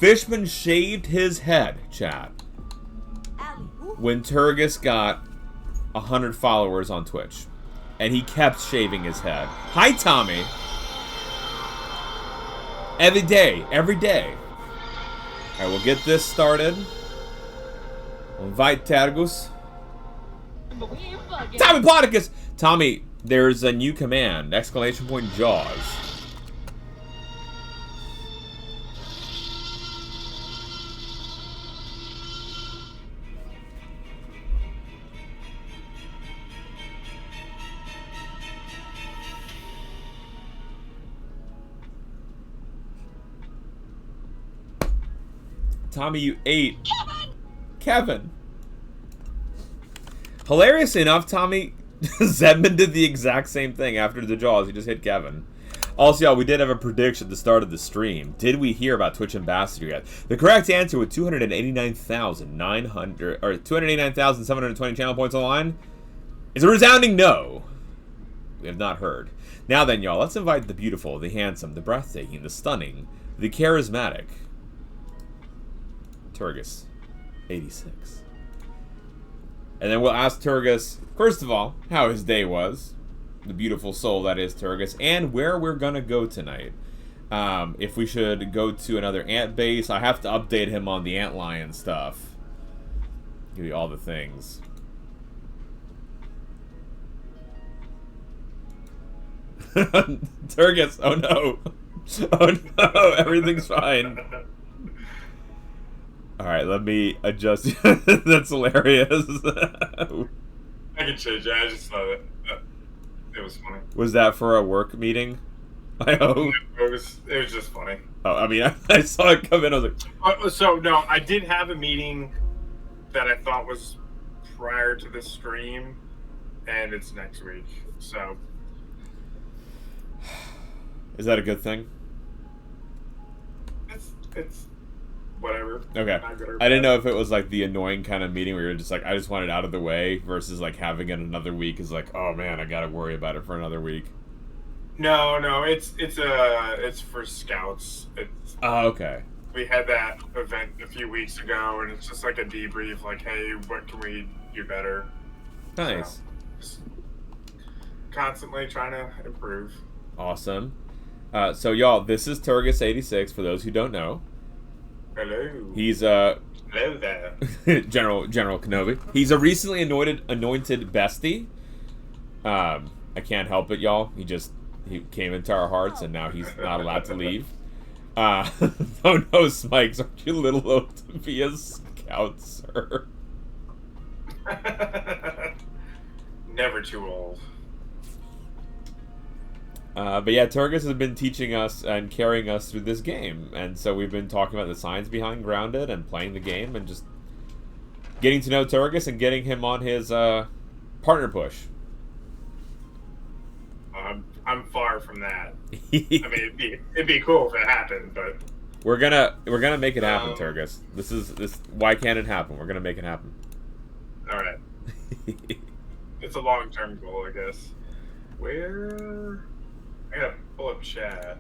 Fishman shaved his head, chat, when Turgis got 100 followers on Twitch. And he kept shaving his head. Hi, Tommy. Every day. Every day. Alright, we'll get this started. We'll invite Turgis. Tommy Podicus! Tommy, there's a new command. Exclamation point Jaws. Tommy, you ate Kevin. Hilariously enough, Tommy, Zedman did the exact same thing after the Jaws. He just hit Kevin. Also, y'all, we did have a prediction at the start of the stream. Did we hear about Twitch Ambassador yet? The correct answer with 289,900 or 289,720 channel points online is a resounding no. We have not heard. Now then, y'all, let's invite the beautiful, the handsome, the breathtaking, the stunning, the charismatic Turgis 86. And then we'll ask Turgis, first of all, how his day was. The beautiful soul that is Turgis. And where we're going to go tonight. If we should go to another ant base. I have to update him on the antlion stuff. Give you all the things. Turgis, oh no. Oh no, everything's fine. Alright, let me adjust. That's hilarious. I can change it. I just thought it was funny. Was that for a work meeting? I hope. It was just funny. Oh, I mean, I saw it come in. I was like... So, no, I did have a meeting that I thought was prior to the stream, and it's next week. So... Is that a good thing? It's whatever. Okay. I didn't know if it was like the annoying kind of meeting where you're just like, I just want it out of the way, versus like having it another week is like, oh man, I gotta worry about it for another week. No, it's for scouts. Oh, okay. We had that event a few weeks ago, and it's just like a debrief, like, hey, what can we do better? Nice. So, constantly trying to improve. Awesome. So y'all, this is Turgis 86 for those who don't know. Hello. He's hello there. General Kenobi. He's a recently anointed bestie. I can't help it, y'all. He came into our hearts, and now he's not allowed to leave. Oh no, Smikes, aren't you little old to be a scout, sir? Never too old. But yeah, Turgis has been teaching us and carrying us through this game. And so we've been talking about the science behind Grounded and playing the game and just getting to know Turgis and getting him on his partner push. I'm far from that. I mean, it'd be cool if it happened, but we're gonna make it happen, Turgis. This. Why can't it happen? We're gonna make it happen. All right. It's a long-term goal, I guess. Where? I gotta pull up chat.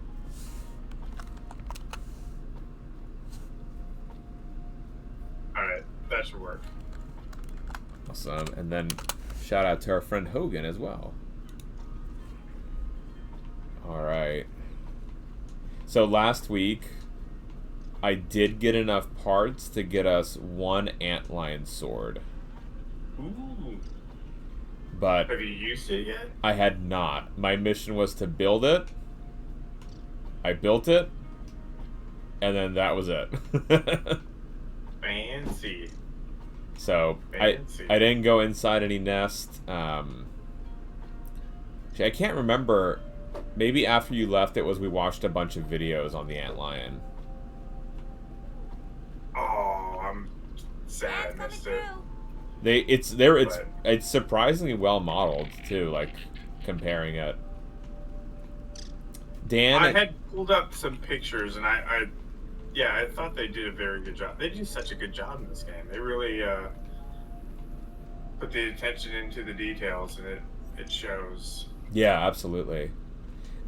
Alright, that should work. Awesome. And then shout out to our friend Hogan as well. Alright. So last week, I did get enough parts to get us one antlion sword. Ooh. But have you used it yet? I had not. My mission was to build it. I built it. And then that was it. Fancy. So, Fancy. I didn't go inside any nest. I can't remember. Maybe after you left, it was we watched a bunch of videos on the antlion. Oh, I'm sad I missed it. It's surprisingly well modeled too, like comparing it. Dan, I had pulled up some pictures and I thought they did a very good job. They do such a good job in this game. They really put the attention into the details, and it shows. Yeah, absolutely.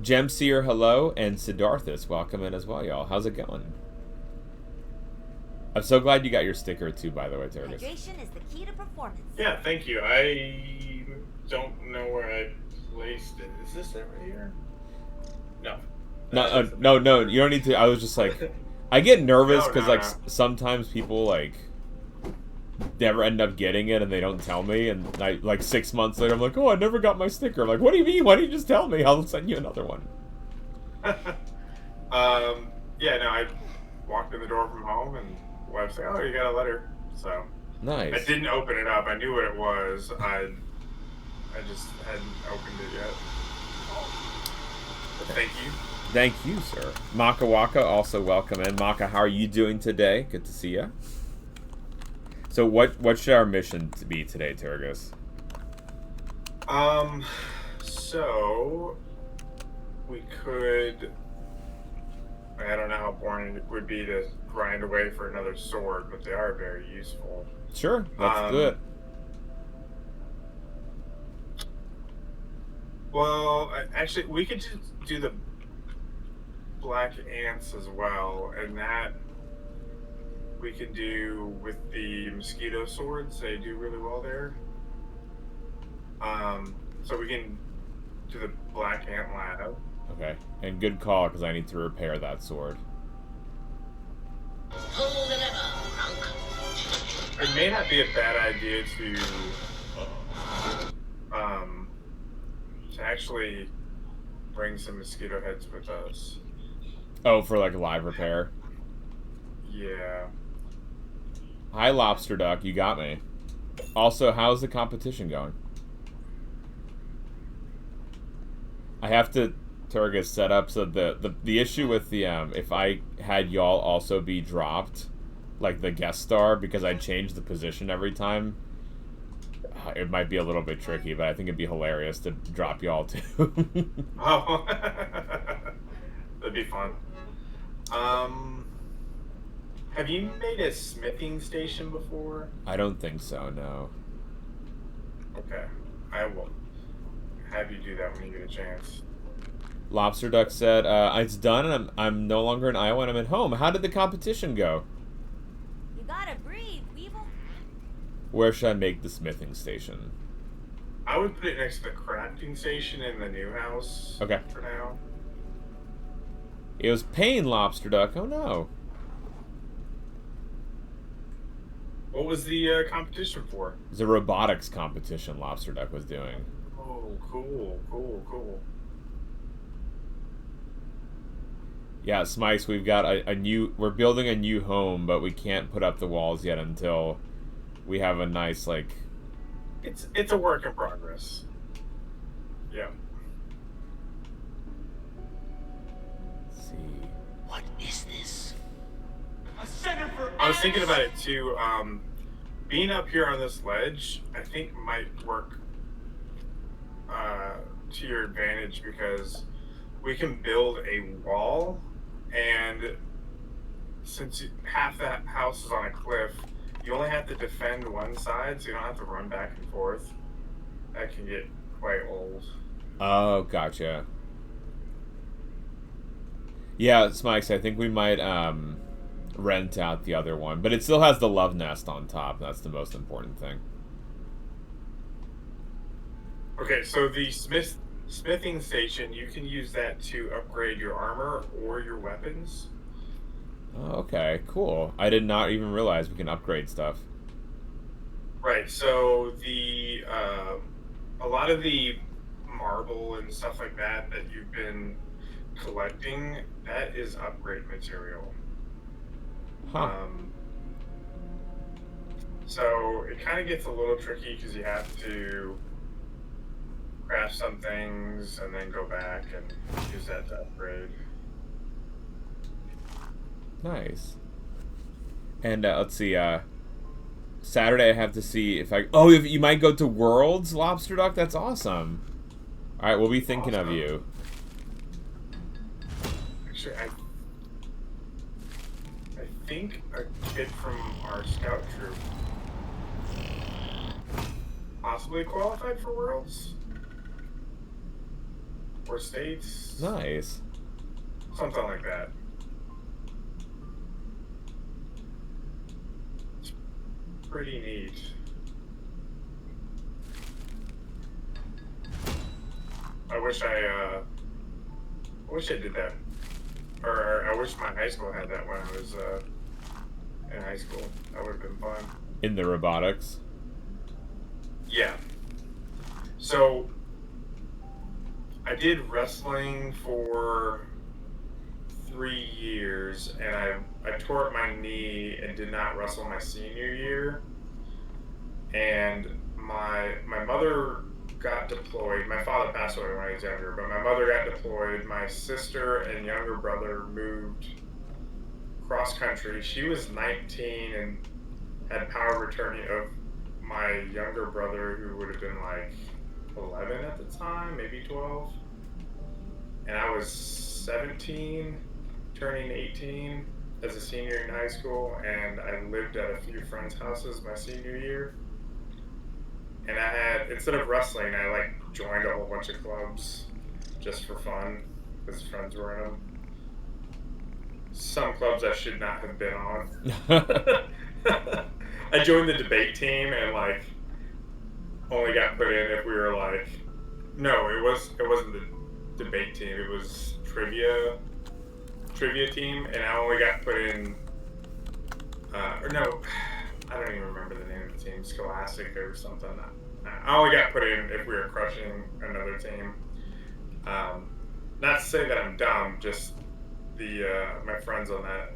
Gemseer, hello, and Siddharthus, welcome in as well, y'all. How's it going? I'm so glad you got your sticker too, by the way, Turgis. Hydration is the key to performance. Yeah, thank you. I don't know where I placed it. Is this it right here? No. No. You don't need to. I was just like, I get nervous because like No. sometimes people like never end up getting it and they don't tell me, and I like 6 months later I'm like, oh, I never got my sticker. I'm like, what do you mean? Why didn't you just tell me? I'll send you another one. Yeah, no, I walked in the door from home and wife's like, oh, you got a letter. So Nice. I didn't open it up. I knew what it was. I just hadn't opened it yet. But thank you. Thank you, sir. Maka Waka, also welcome in. Maka, how are you doing today? Good to see you. So what should our mission be today, Turgis? So we could, I don't know how boring it would be to grind away for another sword, but they are very useful. Sure, let's do it. Well, actually, we could just do the black ants as well, and that we can do with the mosquito swords. They do really well there. So we can do the black ant lab. Okay, and good call, because I need to repair that sword. It may not be a bad idea to actually bring some mosquito heads with us. Oh, for like live repair? Yeah. Hi, Lobster Duck, you got me. Also, how's the competition going? I have to, Turgis, set up so the issue with the, if I had y'all also be dropped, like the guest star, because I changed the position every time, it might be a little bit tricky, but I think it'd be hilarious to drop y'all too. Oh, that'd be fun. Have you made a smithing station before? I don't think so, no. Okay, I will have you do that when you get a chance. Lobster Duck said, it's done and I'm no longer in Iowa and I'm at home. How did the competition go? You gotta breathe, Weevil. Where should I make the smithing station? I would put it next to the crafting station in the new house. Okay. For now. It was pain, Lobster Duck. Oh no. What was the competition for? It was a robotics competition Lobster Duck was doing. Oh, cool. Yeah, Smikes, we've got we're building a new home, but we can't put up the walls yet until we have a nice, like... It's a work in progress. Yeah. Let's see. What is this? A center for I was thinking about it too. Being up here on this ledge, I think might work to your advantage because we can build a wall, and since half that house is on a cliff, you only have to defend one side, so you don't have to run back and forth. That can get quite old. Oh, gotcha. Yeah, Smikes, I think we might rent out the other one, but it still has the love nest on top. That's the most important thing. Okay, so the smithing station, you can use that to upgrade your armor or your weapons. Oh, okay, cool. I did not even realize we can upgrade stuff. Right, so the a lot of the marble and stuff like that you've been collecting, that is upgrade material. Huh. So it kind of gets a little tricky because you have to craft some things and then go back and use that to upgrade. Nice. And let's see, Saturday I have to see if I... Oh, if you might go to Worlds, Lobster Duck? That's awesome. Alright, we'll be thinking of you. Actually, I think a kid from our scout troop possibly qualified for Worlds. Or States. Nice. Something like that. pretty neat. I wish I did that, or I wish my high school had that when I was in high school. That would have been fun. In the robotics. Yeah. So I did wrestling for 3 years, and I tore up my knee and did not wrestle my senior year. And my mother got deployed. My father passed away when I was younger, but my mother got deployed. My sister and younger brother moved cross country. She was 19 and had power of attorney of my younger brother, who would have been like 11 at the time, maybe 12. And I was 17, turning 18 as a senior in high school, and I lived at a few friends' houses my senior year. And I had, instead of wrestling, I like joined a whole bunch of clubs just for fun, because friends were in them. Some clubs I should not have been on. I joined the debate team and like only got put in if we were like, no, it wasn't the debate team, it was trivia team, and I only got put in or no, I don't even remember the name of the team, Scholastic or something. I only got put in if we were crushing another team. Not to say that I'm dumb, just the my friends on that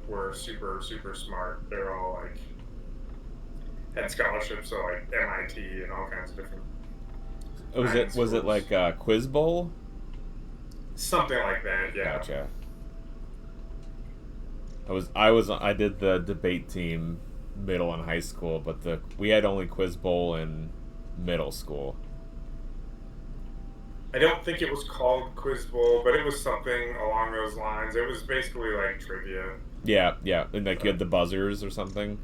were super smart. They're all like had scholarships, so like MIT and all kinds of different. Was it like Quiz Bowl? Something like that, yeah. Gotcha. I did the debate team middle and high school, but we had only Quiz Bowl in middle school. I don't think it was called Quiz Bowl, but it was something along those lines. It was basically like trivia. Yeah, and like you had the buzzers or something.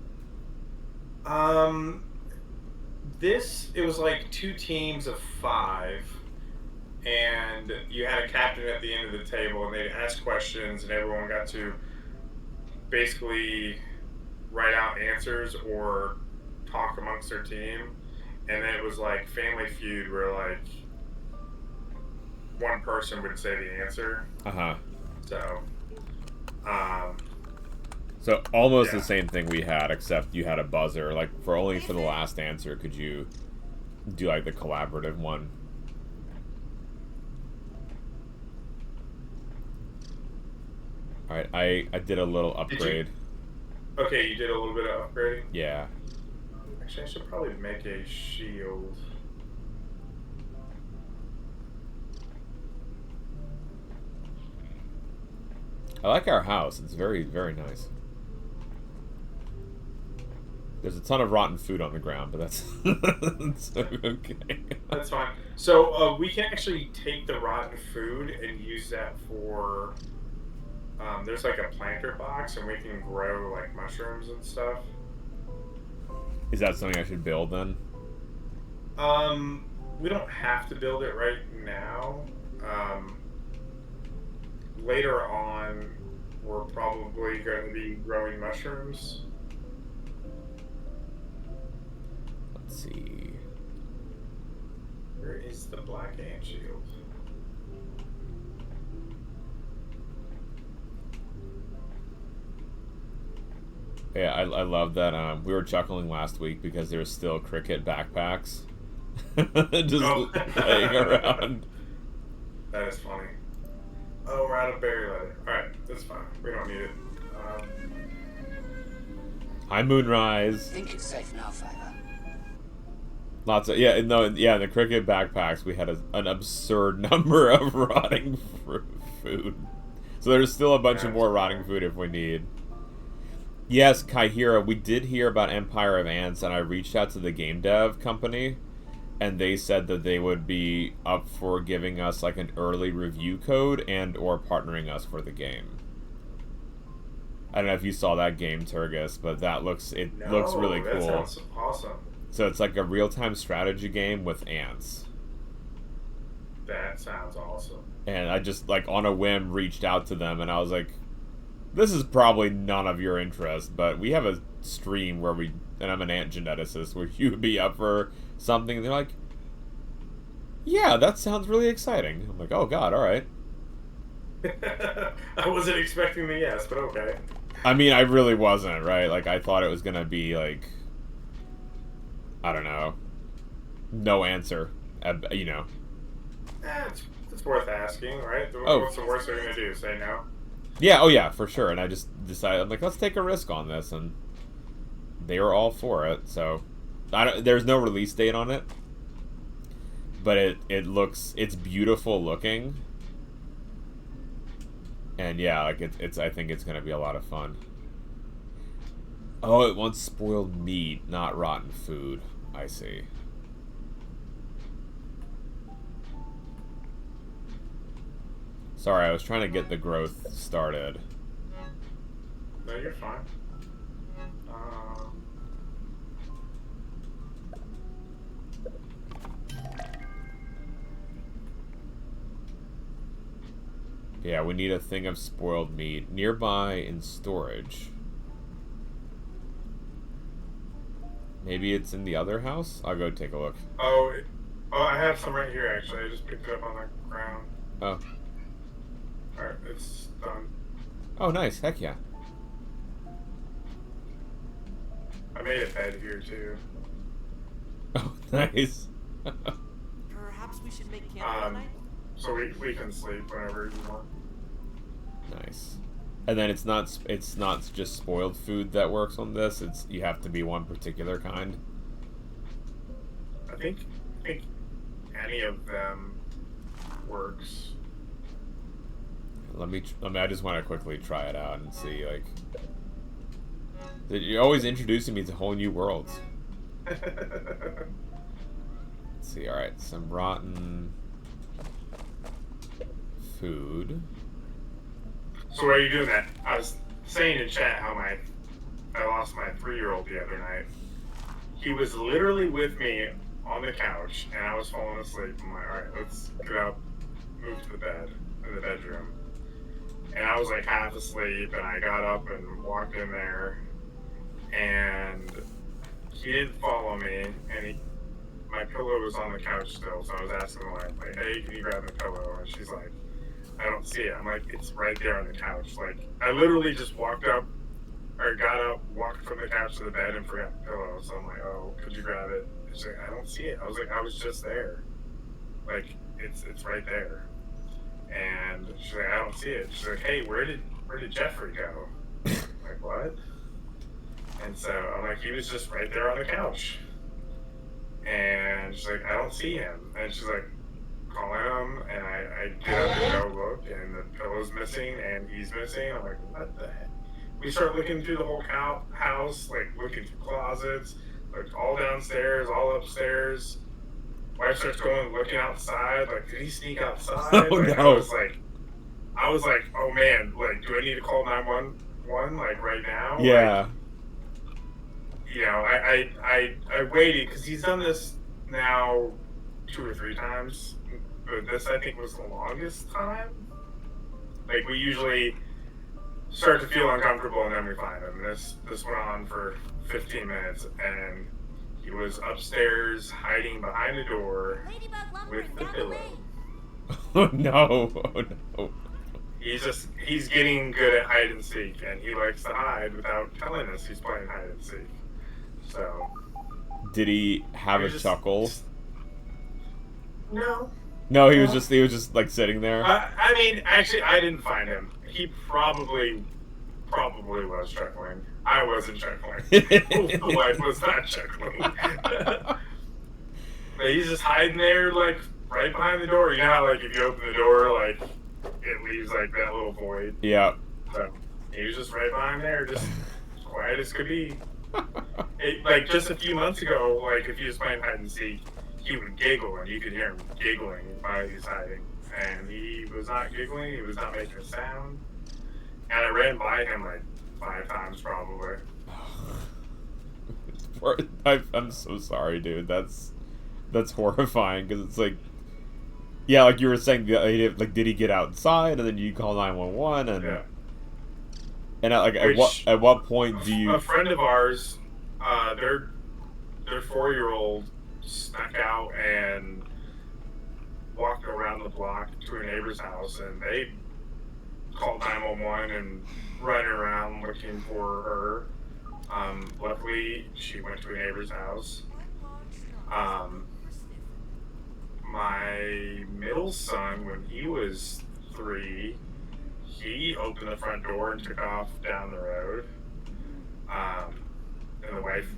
It was like 2 teams of 5, and you had a captain at the end of the table, and they'd ask questions, and everyone got to basically write out answers or talk amongst their team. And then it was like Family Feud, where like one person would say the answer. So almost the same thing we had, except you had a buzzer. Like for the last answer, could you do like the collaborative one? All right, I did a little upgrade. Okay, you did a little bit of upgrading? Yeah. Actually, I should probably make a shield. I like our house. It's very, very nice. There's a ton of rotten food on the ground, but that's, that's okay. That's fine. So we can actually take the rotten food and use that for... there's like a planter box, and we can grow like mushrooms and stuff. Is that something I should build then? We don't have to build it right now. Later on, we're probably going to be growing mushrooms. Let's see. Where is the black ant shield? Yeah, I love that. We were chuckling last week because there's still cricket backpacks just laying around. That is funny. Oh, we're out of berry leather. Alright, that's fine. We don't need it. Hi, Moonrise. I think it's safe now, Fiver. Lots of in the cricket backpacks we had an absurd number of rotting food. So there's still a bunch of more rotting food if we need. Yes, Kaihira, we did hear about Empire of Ants, and I reached out to the game dev company, and they said that they would be up for giving us like an early review code and or partnering us for the game. I don't know if you saw that game, Turgus, but that looks really cool. That sounds awesome. So it's like a real-time strategy game with ants. That sounds awesome. And I just like on a whim reached out to them, and I was like, This is probably none of your interest, but we have a stream where and I'm an ant geneticist, where you would be up for something, and they're like, yeah, that sounds really exciting. I'm like, oh god, alright. I wasn't expecting the yes, but okay. I mean, I really wasn't, right? Like, I thought it was gonna be, like, I don't know, no answer, you know. It's worth asking, right? Oh. What's the worst they're gonna do? Say no? Yeah, oh yeah, for sure. And I just decided, I'm like, let's take a risk on this, and they were all for it. So, there's no release date on it, but it's beautiful looking, and yeah, like I think it's gonna be a lot of fun. Oh, it wants spoiled meat, not rotten food. I see. Sorry, I was trying to get the growth started. No, you're fine. Yeah, we need a thing of spoiled meat nearby in storage. Maybe it's in the other house? I'll go take a look. Oh, I have some right here, actually. I just picked it up on the ground. Oh. Alright, it's done. Oh, nice. Heck yeah. I made a bed here, too. Oh, nice. Perhaps we should make camp tonight? So we can sleep whenever you want. Nice. And then it's not just spoiled food that works on this. You have to be one particular kind. I think any of them works. I just want to quickly try it out and see, like, you're always introducing me to whole new worlds. Let's see. All right, some rotten food. So why are you doing that? I was saying in chat how I lost my 3-year-old the other night. He was literally with me on the couch, and I was falling asleep. I'm like, all right, let's get up, move to the bed in the bedroom. And I was like half asleep, and I got up and walked in there, and he didn't follow me, and my pillow was on the couch still, so I was asking my wife, like, hey, can you grab the pillow? And she's like, I don't see it. I'm like, it's right there on the couch. Like, I literally just got up, walked from the couch to the bed and forgot the pillow. So I'm like, oh, could you grab it? And she's like, I don't see it. I was like, I was just there. Like, it's right there. And she's like, I don't see it. She's like, hey, where did Jeffrey go? I'm like, what? And so I'm like, he was just right there on the couch. And she's like, I don't see him. And she's like, calling him, and I get up and go look, and the pillow's missing, and he's missing. I'm like, what the heck? We start looking through the whole house, like looking through closets, like all downstairs, all upstairs. Wife starts going, looking outside, like, did he sneak outside? Oh, like, no. I was like, oh man, like, do I need to call 911, like, right now? Yeah. Like, you know, I waited, because he's done this now 2 or 3 times. But this, I think, was the longest time. Like, we usually start to feel uncomfortable and then we find him. This went on for 15 minutes, and he was upstairs hiding behind the door Ladybug lumber with is the down the pillow. lane. Oh no. Oh no. He's getting good at hide and seek, and he likes to hide without telling us he's playing hide and seek. So. Did he have a chuckle? No. No, he was just like sitting there. I mean, actually, I didn't find him. He probably was chuckling. I wasn't chuckling. The wife was not chuckling. But he's just hiding there, like, right behind the door. You know how, like, if you open the door, like, it leaves, like, that little void? Yeah. So, he was just right behind there, just as quiet as could be. Like, just a few months ago, like, if he was playing hide and seek, he would giggle, and you could hear him giggling while he's hiding. And he was not giggling, he was not making a sound. And I ran by him like 5 times probably. I'm so sorry, dude. That's horrifying, because it's like, yeah, like you were saying, like, did he get outside, and then you call 911, and Yeah. And Which at what point do you? a friend of ours, their 4-year-old snuck out and walked around the block to a neighbor's house, and they called 911 and running around looking for her. Luckily, she went to a neighbor's house. My middle son, when he was 3, he opened the front door and took off down the road. And the wife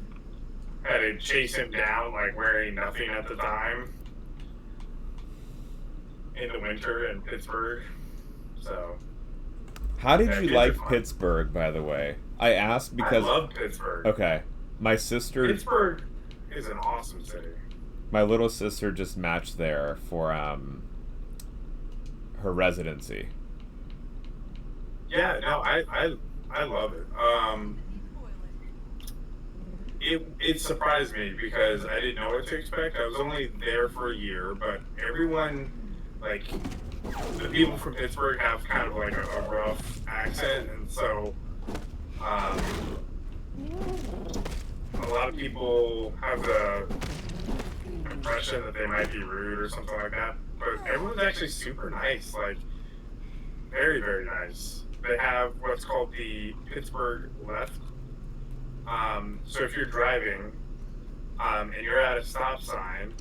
had to chase him down, like wearing nothing at the time in the winter in Pittsburgh. So, How did yeah, you kids are like fun. Pittsburgh, by the way? I asked because I love Pittsburgh. okay, my sister, Pittsburgh is an awesome city. my little sister just matched there for her residency. Yeah, no, I love it. It surprised me because I didn't know what to expect. I was only there for a year, but everyone, like, the people from Pittsburgh have kind of like a rough accent, and so a lot of people have the impression that they might be rude or something like that. But everyone's actually super nice, like very, very nice. They have what's called the Pittsburgh left. So if you're driving and you're at a stop sign,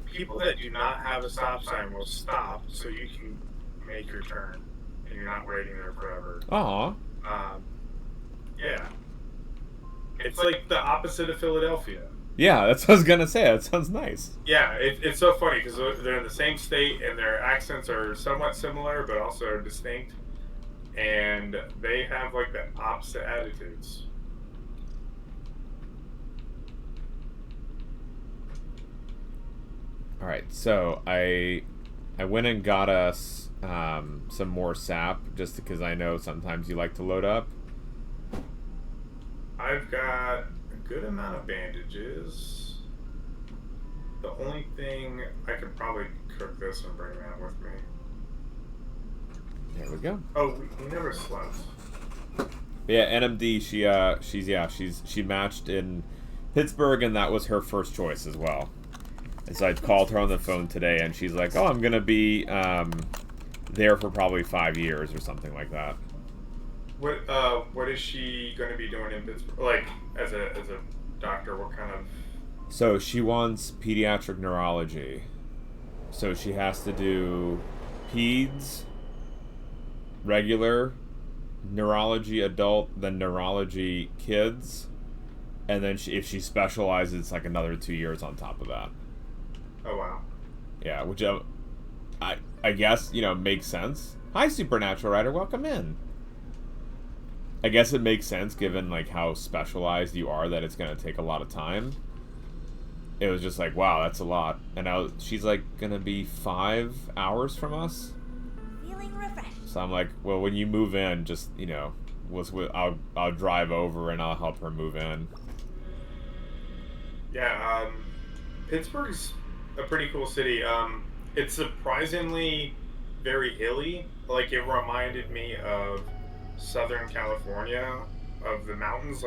people that do not have a stop sign will stop so you can make your turn and you're not waiting there forever. Aw. Yeah. It's like the opposite of Philadelphia. Yeah, that's what I was gonna say. That sounds nice. Yeah, it's so funny because they're in the same state and their accents are somewhat similar but also distinct. And they have like the opposite attitudes. All right, so I went and got us some more sap just because I know sometimes you like to load up. I've got a good amount of bandages. The only thing, I could probably cook this and bring that with me. There we go. Oh, we never slept. Yeah, NMD. She matched in Pittsburgh, and that was her first choice as well. And so I called her on the phone today, and she's like, "Oh, I'm gonna be there for probably 5 years or something like that." What is she going to be doing in Pittsburgh? Like as a doctor, what kind of? So she wants pediatric neurology. So she has to do peds, regular, neurology adult, then neurology kids, and then if she specializes, it's like another 2 years on top of that. Oh wow. Yeah, which I guess, makes sense. Hi, Supernatural Writer, welcome in. I guess it makes sense given like how specialized you are that it's gonna take a lot of time. It was just like, wow, that's a lot. And she's like gonna be 5 hours from us. Feeling refreshed. So I'm like, well, when you move in, just I'll drive over and I'll help her move in. Yeah, Pittsburgh's a pretty cool city. It's surprisingly very hilly. Like it reminded me of Southern California, of the mountains.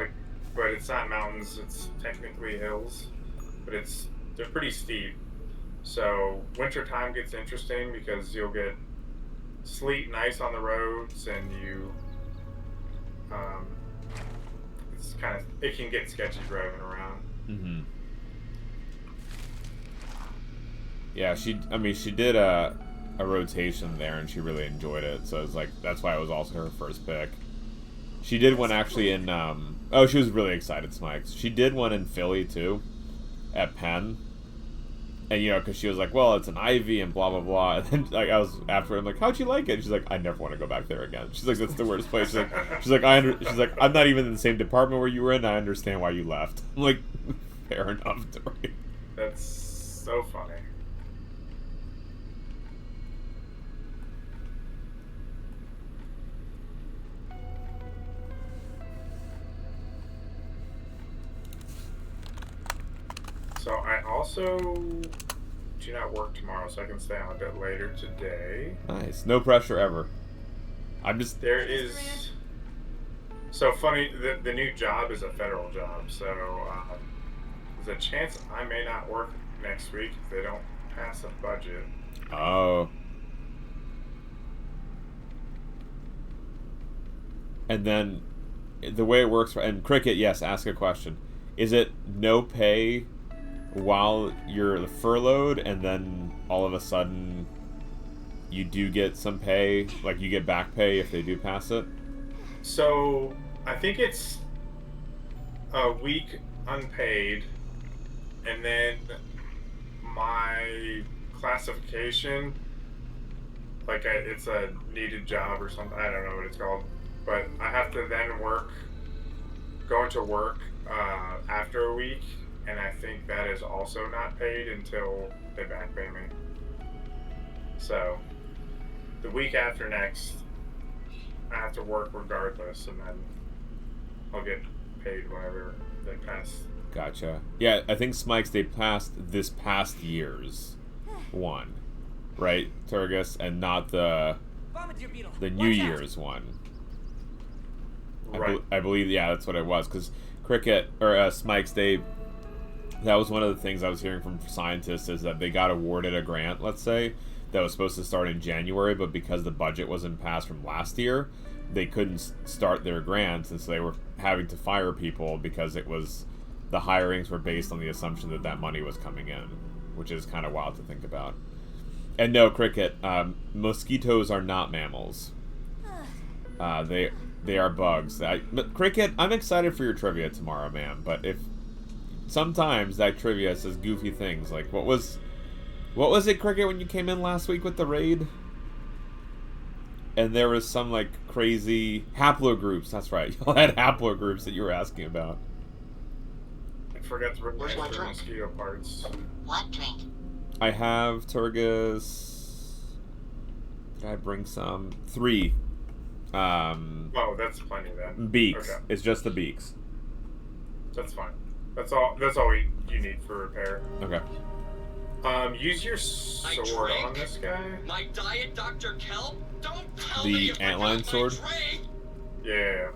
But it's not mountains. It's technically hills, but they're pretty steep. So wintertime gets interesting because you'll get sleet and ice on the roads, and it can get sketchy driving around. Mm-hmm. Yeah, she did a rotation there, and she really enjoyed it. So it's like that's why it was also her first pick. She did one actually in she was really excited, Smikes. She did one in Philly too, at Penn, and because she was like, well, it's an Ivy and blah blah blah. And then like I was after, I'm like, how'd you like it? And she's like, I never want to go back there again. She's like, that's the worst place. She's like, I'm not even in the same department where you were in. I understand why you left. I'm like, fair enough, Tori. That's so funny. So I also do not work tomorrow, so I can stay on a bit later today. Nice. No pressure ever. I'm just... There is So funny, the new job is a federal job, so there's a chance I may not work next week if they don't pass a budget. Oh. And then the way it works, and Cricket, yes, ask a question. Is it no pay while you're furloughed, and then all of a sudden you do get some pay, like you get back pay if they do pass it? So I think it's a week unpaid, and then my classification, like it's a needed job or something. I don't know what it's called, but I have to then go into work after a week, and I think that is also not paid until they back pay me. So the week after next, I have to work regardless, and then I'll get paid whenever they pass. Gotcha. Yeah, I think Smikes, they passed this past year's one, right, Turgis, and not the New Year's one. Right. I believe, yeah, that's what it was, because Cricket, or Smikes, that was one of the things I was hearing from scientists, is that they got awarded a grant, let's say, that was supposed to start in January, but because the budget wasn't passed from last year, they couldn't start their grants, and so they were having to fire people because the hirings were based on the assumption that that money was coming in, which is kind of wild to think about. And no, Cricket, mosquitoes are not mammals. They are bugs. But Cricket, I'm excited for your trivia tomorrow, man. But if sometimes that trivia says goofy things, like what was it, Cricket, when you came in last week with the raid? And there was some like crazy haplogroups. That's right, y'all had haplogroups that you were asking about. I forgot to replace the mosquito parts. What drink? I have Turgis. Did I bring some? 3. Oh, that's plenty then. Beaks. Okay. It's just the beaks. That's fine. That's all you need for repair. Okay. Use your sword on this guy. My diet, Dr. Kelp? Don't tell The me you antlion forgot sword? my drink! Yeah.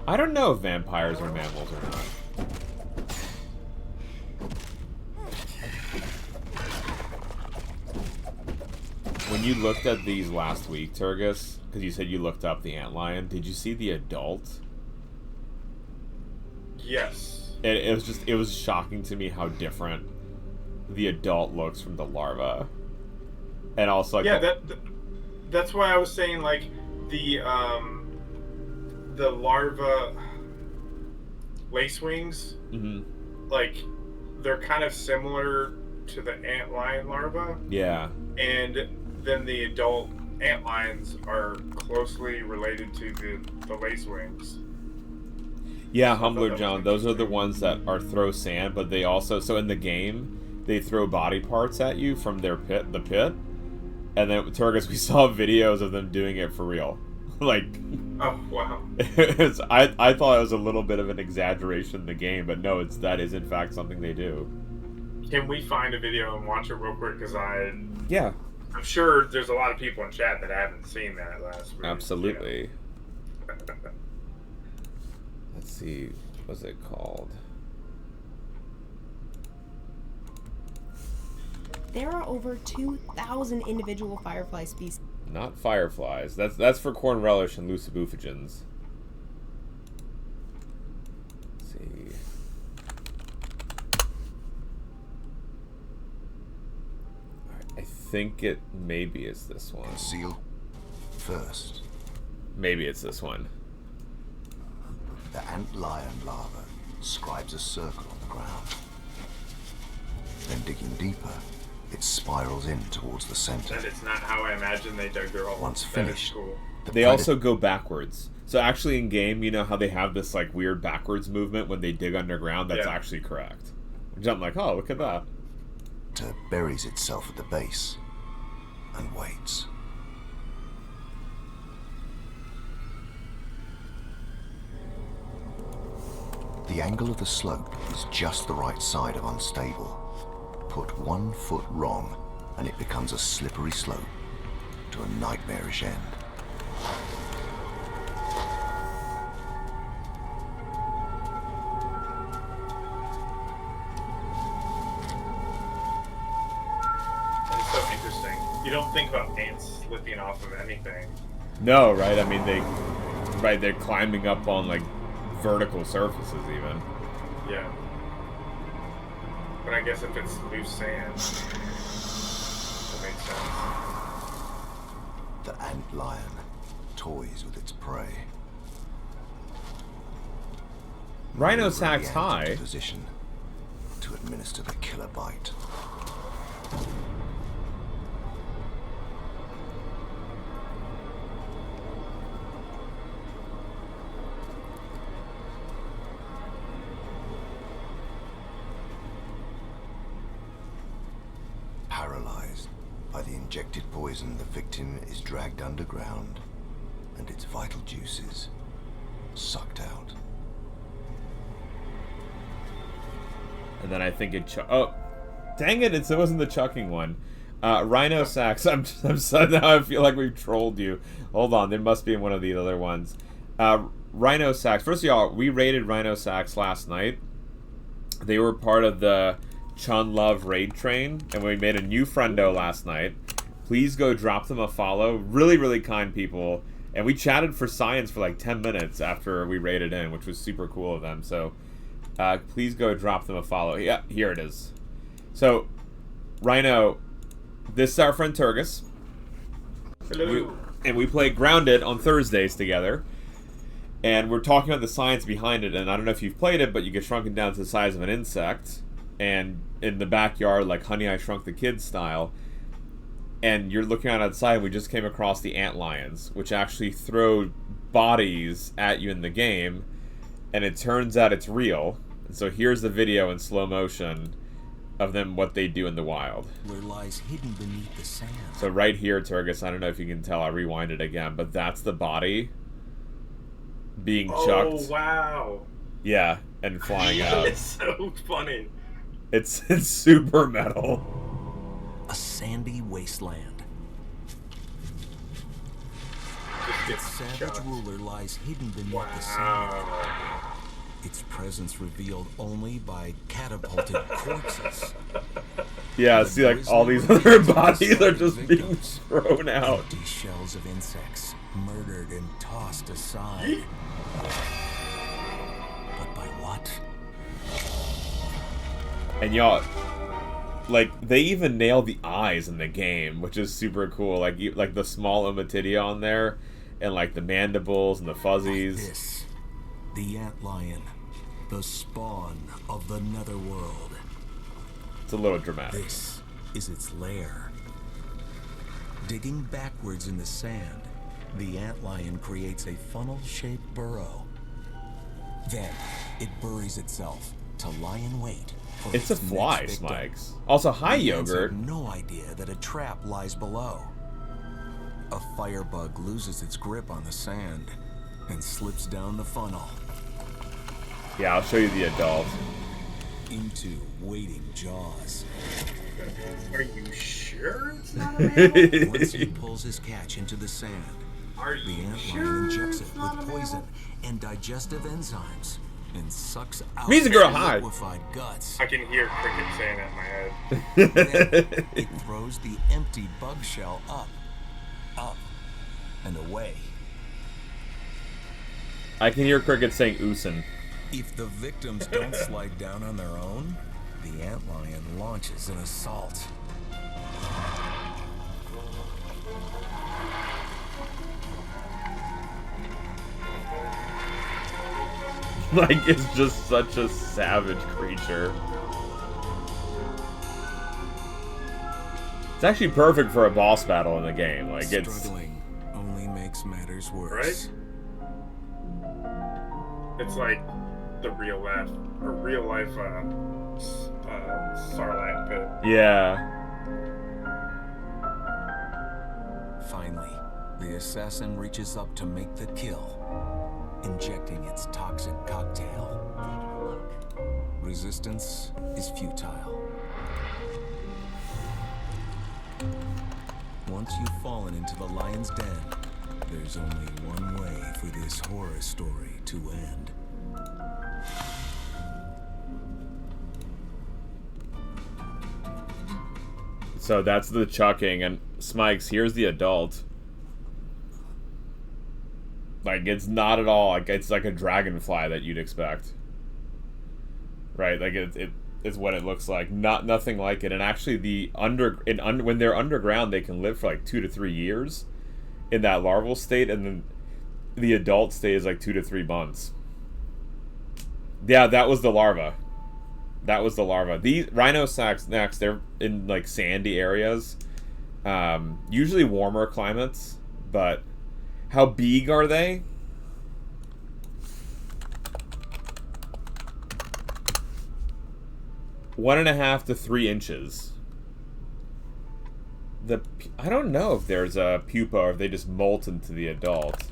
I don't know if vampires are mammals or not. When you looked at these last week, Turgis, because you said you looked up the antlion, did you see the adult? Yes. It was shocking to me how different the adult looks from the larva. And also, like, Yeah, that's why I was saying, like, the larva lacewings, like, they're kind of similar to the antlion larva. Yeah. And then the adult antlions are closely related to the lacewings. Yeah, Humbler John, those are the ones that are throw sand, but they also, so in the game, they throw body parts at you from the pit. And then, Turgis, we saw videos of them doing it for real. Like, Oh, wow. I thought it was a little bit of an exaggeration in the game, but no, that is in fact something they do. Can we find a video and watch it real quick? Because Yeah, I'm sure there's a lot of people in chat that haven't seen that last week. absolutely. Let's see, what's it called? There are over 2,000 individual firefly species. Not fireflies. That's for corn relish and lucibuffigens. Let's see. I think it maybe is this one. Conceal first. Maybe it's this one. The antlion larva scribes a circle on the ground. Then digging deeper, it spirals in towards the center. That is not how I imagine they dug their hole. Once That is finished, cool. They also go backwards. So actually in game, you know how they have this like weird backwards movement when they dig underground? That's Yeah. actually correct. Which I'm like, oh, look at that. It buries itself at the base and waits. The angle of the slope is just the right side of unstable. Put 1 foot wrong and it becomes a slippery slope to a nightmarish end. It's so interesting. You don't think about ants slipping off of anything. No, right? I mean, they're climbing up on, like, vertical surfaces, even. Yeah. But I guess if it's loose sand, that makes sense. The ant lion toys with its prey. Rhino Maneuver sacks the ant high. into position to administer the killer bite. Paralyzed by the injected poison, the victim is dragged underground and its vital juices sucked out. And then I think it oh, dang it, it wasn't the chucking one. Rhino sacks. I'm so now I feel like we've trolled you. Hold on, there must be one of the other ones. Rhino sacks. First of all, we raided Rhino sacks last night. They were part of the Chun Love raid train, and we made a new friendo last night. Please go drop them a follow. Really, really kind people. And we chatted for science for like 10 minutes after we raided in, which was super cool of them. So please go drop them a follow. Yeah, here it is. So, Rhino, this is our friend Turgus. Hello. And we play Grounded on Thursdays together. And we're talking about the science behind it. And I don't know if you've played it, but you get shrunken down to the size of an insect. And in the backyard, like Honey, I Shrunk the Kids style. And you're looking out outside, and we just came across the ant lions, which actually throw bodies at you in the game. And it turns out it's real. And so here's the video in slow motion of them, what they do in the wild. Where lies hidden beneath the sand. So right here, Turgus, I don't know if you can tell, I'll rewind it again, but that's the body being chucked. Oh, wow. Yeah, and flying out. It's so funny. It's super metal. A sandy wasteland. Just Its get savage shot. ruler lies hidden beneath the sand. Wow. Its presence revealed only by catapulted corpses. Yeah, see, like, all these other bodies are just being thrown out. Empty shells of insects, murdered and tossed aside. But by what? And y'all, like, they even nail the eyes in the game, which is super cool. Like the small ommatidia on there, and like the mandibles and the fuzzies. This, the ant lion, the spawn of the netherworld. It's a little dramatic. This is its lair. Digging backwards in the sand, the antlion creates a funnel-shaped burrow. Then, it buries itself to lie in wait for It's a its fly, next victim. Smikes. Also, hi, The ants Yogurt. have no idea that a trap lies below. A firebug loses its grip on the sand and slips down the funnel Yeah, I'll show you the adult. into waiting jaws. Are you sure it's not a mammal? Once he pulls his catch into the sand, Are the you antlion sure injects it's it not a with mammal? poison and digestive enzymes and sucks out Music girl, its hi. liquefied guts. I can hear Cricket saying that in my head. Then it throws the empty bug shell up, and away. I can hear Cricket saying "oosin." If the victims don't slide down on their own, the antlion launches an assault. Like, it's just such a savage creature. It's actually perfect for a boss battle in the game. Like, it's... Struggling only makes matters worse. It's like the real life Sarlacc pit. Yeah. Finally, the assassin reaches up to make the kill, injecting its toxic cocktail. Resistance is futile. Once once you've fallen into the lion's den, there's only one way for this horror story to end. So that's the chucking, and Smikes, here's the adult. Like, it's not at all, like, it's like a dragonfly that you'd expect. Right, like, it's what it looks like. Nothing like it, and actually when they're underground, they can live for like 2 to 3 years in that larval state, and then the adult state is like 2 to 3 months. Yeah, that was the larva. That was the larva. These rhino snacks, they're in like sandy areas, usually warmer climates. But how big are they? One and a half to 3 inches. I don't know if there's a pupa or if they just molt into the adult.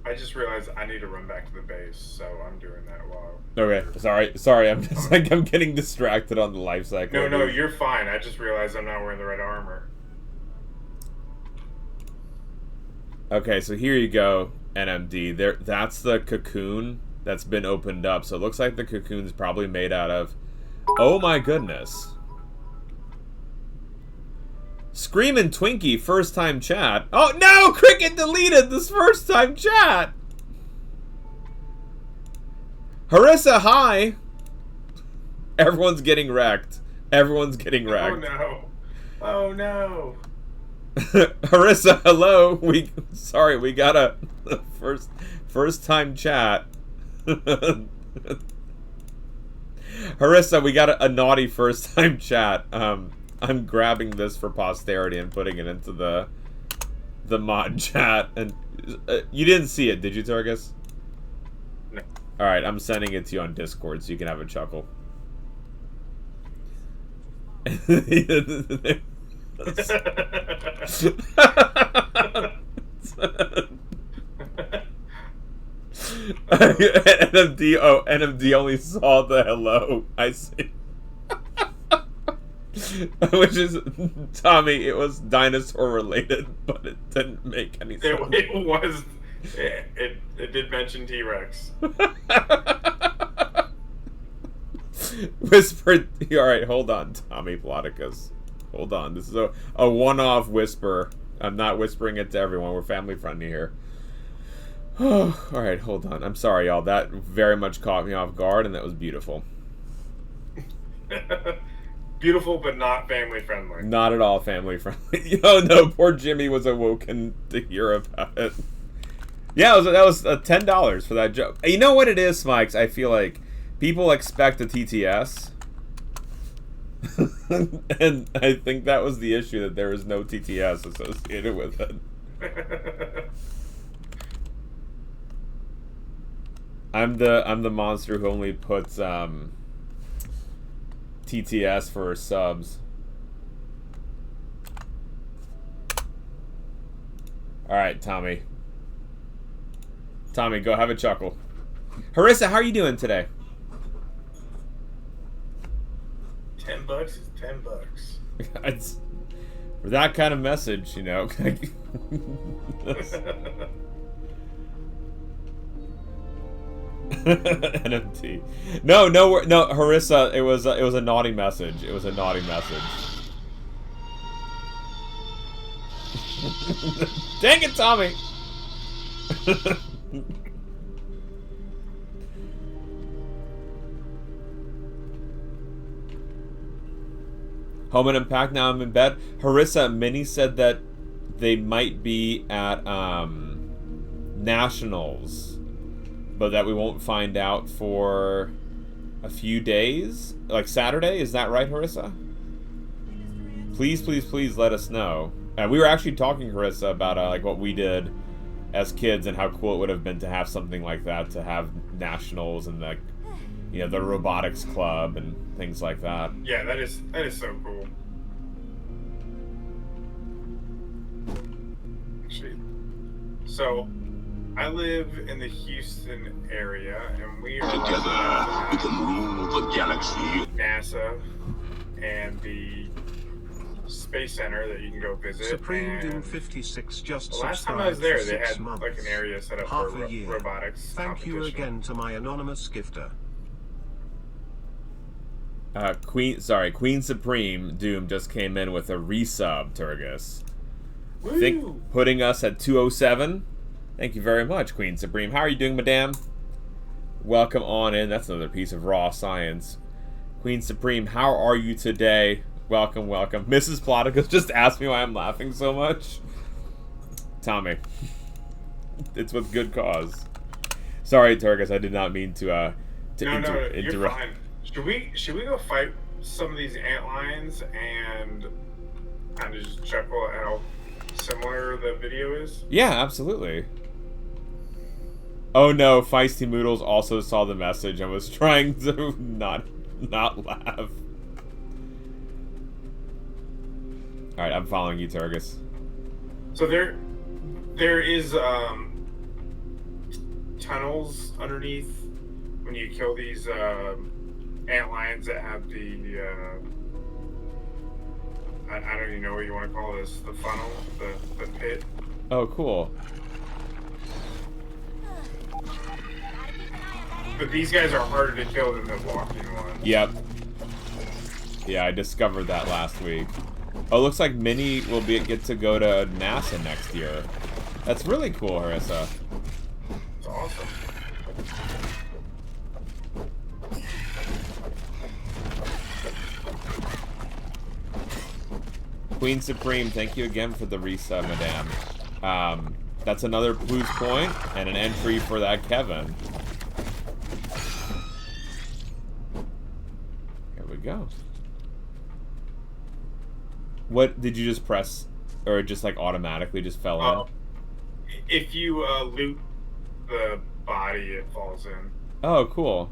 I just realized I need to run back to the base, so I'm doing that while. Okay, sorry. I'm just like I'm getting distracted on the life cycle. No, you're fine. I just realized I'm not wearing the right armor. Okay, so here you go, NMD. That's the cocoon that's been opened up. So it looks like the cocoon's probably made out of. Oh my goodness. Screamin' Twinkie, first time chat. Oh no! Cricket deleted this first time chat! Harissa, hi! Everyone's getting wrecked. Everyone's getting wrecked. Oh no. Oh no. Harissa, hello. We got a first time chat. Harissa, we got a naughty first time chat. I'm grabbing this for posterity and putting it into the mod chat. And you didn't see it, did you, Turgus? No. All right, I'm sending it to you on Discord so you can have a chuckle. NMD only saw the hello. I see. Which is, Tommy, it was dinosaur related, but it didn't make any sense. It did mention T-Rex. Whisper. Alright, hold on, Tommy Ploticus. Hold on. This is a one-off whisper. I'm not whispering it to everyone. We're family friendly here. Alright, hold on. I'm sorry, y'all. That very much caught me off guard, and that was beautiful. Beautiful, but not family friendly. Not at all family friendly. Oh no, poor Jimmy was awoken to hear about it. Yeah, that was $10 for that joke. You know what it is, Smikes? I feel like people expect a TTS. And I think that was the issue, that there was no TTS associated with it. I'm the monster who only puts TTS for subs. Alright, Tommy. Tommy, go have a chuckle. Harissa, how are you doing today? $10 is $10. It's, for that kind of message, you know. NFT. No, Harissa, it was a naughty message. It was a naughty message. Dang it, Tommy! Home and Impact, now I'm in bed. Harissa, Minnie said that they might be at Nationals, but that we won't find out for a few days. Like Saturday, is that right, Harissa? Please, please, please let us know. And we were actually talking, Harissa, about like what we did as kids and how cool it would have been to have something like that, to have Nationals and the, you know, the robotics club and things like that. Yeah, that is so cool. Actually, so I live in the Houston area, and we are together we can rule the galaxy. NASA and the space center that you can go visit. Supreme and Doom 56 just the last time I was subscribed there, for they 6 had months. like an area set up Half for a year. robotics Thank you competition. again to my anonymous gifter. Queen Supreme Doom just came in with a resub, Turgus. Woo! I think putting us at 207. Thank you very much, Queen Supreme. How are you doing, madame? Welcome on in. That's another piece of raw science. Queen Supreme, how are you today? Welcome, welcome. Mrs. Ploticus just asked me why I'm laughing so much. Tommy. It's with good cause. Sorry, Turgus, I did not mean to No, you're interrupt. fine. Should we go fight some of these antlions and kind of just chuckle at how similar the video is? Yeah, absolutely. Oh no, Feisty Moodles also saw the message and was trying to not laugh. Alright, I'm following you, Turgus. So there is tunnels underneath when you kill these antlions that have the I don't even know what you want to call this, the funnel, the pit. Oh, cool. But these guys are harder to kill than the walking ones. Yep. Yeah, I discovered that last week. Oh, looks like Minnie will get to go to NASA next year. That's really cool, Harissa. It's awesome. Queen Supreme, thank you again for the resub, madame. That's another Blues point and an entry for that Kevin. Here we go. What did you just press, or it just like automatically just fell in? If you loot the body, it falls in. Oh, cool.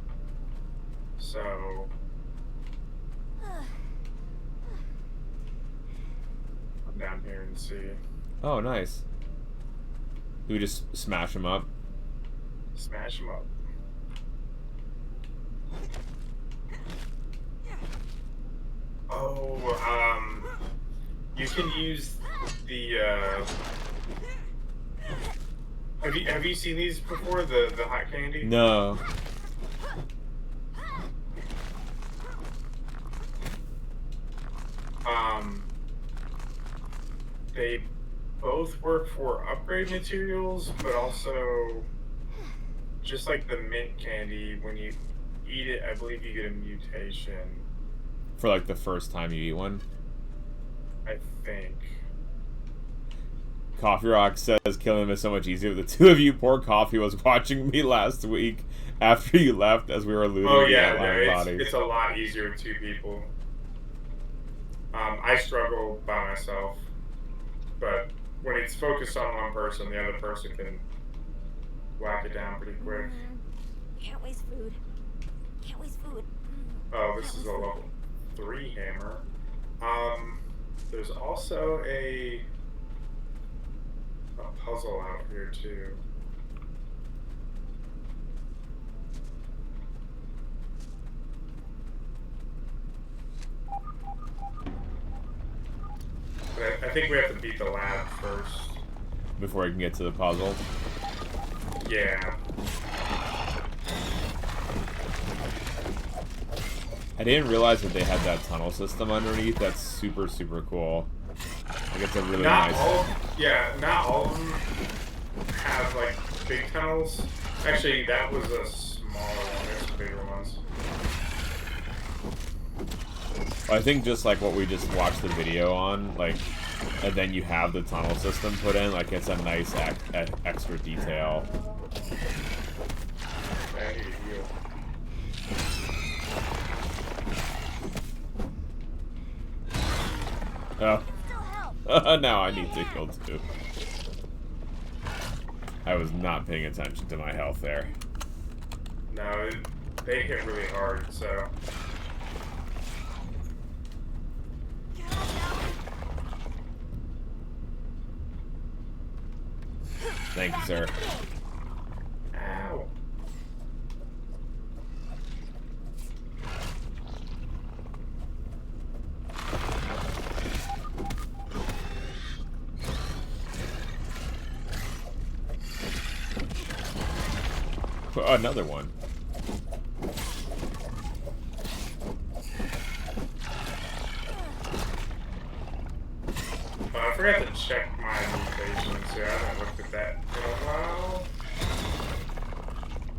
So come down here and see. Oh, nice. Do we just smash him up? Smash them up. Oh, you can use the. Have you seen these before? The hot candy? No. They both work for upgrade materials, but also just like the mint candy, when you eat it, I believe you get a mutation. For like the first time you eat one? I think. Coffee Rock says killing him is so much easier. The two of you, poor Coffee, was watching me last week after you left as we were looting Oh the yeah, outlying no, bodies. it's a lot easier with two people. I struggle by myself, but when it's focused on one person, the other person can whack it down pretty quick. Can't waste food. Can't waste food. Oh, this is a level 3 hammer. There's also a puzzle out here too. But I think we have to beat the lab first. Before I can get to the puzzle. Yeah. I didn't realize that they had that tunnel system underneath. That's super, super cool. Like, it's a really Not nice... not all of them have like big tunnels. Actually, that was a smaller one. There's some bigger ones. I think just like what we just watched the video on, like, and then you have the tunnel system put in, like, it's a nice extra detail. I need to heal. Oh. Now I need to heal too. I was not paying attention to my health there. No, they hit really hard, so. Thank you, sir. Ow. another one. I forgot to check my mutations here. I haven't looked at that in a while.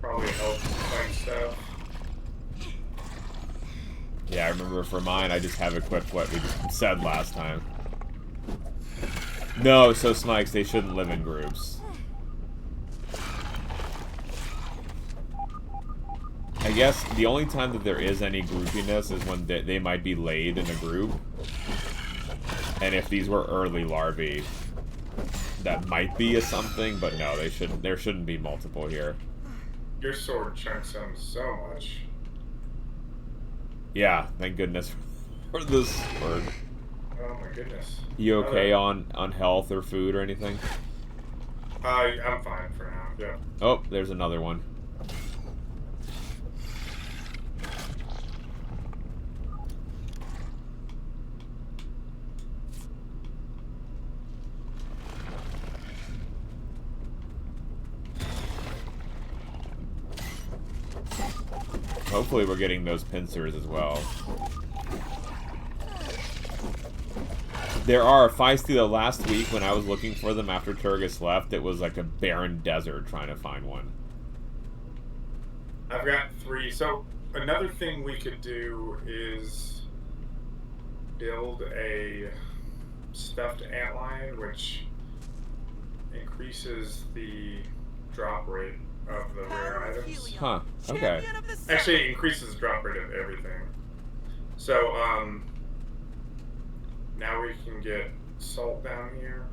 Probably helps find stuff. Yeah, I remember for mine, I just have equipped what we said last time. No, so Smikes, they shouldn't live in groups. I guess the only time that there is any groupiness is when they might be laid in a group. And if these were early larvae, that might be a something, but no, there shouldn't be multiple here. Your sword chunks them so much. Yeah, thank goodness for this sword. Oh my goodness. You okay on health or food or anything? I'm fine for now, yeah. Oh, there's another one. Hopefully we're getting those pincers as well. There are feisty though. Last week when I was looking for them after Turgis left, it was like a barren desert trying to find one. I've got 3. So another thing we could do is build a stuffed antlion, which increases the drop rate of the rare items. Huh, okay. Actually, it increases the drop rate of everything. So, now we can get salt down here.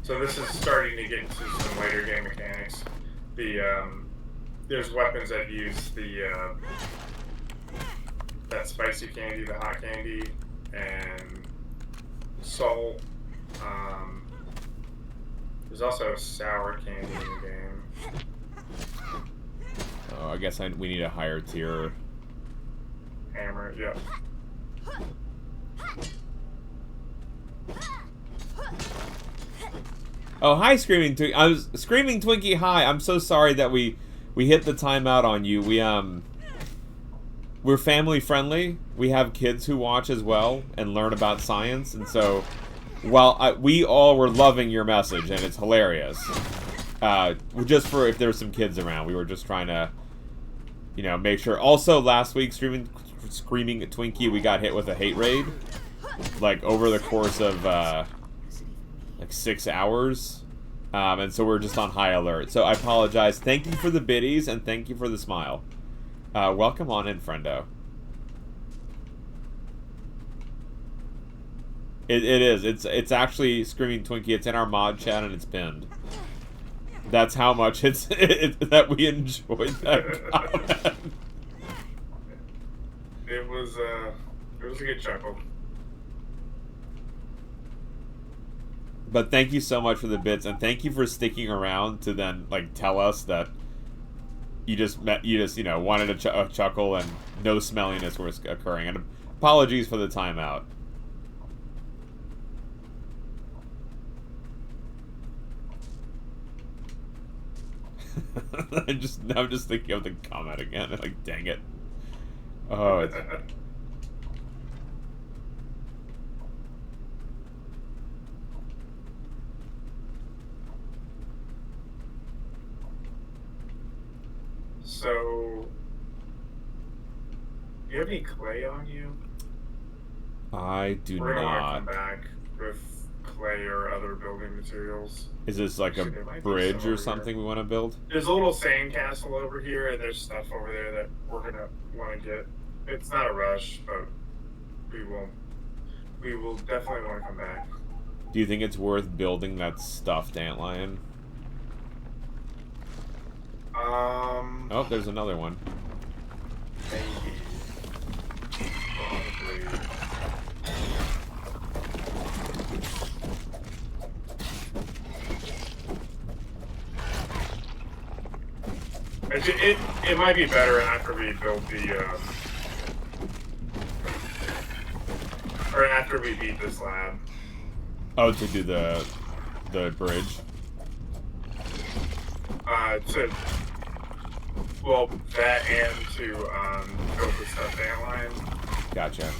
So this is starting to get into some later game mechanics. There's weapons that use that spicy candy, the hot candy, and salt. There's also sour candy in the game. Oh, I guess we need a higher tier hammer. Yep. Oh, hi, Screaming Twinkie. I was Screaming Twinkie. Hi. I'm so sorry that we hit the timeout on you. We're family friendly. We have kids who watch as well and learn about science, and so while we all were loving your message and it's hilarious, just for if there's some kids around, we were just trying to, make sure. Also, last week, Screaming Twinkie, we got hit with a hate raid, like over the course of like 6 hours, and so we're just on high alert. So I apologize. Thank you for the biddies and thank you for the smile. Welcome on in, friendo. It is. It's actually Screaming Twinkie. It's in our mod chat and it's pinned. That's how much that we enjoyed that comment. It was a good chuckle. But thank you so much for the bits, and thank you for sticking around to then tell us that you just wanted a chuckle and no smelliness was occurring. And apologies for the timeout. I'm just thinking of the comment again. Like, dang it. Oh, it's... So, do you have any clay on you? I do We're gonna not. want to come back with clay or other building materials. Is this like a bridge or something we want to build? There's a little sand castle over here, and there's stuff over there that we're gonna want to get. It's not a rush, but we will definitely want to come back. Do you think it's worth building that stuffed antlion? Oh, there's another one. Maybe. Probably. It might be better after we build the or after we beat this lab. Oh, to do the bridge. Well, that and to build the stuffed antlion. Gotcha.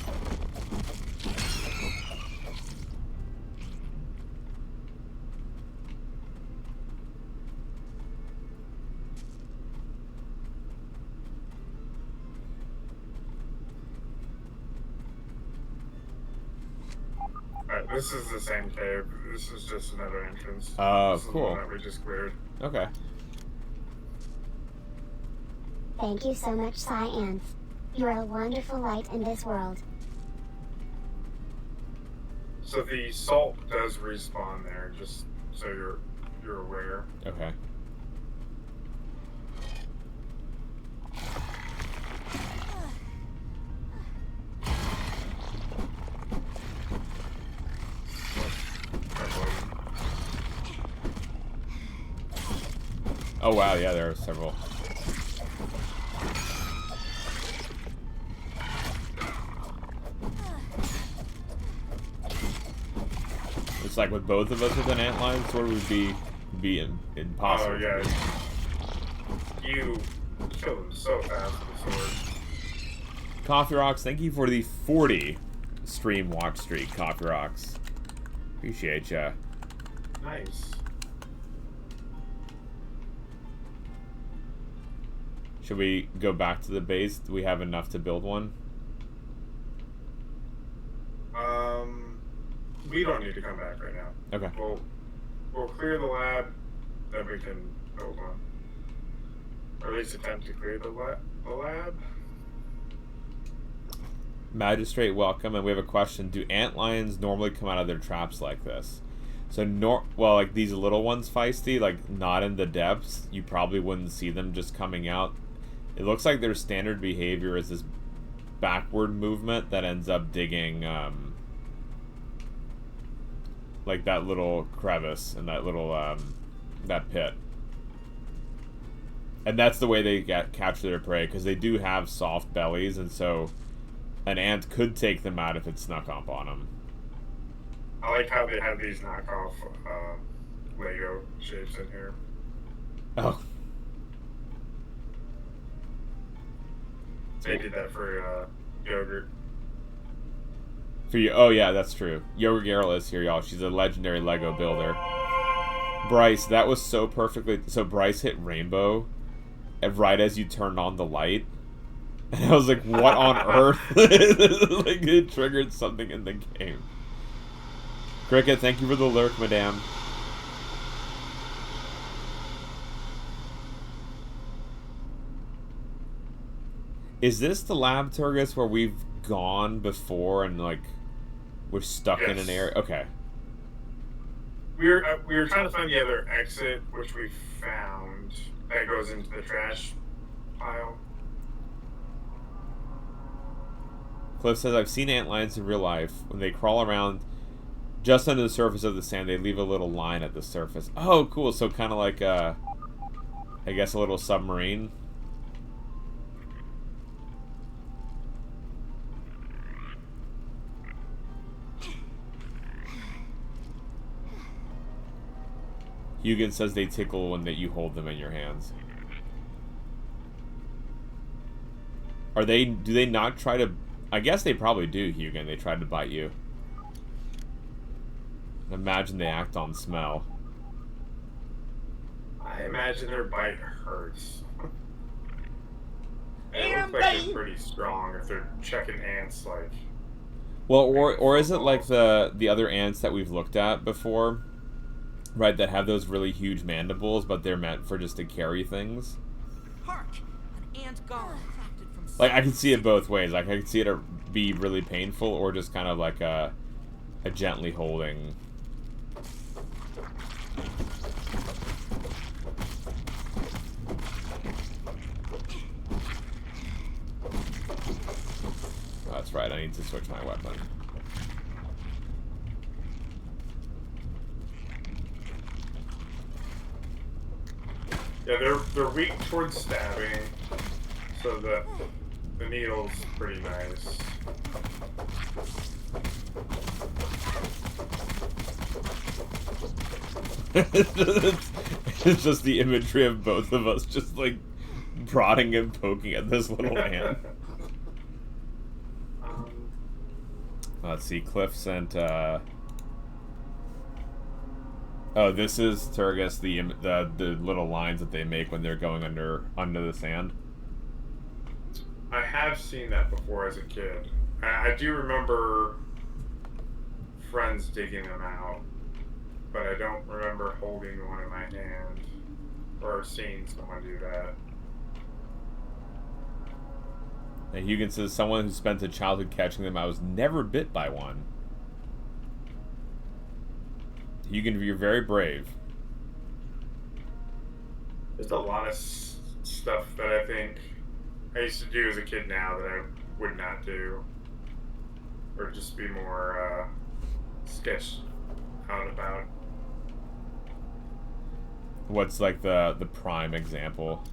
Alright, this is the same cave. This is just another entrance. Oh, This is the cool. one that we just cleared. Okay. Thank you so much, Science. You're a wonderful light in this world. So the salt does respawn there, just so you're aware. Okay. Oh wow, yeah, there are several. It's like with both of us with an antlion sword would be impossible. Oh yeah. You kill them so fast with the sword. Coffee Rocks, thank you for the 40 stream watch streak, Coffee Rocks. Appreciate ya. Nice. Should we go back to the base? Do we have enough to build one? We don't need to come back right now. Okay. We'll clear the lab, then we can build one. Or at least attempt to clear the lab. Magistrate, welcome. And we have a question. Do antlions normally come out of their traps like this? So, well, like these little ones, Feisty, like not in the depths, you probably wouldn't see them just coming out. It looks like their standard behavior is this backward movement that ends up digging, like that little crevice and that little, that pit. And that's the way they capture their prey, because they do have soft bellies, and so an ant could take them out if it snuck up on them. I like how they have these knockoff Lego shapes in here. Oh. They did that for yogurt. For you, oh yeah, that's true. Yogurt Garrel is here, y'all. She's a legendary Lego builder. Bryce, that was so perfectly. So Bryce hit rainbow, and right as you turned on the light, and I was like, "What on earth?" Like it triggered something in the game. Cricket, thank you for the lurk, madame. Is this the lab, Turgus, where we've gone before and like we're stuck in an area? Okay. We were trying to find the other exit, which we found. That goes into the trash pile. Cliff says, I've seen antlions in real life. When they crawl around just under the surface of the sand, they leave a little line at the surface. Oh, cool. So kind of like, I guess a little submarine. Hugin says they tickle when you hold them in your hands. Do they not try to... I guess they probably do, Hugin. They try to bite you. Imagine they act on smell. I imagine their bite hurts. They look like they're pretty strong if they're checking ants like... Well, or is it like the other ants that we've looked at before? Right, that have those really huge mandibles, but they're meant for just to carry things. Hark! An ant golem crafted from Like, I can see it both ways. Like, I can see it be really painful, or just kind of like a gently holding. Oh, that's right, I need to switch my weapon. Yeah, they're weak towards stabbing, so the needle's pretty nice. It's just the imagery of both of us just like prodding and poking at this little ant. Let's see, Cliff sent oh, this is Turgus, the little lines that they make when they're going under the sand. I have seen that before as a kid. I do remember friends digging them out, but I don't remember holding one in my hand or seeing someone do that. And Hugan says, someone who spent a childhood catching them, I was never bit by one. Hugan, you're very brave. There's a lot of stuff that I think I used to do as a kid now that I would not do. Or just be more sketched out about. What's like the prime example?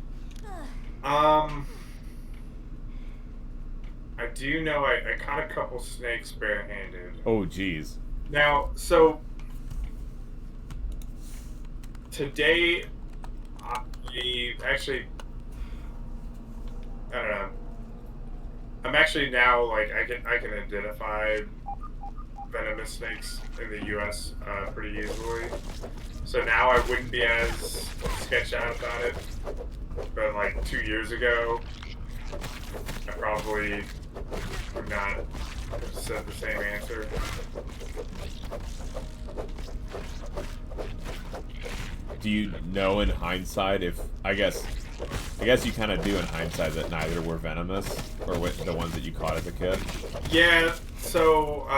I do know I caught a couple snakes barehanded. Oh, geez. Now, so today, actually, I don't know. I'm actually now like I can identify venomous snakes in the U.S. Pretty easily. So now I wouldn't be as sketched out about it. But like 2 years ago, I probably would not have said the same answer. Do you know in hindsight if I guess you kind of do in hindsight that neither were venomous, or the ones that you caught as a kid? Yeah, so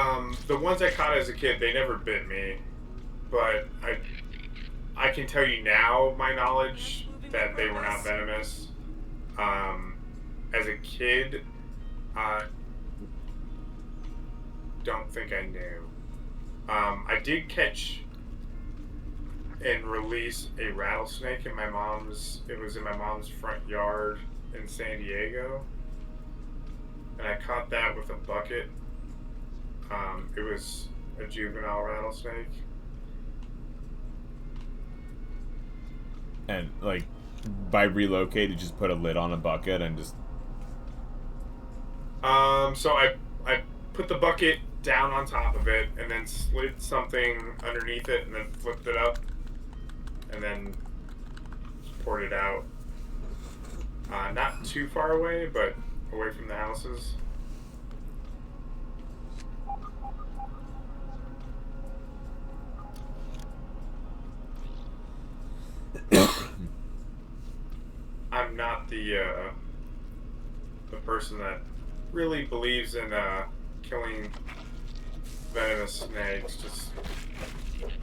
the ones I caught as a kid, they never bit me, but I can tell you now, my knowledge, that they were not venomous. As a kid, I don't think I knew. I did catch and release a rattlesnake in my mom's front yard in San Diego. And I caught that with a bucket. It was a juvenile rattlesnake. And like by relocate, you just put a lid on a bucket and just. So I put the bucket down on top of it and then slid something underneath it and then flipped it up and then poured it out. Not too far away, but away from the houses. I'm not the person that really believes in killing venomous snakes. Just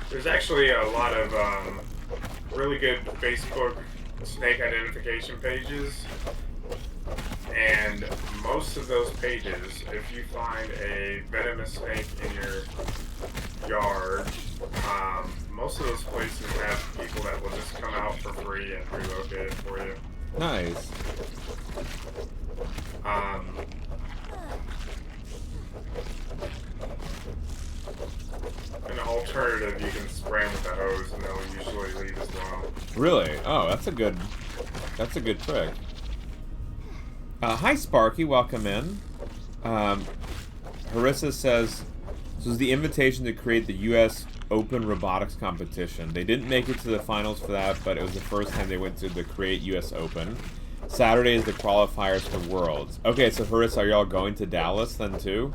there's actually a lot of really good Facebook snake identification pages, and most of those pages, if you find a venomous snake in your yard, most of those places have people that will just come out for free and relocate it for you. Nice. An alternative, you can spray them with a hose and they'll usually leave as well. Really? Oh, that's a good trick. Hi, Sparky. Welcome in. Harissa says, this was the invitation to create the U.S. Open Robotics Competition. They didn't make it to the finals for that, but it was the first time they went to the Create U.S. Open. Saturday is the qualifiers for Worlds. Okay, so Harissa, are y'all going to Dallas then too?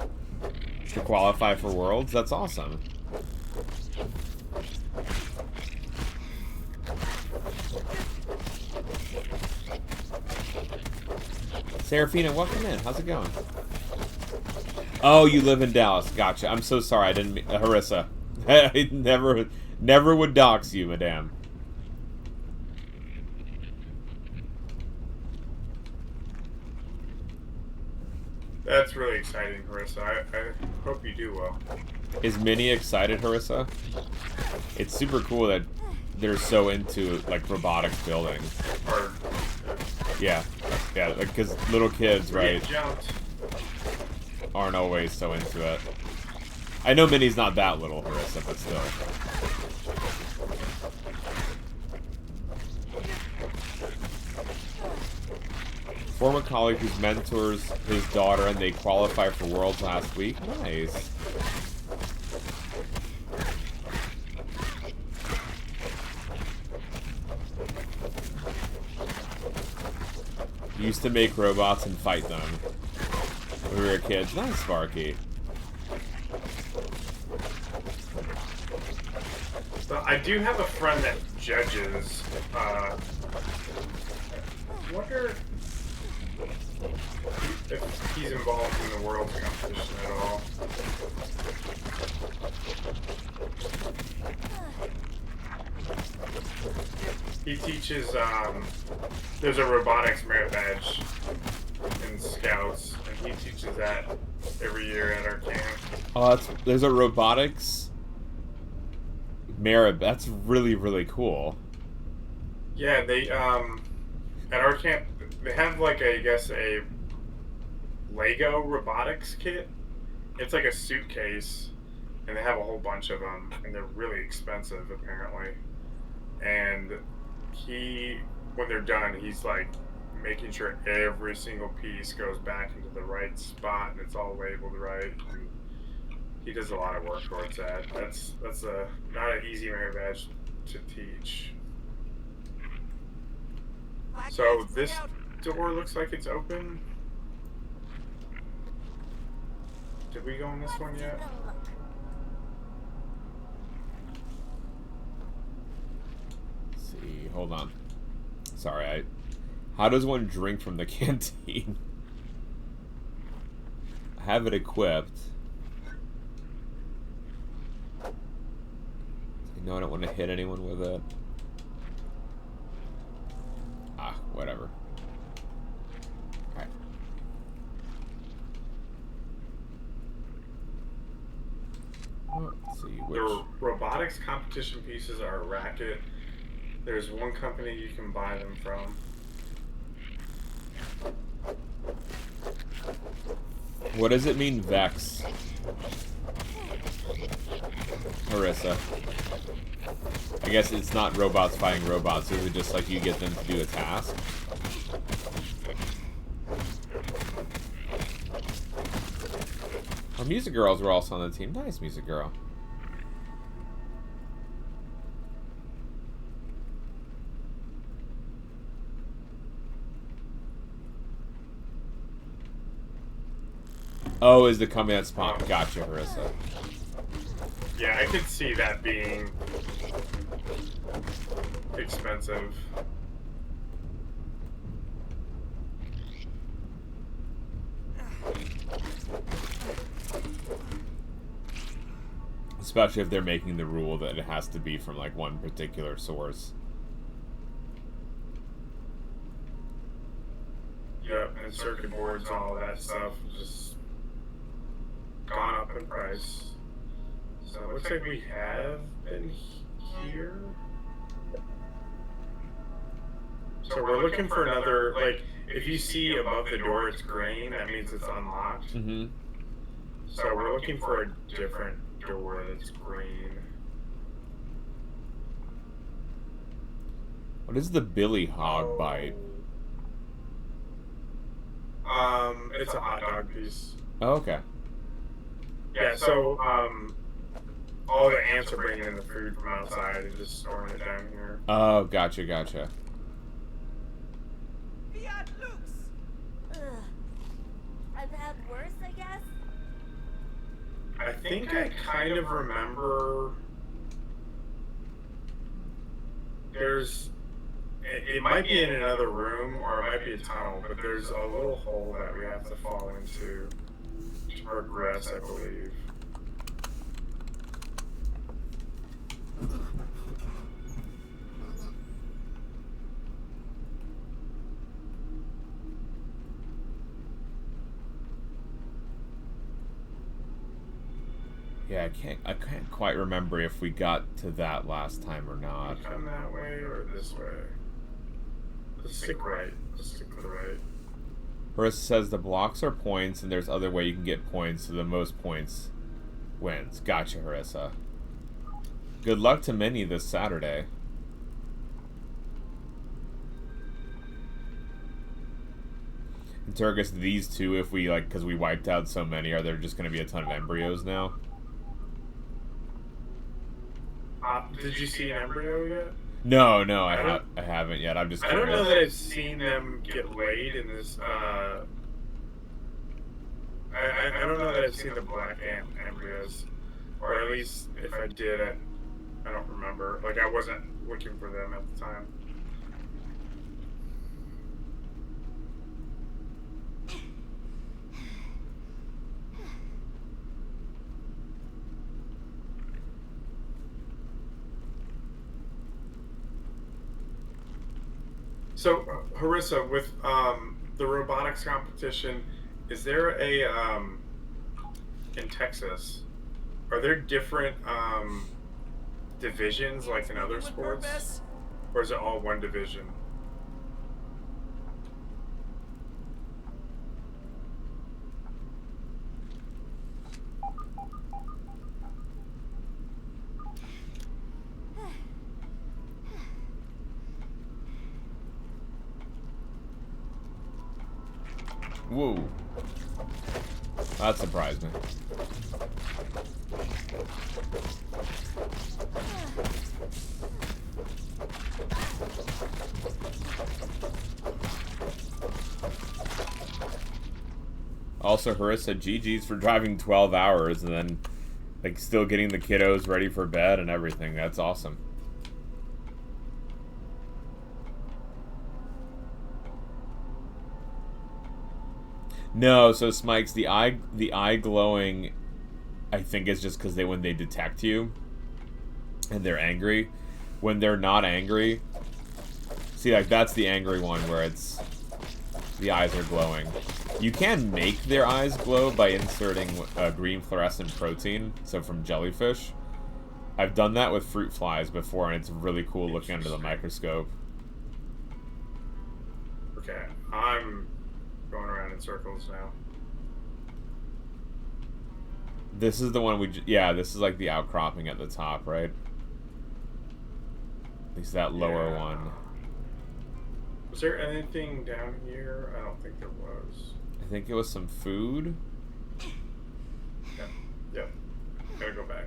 To qualify for Worlds? That's awesome. Serafina, welcome in. How's it going? Oh, you live in Dallas. Gotcha. I'm so sorry. I didn't mean... Harissa. I never would dox you, madame. That's really exciting, Harissa. I hope you do well. Is Minnie excited, Harissa? It's super cool that they're so into like robotics building. Or Yeah, yeah, because little kids, right, get jumped. aren't always so into it. I know Minnie's not that little, Harissa, but still. Former colleague who mentors his daughter and they qualify for Worlds last week. Nice. Used to make robots and fight them when we were kids. Nice, Sparky. But I do have a friend that judges. I wonder if he's involved in the world competition at all. He teaches, there's a robotics merit badge in Scouts, and he teaches that every year at our camp. Oh, there's a robotics merit. That's really, really cool. Yeah, they, at our camp, they have like, I guess, a Lego robotics kit. It's like a suitcase, and they have a whole bunch of them, and they're really expensive, apparently. And when they're done, he's like making sure every single piece goes back into the right spot and it's all labeled right. And he does a lot of work towards that. That's not an easy merit badge to teach. So this door looks like it's open. Did we go in this one yet? Let's see, hold on. Sorry, how does one drink from the canteen? I have it equipped. No, I don't want to hit anyone with it. Ah, whatever. Alright. Let's see, which... The robotics competition pieces are a racket. There's one company you can buy them from. What does it mean, Vex? Harissa. I guess it's not robots fighting robots. Is it just like you get them to do a task? Our music girls were also on the team. Nice, music girl. Oh, is the coming at spawn? Gotcha, Harissa. Yeah, I could see that being expensive. Especially if they're making the rule that it has to be from like one particular source. Yep, and circuit boards and all that stuff just gone up in price. So it looks like we have been here. So we're looking for another, like, if you see above the door it's green, that means it's unlocked. Mm-hmm. So we're looking for a different door that's green. What is the Billy Hog bite? It's a hot dog piece. Oh, okay. Yeah, so, all the ants are bringing in the food from outside and just storing it down here. Oh, gotcha, gotcha. Fiat Lux! I've had worse, I guess? I think I kind of remember it might be in another room or it might be a tunnel, but there's a little hole that we have to fall into to progress, I believe. Yeah, I can't quite remember if we got to that last time or not. Come that way or this way? Let's stick right. Let's stick to the right. Marissa says the blocks are points, and there's other way you can get points, so the most points wins. Gotcha, Harissa. Good luck to Minnie this Saturday. And Turgus, these two, if we, like, because we wiped out so many, are there just going to be a ton of embryos now? Did you see an embryo yet? No, I haven't yet. I'm just curious. I don't know that I've seen them get laid in this, I don't know that I've seen the black ant embryos. Or at least, if I did, I don't remember. Like, I wasn't looking for them at the time. So, Harissa, with the robotics competition, is there a in Texas? Are there different divisions like in other sports, or is it all one division? Whoa. That surprised me. Also, Harissa, GG's for driving 12 hours and then, like, still getting the kiddos ready for bed and everything. That's awesome. No, so Smikes, the eye glowing, I think is just because when they detect you and they're angry. When they're not angry, see, like, that's the angry one where it's the eyes are glowing. You can make their eyes glow by inserting green fluorescent protein, so from jellyfish. I've done that with fruit flies before, and it's really cool looking under the microscope. Okay, I'm going around in circles now. This is the one yeah, this is like the outcropping at the top, right? At least that lower one. Was there anything down here? I don't think there was. I think it was some food. Yep. Gotta go back.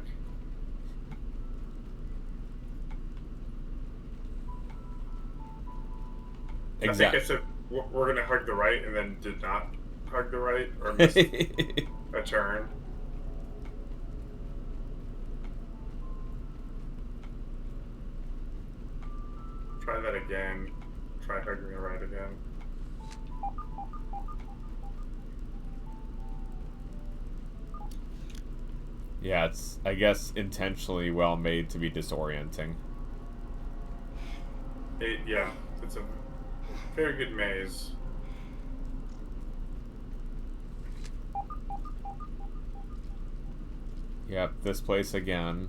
Exactly. I think I said we're gonna hug the right and then did not hug the right or missed a turn. Try that again. Try hugging the right again. Yeah, it's, I guess, intentionally well made to be disorienting. Yeah, it's a very good maze. Yep, this place again.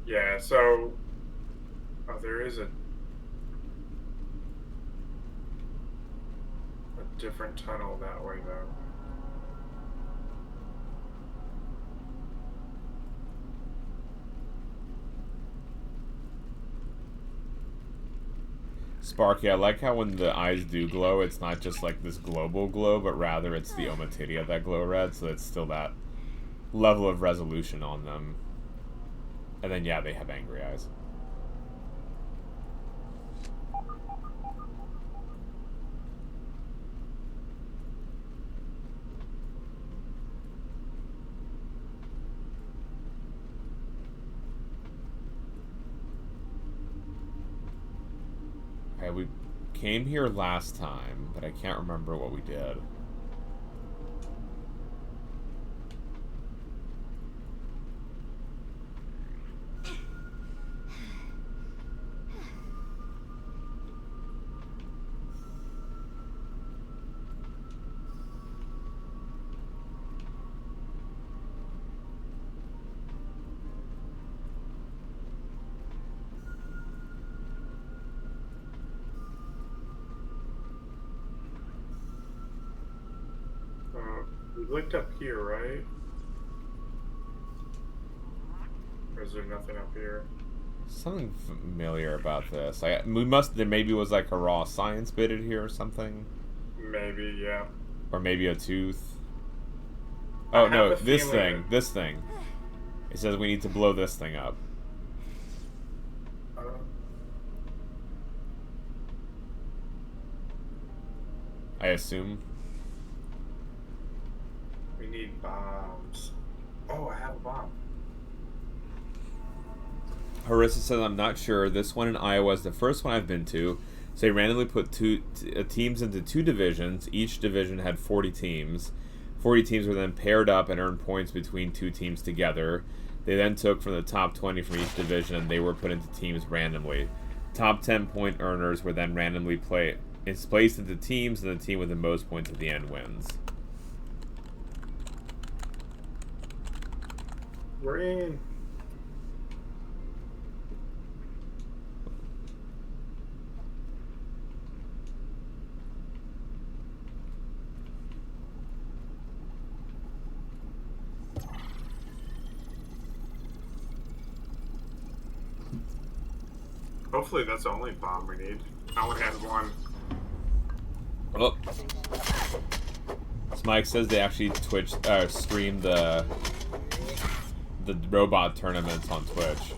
Yeah, so there is a different tunnel that way, though. Sparky, I like how when the eyes do glow, it's not just like this global glow, but rather it's the ommatidia that glow red, so it's still that level of resolution on them. And then, yeah, they have angry eyes. Okay, we came here last time, but I can't remember what we did. looked up here, right? Or is there nothing up here? Something familiar about this. There maybe was like a raw science bit in here or something. Maybe, yeah. Or maybe a tooth. Oh no, this thing. It says we need to blow this thing up. I assume. We need bombs. Oh, I have a bomb. Harissa says, I'm not sure. This one in Iowa is the first one I've been to. So they randomly put teams into 2 divisions. Each division had 40 teams. 40 teams were then paired up and earned points between 2 teams together. They then took from the top 20 from each division and they were put into teams randomly. Top 10 point earners were then randomly placed into teams, and the team with the most points at the end wins. We're in. Hopefully that's the only bomb we need. I only have one. Oh. Mike says they actually streamed the robot tournaments on Twitch.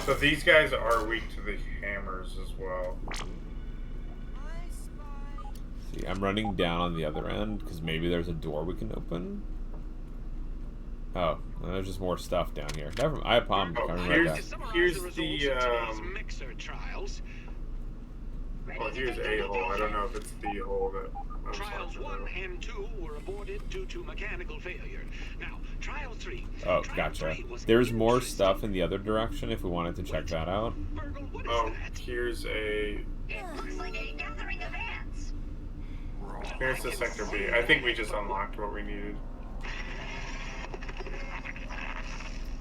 So these guys are weak to the hammers as well. See, I'm running down on the other end because maybe there's a door we can open. Oh, there's just more stuff down here. I have problems coming right back. Here's the mixer trials. Well, here's a hole. I don't know if it's the hole that. Trials 1 and 2 were aborted due to mechanical failure. Now, trial 3. Oh, gotcha. There's more stuff in the other direction if we wanted to check that out. Oh, here's a. It looks like a gathering of ants. Here's the sector B. I think we just unlocked what we needed.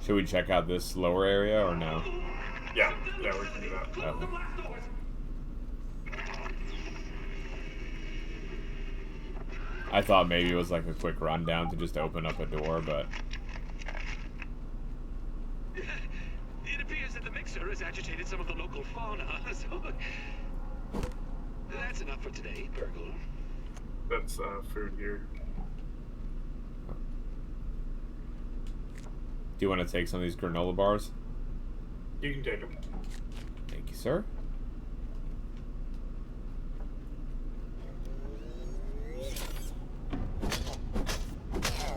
Should we check out this lower area or no? Yeah, we can do that. Okay. I thought maybe it was like a quick rundown to just open up a door, but... It appears that the mixer has agitated some of the local fauna, so... That's enough for today, Burgle. That's food here. Do you want to take some of these granola bars? You can take them. Thank you, sir.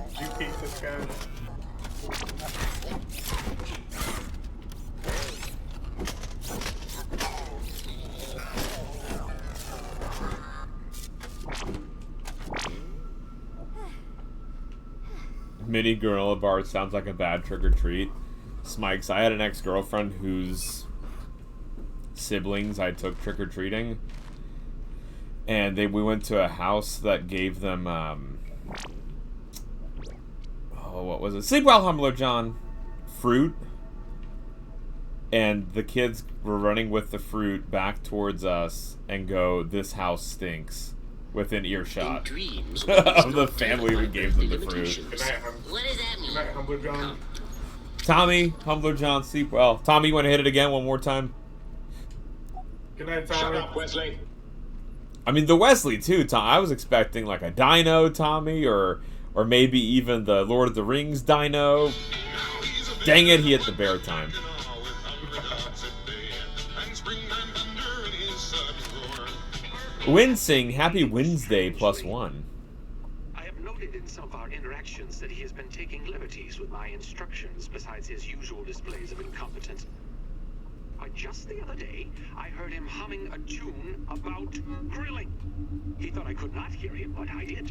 Did you keep this guy? Mini granola bar sounds like a bad trick-or-treat. Smikes, I had an ex-girlfriend whose siblings I took trick-or-treating. And we went to a house that gave them, what was it? Sleep well, Humbler John. Fruit. And the kids were running with the fruit back towards us and go, "This house stinks." Within earshot of the family who gave them the fruit. Good night, Humbler John. Tommy, Humbler John, sleep well. Tommy, you want to hit it again one more time? Good night, Tommy. Shut up, Wesley. I mean, the Wesley, too, Tom. I was expecting, like, a dino, Tommy, or maybe even the Lord of the Rings dino. Dang it, he hit the bear time. Winsing, happy Wednesday +1. I have noted in some of our interactions that he has been taking liberties with my instructions besides his usual displays of incompetence. Just the other day, I heard him humming a tune about grilling. He thought I could not hear him, but I did.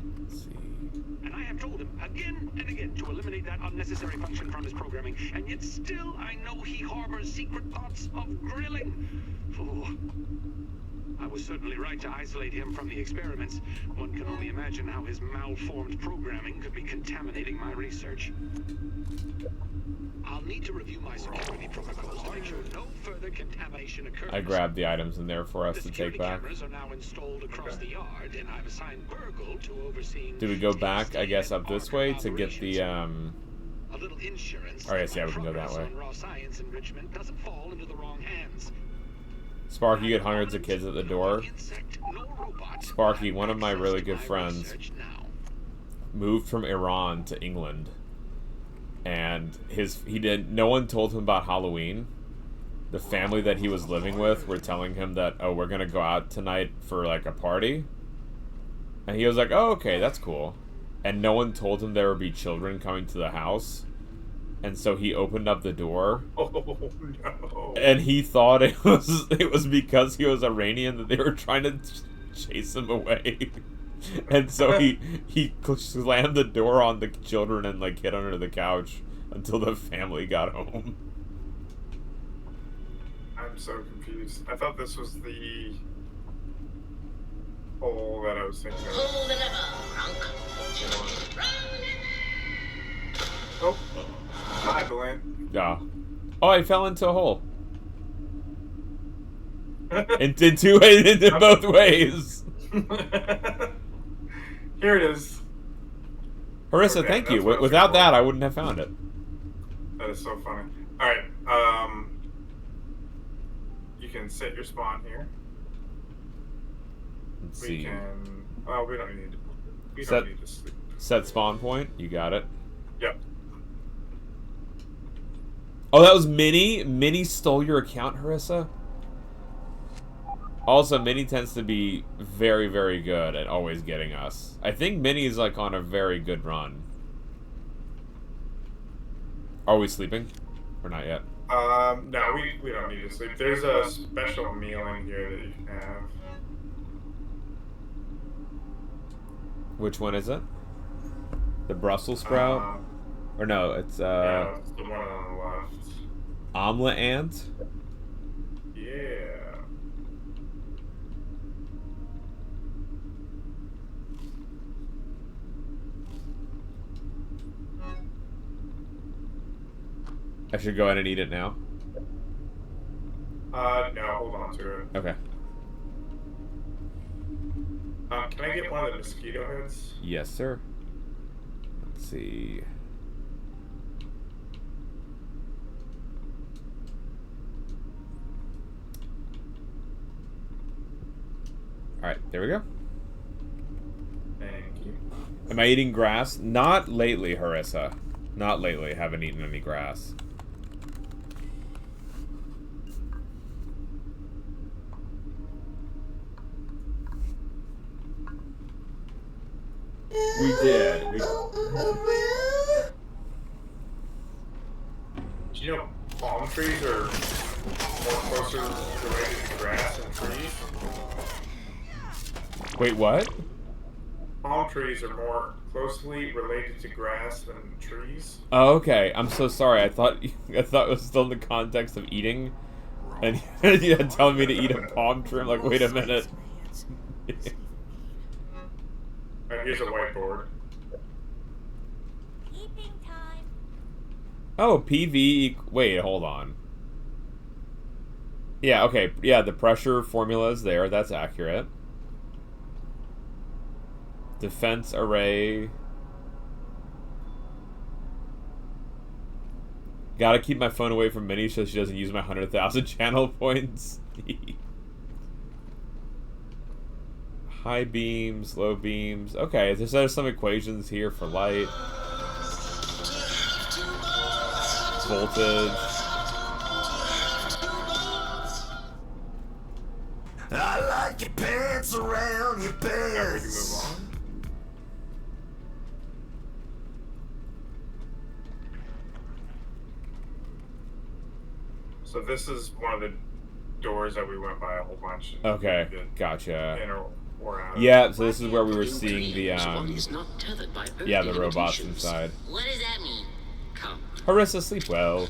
And I have told him again and again to eliminate that unnecessary function from his programming, and yet still I know he harbors secret thoughts of grilling. Oh. I was certainly right to isolate him from the experiments. One can only imagine how his malformed programming could be contaminating my research. I'll need to review my security protocols to make sure no further contamination occurs. I grabbed the items in there for us The to security take back. cameras are now installed across the yard, and I've assigned Burgle to overseeing. Do we go back, I guess, up this way to get the, A little insurance. Oh, yes, yeah, we can go that progress way. on raw science enrichment doesn't fall into the wrong hands. Sparky, you get hundreds of kids at the door. Sparky, one of my really good friends, moved from Iran to England. And no one told him about Halloween. The family that he was living with were telling him that, oh, we're gonna go out tonight for like a party. And he was like, oh, okay, that's cool. And no one told him there would be children coming to the house. And so he opened up the door. Oh no! And he thought it was because he was Iranian that they were trying to chase him away. And so he slammed the door on the children and like hid under the couch until the family got home. I'm so confused. I thought this was the hole that I was thinking of. Oh, hi, Blaine. Yeah. Oh, I fell into a hole. into both ways. Here it is. Harissa, Okay, thank you. that's what I was Without looking that, for. I wouldn't have found it. That is so funny. Alright, you can set your spawn here. Let's We see. can... Well, we don't need Set- to sleep. Set spawn point. You got it. Yep. Oh, that was Minnie? Minnie stole your account, Harissa? Also, Minnie tends to be very, very good at always getting us. I think Minnie's like on a very good run. Are we sleeping? Or not yet? No, we don't need to sleep. There's a special meal in here that you can have. Which one is it? The Brussels sprout? Or no, it's Yeah, it's the one on the left. omelet ant? Yeah. I should go ahead and eat it now. No, hold on to it. Okay. Can I get one of the mosquito heads? Yes, sir. Let's see. Alright, there we go. Thank you. Am I eating grass? Not lately, Harissa. Not lately. Haven't eaten any grass. We did. Do you know palm trees are more closer related to grass and trees? Wait, what? Palm trees are more closely related to grass than trees. Oh, okay. I'm so sorry. I thought it was still in the context of eating, and you had telling me to eat a palm tree. I'm like, wait a minute. Alright, here's a whiteboard. Eating time. Oh, PV. Wait, hold on. Yeah, okay. Yeah, the pressure formula is there. That's accurate. Defense array. Gotta keep my phone away from Minnie so she doesn't use my 100,000 channel points. High beams, low beams. Okay, there's some equations here for light. Voltage. I like your pants around your Yeah, we can move pants. on. So this is one of the doors that we went by a whole bunch. Okay, We did gotcha. in or out. Yeah, so this is where we were seeing the Is not tethered by Earth yeah, the robots limitations. inside. What does that mean? Come. Harissa, sleep well.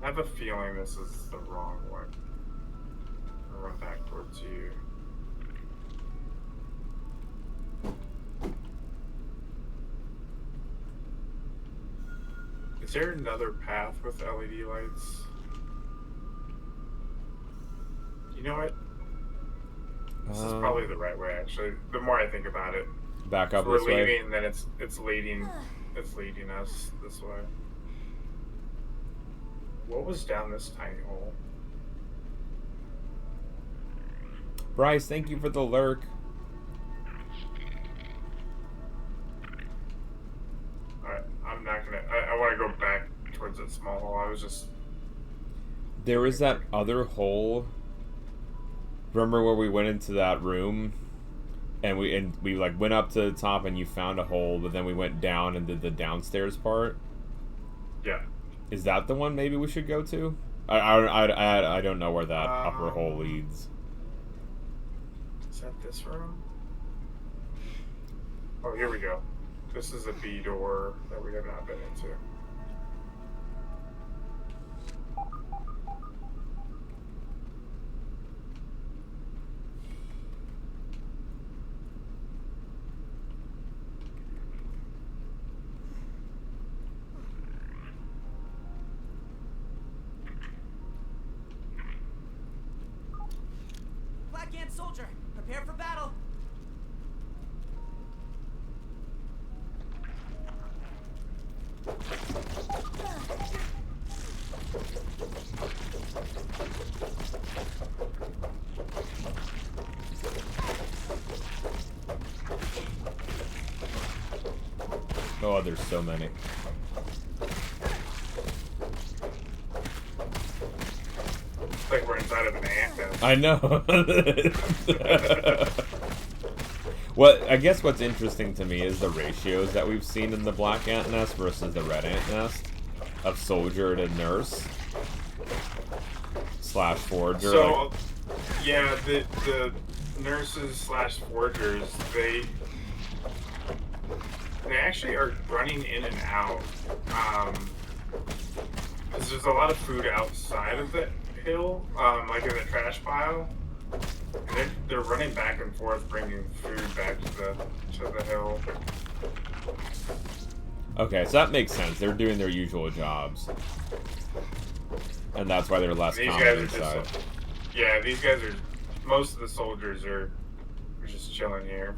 I have a feeling this is the wrong one. I'll run back towards you. Is there another path with LED lights? You know what? This is probably the right way, actually. The more I think about it. Back up if we're this way. leaving, then it's leading us this way. What was down this tiny hole? Bryce, thank you for the lurk. Alright, I'm not gonna. I want to go back towards that small hole. I was just. There is that other hole. Remember where we went into that room, and we like went up to the top, and you found a hole, but then we went down and did the downstairs part. Yeah. Is that the one maybe we should go to? I don't know where that upper hole leads. Is that this room? Oh, here we go. This is a B door that we have not been into. Black Ant soldier, prepare for battle. Oh, there's so many. It's like we're inside of an ant nest. I know. I guess what's interesting to me is the ratios that we've seen in the black ant nest versus the red ant nest of soldier to nurse / forger. So, yeah, the nurses / forgers, they actually are running in and out. 'Cause there's a lot of food outside of the hill, like in the trash pile. They're running back and forth, bringing food back to the hill. Okay, so that makes sense. They're doing their usual jobs, and that's why they're less These common guys are inside. just, yeah, these guys are. Most of the soldiers are just chilling here.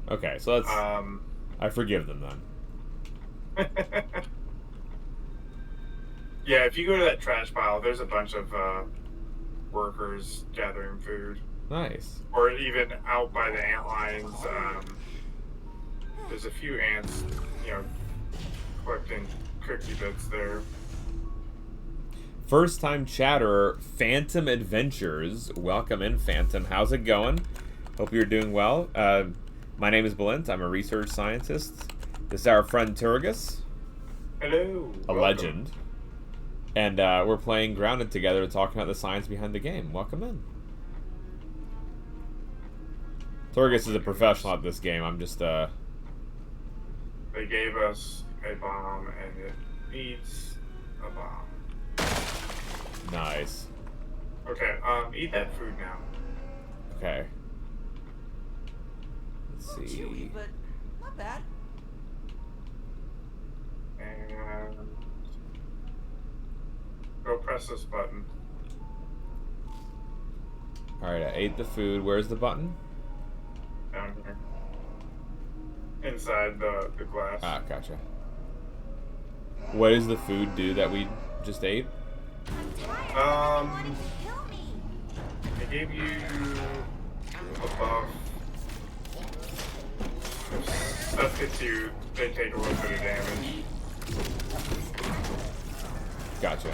Okay, so that's. I forgive them then. Yeah, if you go to that trash pile, there's a bunch of workers gathering food. Nice. Or even out by the ant lines. There's a few ants, collecting cookie bits there. First time chatter, Phantom Adventures. Welcome in, Phantom. How's it going? Hope you're doing well. My name is Balint. I'm a research scientist. This is our friend Turgus. Hello. A legend. And we're playing Grounded together, talking about the science behind the game. Welcome in. Turgus is a professional at this game. I'm just, They gave us a bomb, and it needs a bomb. Nice. Okay, eat that food now. Okay. Let's see. Chewy, but not bad. And go press this button. Alright, I ate the food. Where's the button? Down here. Inside the glass. Ah, gotcha. What does the food do that we just ate? I gave you a buff. If stuff hits you, they take a little bit of damage. Gotcha.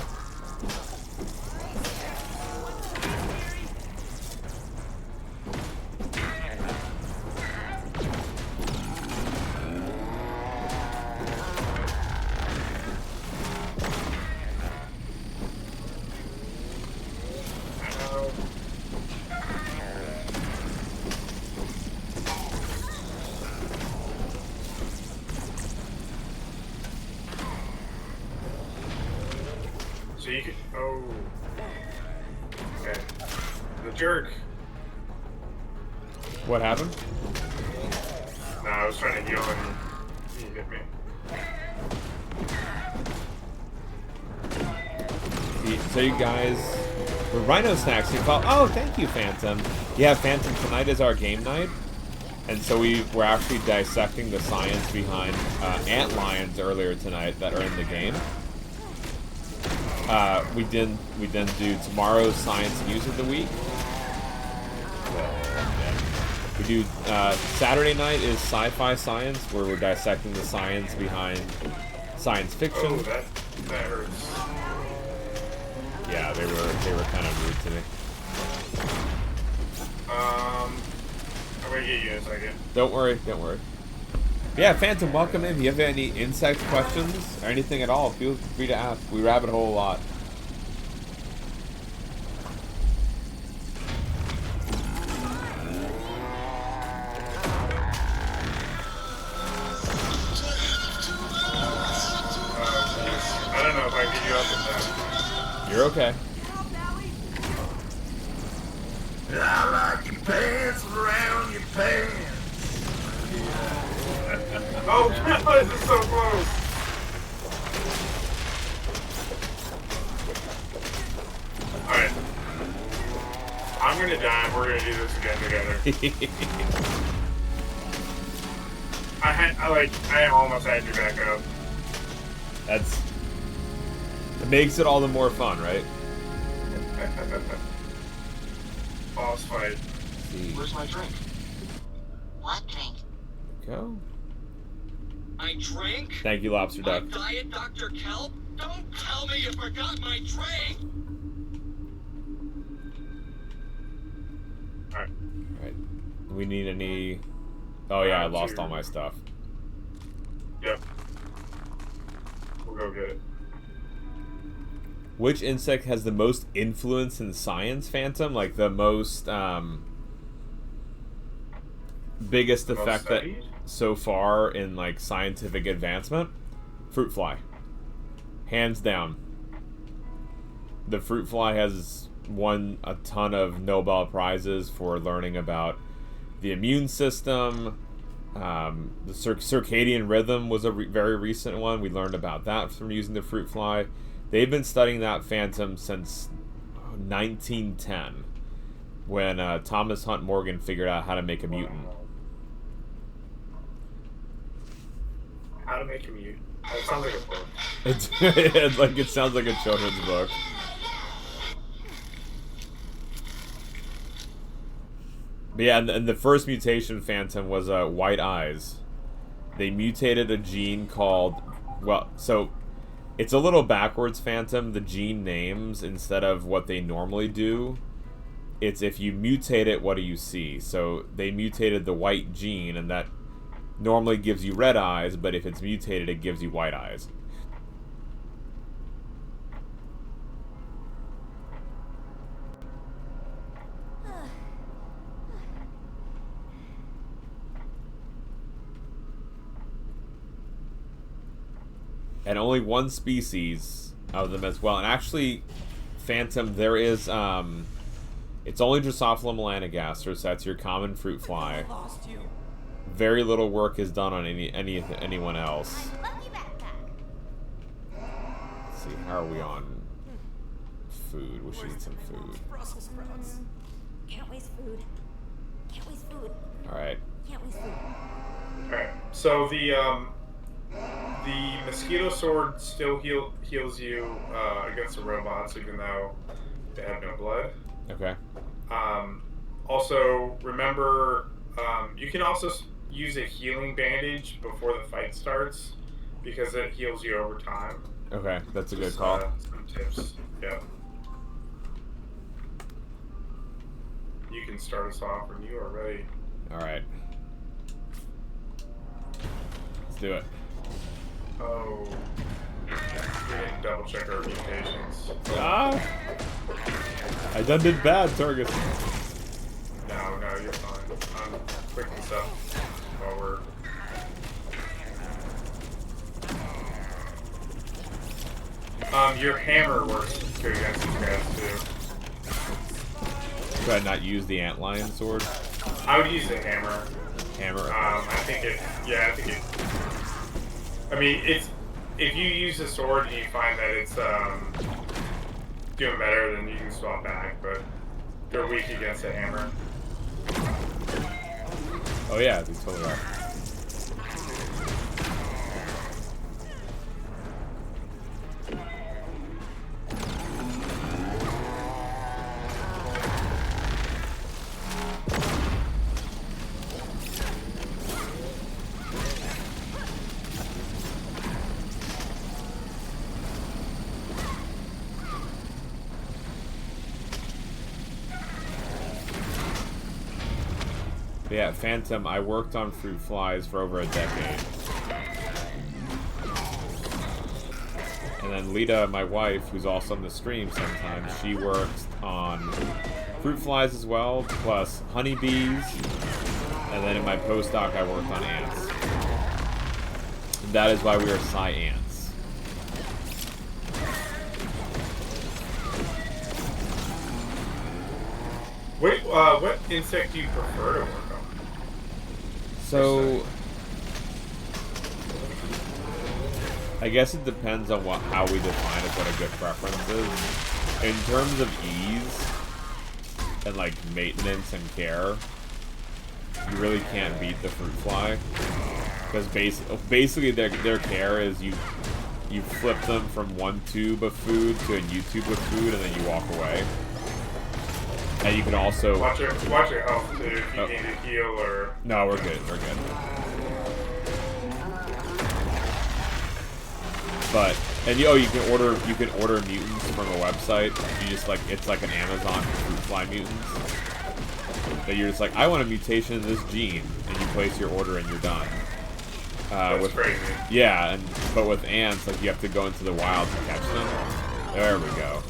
So you can. Oh. Okay. The jerk. What happened? No, I was trying to heal and he hit me. So you guys, with Rhino Snacks, you call. Oh, thank you, Phantom. Yeah, Phantom, tonight is our game night. And so we're actually dissecting the science behind ant lions earlier tonight that are in the game. We then do tomorrow's science news of the week. We do Saturday night is sci-fi science, where we're dissecting the science behind science fiction. Oh, that hurts. Yeah, they were kind of rude to me. I'm gonna get you in a second. Don't worry. Yeah, Phantom, welcome in. If you have any insect questions or anything at all, feel free to ask. We rabbit hole a lot. I don't know if I can get you up with that. You're okay. I like your pants around your pants. Oh god, this is so close. Alright. I'm gonna die and we're gonna do this again together. I almost had you back up. It makes it all the more fun, right? Boss fight. Where's my drink? What drink? Go. My drink? Thank you, Lobster Duck. My Diet Dr. Kelp? Don't tell me you forgot my drink! Alright. Do we need any... Oh yeah, I lost all my stuff. Yep. We'll go get it. Which insect has the most influence in science, Phantom? Like the most biggest effect that so far in like scientific advancement? Fruit fly. Hands down. The fruit fly has won a ton of Nobel Prizes for learning about the immune system. The circadian rhythm was a very recent one. We learned about that from using the fruit fly. They've been studying that, Phantom, since 1910, when Thomas Hunt Morgan figured out how to make a mutant. How to make a mutant? That sounds like a book. It sounds like a children's book. But yeah, and the first mutation, Phantom, was white eyes. They mutated a gene called... Well, so... It's a little backwards, Phantom. The gene names, instead of what they normally do, it's if you mutate it, what do you see? So they mutated the white gene, and that normally gives you red eyes, but if it's mutated, it gives you white eyes. And only one species of them as well. And actually, Phantom, there is, it's only Drosophila melanogaster, so that's your common fruit fly. Very little work is done on anyone else. Let's see, how are we on food? We should eat some food. Brussels sprouts. Can't waste food. Can't waste food. Alright. Can't waste food. Alright, so the mosquito sword still heals you against the robots, even though they have no blood. Okay. Also, remember, you can also use a healing bandage before the fight starts, because it heals you over time. Okay, that's a good call. Some tips, yeah. You can start us off when you are ready. Alright. Let's do it. Oh. We didn't double check our mutations. Ah! I done did bad, Turgus. No, you're fine. I'm quick this up while we're... Your hammer works good against these guys too. Should I not use the antlion sword? I would use the hammer. Hammer. I think it. Yeah, I think it. I mean, it's if you use the sword and you find that it's doing better, then you can swap back. But they're weak against the hammer. Oh yeah, they totally are. Yeah, Phantom, I worked on fruit flies for over a decade. And then Lita, my wife, who's also on the stream sometimes, she works on fruit flies as well, plus honeybees. And then in my postdoc, I worked on ants. And that is why we are Psi ants. Wait, what insect do you prefer to work on? So, I guess it depends on how we define as what a good preference is. In terms of ease and like maintenance and care, you really can't beat the fruit fly because basically their care is you flip them from one tube of food to a new tube of food and then you walk away. And you can also watch your health too if you need to heal or. No, we're good. We're good. But you can order mutants from a website. You just like it's like an Amazon fruit fly mutants. That you're just like I want a mutation in this gene, and you place your order and you're done. That's crazy. Yeah, but with ants, like you have to go into the wild to catch them. There we go.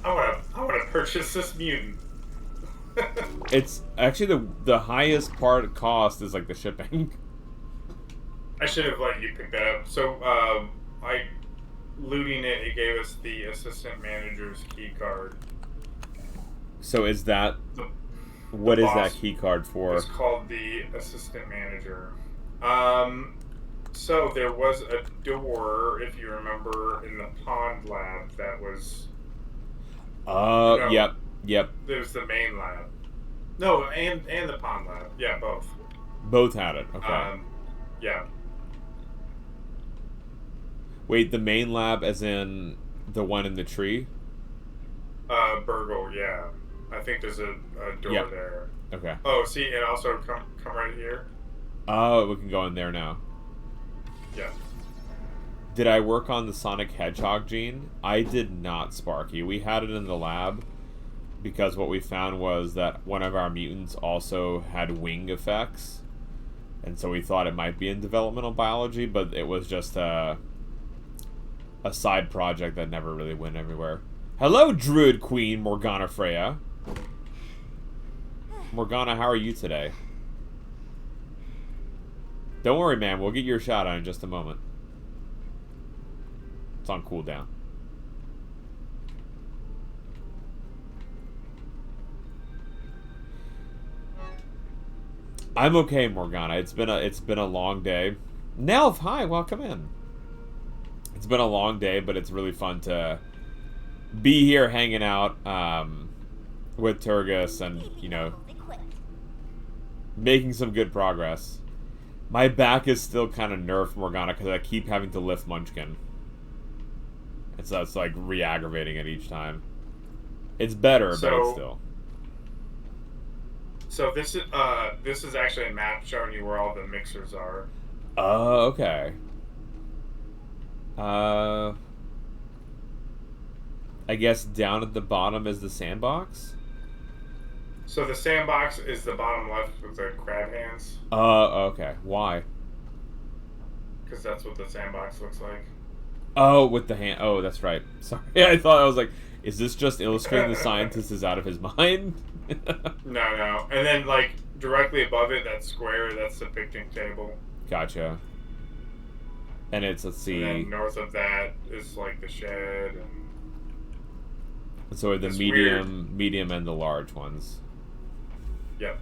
I want to purchase this mutant. It's actually the highest part cost is like the shipping. I should have let you pick that up. So, looting it gave us the assistant manager's key card. So is that what is that boss key card for? It's called the assistant manager. So there was a door, if you remember, in the pond lab that was. Yep. There's the main lab. No, and the pond lab. Yeah, both. Both had it. Okay. Yeah. Wait, the main lab as in the one in the tree? Burgle, yeah. I think there's a door there. Okay. Oh, see, and also come right here. Oh, we can go in there now. Yeah. Did I work on the Sonic Hedgehog gene? I did not, Sparky. We had it in the lab because what we found was that one of our mutants also had wing effects. And so we thought it might be in developmental biology, but it was just a side project that never really went everywhere. Hello, Druid Queen Morgana Freya. Morgana, how are you today? Don't worry, man. We'll get your shot on in just a moment. It's on cooldown. I'm okay, Morgana. It's been a long day. Nelf, hi, welcome in. It's been a long day, but it's really fun to be here hanging out with Turgus and, you know, making some good progress. My back is still kind of nerfed, Morgana, because I keep having to lift Munchkin. And so it's like re-aggravating it each time. It's better, but it's still. So this is actually a map showing you where all the mixers are. Oh, okay. I guess down at the bottom is the sandbox? So the sandbox is the bottom left with the crab hands. Okay. Why? Because that's what the sandbox looks like. Oh, with the hand. Oh, that's right. Sorry. Yeah, I thought I was like, is this just illustrating the scientist is out of his mind? No. And then, like, directly above it, that square, that's the picnic table. Gotcha. And it's, let's see. And then north of that is like the shed. And so the it's medium, and the large ones. Yep.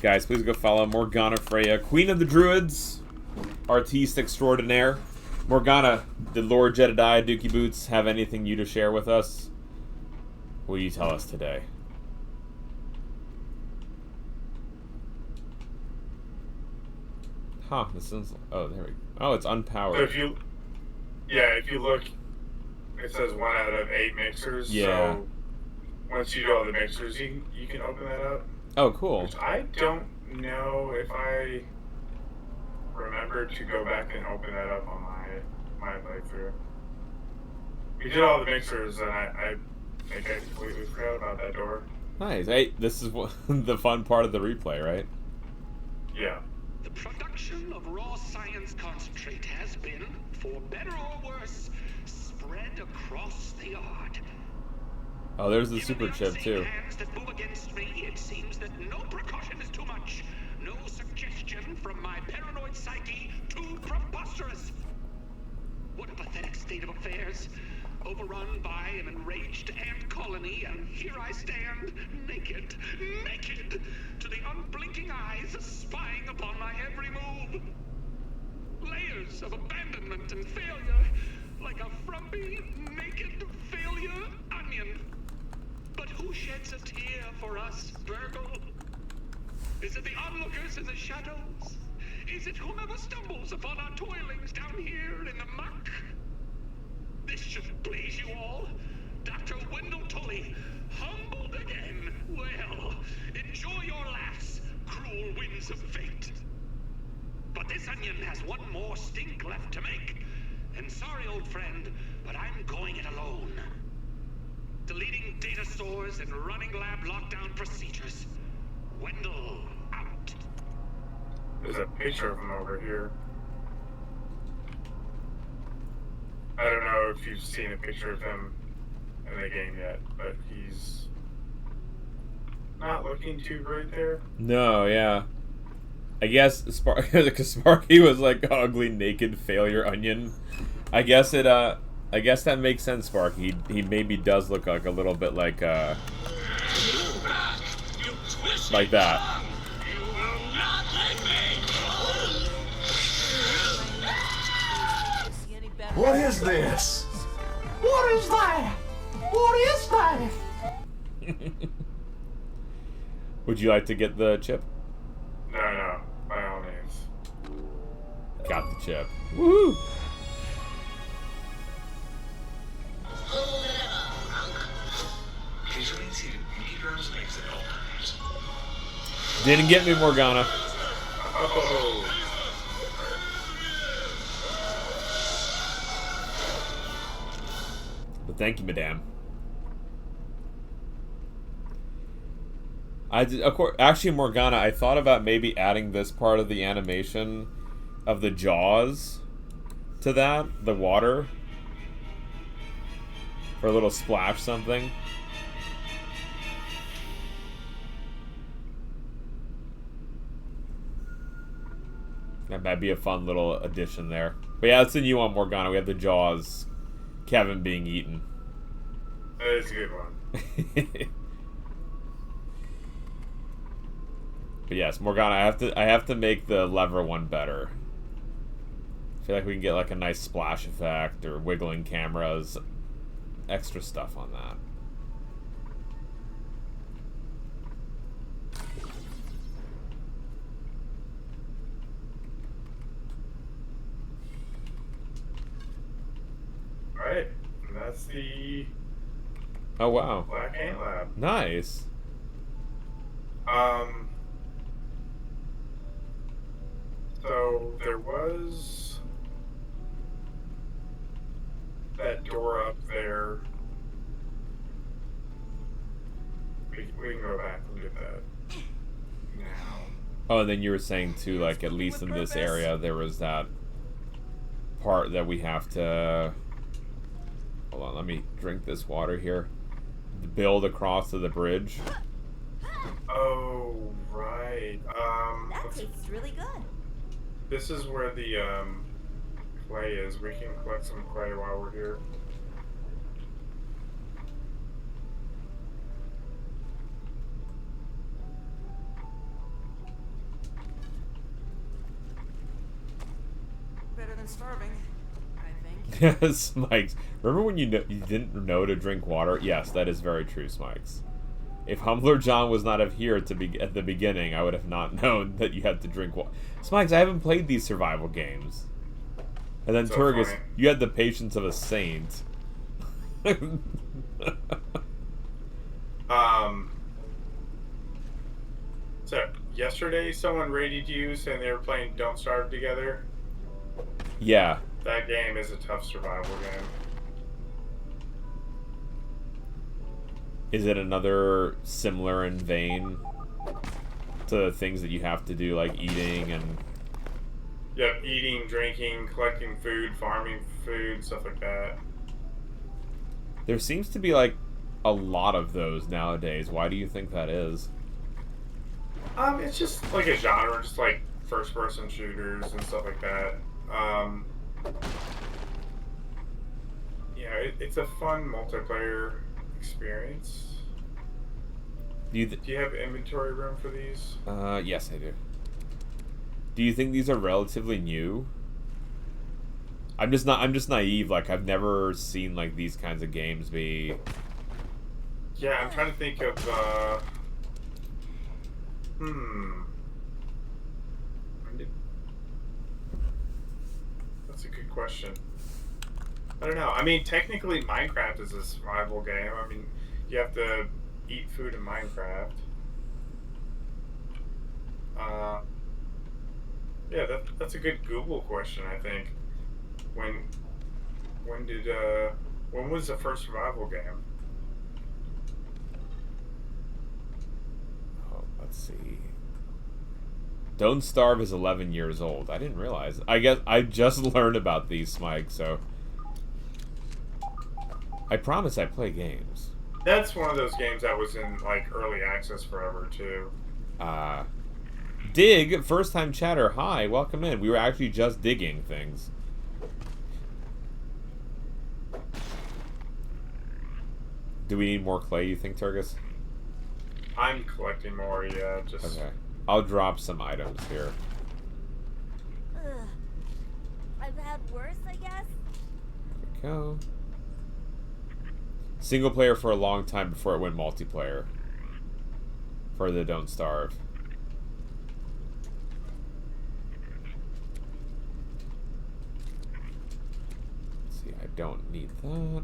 Guys, please go follow Morgana Freya, Queen of the Druids, artiste extraordinaire. Morgana, did Lord Jedediah Dookie Boots have anything new to share with us? Will you tell us today? Huh, this is... Oh, there we go. Oh, it's unpowered. So if you look, it says 1 out of 8 mixers. Yeah. So once you do all the mixers, you can open that up. Oh, cool. Which I don't know if I remember to go back and open that up on my playthrough. We did all the mixers, and I think I completely forgot about that door. Nice. Hey, this is the fun part of the replay, right? Yeah. The production of raw science concentrate has been, for better or worse, spread across the yard. Oh, there's the super chip too. Hands that move against me, it seems that no precaution is too much. No suggestion from my paranoid psyche too preposterous. What a pathetic state of affairs. Overrun by an enraged ant colony, and here I stand, naked, to the unblinking eyes spying upon my every move. Layers of abandonment and failure, like a frumpy, naked failure onion. But who sheds a tear for us, Virgil? Is it the onlookers in the shadows? Is it whomever stumbles upon our toilings down here in the muck? This should please you all. Dr. Wendell Tully, humbled again. Well, enjoy your laughs, cruel winds of fate. But this onion has one more stink left to make. And sorry, old friend, but I'm going it alone. Deleting data stores and running lab lockdown procedures. Wendell out. There's a picture of him over here. I don't know if you've seen a picture of him in the game yet, but he's not looking too great there. No, yeah. I guess Sparky was like ugly, naked failure onion. I guess that makes sense, Sparky. He maybe does look like a little bit like that. What is this? What is that? What is that? Would you like to get the chip? No, by all means. Got the chip. Woohoo! Didn't get me, Morgana. Oh. But thank you, madame. Of course, actually, Morgana, I thought about maybe adding this part of the animation of the jaws to that, the water, for a little splash something. That might be a fun little addition there. But yeah, that's the new one, Morgana. We have the jaws. Kevin being eaten. That is a good one. But yes, Morgana, I have to make the lever one better. I feel like we can get like a nice splash effect or wiggling cameras, extra stuff on that. Alright, and that's the Oh wow. Black Ant Lab. Nice. So there was that door up there. We can go back and get that now. Oh, and then you were saying too, like at least in this area, there was that part that we have to. Hold on, let me drink this water here. Build across to the bridge. Oh right. That tastes really good. This is where the clay is. We can collect some clay while we're here. Better than starving, I think. Yes, Smikes. Remember when you didn't know to drink water? Yes, that is very true, Smikes. If Humbler John was not here at the beginning, I would have not known that you had to drink water. Smikes, I haven't played these survival games. And then So Turgus, funny. you had the patience of a saint. So yesterday someone raided you saying they were playing Don't Starve together. Yeah. That game is a tough survival game. Is it another similar in vein to the things that you have to do, like eating and... Yep, eating, drinking, collecting food, farming food, stuff like that. There seems to be, like, a lot of those nowadays. Why do you think that is? It's just like a genre, just like first-person shooters and stuff like that. It's a fun multiplayer experience. Do you have inventory room for these? Yes, I do. Do you think these are relatively new? I'm just naive. Like, I've never seen like these kinds of games be. Yeah, I'm trying to think of. That's a good question. I don't know. I mean, technically, Minecraft is a survival game. I mean, you have to eat food in Minecraft. Yeah, that's a good Google question, I think. When was the first survival game? Oh, let's see. Don't Starve is 11 years old. I didn't realize. I guess I just learned about these, Smike, so... I promise I play games. That's one of those games that was in, like, early access forever, too. Dig, first time chatter, hi, welcome in. We were actually just digging things. Do we need more clay, you think, Turgus? I'm collecting more, yeah, just... Okay. I'll drop some items here. Ugh. I've had worse, I guess. There we go. Single player for a long time before it went multiplayer. For the Don't Starve. Let's see, I don't need that.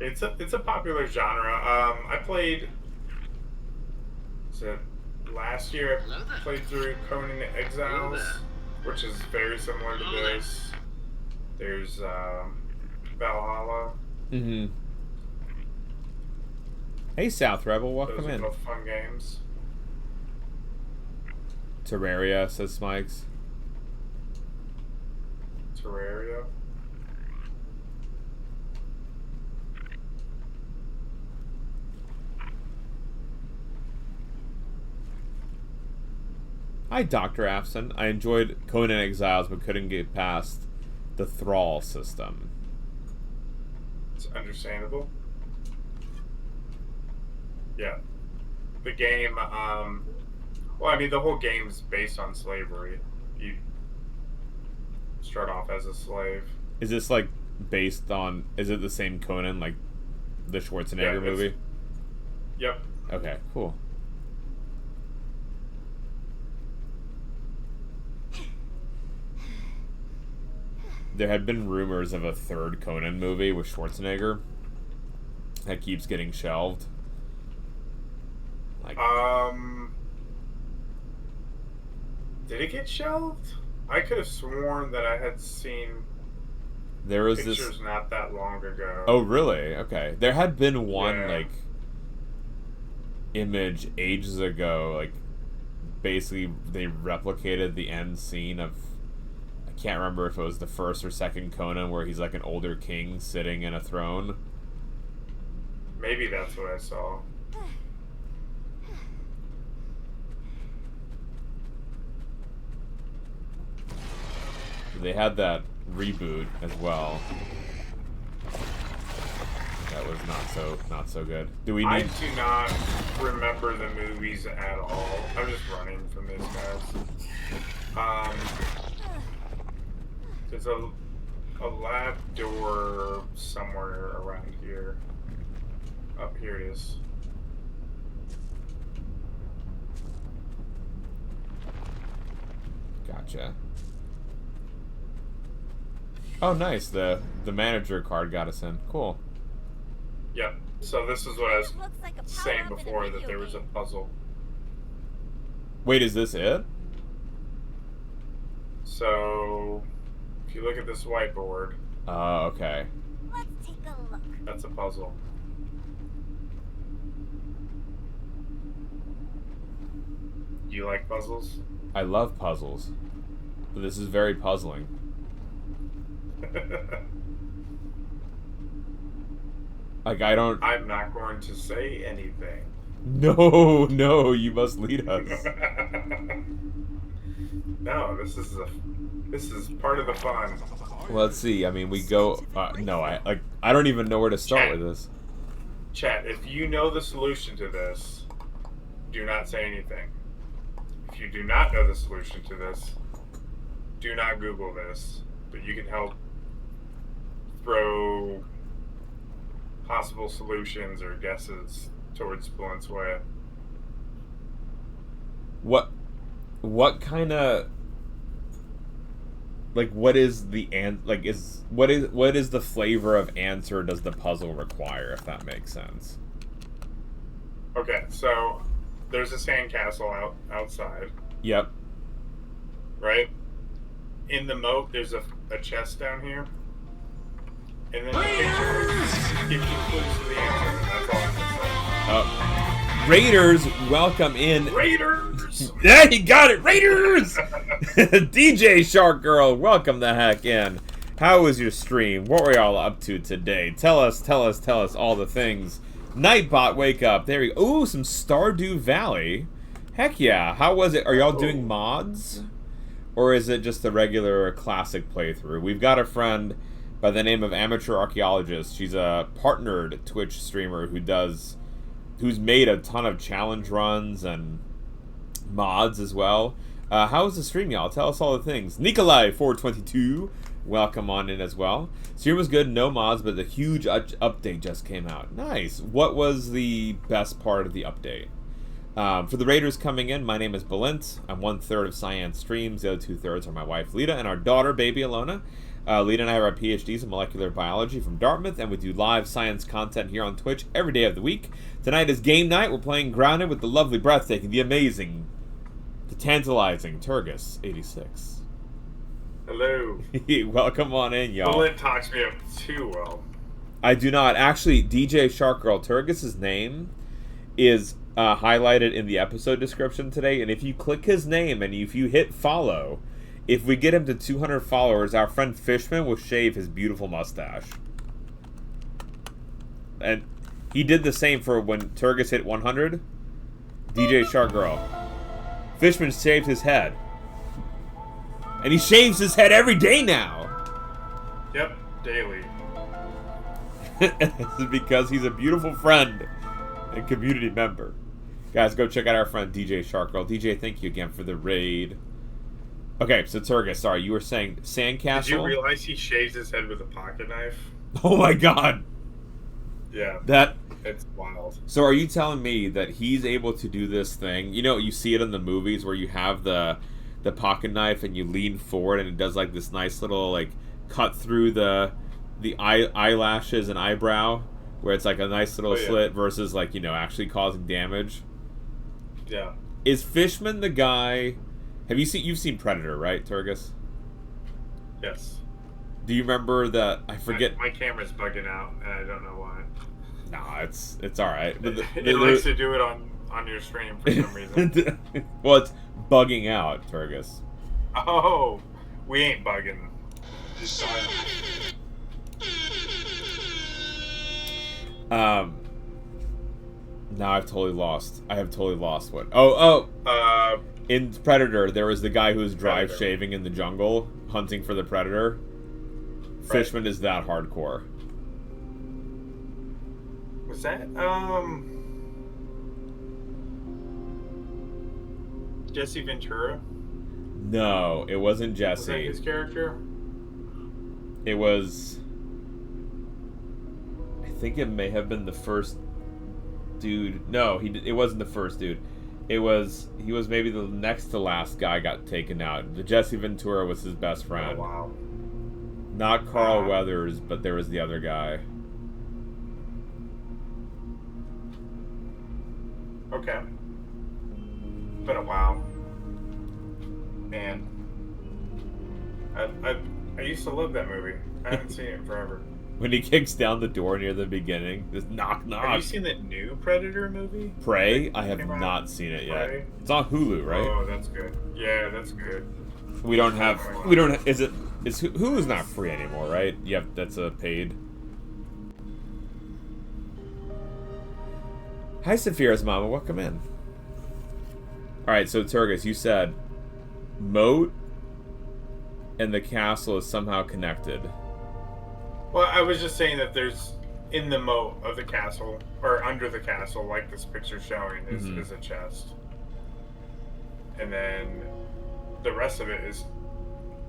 It's a popular genre. I played. Last year I played through Conan Exiles, which is very similar to this. There's Valhalla. Mm-hmm. Hey, South Rebel, welcome Those are in. both fun games. Terraria, says Smikes. Terraria. Hi, Dr. Afson. I enjoyed Conan Exiles, but couldn't get past the Thrall system. It's understandable. Yeah. The game, well, I mean, the whole game's based on slavery. You start off as a slave. Is this, like, based on... Is it the same Conan, like, the Schwarzenegger movie? Yep. Okay, cool. There had been rumors of a third Conan movie with Schwarzenegger that keeps getting shelved. Like, did it get shelved? I could have sworn that I had seen there was pictures this not that long ago. Oh, really? Okay. There had been one, Yeah. like, image ages ago, like, basically they replicated the end scene of... I can't remember if it was the first or second Conan where he's like an older king sitting in a throne. Maybe that's what I saw. They had that reboot as well. That was not so good. Do we need? I do not remember the movies at all. I'm just running from these guys. There's a lab door somewhere around here. Up here it is. Gotcha. Oh, nice. The manager card got us in. Cool. Yep. So this is what I was Looks like a saying power-up in a before, that video there was a game. puzzle. Wait, is this it? So if you look at this whiteboard, Oh, okay. Let's take a look. that's a puzzle. You like puzzles? I love puzzles, but this is very puzzling. Like, I don't... I'm not going to say anything. No, no, you must lead us. No, this is part of the fun. Well, let's see. I mean, we go... no, I don't even know where to start with this. Chat, if you know the solution to this, do not say anything. If you do not know the solution to this, do not Google this. But you can help throw possible solutions or guesses towards Blunt's way. What kind of... Like, what is the what is the flavor of answer does the puzzle require, if that makes sense? Okay, so there's a sandcastle outside. Yep. Right? In the moat, there's a chest down here. And then the picture gives you clues to the answer, and that's all I'm gonna say. Raiders, welcome in. Raiders! Yeah, he got it! Raiders! DJ Shark Girl, welcome the heck in. How was your stream? What were y'all up to today? Tell us all the things. Nightbot, wake up. There we go. Ooh, some Stardew Valley. Heck yeah. How was it? Are y'all doing mods? Or is it just a regular classic playthrough? We've got a friend by the name of Amateur Archaeologist. She's a partnered Twitch streamer who's made a ton of challenge runs and mods as well. How was the stream, y'all? Tell us all the things. Nikolai422, welcome on in as well. Stream was good, no mods, but the huge update just came out. Nice. What was the best part of the update? For the Raiders coming in, my name is Balint. I'm 1/3 of Cyan Streams. The other 2/3 are my wife, Lita, and our daughter, baby Alona. Lita and I have our PhDs in molecular biology from Dartmouth, and we do live science content here on Twitch every day of the week. Tonight is game night. We're playing Grounded with the lovely, breathtaking, the amazing, the tantalizing Turgus86. Hello. Welcome on in, y'all. Balint talks me up too well. I do not. Actually, DJ Shark Girl, Turgus's name is highlighted in the episode description today, and if you click his name and if you hit follow, if we get him to 200 followers, our friend Fishman will shave his beautiful mustache. And he did the same for when Turgus hit 100. DJ Shark Girl. Fishman shaved his head. And he shaves his head every day now. Yep, daily. This is because he's a beautiful friend and community member. Guys, go check out our friend DJ Shark Girl. DJ, thank you again for the raid. Okay, so Turgus, sorry, you were saying sandcastle? Did you realize he shaves his head with a pocket knife? Oh my god! Yeah. It's wild. So are you telling me that he's able to do this thing? You know, you see it in the movies where you have the pocket knife and you lean forward and it does like this nice little like cut through the eyelashes and eyebrow, where it's like a nice little slit versus like, you know, actually causing damage. Yeah. Is Fishman the guy? You've seen Predator, right, Turgus? Yes. Do you remember that? I forget. My camera's bugging out, and I don't know why. Nah, it's all right. But it likes to do it on your stream for some reason. Well, it's bugging out, Turgus. Oh, We ain't bugging. Now I've totally lost. I have totally lost what. Oh. In Predator, there was the guy who was drive shaving in the jungle, hunting for the predator. Fishman is that hardcore. Was that Jesse Ventura? No, it wasn't Jesse. Was that his character? It was. I think it may have been the first dude. No, it wasn't the first dude. He was maybe the next to last guy got taken out. The Jesse Ventura was his best friend. Oh, wow. Not Carl Weathers, but there was the other guy. Okay. Been a while. Man. I used to love that movie. I haven't seen it in forever. When he kicks down the door near the beginning, this knock knock. Have you seen that new Predator movie? Prey? I have not seen it yet. Prey? It's on Hulu, right? Oh, that's good. Yeah, that's good. We don't have. Hulu's not free anymore, right? Yep, that's a paid. Hi, Saphira's mama. Welcome in. All right, so Turgis, you said moat and the castle is somehow connected. Well, I was just saying that there's in the moat of the castle, or under the castle, like this picture showing, is a chest. And then the rest of it is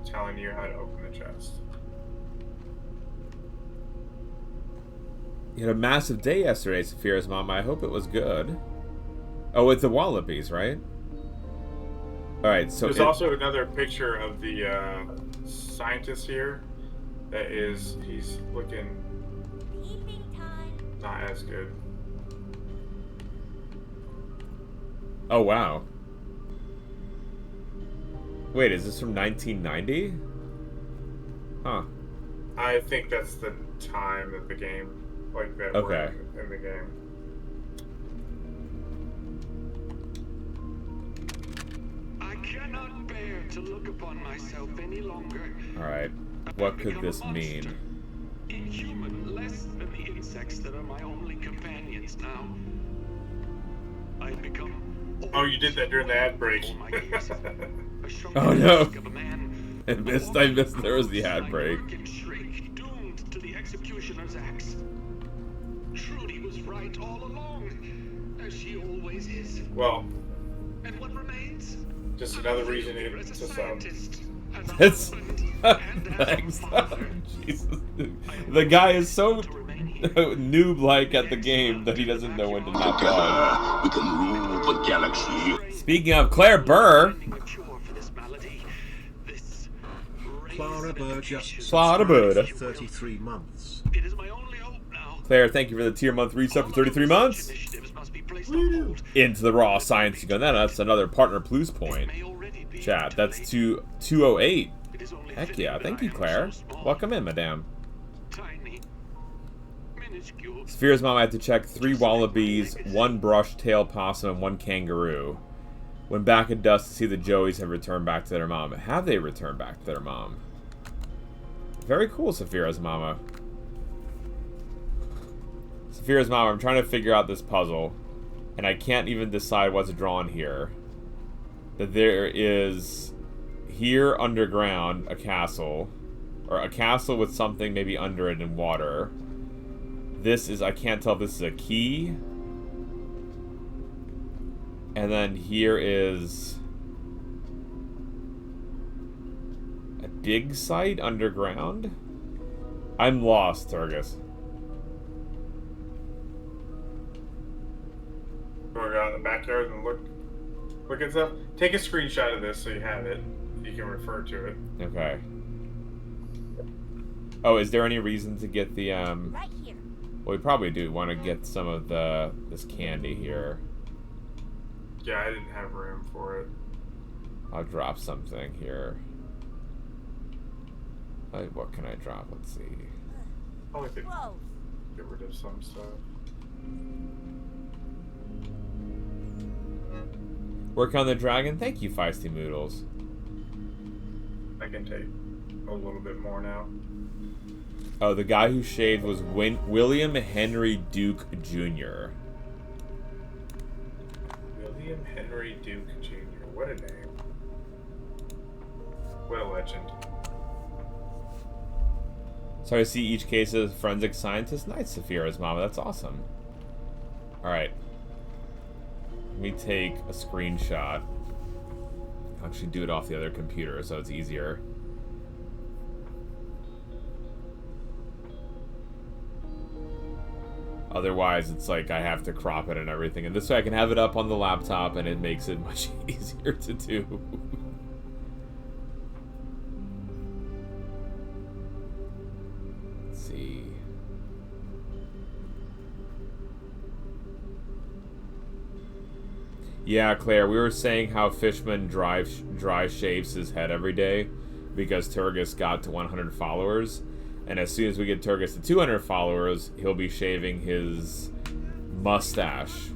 telling you how to open the chest. You had a massive day yesterday, Saphira's mama. I hope it was good. Oh, with the wallabies, right? Alright, so... There's also another picture of the scientist here. That is, he's looking not as good. Oh, wow. Wait, is this from 1990? Huh. I think that's the time that the game, like that okay. in the game. I cannot bear to look upon myself any longer. Alright. What could this mean? Inhuman, less than the insects that are my only companions now. I've become. Oh, you did that during the ad break. Oh no! I missed. There was the ad break. Doomed to the executioner's axe. Trudy was right all along, as she always is. Well. And what remains? Just another reason to sub. It's thanks. Jesus. The guy is so noob-like at the game that he doesn't know when to knock off. We can rule the galaxy. Speaking of Claire Burr. Clara Burr just Clara Burr. 33 months. Claire, thank you for the tier month reset for 33 months. Into the raw science you go. That's another partner plus point. Chat, that's 208. Heck yeah, thank you, Claire. Welcome in, madame. Sphere's mom had to check 3 wallabies, 1 brush-tailed possum, and 1 kangaroo. Went back in dust to see the Joeys have returned back to their mom. Have they returned back to their mom? Very cool, Saphira's mama. Saphira's mama, I'm trying to figure out this puzzle, and I can't even decide what's drawn here. That there is here underground a castle, or a castle with something maybe under it in water. This is, I can't tell if this is a key. And then here is a dig site underground. I'm lost, Turgis. You want to go out in the backyard and look at stuff? Take a screenshot of this so you have it. You can refer to it. Okay. Oh, is there any reason to get the Right here. Well, we probably do want to get some of this candy here. Yeah, I didn't have room for it. I'll drop something here. What can I drop? Let's see. Probably could get rid of some stuff. Work on the dragon. Thank you, Feisty Moodles. I can take a little bit more now. Oh, the guy who shaved was William Henry Duke Jr. William Henry Duke Jr. What a name. What a legend. So I see each case as forensic scientist. Nice, Saphira's mama. That's awesome. Alright. Let me take a screenshot. I'll actually do it off the other computer so it's easier. Otherwise, it's like I have to crop it and everything. And this way I can have it up on the laptop and it makes it much easier to do. Let's see. Yeah, Claire, we were saying how Fishman dry shaves his head every day because Turgis got to 100 followers. And as soon as we get Turgis to 200 followers, he'll be shaving his mustache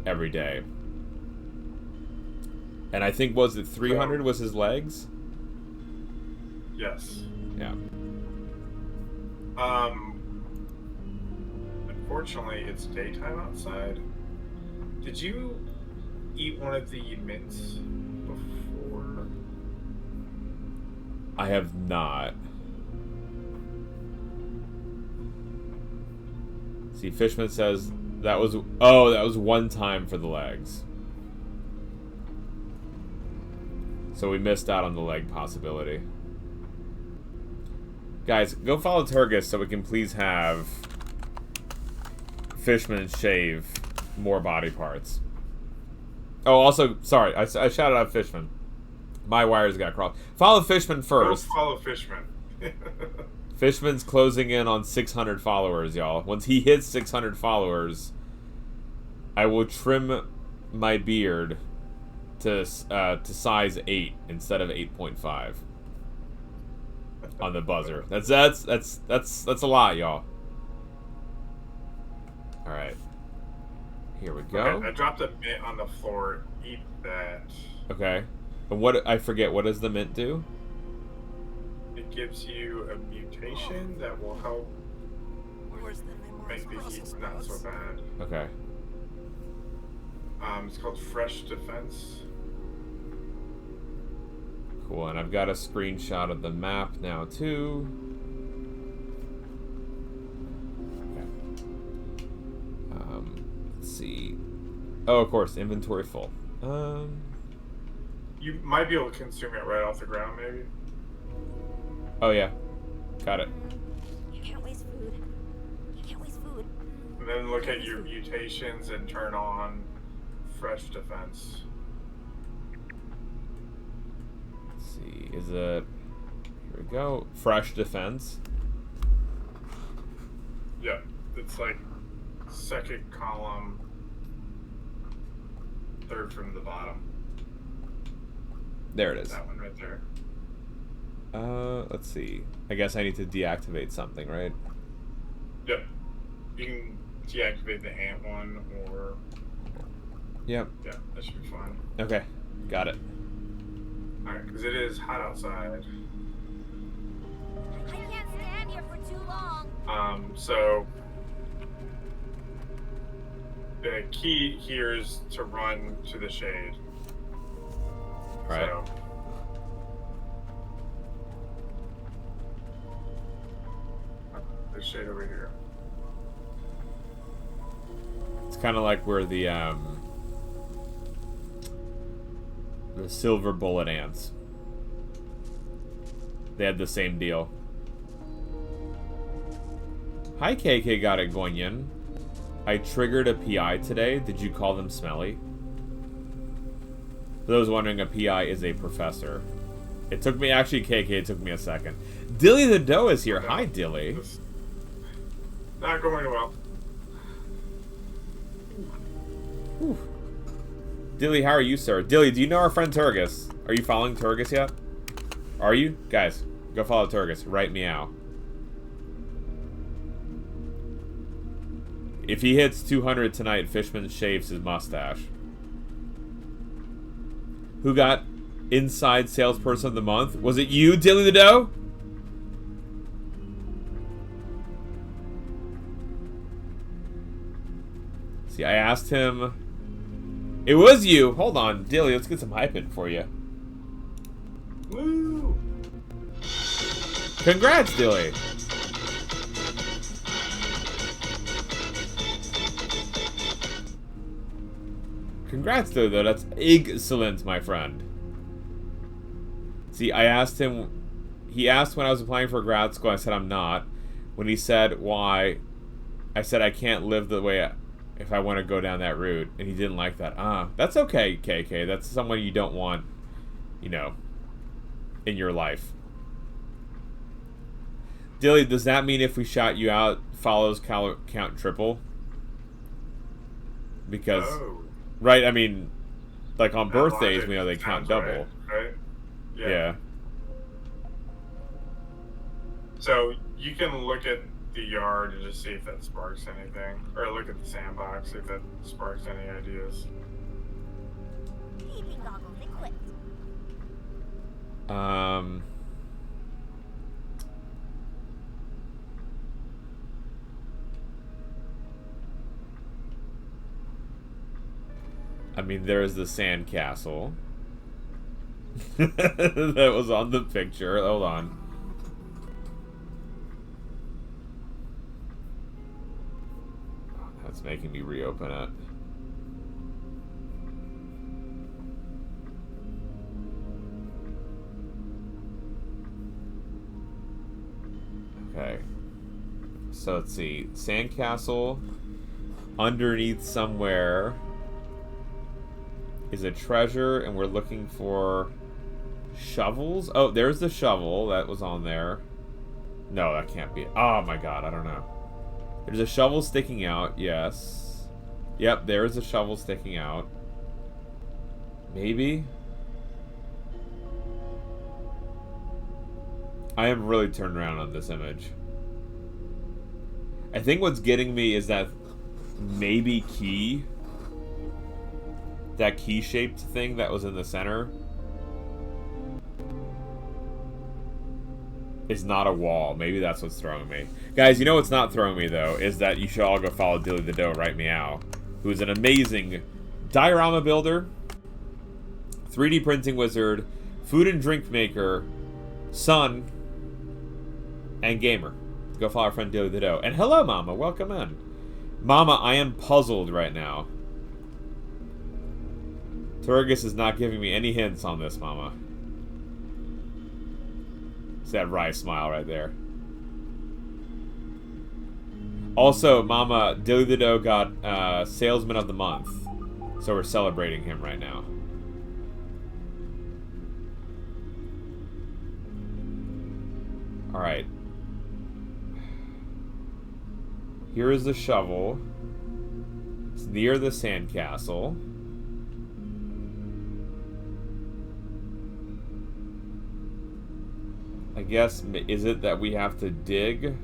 every day. And I think, was it 300 was his legs? Yes. Yeah. Unfortunately, it's daytime outside. Did you eat one of the mints before? I have not. See, Fishman says that was one time for the legs. So we missed out on the leg possibility. Guys, go follow Turgis so we can please have Fishman shave more body parts. Oh, also, sorry, I shouted out Fishman. My wires got crossed. Follow Fishman first. Don't follow Fishman. Fishman's closing in on 600 followers, y'all. Once he hits 600 followers, I will trim my beard to size 8 instead of 8.5 on the buzzer. That's a lot, y'all. All right, here we go. Okay, I dropped a mint on the floor. Eat that. Okay, and what I forget. What does the mint do? It gives you a mutation that will help make the heat not so bad. Okay. It's called Fresh Defense. Cool, and I've got a screenshot of the map now too. Okay. Let's see. Oh, of course, inventory full. You might be able to consume it right off the ground, maybe. Oh yeah, got it. You can't waste food. You can't waste food. And then look at your mutations and turn on Fresh Defense. Let's see, is it... Here we go. Fresh Defense. Yeah, it's like second column, third from the bottom. There it is. That one right there. Let's see. I guess I need to deactivate something, right? Yep. You can deactivate the ant one or... Yep. Yeah, that should be fine. Okay, got it. Alright, because it is hot outside. I can't stand here for too long. So... The key here is to run to the shade. Right. So, the shade over here. It's kind of like where the silver bullet ants. They had the same deal. Hi, KK got it, Goinyan. I triggered a PI today. Did you call them smelly? For those wondering, a PI is a professor. It took me, actually, KK, it took me a second. Dilly the Doe is here. Hi, Dilly. Not going well. Whew. Dilly, how are you, sir? Dilly, do you know our friend Turgis? Are you following Turgis yet? Are you? Guys, go follow Turgis. Right meow. If he hits 200 tonight, Fishman shaves his mustache. Who got inside salesperson of the month. Was it you, Dilly the Dough? See, I asked him. It was you. Hold on, Dilly. Let's get some hype in for you. Woo! Congrats, Dilly. Congrats, though. That's excellent, my friend. See, I asked him. He asked when I was applying for grad school. I said I'm not. When he said why, I said I can't live the way if I want to go down that route, and he didn't like that. That's okay, KK. That's someone you don't want, you know, in your life. Dilly, does that mean if we shout you out, follows count triple? Because, right? I mean, like on birthdays, we know they count double. Right? Yeah. So you can look at the yard and just see if that sparks anything, or look at the sandbox, see if that sparks any ideas. Peeping goggles equipped. I mean, there's the sandcastle. That was on the picture. Hold on. That's making me reopen it. Okay. So let's see. Sandcastle. Underneath somewhere is a treasure, and we're looking for shovels. Oh, there's the shovel that was on there. No, that can't be it. Oh my god, I don't know. There's a shovel sticking out, yes. Yep, there is a shovel sticking out. Maybe? I am really turned around on this image. I think what's getting me is that maybe key. That key-shaped thing that was in the center is not a wall. Maybe that's what's throwing me. Guys, you know what's not throwing me, though, is that you should all go follow Dilly the Dough right meow, who's an amazing diorama builder, 3D printing wizard, food and drink maker, son, and gamer. Go follow our friend Dilly the Dough. And hello, Mama. Welcome in. Mama, I am puzzled right now. Turgus is not giving me any hints on this, Mama. It's that wry smile right there. Also, Mama, Dilly the Dough got Salesman of the Month. So we're celebrating him right now. Alright. Here is the shovel. It's near the sandcastle. I guess, is it that we have to dig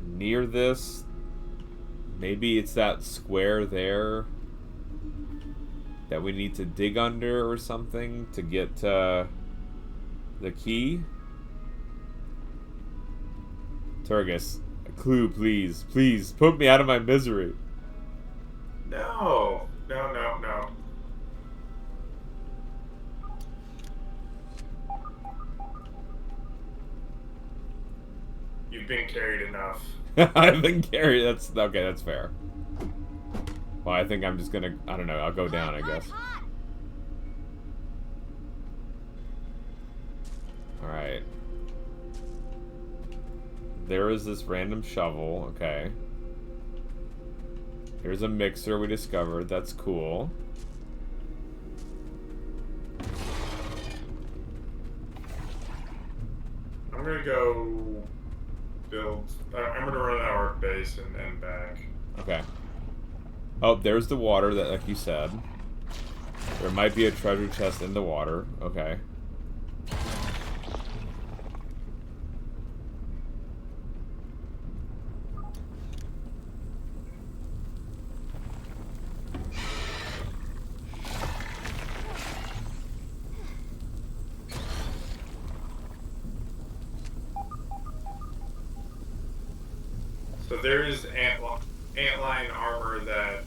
near this? Maybe it's that square there that we need to dig under or something to get the key? Turgus, a clue, please. Please, put me out of my misery. No. You've been carried enough. I've been carried. That's okay. That's fair. Well, I think I'm just gonna. I don't know. I'll go down, I guess. All right. There is this random shovel. Okay. Here's a mixer we discovered. That's cool. I'm gonna go build. I'm gonna run our base and back. Okay. Oh, there's the water that, like you said. There might be a treasure chest in the water. Okay. So there is antlion armor that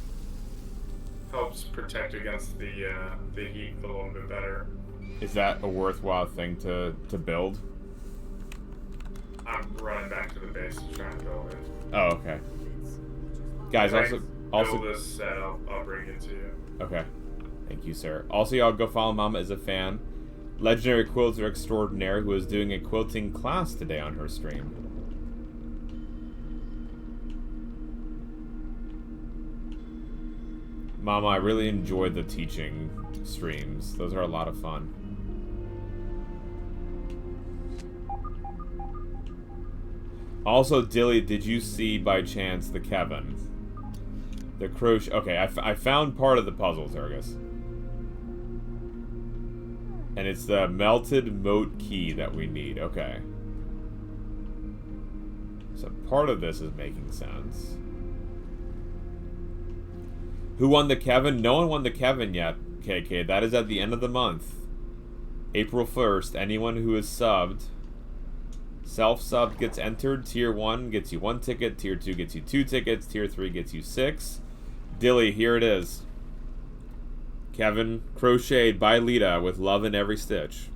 helps protect against the heat a little bit better. Is that a worthwhile thing to build? I'm running back to the base to try and build it. Oh, okay. Guys, If I also build this set, I'll bring it to you. okay. Thank you, sir. Also, y'all go follow Mama as a fan. Legendary quilter extraordinaire who is doing a quilting class today on her stream. Mama, I really enjoyed the teaching streams. Those are a lot of fun. Also, Dilly, did you see by chance the Kevin? The crochet. Okay, I found part of the puzzle, Turgus. And it's the melted moat key that we need. Okay. So part of this is making sense. Who won the Kevin? No one won the Kevin yet, KK. That is at the end of the month. April 1st. Anyone who is subbed, self-subbed gets entered. Tier 1 gets you 1 ticket. Tier 2 gets you 2 tickets. Tier 3 gets you 6. Dilly, here it is. Kevin, crocheted by Lita with love in every stitch.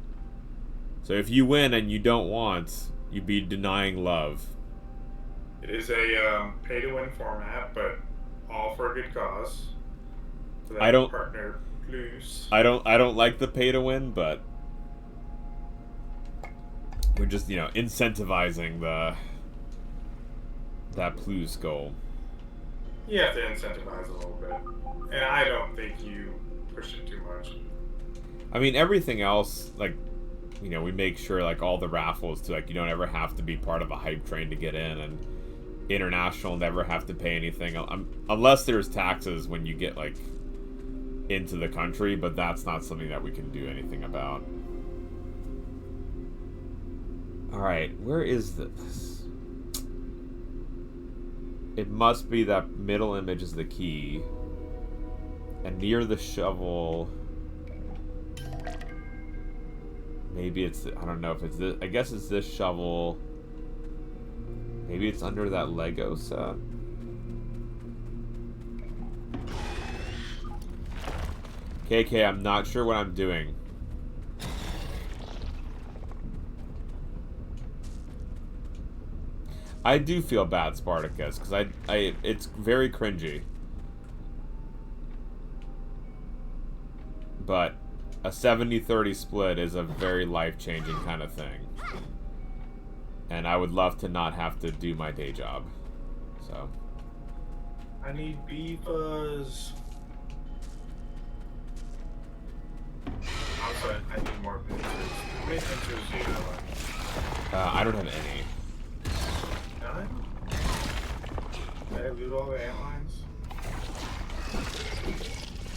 So if you win and you don't want, you'd be denying love. It is a pay-to-win format, but all for a good cause. So I don't partner plus. I don't like the pay-to-win, but we're just, you know, incentivizing that plus goal. You have to incentivize a little bit, and I don't think you push it too much. I mean, everything else, like, you know, we make sure, like, all the raffles too, like, you don't ever have to be part of a hype train to get in, and international never have to pay anything, unless there's taxes when you get, like, into the country, but that's not something that we can do anything about. Alright, where is this? It must be that middle image is the key. And near the shovel... Maybe it's... I don't know if it's this... I guess it's this shovel. Maybe it's under that Lego set. KK, I'm not sure what I'm doing. I do feel bad, Spartacus, because it's very cringy. But a 70-30 split is a very life-changing kind of thing. And I would love to not have to do my day job. So. I need beefers. Also, I need more pincers. How many pincers do you have? I don't have any. None? Did I loot all the antlines?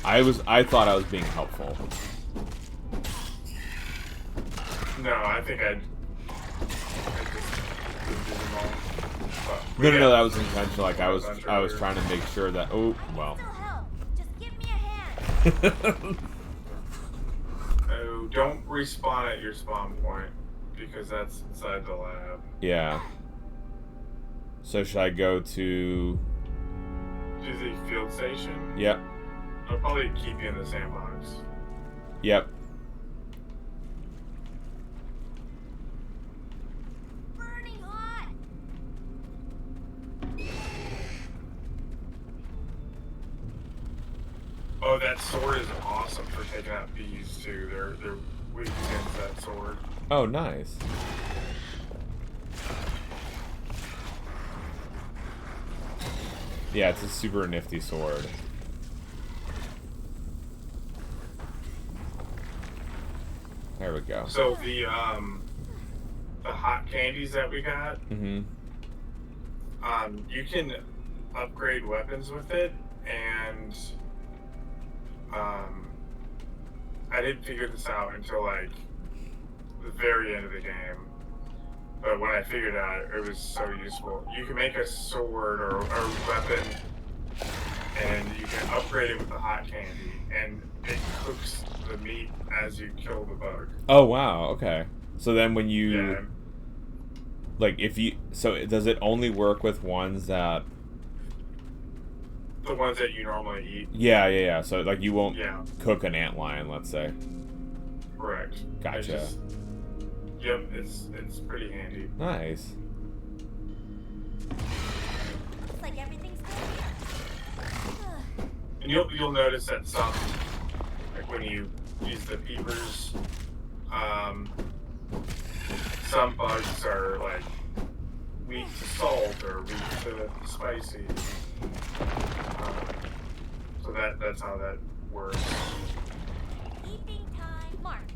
I thought I was being helpful. No, I think I just did them all. But No, that was intentional. Like I was trying to make sure that. Oh well. Just give me a hand. Oh, don't respawn at your spawn point because that's inside the lab. Yeah. So should I go to? Do the field station? Yep. I'll probably keep you in the sandbox. Yep. Burning hot. Oh, that sword is awesome for taking out bees too. They're weak against that sword. Oh, nice. Yeah, it's a super nifty sword. There we go. So the hot candies that we got, Mm-hmm. You can upgrade weapons with it, and I didn't figure this out until like the very end of the game. But when I figured it out, it was so useful. You can make a sword or a weapon, and you can upgrade it with the hot candy, and it cooks the meat as you kill the bug. Oh wow. Okay. So then when you, like if you, so does it only work with ones that? The ones that you normally eat. Yeah. So like you won't Yeah. cook an antlion, let's say. Correct. Gotcha. Yep, it's pretty handy. Nice. Looks like everything's good. And you'll notice that some, like when you use the peepers, some bugs are like weak to salt or weak to spicy. So that's how that works. Eating time marked.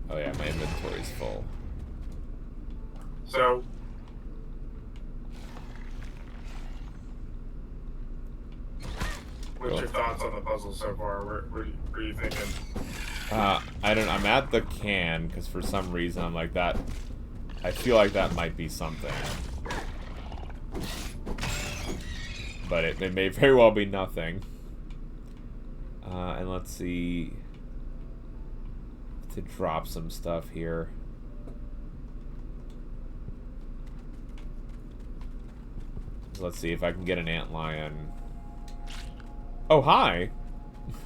Oh yeah, my inventory's full. So, what's your thoughts on the puzzle so far? What are you thinking? I'm at the can because for some reason I'm like that. I feel like that might be something, but it may very well be nothing. And let's see, to drop some stuff here. Let's see if I can get an antlion. Oh, hi!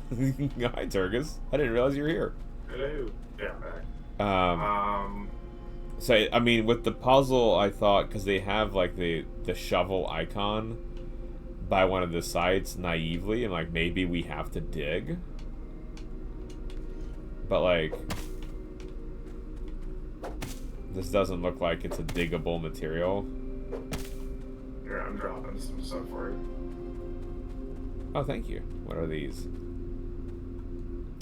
Hi, Turgus. I didn't realize you were here. Hello. Yeah, I'm back. So, I mean, with the puzzle, I thought, because they have, like, the shovel icon by one of the sites naively, and, like, maybe we have to dig. But, like, this doesn't look like it's a diggable material. Here, I'm dropping some stuff for you. Oh, thank you. What are these?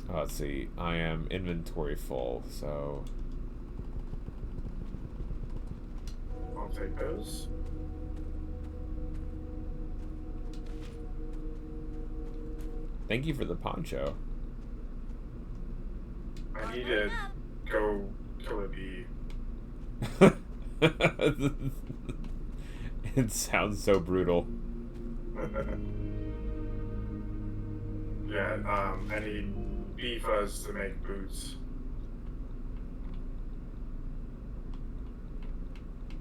Oh, let's see. I am inventory full, so... I'll take those. Thank you for the poncho. I need to go kill a bee. It sounds so brutal. Yeah, I need bee fuzz to make boots.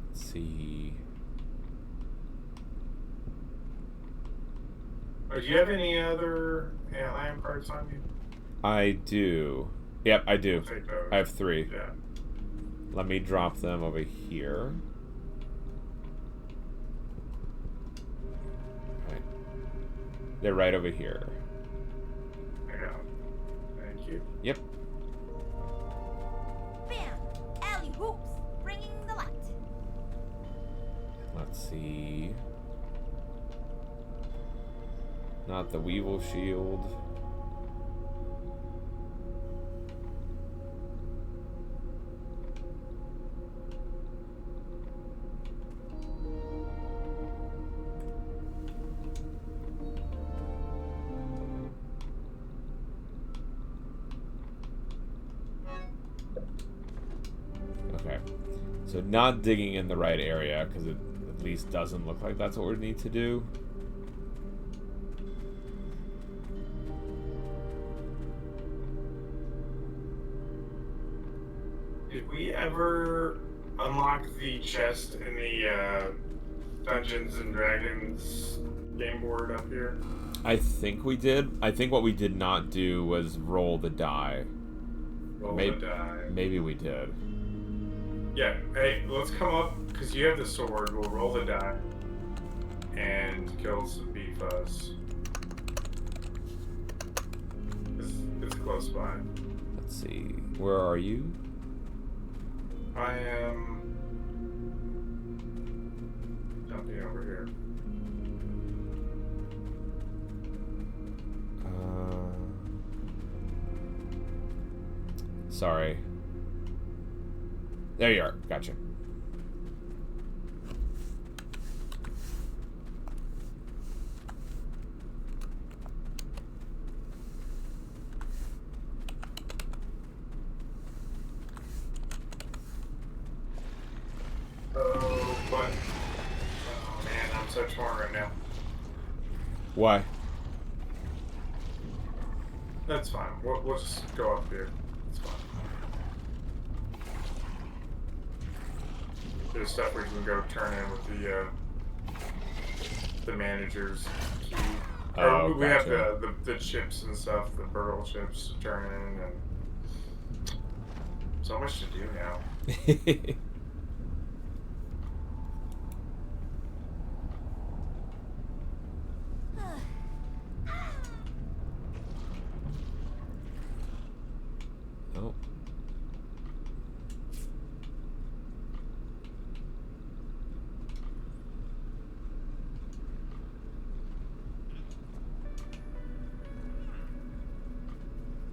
Let's see. Oh, do you have any other antlion parts on you? I do. Yep, I do. I'll take those. I have 3. Yeah. Let me drop them over here. Right. They're right over here. I got them. Thank you. Yep. Bam! Alley hoops, bringing the light. Let's see. Not the Weevil shield. Okay. So not digging in the right area, because it at least doesn't look like that's what we need to do. Did we ever unlock the chest in the Dungeons and Dragons game board up here? I think we did. I think what we did not do was roll the die. Roll the die. Maybe we did. Yeah, hey, let's come up, because you have the sword. We'll roll the die and kill some bee fuzz. It's close by. Let's see. Where are you? I am jumping over here. Sorry. There you are. Gotcha. Oh, what? Oh man, I'm so torn right now. Why? That's fine. We'll just go up here. It's fine. There's stuff we can go turn in with the manager's key. Or we have the chips and stuff, the burgle chips to turn in, and so much to do now. Oh.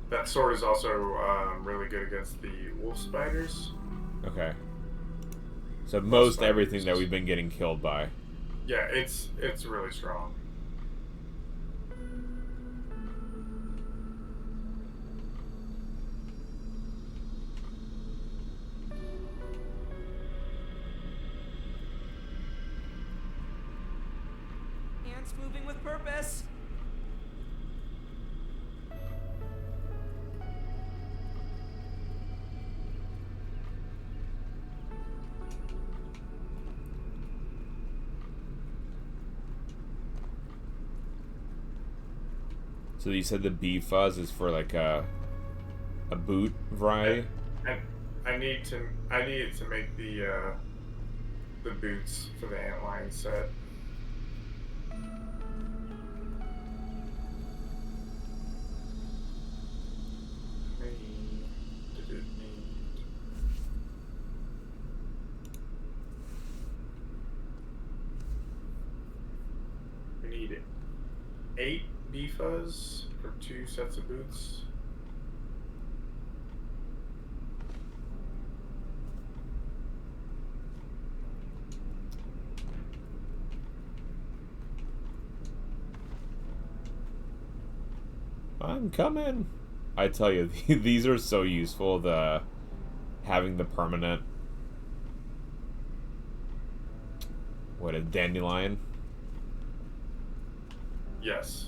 That sword is also really good against the wolf spiders. Okay. So most everything that we've been getting killed by. Yeah, it's really strong. Ants moving with purpose. So you said the bee fuzz is for like a boot variety? And I need it to make the boots for the antlion set. We need 8 bee fuzz for 2 sets of boots. I'm coming. I tell you, these are so useful. Having the permanent, what, a dandelion? Yes.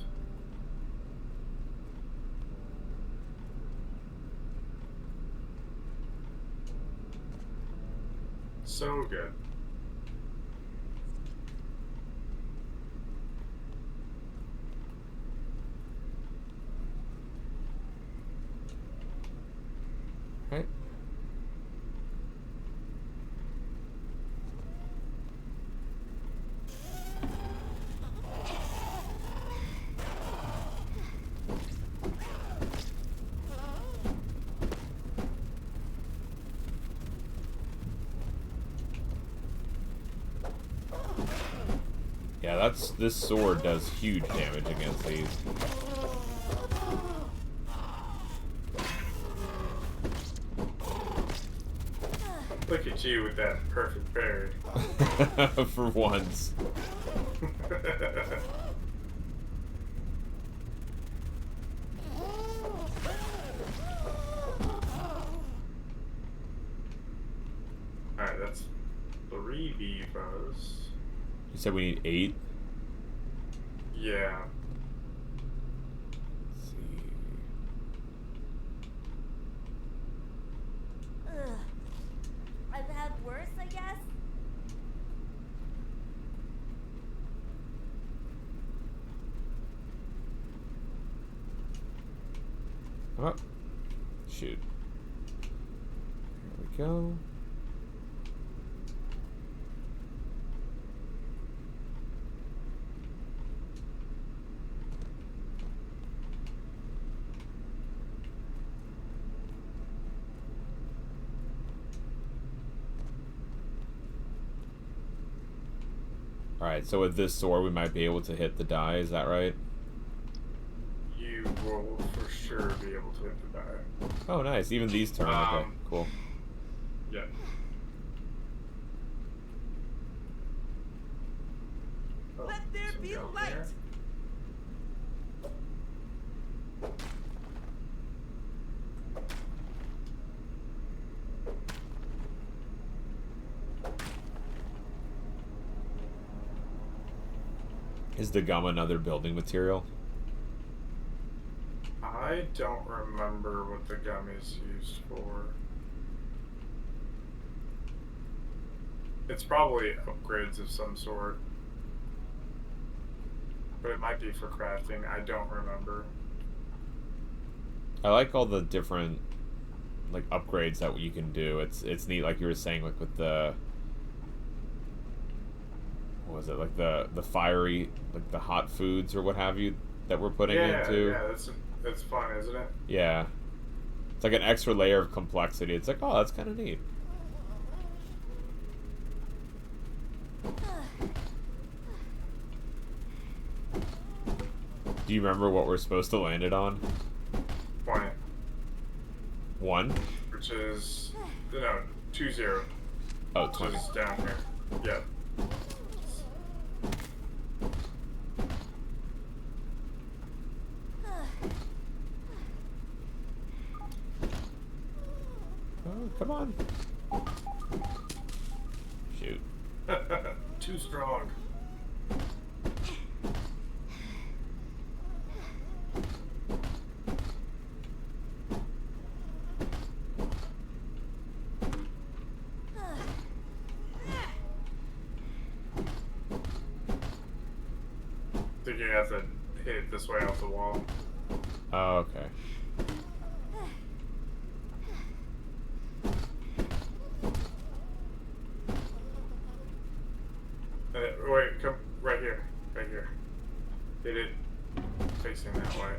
So good. Right. Yeah, this sword does huge damage against these. Look at you with that perfect parry. For once. Alright, that's 3 bee fuzz. You said we need 8? Yeah. Let's see. Ugh. I've had worse, I guess. Oh. Shoot. Here we go. Alright, so with this sword we might be able to hit the die, is that right? You will for sure be able to hit the die. Oh, nice. Even these turn. Okay, cool. Yeah. Let there be light. Is the gum another building material? I I don't remember what the gum is used for. It's probably upgrades of some sort. But it might be for crafting. I don't remember. I like all the different like upgrades that you can do. It's neat, like you were saying, like with the what was it, like the fiery, like the hot foods or what have you that we're putting into. Yeah, that's fun, isn't it? Yeah, it's like an extra layer of complexity. It's like, oh, that's kind of neat. Do you remember what we're supposed to land it on? 20. 1? Which is, no, 20. Oh, 20. Which is down here. Yeah. Oh, come on. Shoot. Too strong. I think you have to hit it this way off the wall. Oh, okay. Wait, come right here. Right here. Hit it facing that way.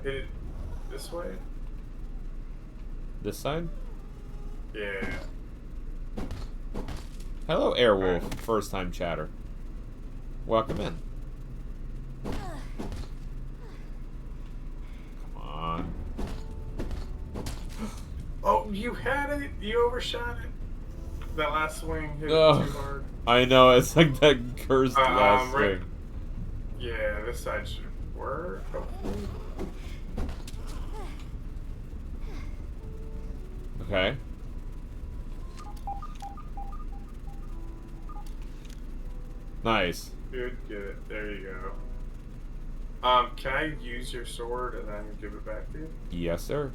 Hit it this way? This side? Yeah. Hello, Airwolf. First time chatter. Welcome in. Come on. Oh, you had it? You overshot it? That last swing hit Ugh. too hard. I know, it's like that cursed last right. swing. Yeah, this side should work, hopefully. Okay. Nice. Good, good. There you go. Can I use your sword and then give it back to you? Yes, sir.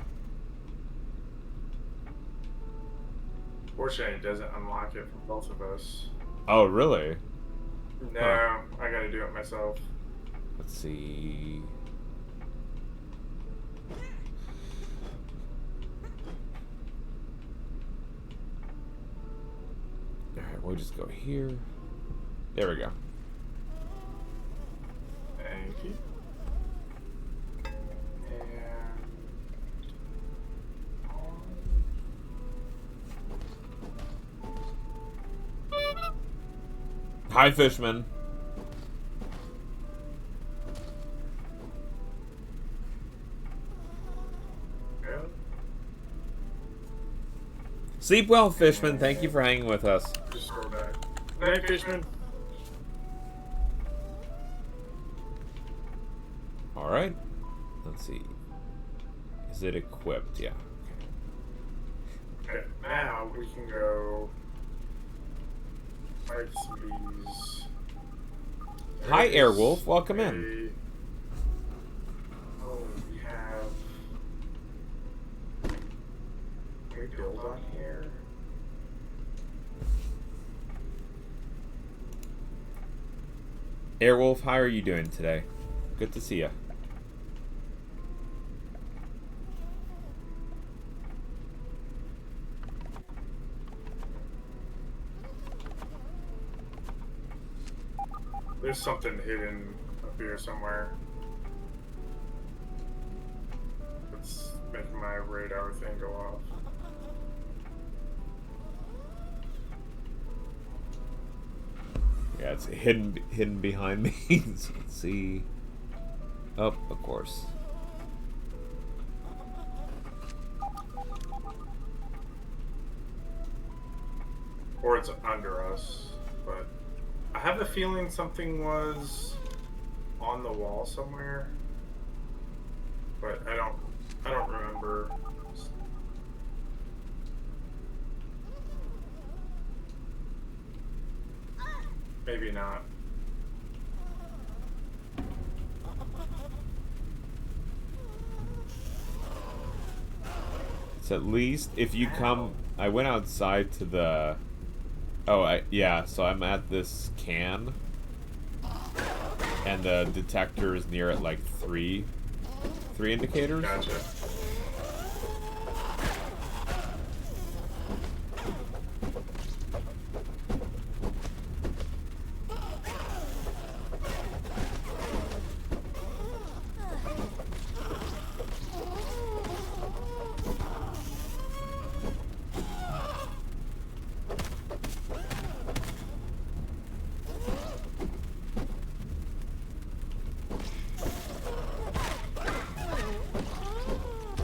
Fortunately, it doesn't unlock it for both of us. Oh, really? No, Huh. I gotta do it myself. Let's see. Alright, we'll just go here. There we go. Thank you. Hi, Fishman. Sleep well, Fishman. Thank you for hanging with us. Just scroll back. Night, Fishman. Alright. Let's see. Is it equipped? Yeah. Okay, now we can go fight some bees. Hi, Airwolf. Welcome in. Oh, we have... Can we build on here? Airwolf, how are you doing today? Good to see you. There's something hidden up here somewhere. It's making my radar thing go off. Yeah, it's hidden behind me. So let's see. Oh, of course. Or it's under us, but I have a feeling something was on the wall somewhere, but I don't remember. Maybe not. It's at least if you come. I went outside to the. Yeah. So I'm at this can, and the detector is near at like three indicators. Gotcha.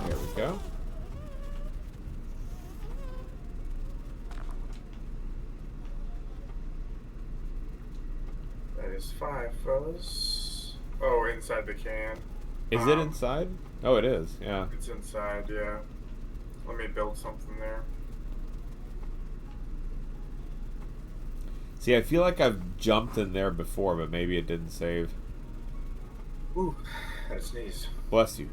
There we go. That is 5, fellas. Oh, inside the can. Is it inside? Oh, it is. Yeah. It's inside, yeah. Let me build something there. See, I feel like I've jumped in there before, but maybe it didn't save. Ooh, I sneezed. Bless you.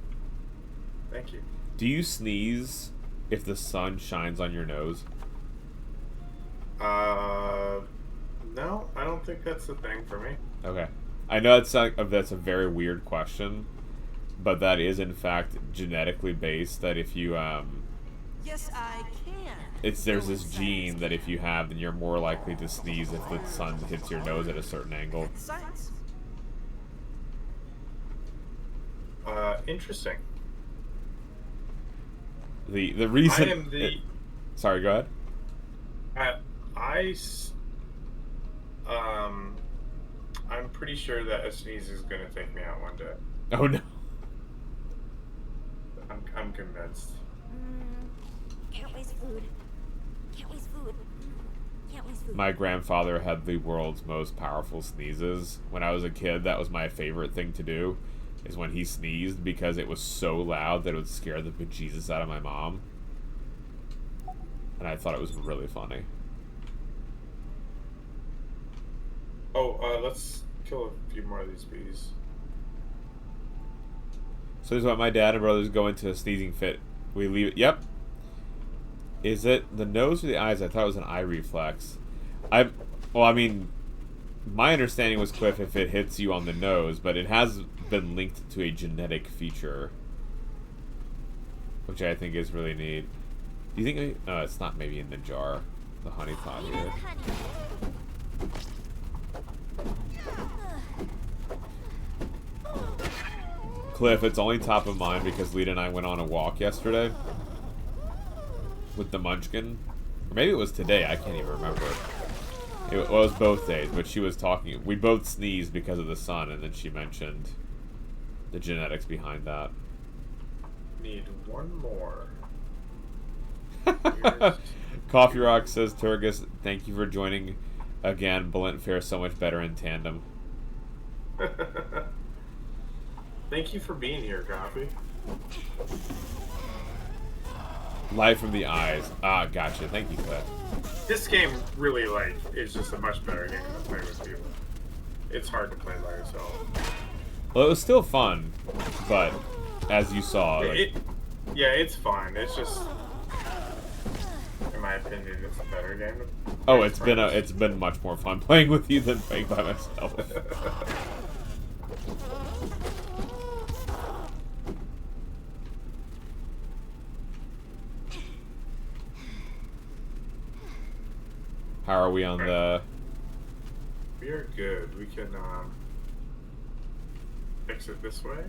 Thank you. Do you sneeze if the sun shines on your nose? No, I don't think that's the thing for me. Okay. I know that's a very weird question, but that is in fact genetically based. That if you Yes, I can. there's this gene that if you have, then you're more likely to sneeze if the sun hits your nose at a certain angle. Science. Interesting. The reason. I am the. Sorry, go ahead. I'm pretty sure that a sneeze is gonna take me out one day. Oh no. I'm convinced. Can't waste food. Can't waste food. Can't waste food. My grandfather had the world's most powerful sneezes. When I was a kid, that was my favorite thing to do, is when he sneezed, because it was so loud that it would scare the bejesus out of my mom. And I thought it was really funny. Oh, let's kill a few more of these bees. So this is what my dad and brothers go into a sneezing fit. We leave it. Yep. Is it the nose or the eyes? I thought it was an eye reflex. Well, I mean, my understanding was, Cliff, if it hits you on the nose, but it has been linked to a genetic feature, which I think is really neat. Do you think? No, it's not. Maybe in the jar. The honey pot here. Cliff, it's only top of mind because Lita and I went on a walk yesterday with the Munchkin. Or maybe it was today, I can't even remember. It was both days, but she was talking. We both sneezed because of the sun, and then she mentioned the genetics behind that. Need one more. Coffee Rock says, Turgus, thank you for joining again. Balint fares so much better in tandem. Thank you for being here, Coffee. Light from the eyes. Ah, gotcha. Thank you, Cliff. This game really, like, is just a much better game to play with people. It's hard to play by yourself. Well, it was still fun, but as you saw, yeah, it's fun. It's just, in my opinion, it's a better game. Oh, it's been much more fun playing with you than playing by myself. How are we on the... We are good. We can exit this way.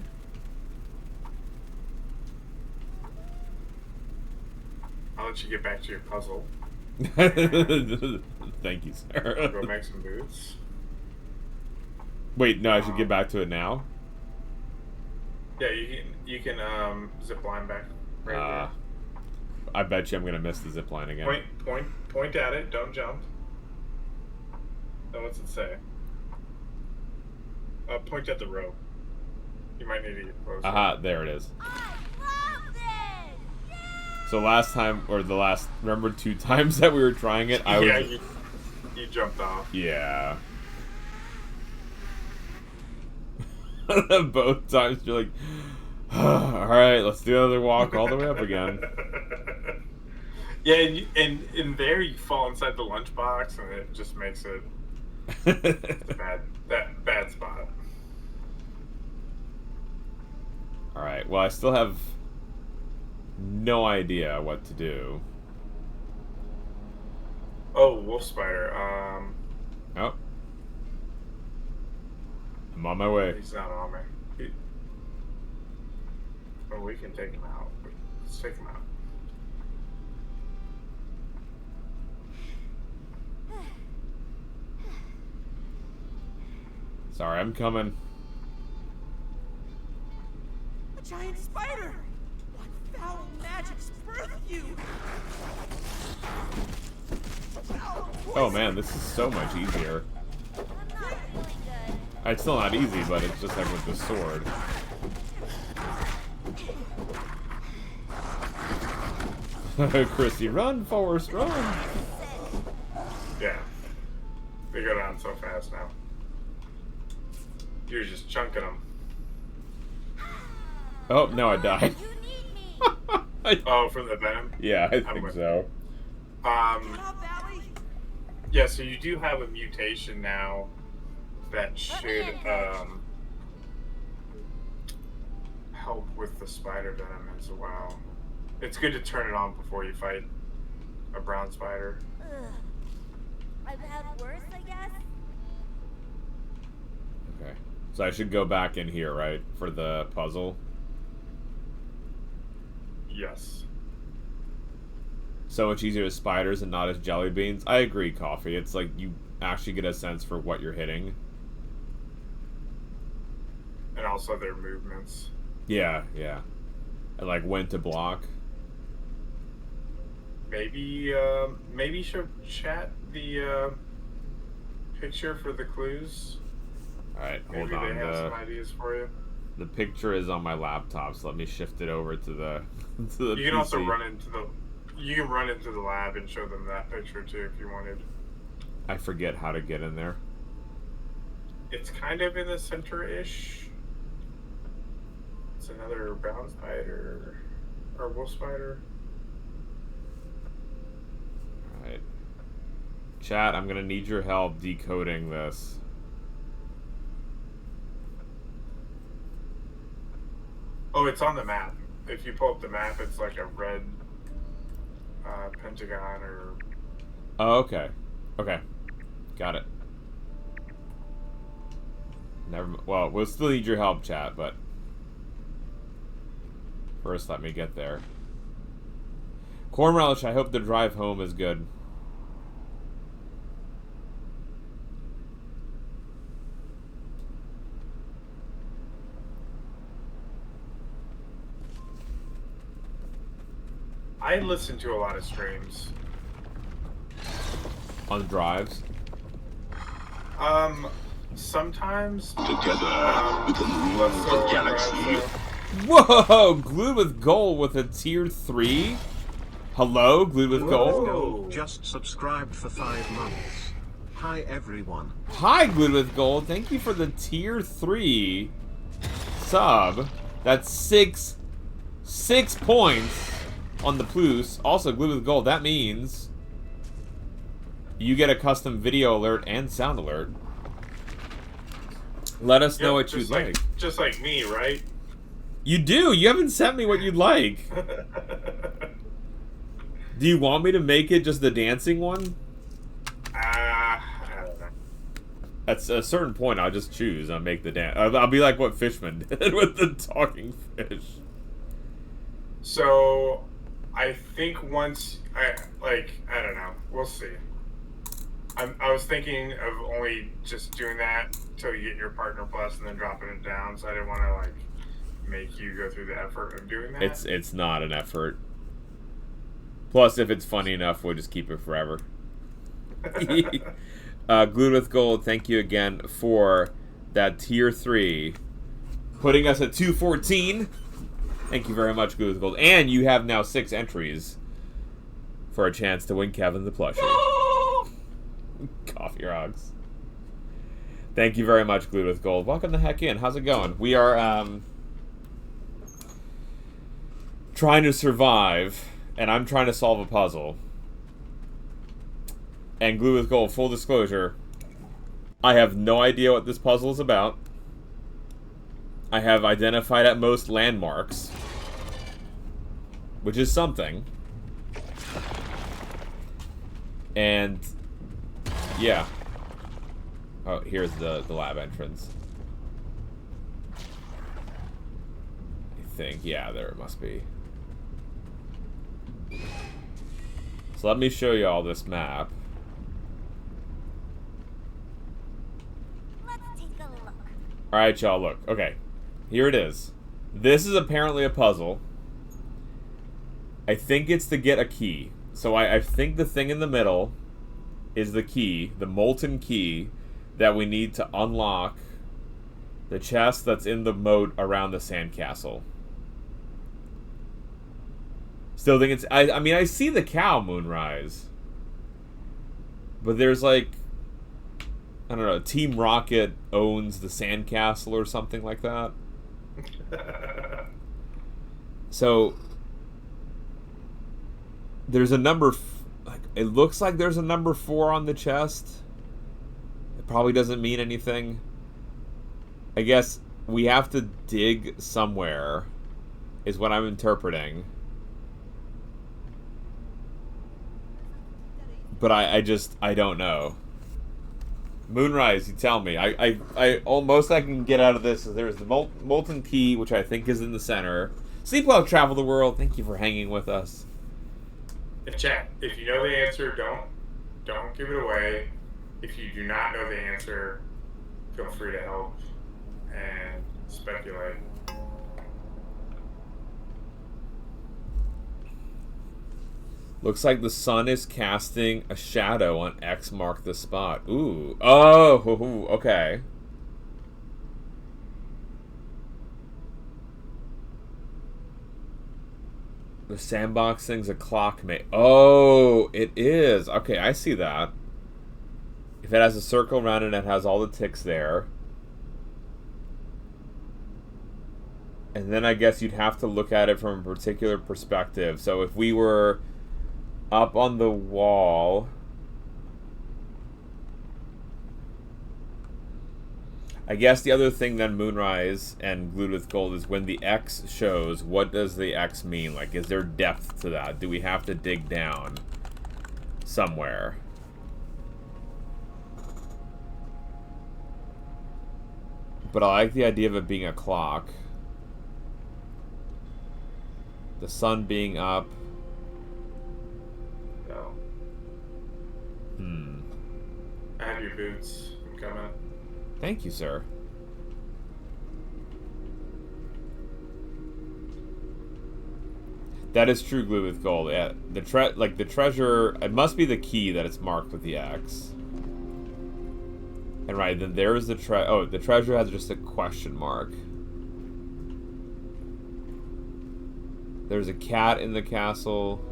I'll let you get back to your puzzle. Thank you, sir. Go make some boots. Wait, no, I should get back to it now? Yeah, you can zip line back right there. I bet you I'm gonna miss the zip line again. Point at it. Don't jump. Then what's it say? Point at the rope. You might need to get closer. Aha, there it is. So last time, or the last, remember 2 times that we were trying it? You jumped off. Yeah. Both times you're like, alright, let's do another walk all the way up again. Yeah, and in there you fall inside the lunchbox, and it just makes it it's a bad spot. All right. Well, I still have no idea what to do. Oh, wolf spider. Oh, I'm on my way. He's not on me. Well, we can take him out. Let's take him out. Sorry, I'm coming. A giant spider! What foul magic's birthed you? Oh man, this is so much easier. It's still not easy, but it's just like with the sword. Chrissy, run, Forrest, run! Yeah. They go down so fast now. You're just chunking them. Oh, no, I died. Oh, from the venom? Yeah, I think so. Yeah, so you do have a mutation now that should help with the spider venom as well. It's good to turn it on before you fight a brown spider. I've had worse, I guess. Okay. So I should go back in here, right? For the puzzle? Yes. So much easier as spiders and not as jelly beans. I agree, Coffee. It's like you actually get a sense for what you're hitting. And also their movements. Yeah, yeah. And like when to block. Maybe show chat the picture for the clues. Alright, hold Maybe on. they have some ideas for you. The picture is on my laptop, so let me shift it over to the to the You can PC. also run into the lab and show them that picture too if you wanted. I forget how to get in there. It's kind of in the center-ish. It's another brown spider or wolf spider. Alright. Chat, I'm gonna need your help decoding this. Oh, it's on the map. If you pull up the map, it's like a red pentagon or... Oh, okay. Okay. Got it. Well, we'll still need your help, chat, but... First, let me get there. Corn Relish, I hope the drive home is good. I listen to a lot of streams. On drives? Sometimes. Together, we can rule the galaxy. Whoa! Glued with gold with a tier 3? Hello? Glued with gold? Just subscribed for 5 months. Hi everyone. Hi, Glued with Gold. Thank you for the tier 3 sub. That's 6 points on the plus. Also, Glued with Gold. That means you get a custom video alert and sound alert. Let us know what you'd like. Just like me, right? You do. You haven't sent me what you'd like. Do you want me to make it just the dancing one? I don't know. At a certain point, I'll just choose. I'll make the dance. I'll be like what Fishman did with the talking fish. So, I think once I don't know. We'll see. I was thinking of only just doing that till you get your partner plus and then dropping it down. So I didn't want to like make you go through the effort of doing that. It's not an effort. Plus, if it's funny enough, we'll just keep it forever. Glued with Gold, thank you again for that tier 3, putting us at 214. Thank you very much, Glued with Gold, and you have now 6 entries for a chance to win Kevin the plushie. Coffee rocks. Thank you very much, Glued with Gold. Welcome the heck in. How's it going? We are trying to survive and I'm trying to solve a puzzle. And Glue with Gold, full disclosure, I have no idea what this puzzle is about. I have identified at most landmarks, which is something. And yeah. Oh, here's the lab entrance. I think, yeah, there it must be. So let me show you all this map. Let's take a look. Alright, y'all, look. Okay. Here it is. This is apparently a puzzle. I think it's to get a key. So I think the thing in the middle is the key, the molten key, that we need to unlock the chest that's in the moat around the sandcastle. Still think it's... I mean, I see the cow, Moonrise. But there's like... I don't know, Team Rocket owns the sandcastle or something like that. So... There's a number... Like, it looks like there's a number 4 on the chest. It probably doesn't mean anything. I guess we have to dig somewhere, is what I'm interpreting. But I don't know. Moonrise, you tell me. I almost I can get out of this. There's the molten key, which I think is in the center. Sleep well, travel the world. Thank you for hanging with us. Chat, if you know the answer, don't give it away. If you do not know the answer, feel free to help and speculate. Looks like the sun is casting a shadow on X mark the spot. Ooh. Oh, okay. The sandbox thing's a clock mate. Oh, it is. Okay, I see that. If it has a circle around it and it has all the ticks there. And then I guess you'd have to look at it from a particular perspective. So if we were up on the wall... I guess the other thing then, Moonrise and Glued with Gold, is when the X shows, what does the X mean? Like, is there depth to that? Do we have to dig down somewhere? But I like the idea of it being a clock. The sun being up. No. I have your boots. I'm coming. Thank you, sir. That is true, Glue with Gold. Yeah, the treasure. It must be the key that it's marked with the X. And right, then there is the the treasure has just a question mark. There's a cat in the castle.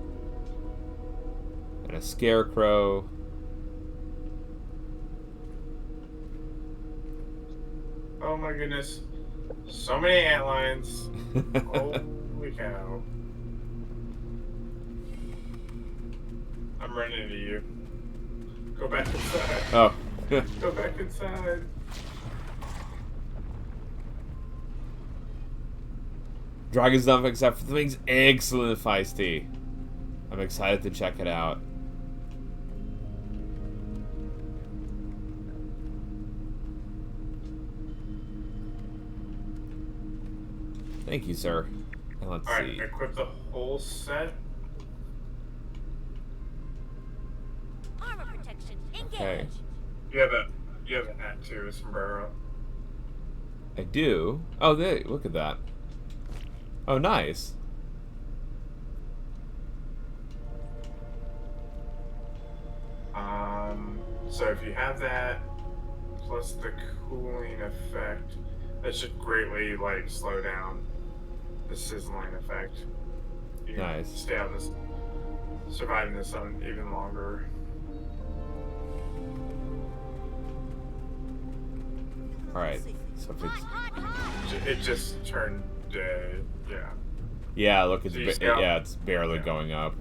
And a scarecrow. Oh my goodness. So many antlines. Holy cow. I'm running into you. Go back inside. Oh. Go back inside. Dragon's Dump except for the things excellent feisty. I'm excited to check it out. Thank you, sir. And let's see. Alright, equip the whole set. Armor protection, engage. Okay. You have an hat too, a sombrero. I do. Oh, there. Look at that. Oh, nice. So if you have that, plus the cooling effect, that should greatly, like, slow down the sizzling effect. You Nice. can stay on this, survive in the sun even longer. Alright. So if it's... It just turned day, yeah. Yeah, look, it's So you see how- yeah, it's barely going up.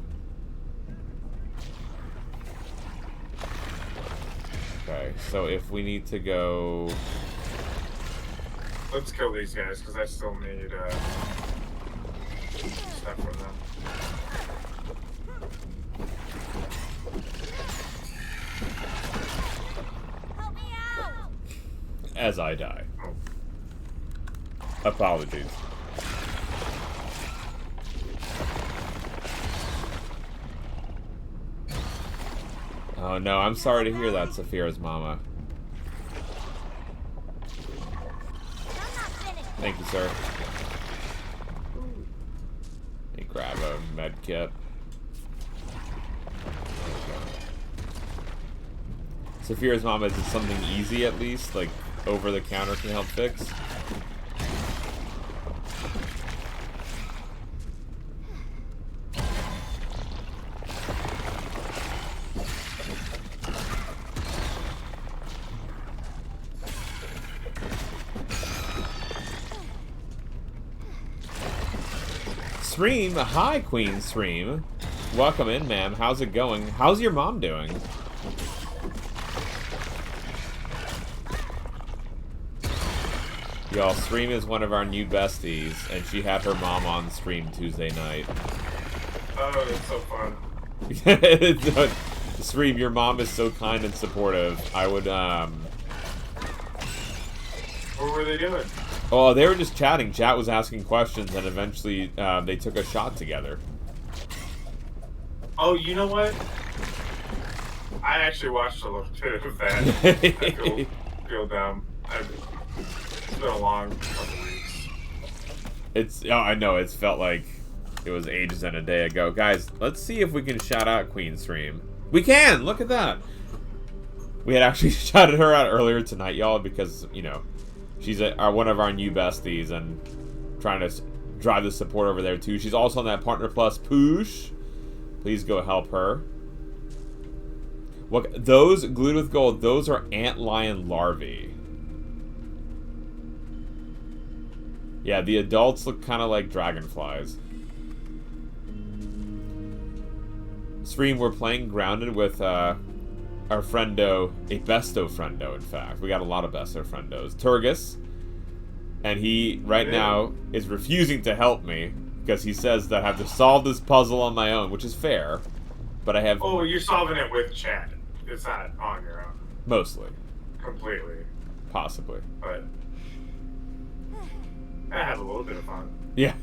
Okay, so if we need to go... Let's kill these guys, because I still need stuff from them. Help me out! As I die. Apologies. Oh no, I'm sorry to hear that, Saphira's mama. Thank you, sir. Let me grab a med kit. Saphira's mama, is it something easy at least? Like, over the counter can help fix? Stream, hi Queen Stream. Welcome in, ma'am. How's it going? How's your mom doing? Y'all, Stream is one of our new besties, and she had her mom on stream Tuesday night. Oh, it's so fun. Stream, your mom is so kind and supportive. I would, What were they doing? Oh, they were just chatting. Chat was asking questions, and eventually they took a shot together. Oh, you know what? I actually watched a little bit of that. I feel dumb. It's been a long couple weeks. Oh, I know. It's felt like it was ages and a day ago. Guys, let's see if we can shout out Queen Stream. We can! Look at that! We had actually shouted her out earlier tonight, y'all, because, you know, she's one of our new besties and trying to drive the support over there, too. She's also on that Partner Plus push. Please go help her. Look, those glued with gold, those are antlion larvae. Yeah, the adults look kind of like dragonflies. Stream, we're playing Grounded with our friendo, a besto friendo, in fact. We got a lot of besto friendos. Turgus. And he, right now, is refusing to help me because he says that I have to solve this puzzle on my own, which is fair. But I have... Oh, you're solving it with chat. It's not on your own. Mostly. Completely. Possibly. But I have a little bit of fun. Yeah.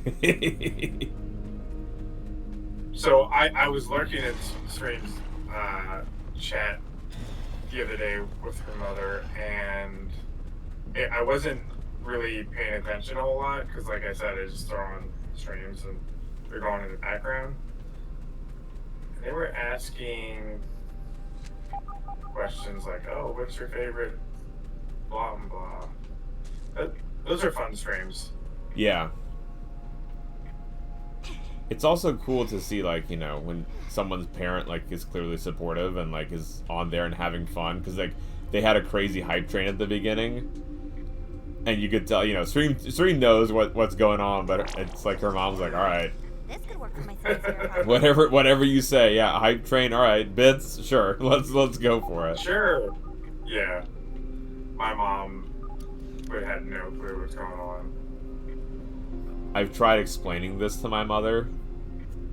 So I was lurking at Stream's chat the other day with her mother, and I wasn't really paying attention a whole lot because, like I said, I just throw on streams and they're going in the background. And they were asking questions like, "Oh, what's your favorite blah and blah." Those are fun streams. Yeah. It's also cool to see, like, you know, when someone's parent, like, is clearly supportive and, like, is on there and having fun. Because, like, they had a crazy hype train at the beginning. And you could tell, you know, Stream knows what's going on, but it's like her mom's like, alright. This could work for my sister. Whatever you say, yeah, hype train, alright, bits, sure. Let's go for it. Sure. Yeah. My mom had no clue what's going on. I've tried explaining this to my mother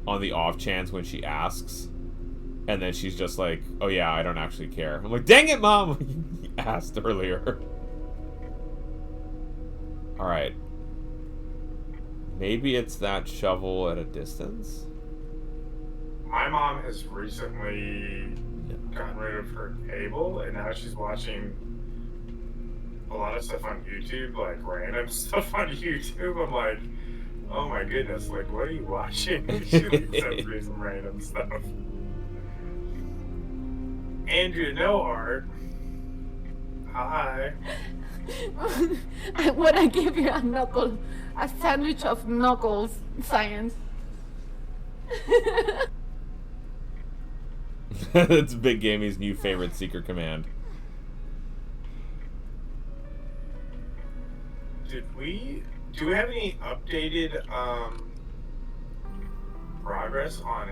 on the off chance when she asks, and then she's just like, "Oh yeah, I don't actually care." I'm like, "Dang it, Mom! You asked earlier." All right. Maybe it's that shovel at a distance. My mom has recently gotten rid of her cable, and now she's watching a lot of stuff on YouTube, like random stuff on YouTube. I'm like, oh my goodness, like, what are you watching? She sends me some random stuff. Andrea No Art. Hi. I want to give you a sandwich of knuckles, Science. That's Big Gamey's new favorite secret command. Do we have any updated progress on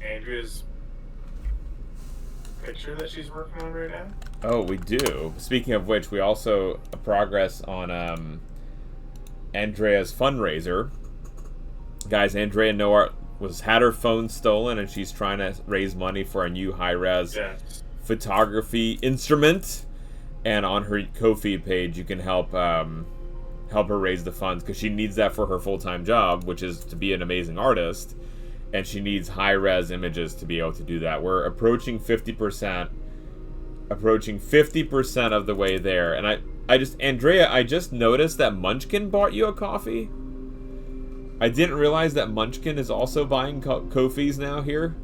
Andrea's picture that she's working on right now? Oh, we do. Speaking of which, we also progress on Andrea's fundraiser. Guys, Andrea Noah had her phone stolen, and she's trying to raise money for a new high-res photography instrument. And on her Ko-fi page, you can help help her raise the funds, because she needs that for her full-time job, which is to be an amazing artist. And she needs high-res images to be able to do that. We're approaching 50%. Approaching 50% of the way there. And Andrea, I just noticed that Munchkin bought you a coffee. I didn't realize that Munchkin is also buying Ko-fis now here.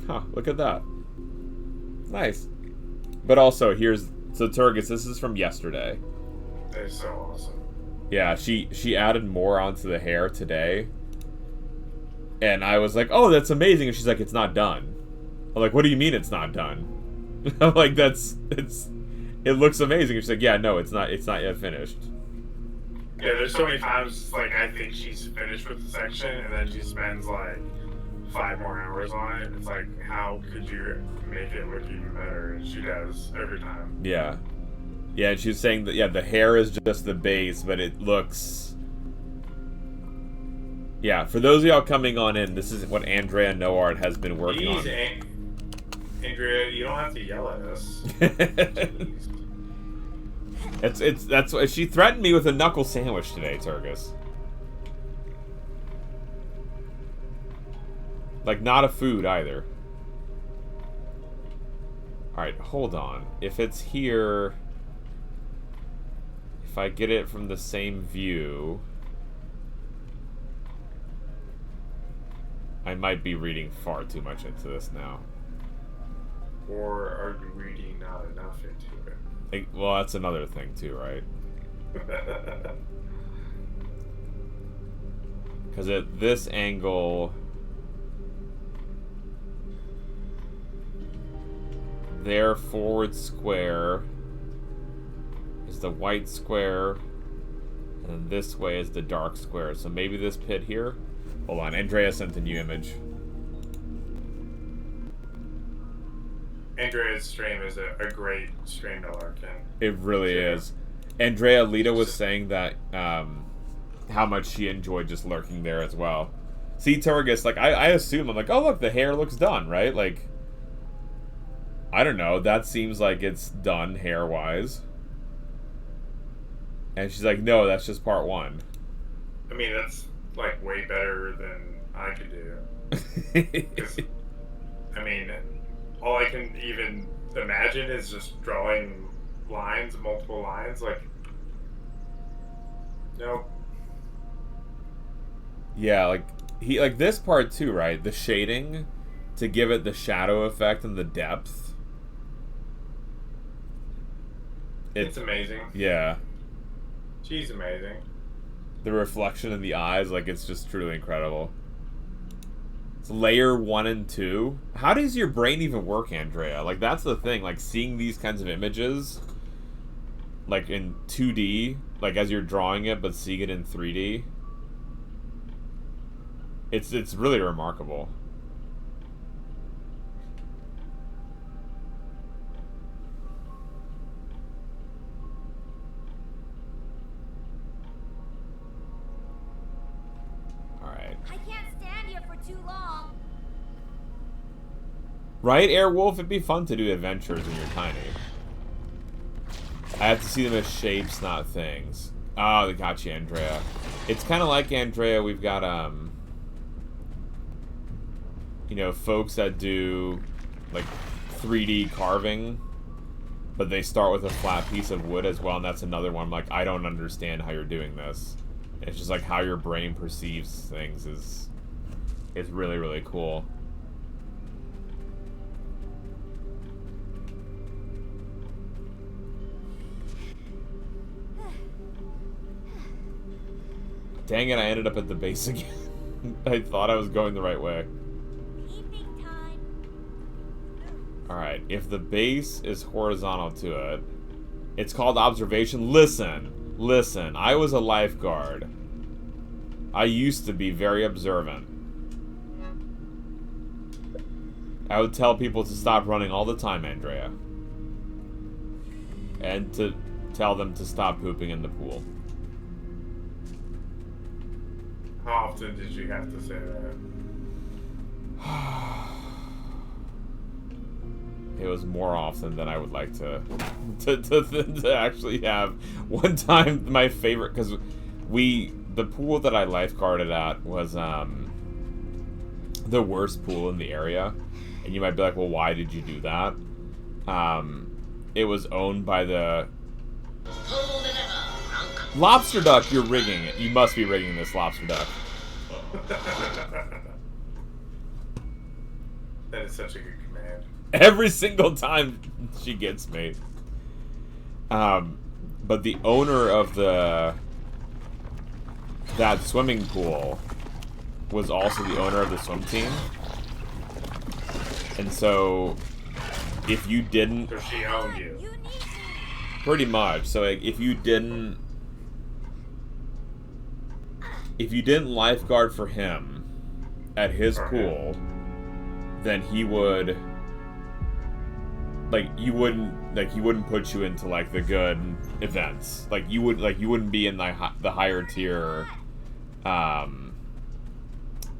Huh, look at that. Nice. But also, so Turgis, this is from yesterday. That is so awesome. Yeah, she added more onto the hair today. And I was like, oh, that's amazing. And she's like, it's not done. I'm like, what do you mean it's not done? I'm like, it looks amazing. And she's like, yeah, no, it's not yet finished. Yeah, there's so many times, like, I think she's finished with the section, and then she spends, like, 5 more hours on it. It's like, how could you make it look even better? And she does every time. Yeah. Yeah, and she was saying that, yeah, the hair is just the base, but it looks... Yeah, for those of y'all coming on in, this is what Andrea Noard has been working on. Andrea, you don't have to yell at us. That's what she threatened me with a knuckle sandwich today, Turgis. Like, not a food either. Alright, hold on. If it's here... If I get it from the same view... I might be reading far too much into this now. Or are you reading not enough into it? Well, that's another thing too, right? Because at this angle... Their forward square is the white square, and this way is the dark square. So maybe this pit here? Hold on, Andrea sent a new image. Andrea's stream is a great stream to lurk in. It really is. Andrea Lita was saying that how much she enjoyed just lurking there as well. See, Turgis, like, I assume, I'm like, oh look, the hair looks done, right? Like, I don't know, that seems like it's done hair-wise. And she's like, no, that's just part 1. I mean, that's, like, way better than I could do. 'Cause, I mean, all I can even imagine is just drawing lines, multiple lines, like, nope. Yeah, like this part too, right? The shading to give it the shadow effect and the depth. It's amazing. Yeah. She's amazing. The reflection in the eyes, like, it's just truly incredible. It's layer 1 and 2. How does your brain even work, Andrea? Like, that's the thing. Like, seeing these kinds of images, like, in 2D, like, as you're drawing it, but seeing it in 3D, it's really remarkable. I can't stand here for too long. Right, Airwolf? It'd be fun to do adventures when you're tiny. I have to see them as shapes, not things. Oh, they got you, Andrea. It's kind of like, Andrea, we've got, you know, folks that do, like, 3D carving, but they start with a flat piece of wood as well, and that's another one. I'm like, I don't understand how you're doing this. It's just like how your brain perceives things is really, really cool. Dang it, I ended up at the base again. I thought I was going the right way. Alright, if the base is horizontal to it, it's called observation. Listen, I was a lifeguard. I used to be very observant. I would tell people to stop running all the time, Andrea. And to tell them to stop pooping in the pool. How often did you have to say that? It was more often than I would like to actually have. One time, my favorite, because the pool that I lifeguarded at was the worst pool in the area. And you might be like, well, why did you do that? It was owned by the... Lobster Duck, you're rigging it. You must be rigging this, Lobster Duck. That is such a good command. Every single time she gets me. But the owner of that swimming pool was also the owner of the swim team. And so, if you didn't... So she owned you. Pretty much. So, like, if you didn't lifeguard for him at his pool, then he would... he wouldn't put you into, like, the good events. You wouldn't be in the higher tier,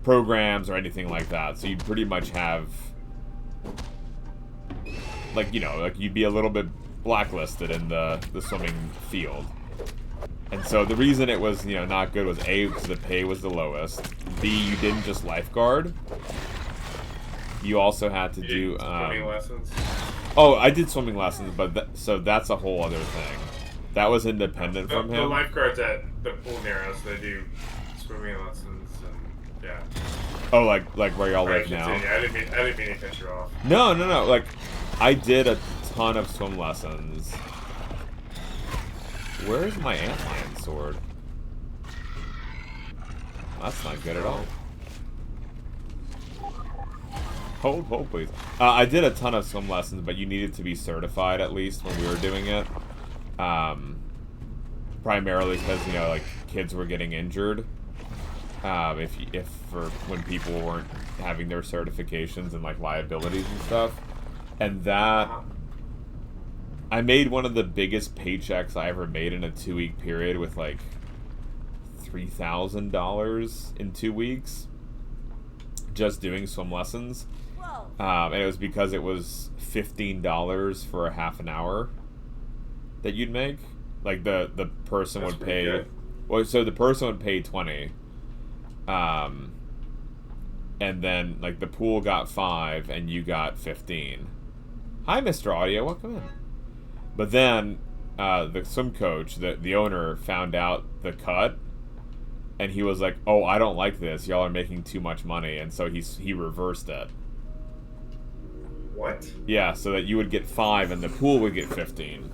programs or anything like that. So you'd pretty much have... you'd be a little bit blacklisted in the swimming field. And so the reason it was, not good was A, because the pay was the lowest. B, you didn't just lifeguard. You also had to do... swimming lessons? Oh, I did swimming lessons, but so that's a whole other thing. That was independent from him. The lifeguards at the pool near us, they do swimming lessons and, yeah. Oh, like where y'all live now? I didn't mean to cut you off. No. I did a ton of swim lessons. Where's my antlion sword? That's not good at all. Hold, please. I did a ton of swim lessons, but you needed to be certified at least when we were doing it. Primarily because, kids were getting injured. When people weren't having their certifications and, liabilities and stuff. And that... I made one of the biggest paychecks I ever made in a 2-week period with, $3,000 in 2 weeks. Just doing swim lessons. And it was because it was $15 for a half an hour that you'd make. The person would pay... Good. Well, so the person would pay $20. And then, the pool got $5 and you got $15. Hi, Mr. Audio, welcome in. But then, the swim coach, the owner, found out the cut. And he was like, oh, I don't like this. Y'all are making too much money. And so he reversed it. What? Yeah, so that you would get $5 and the pool would get $15.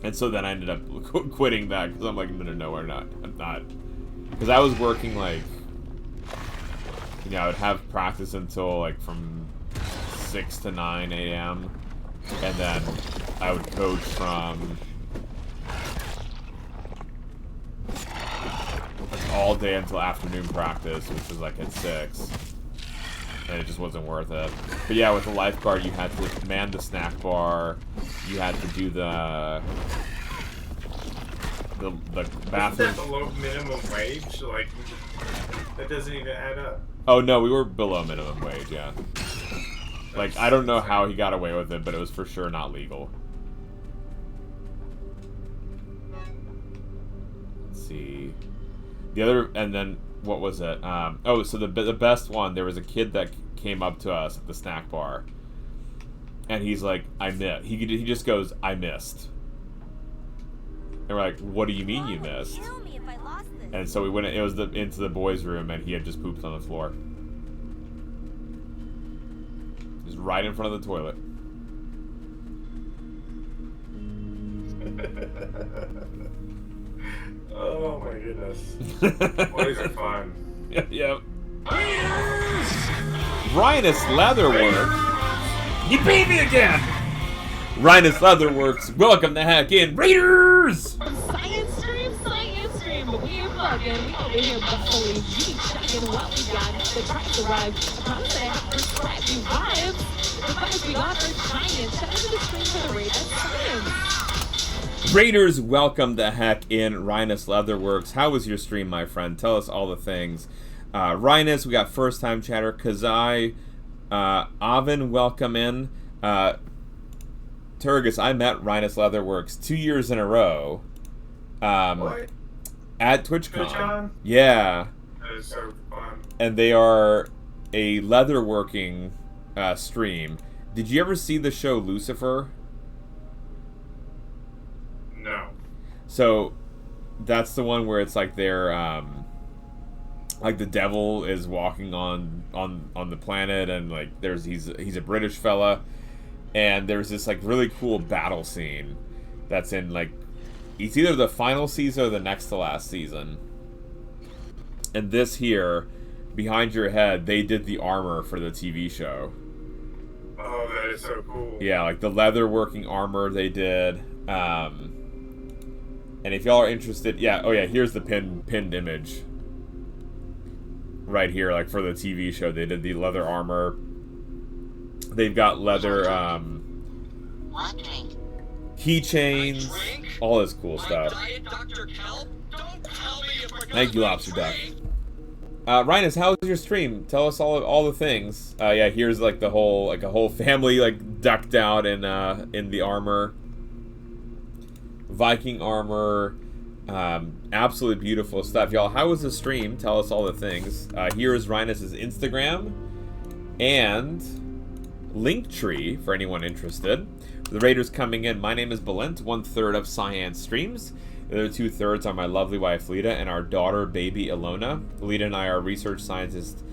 And so then I ended up quitting that because I'm like, no, we're not. I'm not. Because I was working I would have practice until from 6 to 9 a.m. And then I would coach from all day until afternoon practice, which was at 6. And it just wasn't worth it. But yeah, with the lifeguard, you had to man the snack bar. You had to do the bathroom. Isn't that below minimum wage? That doesn't even add up. Oh no, we were below minimum wage. Yeah. I don't know how he got away with it, but it was for sure not legal. Let's see. The other, and then what was it? So the best one, there was a kid that came up to us at the snack bar, and he's like, I missed. He just goes, I missed. And we're like, what do you mean you missed? And so we went, it was into the boys' room, and he had just pooped on the floor. Just right in front of the toilet. Oh my goodness. Boys are fun. Yep. Rhinus Leatherworks. He beat me again! Rhinus Leatherworks, welcome to Hack In Raiders! Science stream, we bugging. We over here bustling, G checking what we got. The trucks arrived. I promise that I have to scratch you vibes. The fires we got are shining. Check out the screen for the rate. That's science. Raiders, welcome the heck in. Rhinus Leatherworks, how was your stream, my friend? Tell us all the things. Rhinus, we got first time chatter. Kazai, Avin, welcome in. Turgus, I met Rhinus Leatherworks 2 years in a row. What? At TwitchCon. TwitchCon? Yeah. That is so fun. And they are a leatherworking stream. Did you ever see the show Lucifer? No. So that's the one where it's like they're like the devil is walking on the planet, and like he's a British fella, and there's this like really cool battle scene that's in like it's either the final season or the next to last season. And this here, behind your head, they did the armor for the TV show. Oh, that is so cool. Yeah, like the leather working armor they did. And if y'all are interested, yeah, oh yeah, here's the pinned image. Right here, like for the TV show, they did the leather armor. They've got leather keychains, all this cool stuff. Thank you, Lobster Duck. Rhinus, how was your stream? Tell us all the things. Yeah, here's like a whole family like ducked out in the armor. Viking armor, absolutely beautiful stuff, y'all. How was the stream? Tell us all the things. Here is Rhinus's Instagram and Linktree for anyone interested. For the Raiders coming in, my name is Belent, 1/3 of Science Streams. The other 2/3 are my lovely wife Lita and our daughter baby Ilona. Lita and I are research scientists.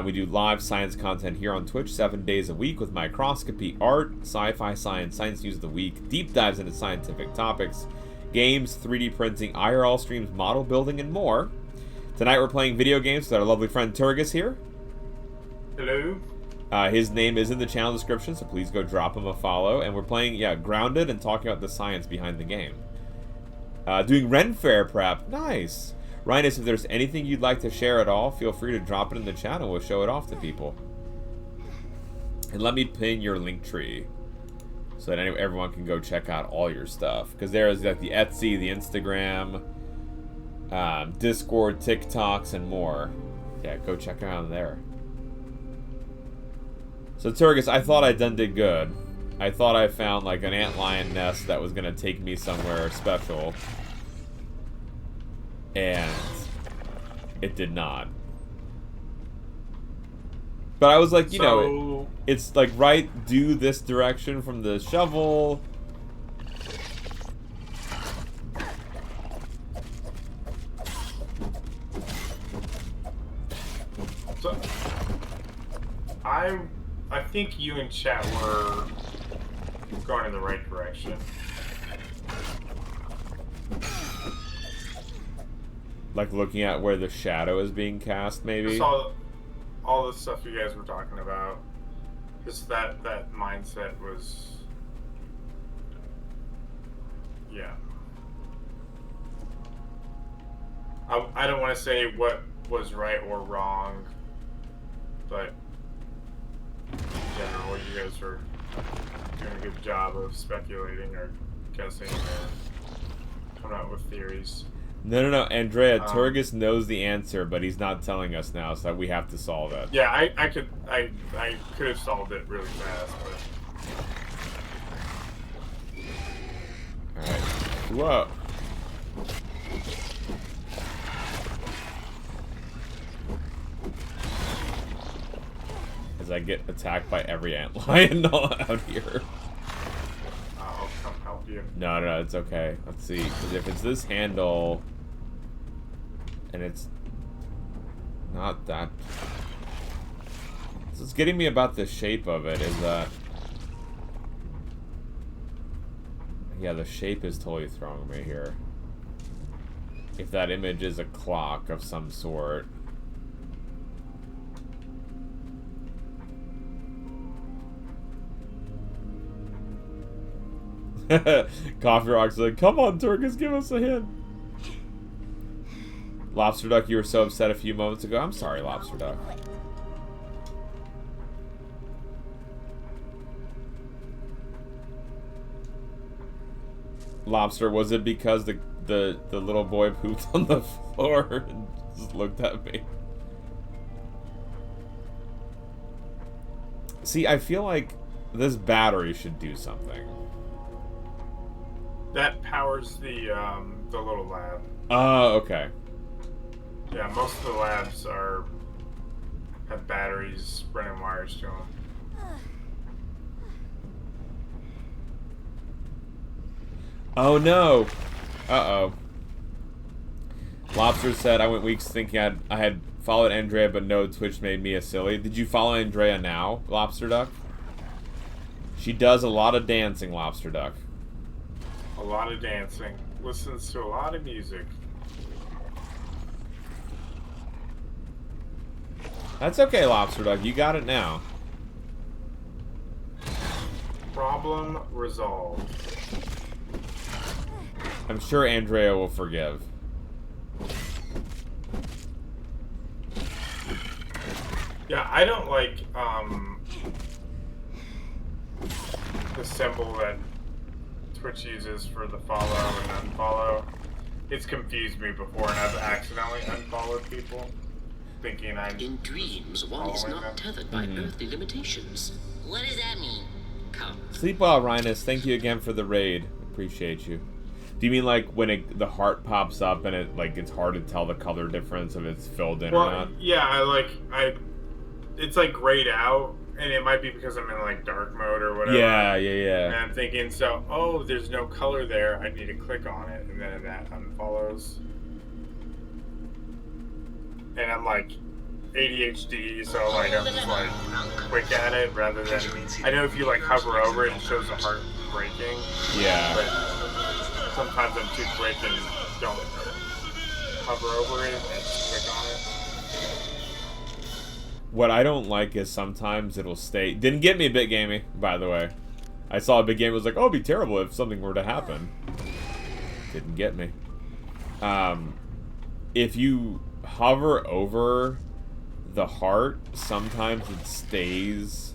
We do live science content here on Twitch 7 days a week with microscopy, art, sci-fi, science news of the week, deep dives into scientific topics, games, 3D printing, IRL streams, model building, and more. Tonight we're playing video games with our lovely friend Turgus here. Hello. His name is in the channel description, so please go drop him a follow. And we're playing, Grounded and talking about the science behind the game. Doing Ren Fair prep. Nice. Rhinus, if there's anything you'd like to share at all, feel free to drop it in the chat and we'll show it off to people. And let me pin your link tree so that everyone can go check out all your stuff. Because there's like the Etsy, the Instagram, Discord, TikToks, and more. Yeah, go check them out there. So Turgus, I thought I did good. I thought I found like an antlion nest that was going to take me somewhere special. And it did not. But I was like, you know, it's like right due this direction from the shovel. So I think you and chat were going in the right direction. Like looking at where the shadow is being cast, maybe? Just all the stuff you guys were talking about. Just that mindset was... Yeah. I don't want to say what was right or wrong, but in general, you guys were doing a good job of speculating or guessing or coming up with theories. No, Andrea, Turgus knows the answer, but he's not telling us now, so we have to solve it. Yeah, I could have solved it really fast, but... Alright. Whoa. As I get attacked by every antlion out here. I'll come help you. No, it's okay. Let's see, because if it's this handle... And it's not that... So it's getting me about the shape of it, is that... Yeah, the shape is totally throwing me here. If that image is a clock of some sort... Coffee Rock's like, come on, Turkus, give us a hint. Lobster Duck, you were so upset a few moments ago. I'm sorry, Lobster Duck. Lobster, was it because the little boy pooped on the floor and just looked at me? See, I feel like this battery should do something. That powers the little lab. Oh, okay. Yeah, most of the labs have batteries running wires to them. Oh no! Uh-oh. Lobster said, I went weeks thinking I had followed Andrea, but no, Twitch made me a silly. Did you follow Andrea now, Lobster Duck? She does a lot of dancing, Lobster Duck. A lot of dancing. Listens to a lot of music. That's okay, Lobster Duck. You got it now. Problem resolved. I'm sure Andrea will forgive. Yeah, I don't like the symbol that Twitch uses for the follow and unfollow. It's confused me before, and I've accidentally unfollowed people, thinking I'm in dreams. One is not tethered by earthly limitations. What does that mean? Come. Sleep well, Rhinus. Thank you again for the raid. Appreciate you. Do you mean like when the heart pops up and it's hard to tell the color difference if it's filled in or not? Yeah, it's like grayed out, and it might be because I'm in like dark mode or whatever. Yeah. And I'm thinking, so, there's no color there. I need to click on it, and then that unfollows. And I'm like ADHD, so like I'm just like quick at it rather than I know if you like hover over it, it shows the heart breaking. Yeah. But sometimes I'm too quick and don't hover over it and just click on it. What I don't like is sometimes it'll stay. Didn't get me a bit gamey, by the way. I saw a big game. It was like, oh, it'd be terrible if something were to happen. Didn't get me. If you hover over the heart, sometimes it stays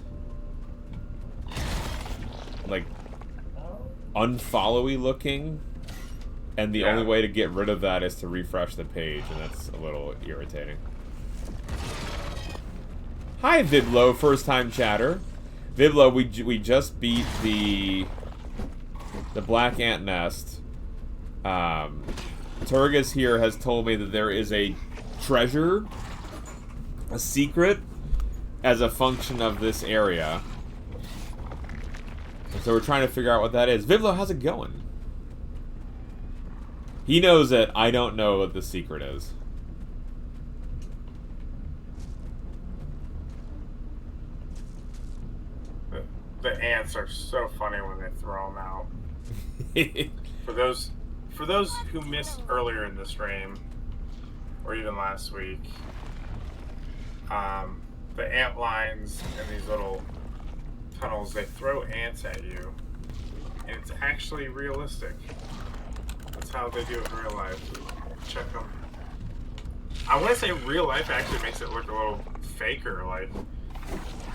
like unfollowy looking, and the only way to get rid of that is to refresh the page, and that's a little irritating. Hi, Viblo, first time chatter. Viblo, we just beat the black ant nest. Turgus here has told me that there is a treasure, a secret, as a function of this area. So we're trying to figure out what that is. Viblo, how's it going? He knows it. I don't know what the secret is. The ants are so funny when they throw them out. For those who missed earlier in the stream, or even last week, the ant lines and these little tunnels, they throw ants at you, and it's actually realistic. That's how they do it in real life. Check them. I want to say real life actually makes it look a little faker, like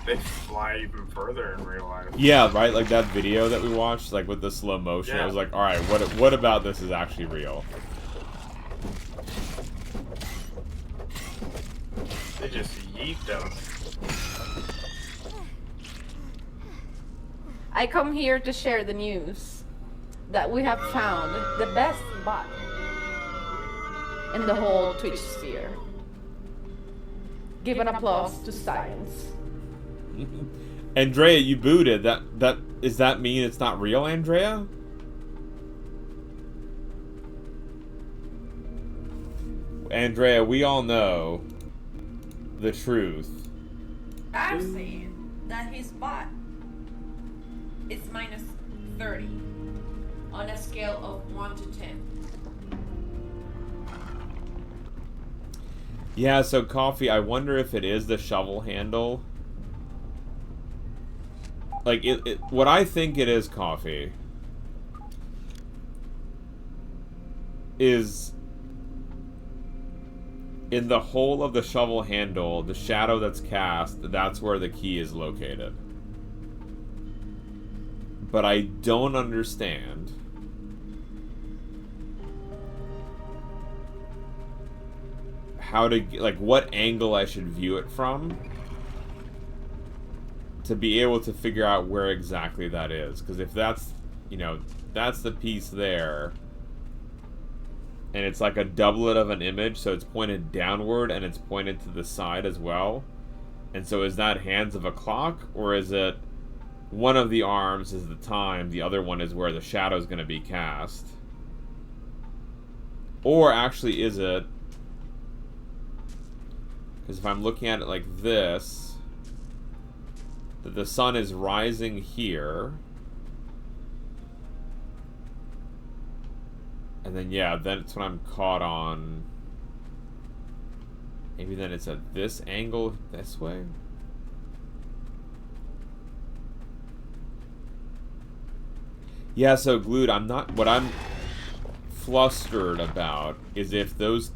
they fly even further in real life. Yeah, right. Like that video that we watched, like with the slow motion. Yeah. It was like, all right, what about this is actually real? They just yeet them. I come here to share the news that we have found the best bot in the whole Twitch sphere. Give an applause to science. Andrea, you booted. Does that mean it's not real, Andrea? Andrea, we all know the truth. I'm saying that his bot is minus 30 on a scale of 1 to 10. Yeah, so Coffee, I wonder if it is the shovel handle. Like, what I think it is, Coffee, is in the hole of the shovel handle, the shadow that's cast, that's where the key is located. But I don't understand how to, like, what angle I should view it from to be able to figure out where exactly that is. Because if that's, you know, that's the piece there, and it's like a doublet of an image, so it's pointed downward and it's pointed to the side as well. And so is that hands of a clock, or is it one of the arms is the time, the other one is where the shadow is going to be cast? Or actually is it, because if I'm looking at it like this, that the sun is rising here, and then, yeah, then it's when I'm caught on. Maybe then it's at this angle this way? Yeah, so Glued, I'm not. What I'm flustered about is if those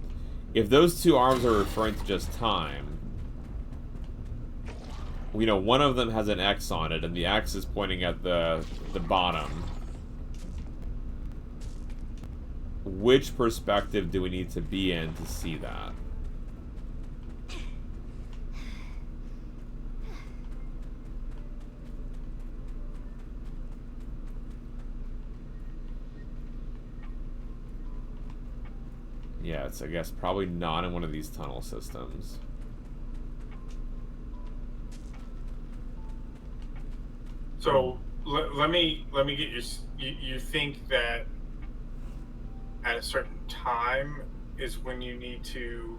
two arms are referring to just time. You know, one of them has an X on it, and the X is pointing at the bottom. Which perspective do we need to be in to see that? Yeah, it's, I guess, probably not in one of these tunnel systems. So let me get you think that at a certain time is when you need to,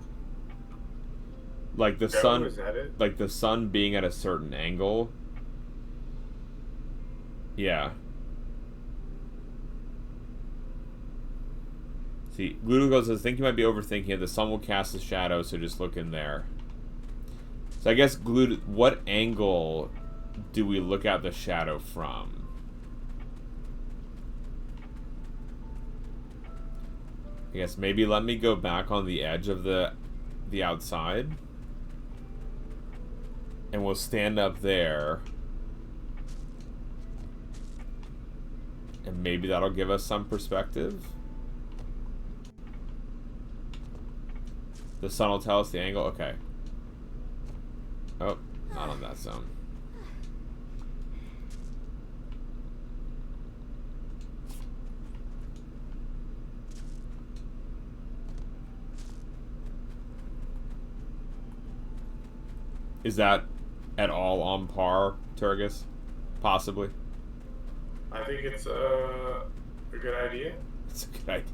like the go? sun, Is that it? like the sun being at a certain angle. Yeah. See, Glugo says, think you might be overthinking it. The sun will cast a shadow, so just look in there. So I guess, what angle do we look at the shadow from? I guess maybe let me go back on the edge of the outside. And we'll stand up there. And maybe that'll give us some perspective. The sun will tell us the angle? Okay. Oh, not on that zone. Is that at all on par, Turgus? Possibly. I think it's a good idea. It's a good idea.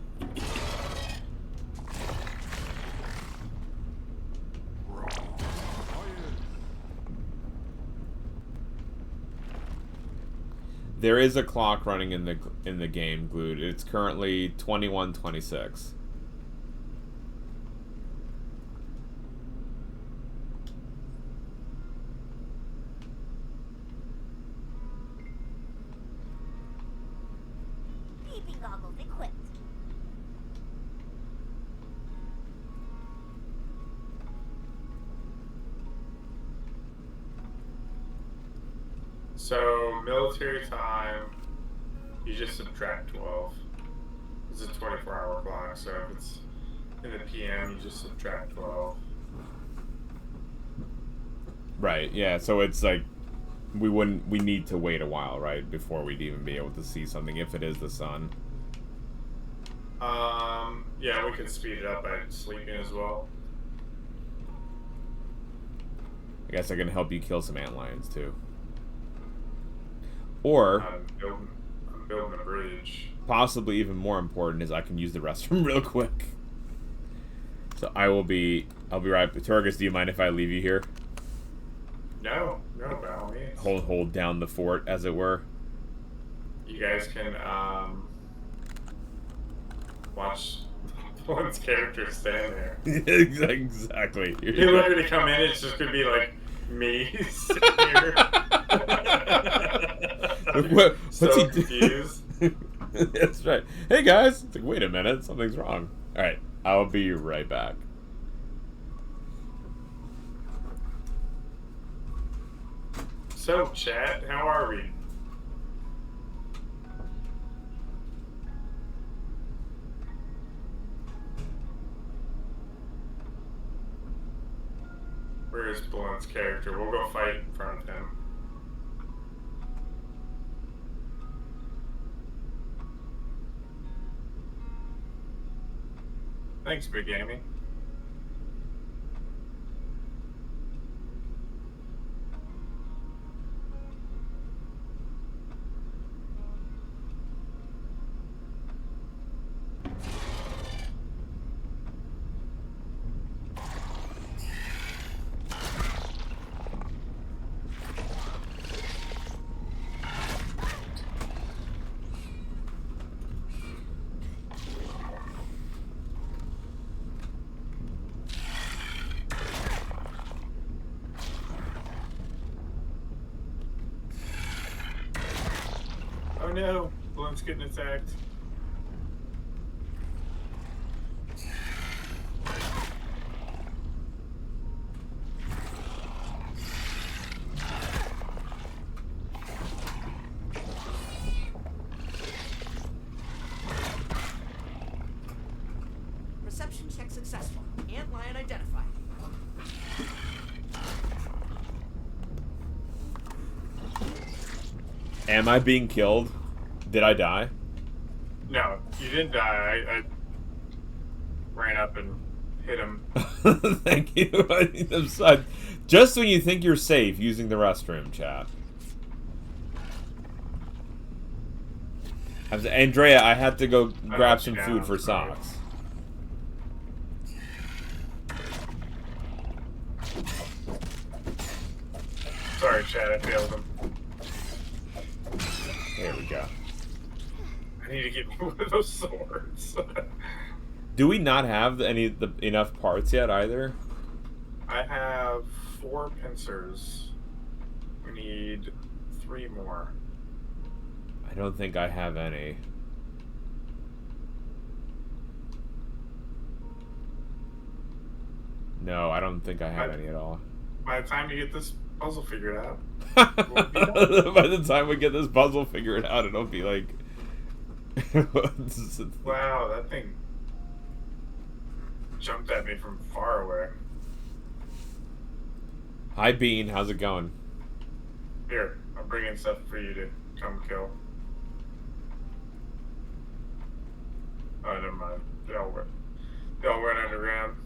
There is a clock running in the game, Glued. It's currently 21:26. Peeping goggles equipped. So military time, you just subtract 12. It's a 24-hour clock, so if it's in the PM, you just subtract 12. Right, yeah, so it's like we need to wait a while, right, before we'd even be able to see something if it is the sun. Yeah, we could speed it up by sleeping as well. I guess I can help you kill some antlions too. Or I'm building a bridge. Possibly even more important is I can use the restroom real quick. So I'll be right. Turgus, do you mind if I leave you here? No, by all means. Hold down the fort, as it were. You guys can watch one's character stand there. Exactly. People are gonna come in. It's just gonna be like me sitting here. What's So he confused. That's right. Hey guys, it's like, wait a minute, something's wrong. All right, I'll be right back. So, chat, how are we? Where is Blunt's character? We'll go fight in front of him. Thanks, Big Amy. Oh no, Blunt's getting attacked. Reception check successful. Antlion identified. Am I being killed? Did I die? No, you didn't die. I ran up and hit him. Thank you. Just when you think you're safe, using the restroom, chat. Andrea, I had to go grab some food for socks. Sorry, Chad, I failed him. There we go. I need to get one of those swords. Do we not have enough parts yet either? I have 4 pincers. We need 3 more. I don't think I have any. No, I don't think I have any at all. By the time you get this puzzle figured out, by the time we get this puzzle figured out, it'll be like... Wow, that thing jumped at me from far away. Hi, Bean. How's it going? Here, I'm bringing stuff for you to come kill. Oh, never mind. They all went underground.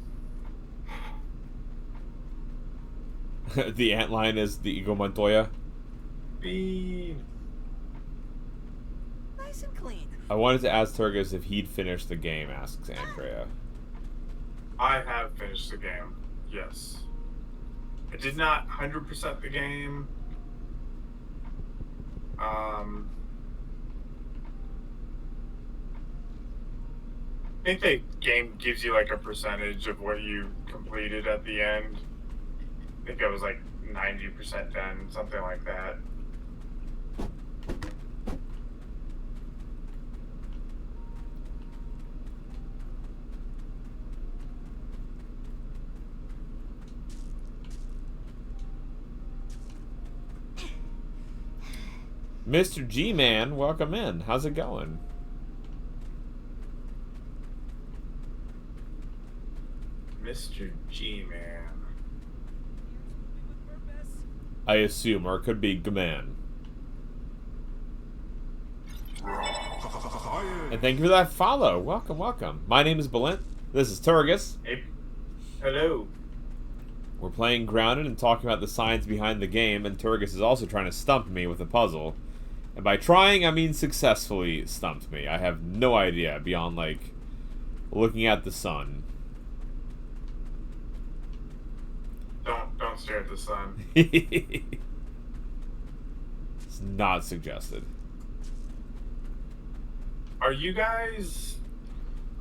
The antlion is the Eagle Montoya. Bean. Nice and clean. I wanted to ask Turgis if he'd finished the game, asks Andrea. I have finished the game, yes. I did not 100% the game. I think the game gives you like a percentage of what you completed at the end. I think I was like 90% done, something like that. Mr. G-Man, welcome in. How's it going? Mr. G-Man. I assume, or it could be G-Man. And thank you for that follow. Welcome, welcome. My name is Belint. This is Turgis. Hey. Hello. We're playing Grounded and talking about the science behind the game, and Turgis is also trying to stump me with a puzzle. And by trying, I mean successfully stumped me. I have no idea beyond, like, looking at the sun. Don't stare at the sun. It's not suggested. Are you guys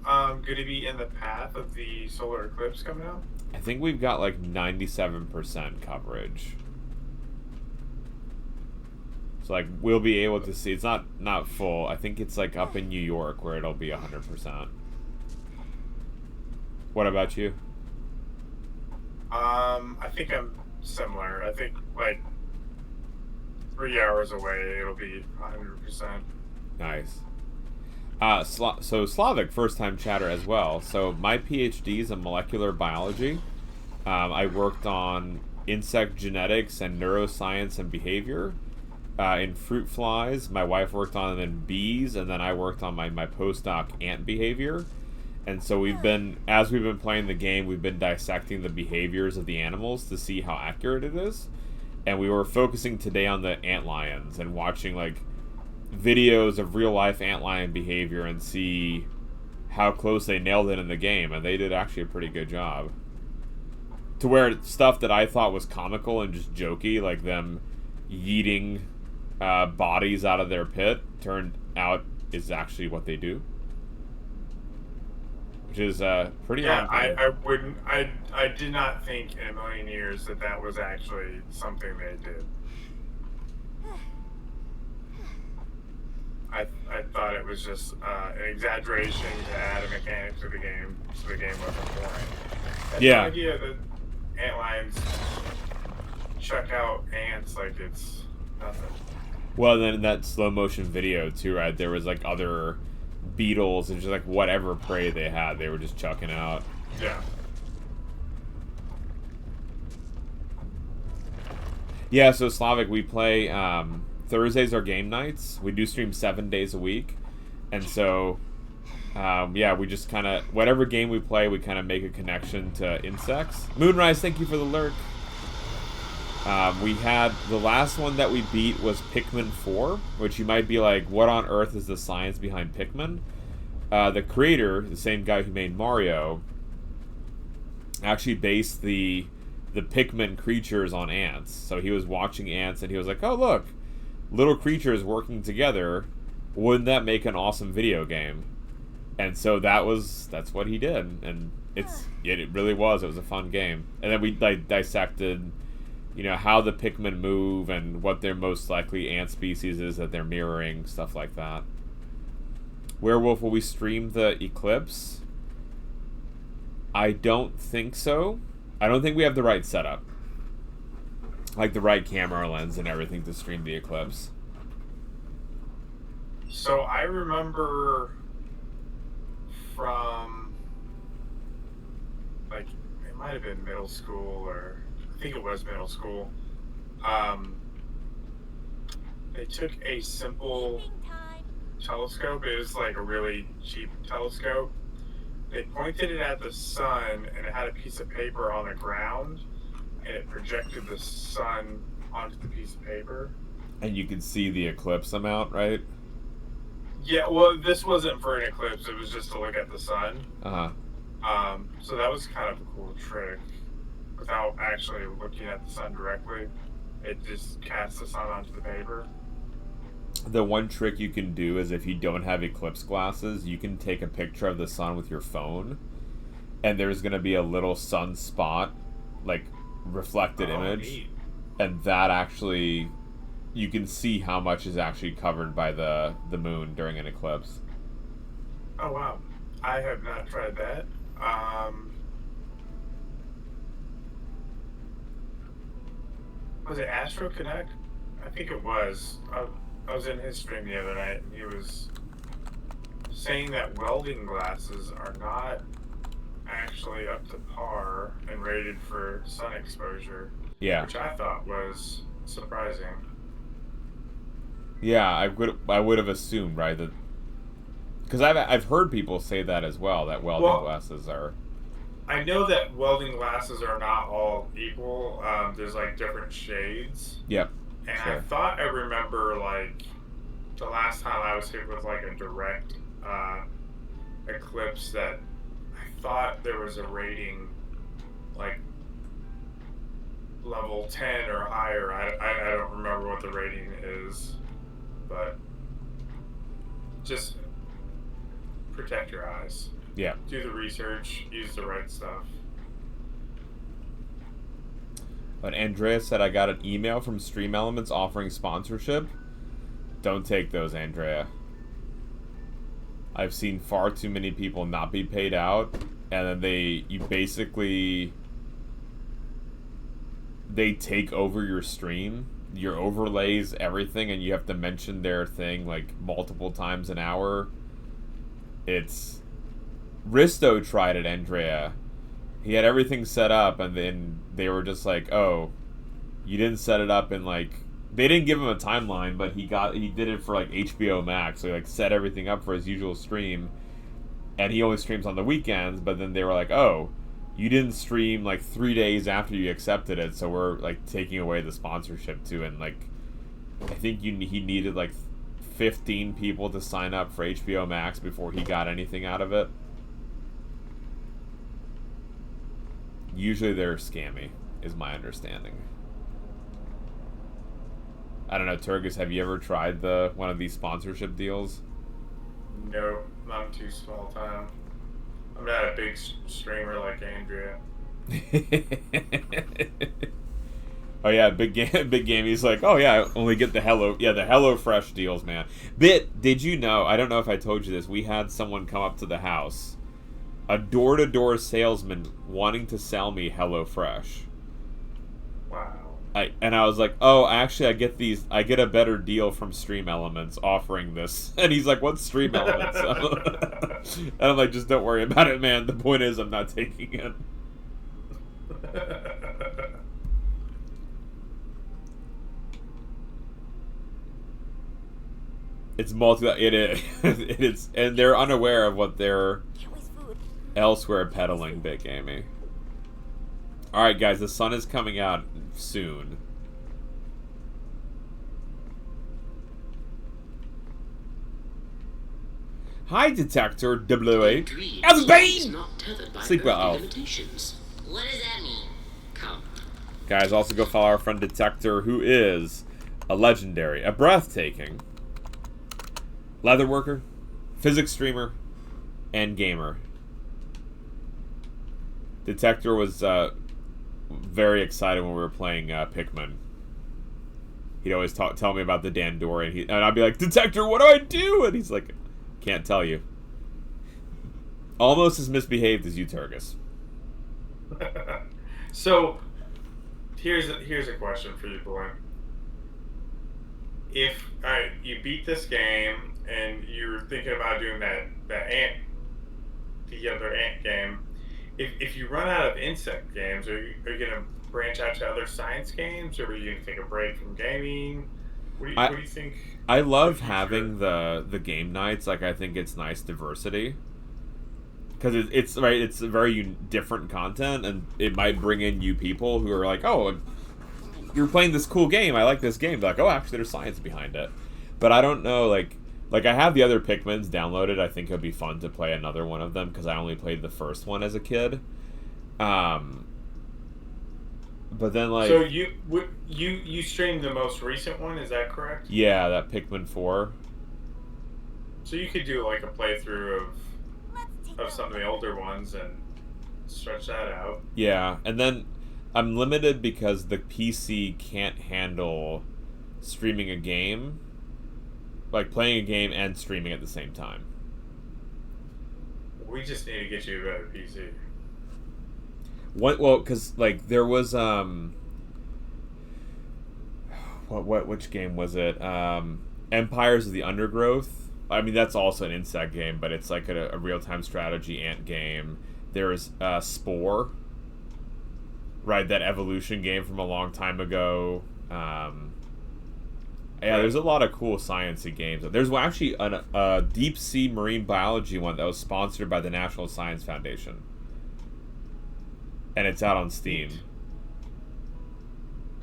going to be in the path of the solar eclipse coming out? I think we've got like 97% coverage. So like we'll be able to see. It's not full. I think it's like up in New York where it'll be 100%. What about you? I think I'm similar. I think like 3 hours away, it'll be 100%. Nice. So Slavic, first-time chatter as well. So my PhD is in molecular biology. I worked on insect genetics and neuroscience and behavior in fruit flies. My wife worked on them in bees, and then I worked on my postdoc ant behavior. And so as we've been playing the game, we've been dissecting the behaviors of the animals to see how accurate it is. And we were focusing today on the antlions and watching like videos of real life antlion behavior and see how close they nailed it in the game, and they did actually a pretty good job. To where stuff that I thought was comical and just jokey, like them yeeting bodies out of their pit, turned out is actually what they do, which is pretty. Yeah, I did not think in a million years that was actually something they did. I thought it was just an exaggeration to add a mechanic to the game, so the game wasn't boring. I had no idea that antlions chuck out ants like it's nothing. Well, then in that slow motion video too, right? There was like other beetles and just like whatever prey they had, they were just chucking out. Yeah. Yeah, so Slavic, we play Thursdays are game nights. We do stream 7 days a week. And so yeah, we just kind of, whatever game we play, we kind of make a connection to insects. Moonrise, thank you for the lurk. We had, the last one that we beat was Pikmin 4, which you might be like, what on earth is the science behind Pikmin? The creator, the same guy who made Mario, actually based the Pikmin creatures on ants. So he was watching ants and he was like, oh look, little creatures working together, wouldn't that make an awesome video game? And so that's what he did, and it really was. It was a fun game. And then we dissected, you know, how the Pikmin move and what their most likely ant species is that they're mirroring, stuff like that. Werewolf, will we stream the eclipse? I don't think so. I don't think we have the right setup, like the right camera lens and everything to stream the eclipse. So I remember from, like, it might have been middle school, or I think it was middle school. They took a simple telescope. It was like a really cheap telescope. They pointed it at the sun, and it had a piece of paper on the ground, and it projected the sun onto the piece of paper. And you could see the eclipse amount, right? Yeah, well, this wasn't for an eclipse. It was just to look at the sun. Uh-huh. So that was kind of a cool trick. Without actually looking at the sun directly, it just casts the sun onto the paper. The one trick you can do is if you don't have eclipse glasses, you can take a picture of the sun with your phone, and there's going to be a little sun spot, like reflected image, neat. And that actually, you can see how much is actually covered by the moon during an eclipse. Oh wow, I have not tried that. Was it Astro Connect? I think it was. I was in his stream the other night, and he was saying that welding glasses are not actually up to par and rated for sun exposure. Yeah. Which I thought was surprising. Yeah, I would have assumed, right, that, because I've heard people say that as well, that welding glasses are. I know that welding glasses are not all equal. There's like different shades. Yep. And sure. I thought I remember, like, the last time I was hit with like a direct eclipse, that I thought there was a rating like level 10 or higher. I don't remember what the rating is, but just protect your eyes. Yeah. Do the research, use the right stuff. But Andrea said, I got an email from Stream Elements offering sponsorship. Don't take those, Andrea. I've seen far too many people not be paid out, and then they take over your stream your overlays everything, and you have to mention their thing like multiple times an hour. It's Risto tried it, Andrea. He had everything set up, and then they were just like, "Oh, you didn't set it up in like." They didn't give him a timeline, but he did it for like HBO Max. So he like set everything up for his usual stream, and he only streams on the weekends. But then they were like, "Oh, you didn't stream like 3 days after you accepted it, so we're like taking away the sponsorship too." And like, I think he needed like 15 people to sign up for HBO Max before he got anything out of it. Usually they're scammy, is my understanding. I don't know, Turgis, have you ever tried one of these sponsorship deals? Nope, I'm too small time. I'm not a big streamer like Andrea. Oh yeah, big game. He's like, oh yeah, I only get the HelloFresh deals, man. Did you know? I don't know if I told you this. We had someone come up to the house, a door-to-door salesman wanting to sell me HelloFresh. Wow. And I was like, oh, actually, I get a better deal from Stream Elements offering this. And he's like, what's Stream Elements? And I'm like, just don't worry about it, man. The point is, I'm not taking it. It's it is, and they're unaware of what they're elsewhere peddling, Big Amy. Alright, guys, the sun is coming out soon. Hi, Detector WH. As Bane! Sleep well, Elf. What does that mean? Come. Guys, also go follow our friend Detector, who is a legendary, a breathtaking leatherworker, physics streamer, and gamer. Detector was very excited when we were playing Pikmin. He'd always tell me about the Dandori, and I'd be like, Detector, what do I do? And he's like, can't tell you. Almost as misbehaved as you, Turgis. So, here's a question for you, Blaine. If you beat this game and you're thinking about doing the other ant game, if you run out of insect games, are you going to branch out to other science games, or are you going to take a break from gaming? What do you think? I love having the game nights. Like, I think it's nice diversity. Because it's very different content, and it might bring in new people who are like, oh, you're playing this cool game, I like this game. They're like, oh, actually, there's science behind it. But I don't know, like I have the other Pikmins downloaded. I think it would be fun to play another one of them, because I only played the first one as a kid. But then, like... So you streamed the most recent one, is that correct? Yeah, that Pikmin 4. So you could do, like, a playthrough of some of the older ones and stretch that out. Yeah, and then I'm limited because the PC can't handle streaming a game, like playing a game and streaming at the same time. We just need to get you a better PC. Well, because like there was which game was it? Empires of the Undergrowth. I mean, that's also an insect game, but it's like a real-time strategy ant game. There's Spore, right? That evolution game from a long time ago. Yeah, there's a lot of cool sciencey games. There's actually a deep-sea marine biology one that was sponsored by the National Science Foundation. And it's out on Steam.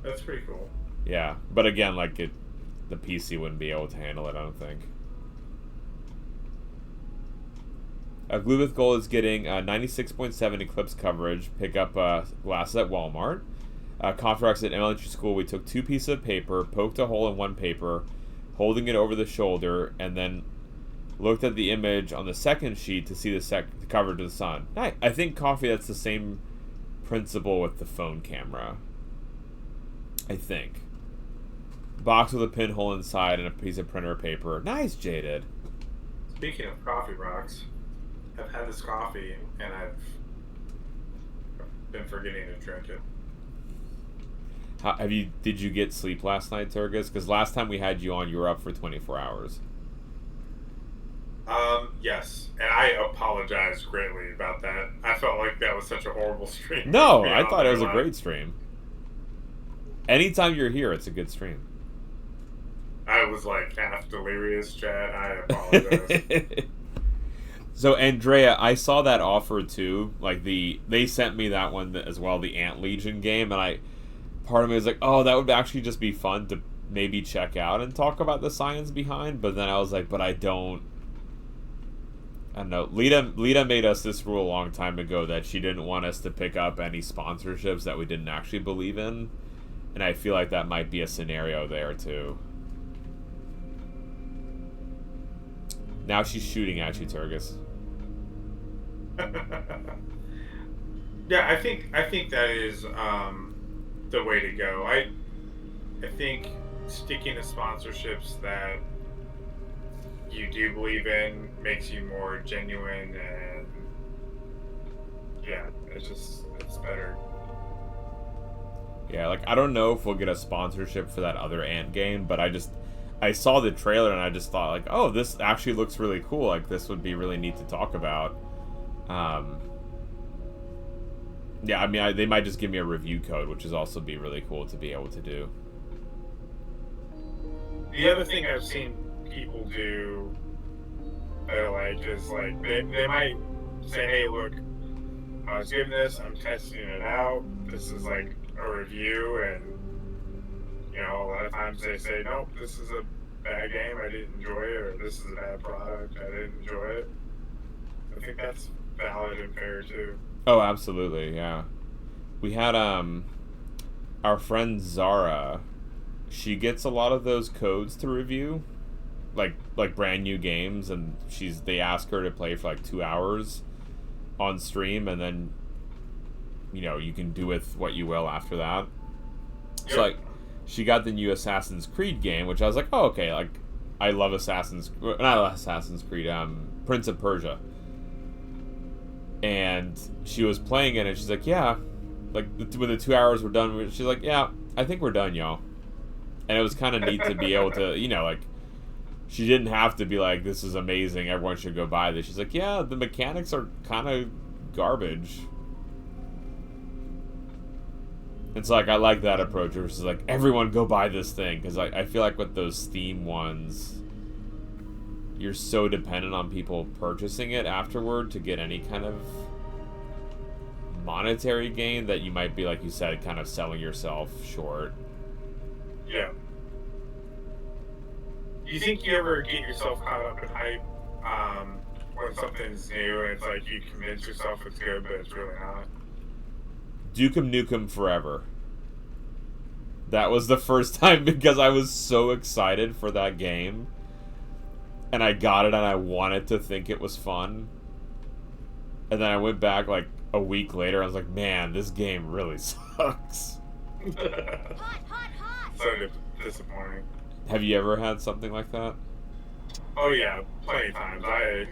That's pretty cool. Yeah, but again, like the PC wouldn't be able to handle it, I don't think. Glubith Gold is getting 96.7 Eclipse coverage. Pick up glasses at Walmart. Coffee Rocks at elementary school. We took 2 pieces of paper, poked a hole in one paper, holding it over the shoulder, and then looked at the image on the second sheet to see the coverage of the sun. I think, Coffee, that's the same principle with the phone camera. I think. Box with a pinhole inside and a piece of printer paper. Nice, Jaded. Speaking of Coffee Rocks, I've had this coffee and I've been forgetting to drink it. Did you get sleep last night, Turgis? Because last time we had you on, you were up for 24 hours. Yes, and I apologize greatly about that. I felt like that was such a horrible stream. No, I thought it was a great stream. Anytime you're here, it's a good stream. I was like half delirious, Chad. I apologize. So Andrea, I saw that offer too. Like they sent me that one as well, the Ant Legion game, and part of me was like, oh, that would actually just be fun to maybe check out and talk about the science behind. But then I was like, but I don't know. Lita made us this rule a long time ago that she didn't want us to pick up any sponsorships that we didn't actually believe in, and I feel like that might be a scenario there too. Now she's shooting at you, Turgis. Yeah, I think that is the way to go. I think sticking to sponsorships that you do believe in makes you more genuine, and yeah, it's better. Yeah, like I don't know if we'll get a sponsorship for that other Ant game, but I saw the trailer and I just thought like, oh, this actually looks really cool. Like this would be really neat to talk about. Yeah, I mean, they might just give me a review code, which is also be really cool to be able to do. The other thing I've seen people do that I like is like they might say, hey, look, I was given this, I'm testing it out. This is like a review, and you know, a lot of times they say, nope, this is a bad game, I didn't enjoy it, or this is a bad product, I didn't enjoy it. I think that's valid and fair too. Oh, absolutely, yeah. We had our friend Zara. She gets a lot of those codes to review, like brand new games, and they ask her to play for like 2 hours on stream, and then you can do with what you will after that. Yep. So like she got the new Assassin's Creed game, which I was like, oh, okay, like I love not Assassin's Creed, Prince of Persia. And she was playing it, and she's like, yeah, like when the 2 hours were done, she's like, yeah, I think we're done, y'all. And it was kind of neat to be able to, like, she didn't have to be like, this is amazing, everyone should go buy this. She's like, yeah, the mechanics are kind of garbage. It's like, I like that approach, which is like, everyone go buy this thing, because I feel like with those Steam ones, you're so dependent on people purchasing it afterward to get any kind of monetary gain that you might be, like you said, kind of selling yourself short. Yeah. Do you think you ever get yourself caught up in hype when something's new and it's like you convince yourself it's good, but it's really not? Dukem Nukem Forever. That was the first time because I was so excited for that game. And I got it and I wanted to think it was fun. And then I went back like a week later. I was like, man, this game really sucks. So disappointing. Have you ever had something like that? Oh yeah, plenty of times. I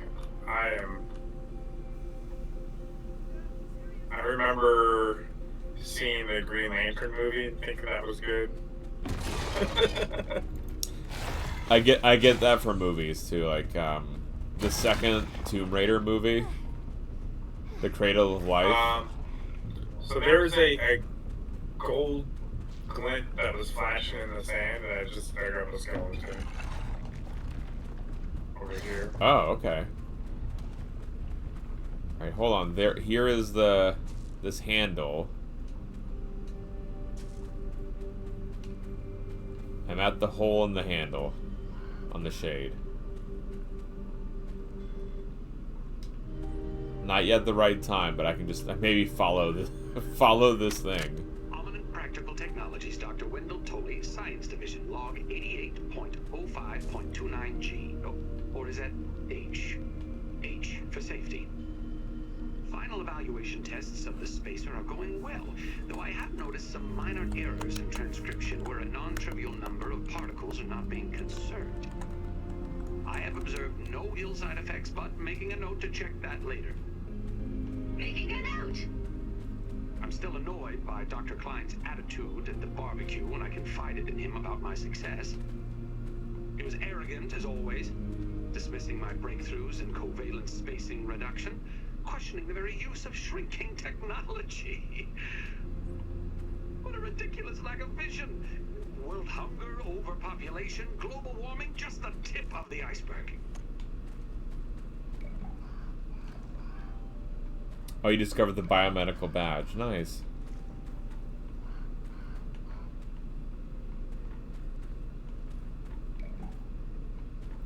remember seeing the Green Lantern movie and thinking that was good. I get that for movies too, like the second Tomb Raider movie, The Cradle of Life. So there's a gold glint that was flashing in the sand, and I just dug up a skeleton over here. Oh, okay. All right, hold on. Here is this handle. I'm at the hole in the handle. On the shade. Not yet the right time, but I can just maybe follow this thing. Prominent Practical Technologies, Dr. Wendell Tolley, Science Division, log 88.05.29G. Oh, or is that H? H for safety. Final evaluation tests of the spacer are going well, though I have noticed some minor errors in transcription where a non-trivial number of particles are not being conserved. I have observed no ill side effects, but making a note to check that later. Making a note. I'm I'm still annoyed by Dr. Klein's attitude at the barbecue when I confided in him about my success. He was arrogant, as always, dismissing my breakthroughs in covalent spacing reduction, questioning the very use of shrinking technology. What a ridiculous lack of vision. World hunger, overpopulation, global warming, just the tip of the iceberg. Oh, you discovered the biomedical badge. Nice.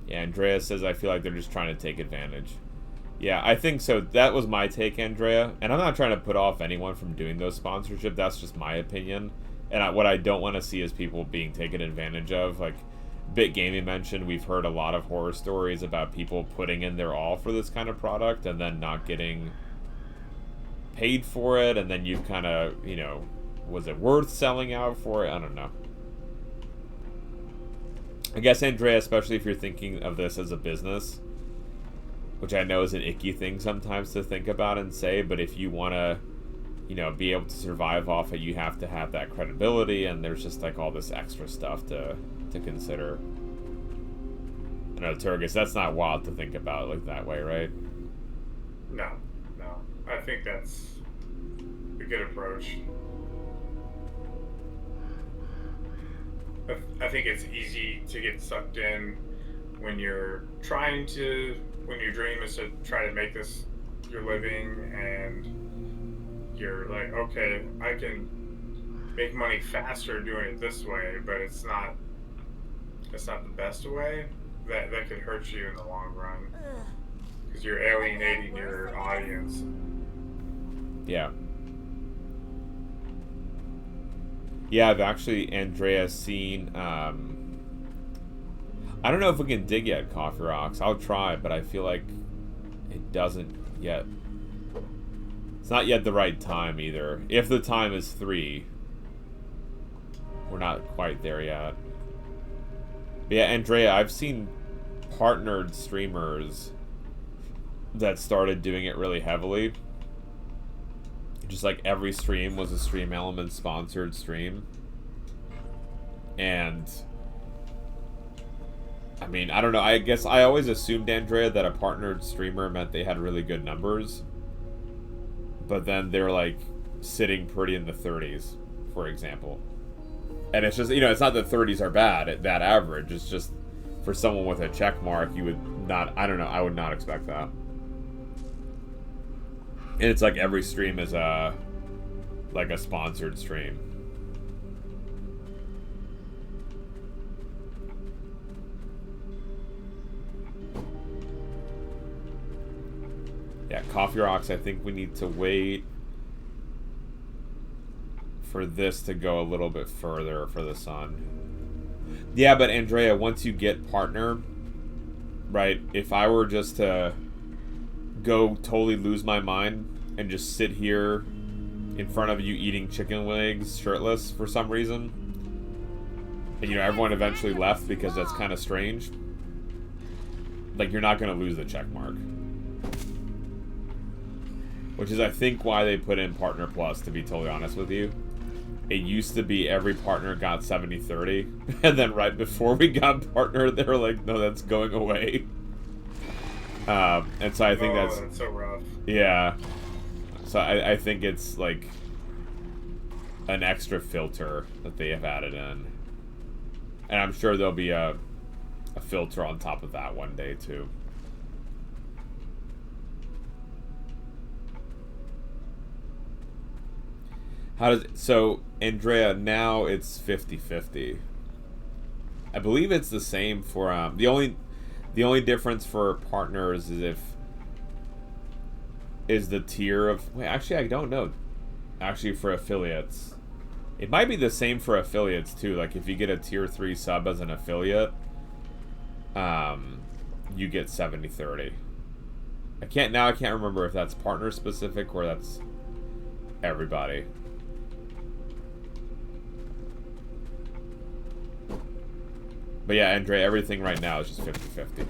Yeah, Andrea says, I feel like they're just trying to take advantage. Yeah, I think so. That was my take, Andrea. And I'm not trying to put off anyone from doing those sponsorship. That's just my opinion. And what I don't want to see is people being taken advantage of. Like Bit Gaming mentioned, we've heard a lot of horror stories about people putting in their all for this kind of product and then not getting paid for it. And then you kind of, you know, was it worth selling out for it? I don't know. I guess, Andrea, especially if you're thinking of this as a business, which I know is an icky thing sometimes to think about and say, but if you want to, you know, be able to survive off it, you have to have that credibility, and there's just like all this extra stuff to consider. I know, Turgis, that's not wild to think about like that way, right? No. I think that's a good approach. I think it's easy to get sucked in when your dream is to try to make this your living, and you're like, okay, I can make money faster doing it this way, but it's not the best way. That could hurt you in the long run, because you're alienating your audience. Yeah. Yeah, I've actually, Andrea, seen, I don't know if we can dig yet, Coffee Rocks. I'll try, but I feel like it doesn't yet. It's not yet the right time, either. If the time is 3, we're not quite there yet. But yeah, Andrea, I've seen partnered streamers that started doing it really heavily. Just like every stream was a Stream Element sponsored stream. And I mean, I don't know. I guess I always assumed, Andrea, that a partnered streamer meant they had really good numbers. But then they're like sitting pretty in the 30s, for example. And it's just, you know, it's not that 30s are bad, that average. It's just for someone with a check mark, you would not, I don't know, I would not expect that. And it's like every stream is like a sponsored stream. Yeah, Coffee Rocks, I think we need to wait for this to go a little bit further for the sun. Yeah, but Andrea, once you get partner, right, if I were just to go totally lose my mind and just sit here in front of you eating chicken legs shirtless for some reason, and you know everyone eventually left because that's kind of strange, like, you're not going to lose the check mark, which is I think why they put in Partner Plus, to be totally honest with you. It used to be every partner got 70-30, and then right before we got partner they were like, no, that's going away. And so I think that's so rough. Yeah. So I think it's like an extra filter that they have added in. And I'm sure there'll be a filter on top of that one day too. So Andrea, now it's 50-50. I believe it's the same for the only difference for partners is the tier of... Wait, actually, I don't know. Actually, for affiliates. It might be the same for affiliates, too. Like, if you get a tier 3 sub as an affiliate, you get 70-30. I can't remember if that's partner specific or that's everybody. But yeah, Andre, everything right now is just 50-50.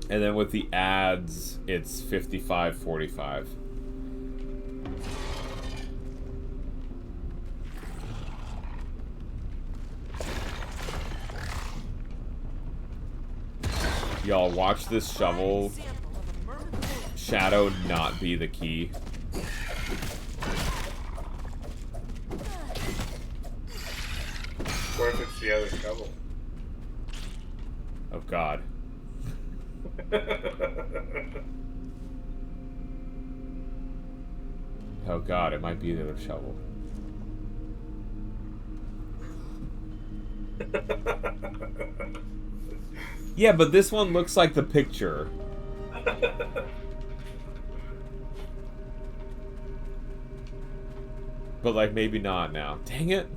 And then with the ads, it's 55-45. Y'all watch this shovel shadow not be the key. What if it's the other shovel? Oh God. Oh God, it might be the other shovel. Yeah, but this one looks like the picture. But like maybe not now. Dang it.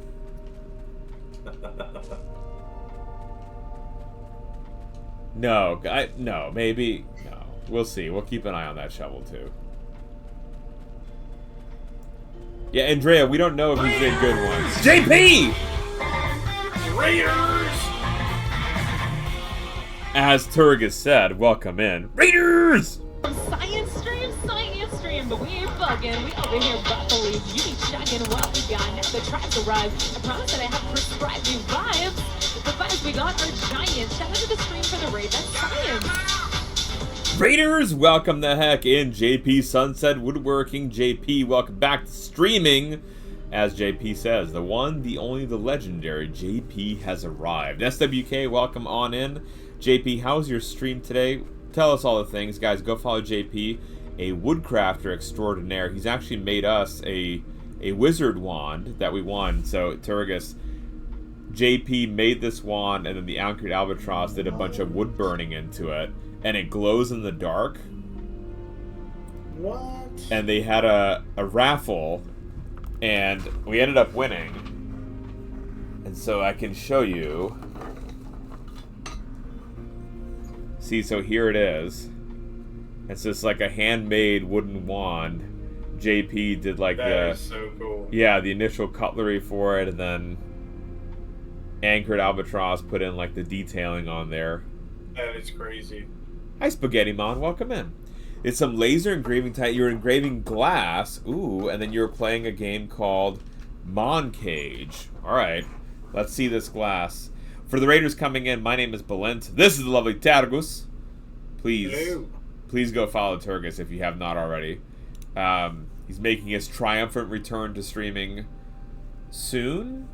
No, no, maybe no. We'll see. We'll keep an eye on that shovel too. Yeah, Andrea, we don't know if he's in good ones. JP! Raiders! As Turgus said, welcome in. Raiders! Science stream, but we ain't bugging. We over here buffalo, you be chugging what we got. Now the tribes arrive. I promise that I have prescribed you vibes. The vibes we got are giant. Shout out to the stream for the raid. That's science. Raiders, welcome the heck in. JP Sunset Woodworking. JP, welcome back to streaming. As JP says, the one, the only, the legendary JP has arrived. SWK, welcome on in. JP, how's your stream today? Tell us all the things. Guys, go follow JP, a woodcrafter extraordinaire. He's actually made us a wizard wand that we won. So, Turgus, JP made this wand, and then the Anchored Albatross did a bunch of wood burning into it. And it glows in the dark. What? And they had a raffle, and we ended up winning. And so I can show you. See, so here it is. It's just like a handmade wooden wand. JP did like that is so cool. Yeah, the initial cutlery for it, and then Anchored Albatross put in like the detailing on there. That is crazy. Hi, Spaghetti Mon, welcome in. It's some laser engraving type. You're engraving glass, ooh, and then you're playing a game called Moncage. All right, let's see this glass. For the Raiders coming in, my name is Belent. This is the lovely Targus. Please go follow Turgus if you have not already. He's making his triumphant return to streaming soon.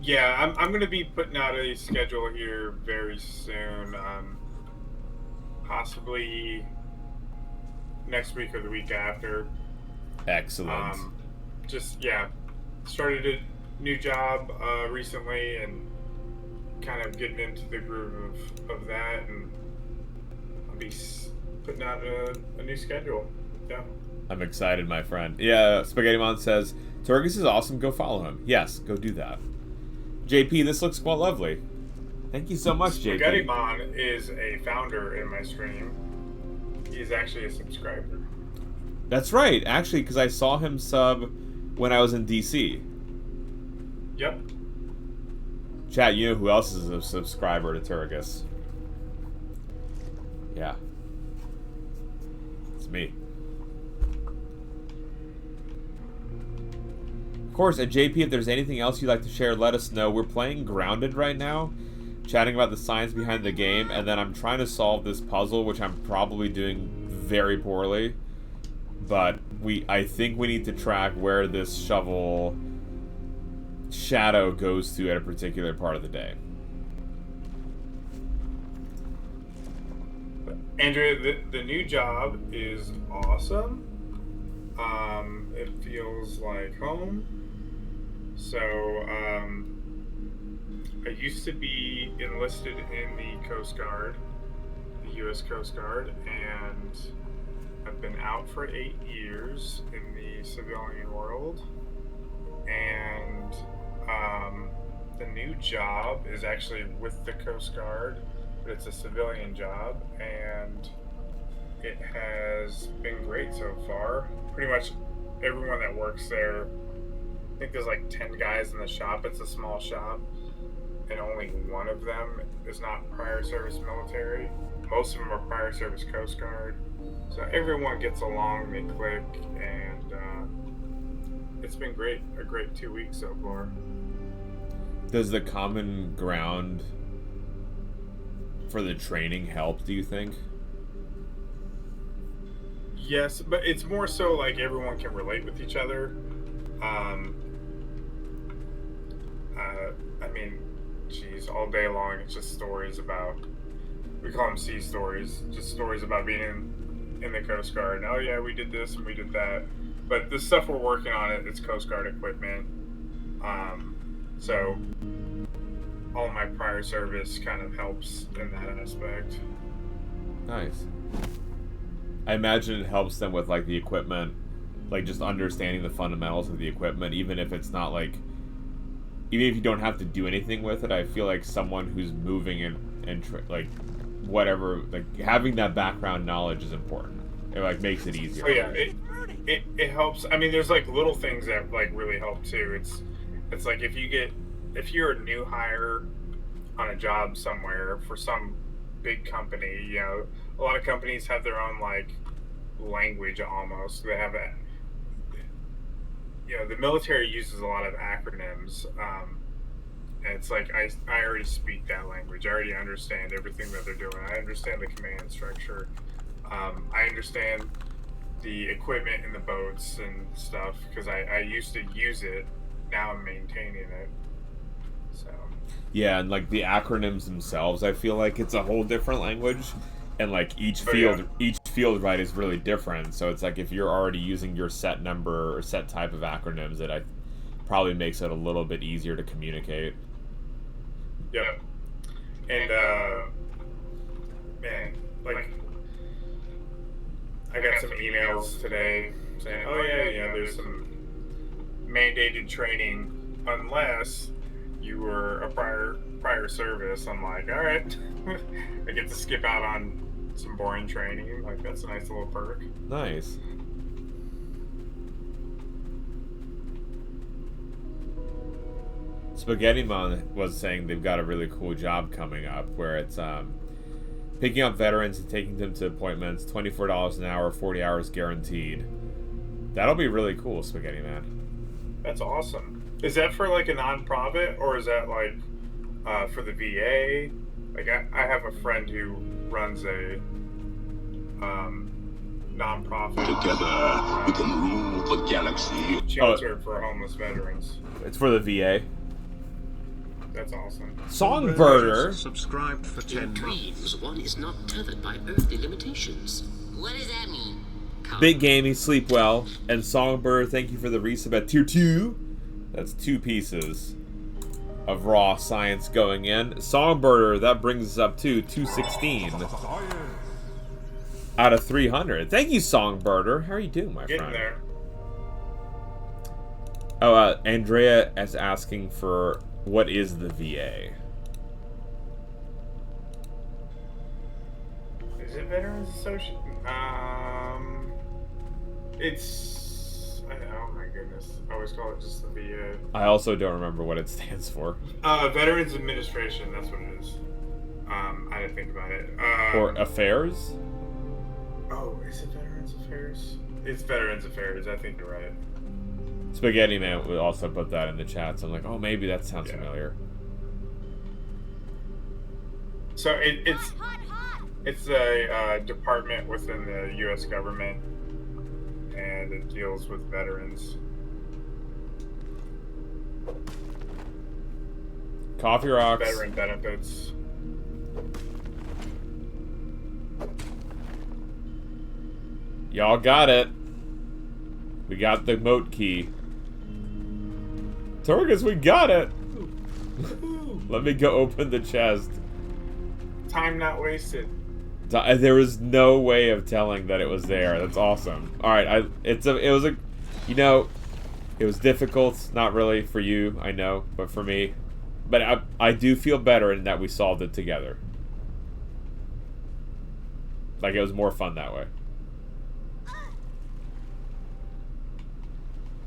Yeah, I'm going to be putting out a schedule here very soon. Possibly next week or the week after. Excellent. Started a new job recently and kind of getting into the groove of that, and I'll be putting out a new schedule. Yeah. I'm excited, my friend. Yeah, Spaghetti Mon says, Turgus is awesome, go follow him. Yes, go do that. JP, this looks quite lovely. Thank you so much, JP. Spaghetti Mon is a founder in my stream. He's actually a subscriber. That's right, actually, because I saw him sub when I was in DC. Yep. Chat, you know who else is a subscriber to Turgus? Yeah. It's me. Of course, at JP, if there's anything else you'd like to share, let us know. We're playing Grounded right now, chatting about the science behind the game, and then I'm trying to solve this puzzle, which I'm probably doing very poorly. But I think we need to track where this shovel shadow goes to at a particular part of the day. Andrea, the new job is awesome. It feels like home. So, I used to be enlisted in the Coast Guard, the U.S. Coast Guard, and I've been out for 8 years in the civilian world. And the new job is actually with the Coast Guard, but it's a civilian job, and it has been great so far. Pretty much everyone that works there, I think there's like 10 guys in the shop. It's a small shop, and only one of them is not prior service military. Most of them are prior service Coast Guard. So everyone gets along, they click, and it's been great. A great 2 weeks so far. Does the common ground for the training help, do you think? Yes, but it's more so like everyone can relate with each other. I mean, geez, all day long it's just stories about. We call them sea stories, just stories about being in the Coast Guard. Oh yeah, we did this and we did that. But the stuff we're working on, it's Coast Guard equipment. So all my prior service kind of helps in that aspect. Nice. I imagine it helps them with like the equipment, like just understanding the fundamentals of the equipment, even if it's not like, even if you don't have to do anything with it. I feel like someone who's moving and like whatever, like having that background knowledge is important. It like makes it easier. Oh yeah, it helps. I mean, there's like little things that like really help too. It's like if you're a new hire on a job somewhere for some big company, you know, a lot of companies have their own like language almost. They have a, you know, the military uses a lot of acronyms, and it's like I already speak that language. I already understand everything that they're doing. I understand the command structure. I understand the equipment in the boats and stuff because I used to use it. Now I'm maintaining it. So. Yeah, and like the acronyms themselves, I feel like it's a whole different language, and like each field right is really different. So it's like if you're already using your set number or set type of acronyms, it probably makes it a little bit easier to communicate. Yeah, and man, like I got some emails today saying, "Oh yeah, you know, there's some mandated training unless you were a prior service." I'm like, all right, I get to skip out on some boring training. Like that's a nice little perk. Nice. Spaghetti Mon was saying they've got a really cool job coming up where it's picking up veterans and taking them to appointments, $24 an hour, 40 hours guaranteed. That'll be really cool, Spaghetti Man. That's awesome. Is that for like a non-profit or is that like for the VA? Like I have a friend who runs a non-profit. Together, we can rule the galaxy. Shelter for homeless veterans. It's for the VA. That's awesome. Songbirder subscribed for 10 In dreams, one is not tethered by earthly limitations. What does that mean? Big Gamey, sleep well, and Songbird, thank you for the resub at tier 2. That's 2 pieces of raw science going in. Songbirder, that brings us up to 216 out of 300. Thank you, Songbirder. How are you doing, my friend? Getting there. Oh, Andrea is asking for what is the VA? Is it Veterans Association? It's. Oh my goodness. I always call it just the VA. I also don't remember what it stands for. Veterans Administration, that's what it is. I didn't think about it. Or Affairs? Oh, is it Veterans Affairs? It's Veterans Affairs, I think you're right. Spaghetti Man would also put that in the chat, so I'm like, oh, maybe that sounds familiar. So it's a department within the U.S. government, and it deals with veterans. Coffee rocks. Veteran benefits. Y'all got it. We got the moat key. Torgus, we got it. Let me go open the chest. Time not wasted. There was no way of telling that it was there. That's awesome. All right, it was difficult. Not really for you, I know, but for me. But I do feel better in that we solved it together. Like it was more fun that way.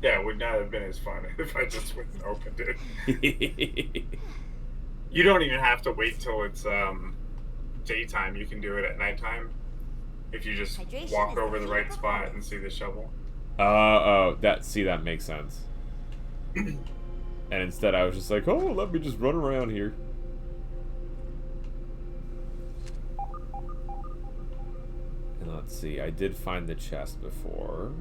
Yeah, it would not have been as fun if I just went and opened it. You don't even have to wait till it's daytime. You can do it at nighttime if you just walk over the right spot and see the shovel. That makes sense. And instead I was just like, oh, let me just run around here. Let's see. I did find the chest before.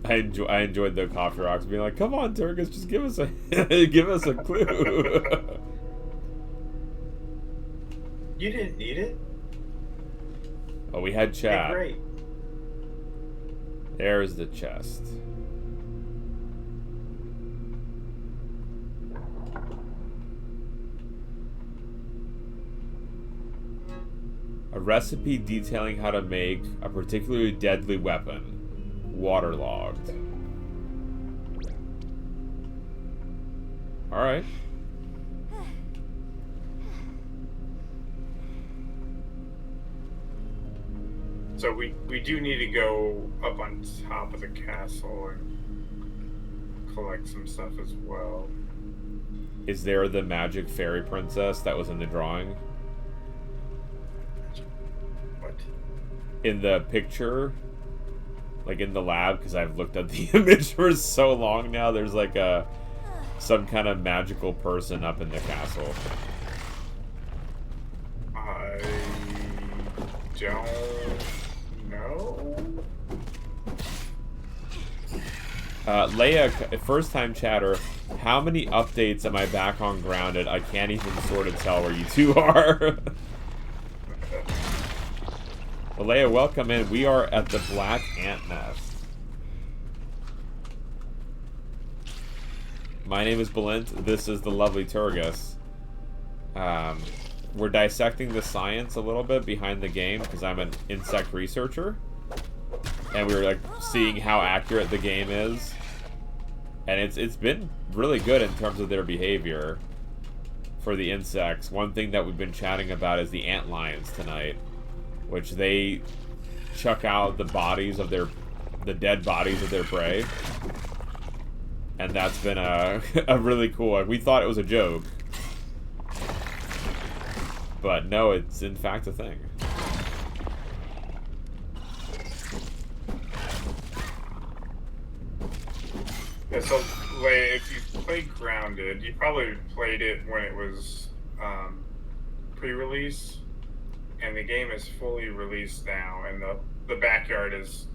I enjoyed the coffee rocks being like, "Come on, Turgus, just give us a give us a clue." You didn't need it. Oh, we had chat. Great. There's the chest. A recipe detailing how to make a particularly deadly weapon. Waterlogged. Alright. So we do need to go up on top of the castle and collect some stuff as well. Is there the magic fairy princess that was in the drawing? What? In the picture? Like in the lab, because I've looked at the image for so long now. There's like some kind of magical person up in the castle. I don't know. Leia, first time chatter. How many updates am I back on Grounded? I can't even sort of tell where you two are. Well, Leia, welcome in. We are at the Black Ant Nest. My name is Belint. This is the lovely Turgus. We're dissecting the science a little bit behind the game because I'm an insect researcher. And we were like seeing how accurate the game is. And it's been really good in terms of their behavior for the insects. One thing that we've been chatting about is the antlions tonight, which they chuck out the dead bodies of their prey. And that's been a really cool, like, we thought it was a joke. But no, it's in fact a thing. Yeah, so Leia, if you played Grounded, you probably played it when it was pre-release. And the game is fully released now, and the backyard is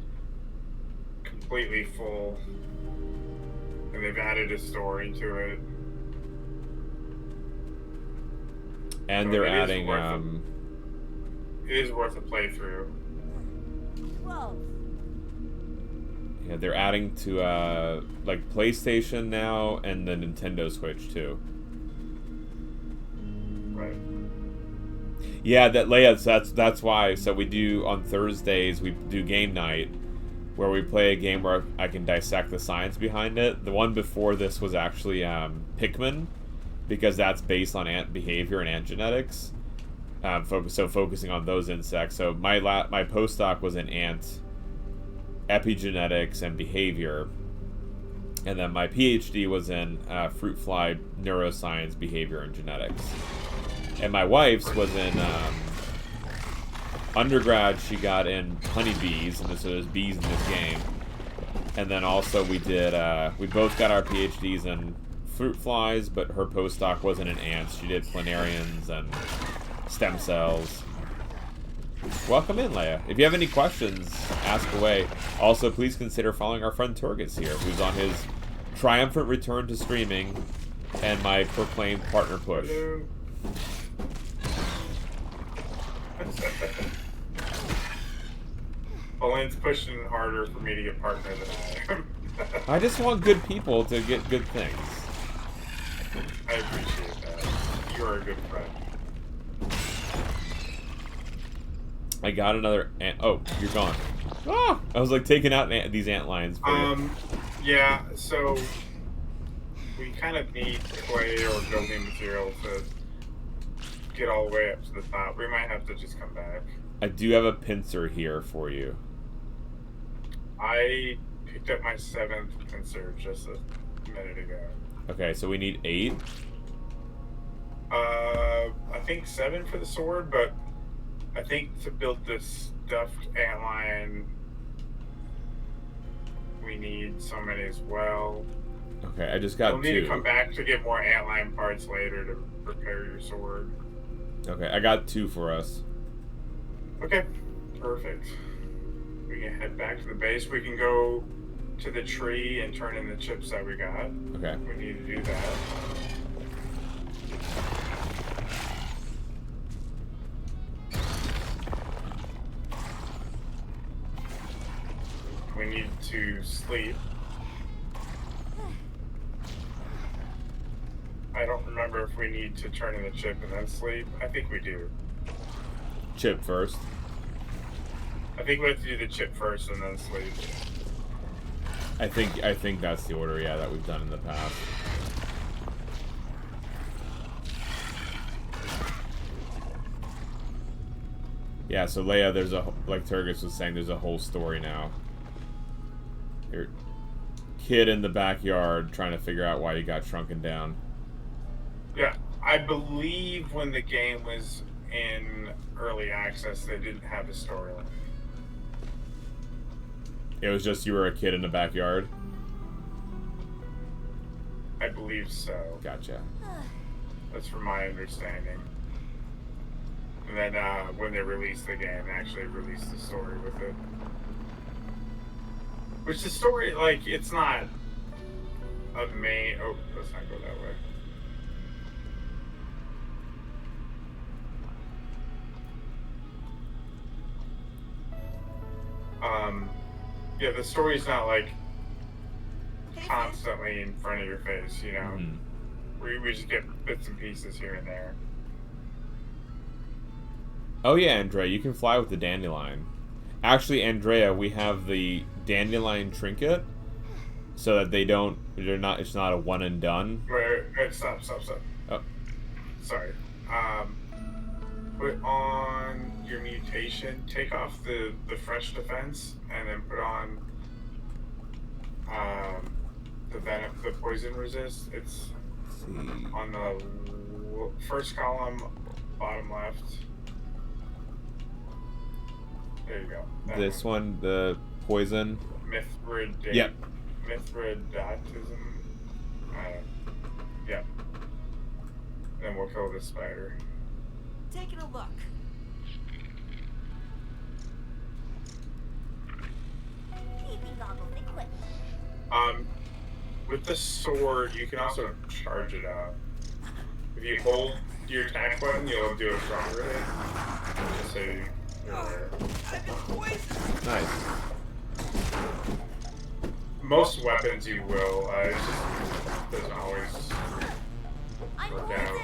completely full, and they've added a story to it. And So they're it is adding it is worth a playthrough. Whoa. Yeah, they're adding to like PlayStation now and the Nintendo Switch too. Right. Yeah, that Leia, that's why. So we do on Thursdays, we do game night where we play a game where I can dissect the science behind it. The one before this was actually Pikmin, because that's based on ant behavior and ant genetics. Focusing on those insects. So my postdoc was in ant epigenetics and behavior, and then my PhD was in fruit fly neuroscience, behavior, and genetics. And my wife's was in undergrad. She got in honeybees, and so there's bees in this game. And then also we did we both got our PhDs in fruit flies, but her postdoc wasn't in ants. She did planarians and stem cells. Welcome in, Leia. If you have any questions, ask away. Also, please consider following our friend Turgus here, who's on his triumphant return to streaming and my proclaimed partner push. Hello. Elaine's pushing harder for me to get partner than I am. I just want good people to get good things. I appreciate that. You are a good friend. I got another ant. Oh, you're gone. Ah! I was like taking out these ant lions for you. Yeah, so we kind of need clay or building material to get all the way up to the top. We might have to just come back. I do have a pincer here for you. I picked up my 7th pincer just a minute ago. Okay, so we need 8. I think 7 for the sword, but I think to build this stuffed antlion, we need so many as well. Okay, I just got We'll need two. to come back to get more antlion parts later to repair your sword. Okay, I got 2 for us. Okay, perfect. We can head back to the base. We can go to the tree and turn in the chips that we got. Okay. We need to do that. We need to sleep. I don't remember if we need to turn in the chip and then sleep. I think we do. Chip first. I think we have to do the chip first and then sleep. I think that's the order, yeah, that we've done in the past. Yeah, so Leia, there's a, like Turgis was saying, there's a whole story now. Your kid in the backyard trying to figure out why he got shrunken down. Yeah, I believe when the game was in early access, they didn't have a storyline. It was just you were a kid in the backyard? I believe so. Gotcha. That's from my understanding. And then when they released the game, they actually released the story with it. Which the story, like, it's not a main... Oh, let's not go that way. Yeah, the story's not, like, constantly in front of your face, you know? We just get bits and pieces here and there. Oh yeah, Andrea, you can fly with the dandelion. Actually, Andrea, we have the dandelion trinket, so that it's not a one and done. Wait, stop. Oh. Sorry. Put on your mutation, take off the fresh defense, and then put on the poison resist. It's on the first column, bottom left. There you go. This one, the poison. Mithridatism. Yep. Yep. Then we'll kill this spider. Taking a look. Peepee goggles equipped. With the sword, you can also charge it up. If you hold your attack button, you'll do a stronger hit. Just so you're aware. I've been poisoned. Nice. Most weapons you will. It just doesn't always work out.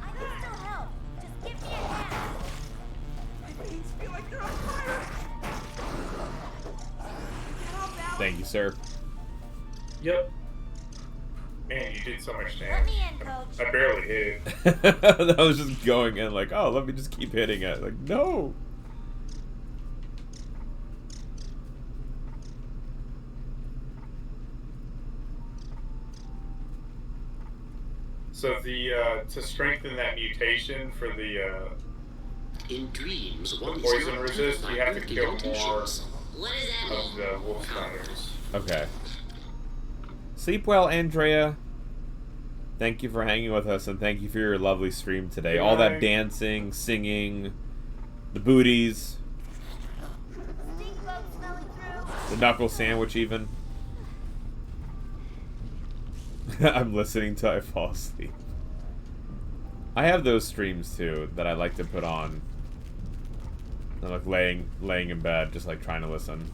I can still help. Just give me a hand. My veins feel like they're on fire. Thank you, sir. Yep. Man, you did so much Let damage. me in, coach. I barely hit. That was just going in like, oh, let me just keep hitting it. Like, no. So to strengthen that mutation for the In dreams, one is poison not resist, hurt you by have to earthly kill more limitations. What does that of the wolf spiders. Okay. Sleep well, Andrea. Thank you for hanging with us, and thank you for your lovely stream today. Good All that night. dancing, singing, the booties, Stink bug smelling through. the knuckle sandwich even. I'm listening till I fall asleep. I have those streams too that I like to put on. I'm like laying in bed, just like trying to listen.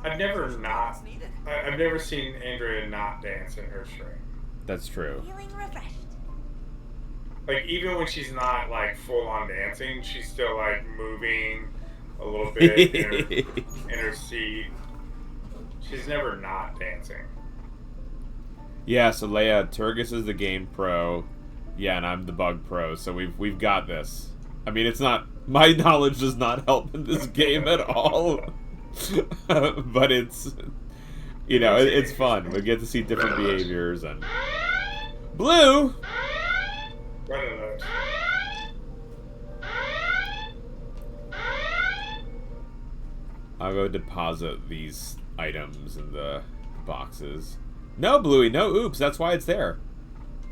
I've never seen Andrea not dance in her stream. That's true. Feeling refreshed. Like, even when she's not, like, full-on dancing, she's still, like, moving a little bit in her seat. She's never not dancing. Yeah, so Leia, Turgis is the game pro. Yeah, and I'm the bug pro, so we've got this. I mean, it's not... My knowledge does not help in this game at all. But it's... You know, it's fun. We get to see different behaviors and... Blue! I'll go deposit these items in the boxes. No, Bluey, no oops. That's why it's there.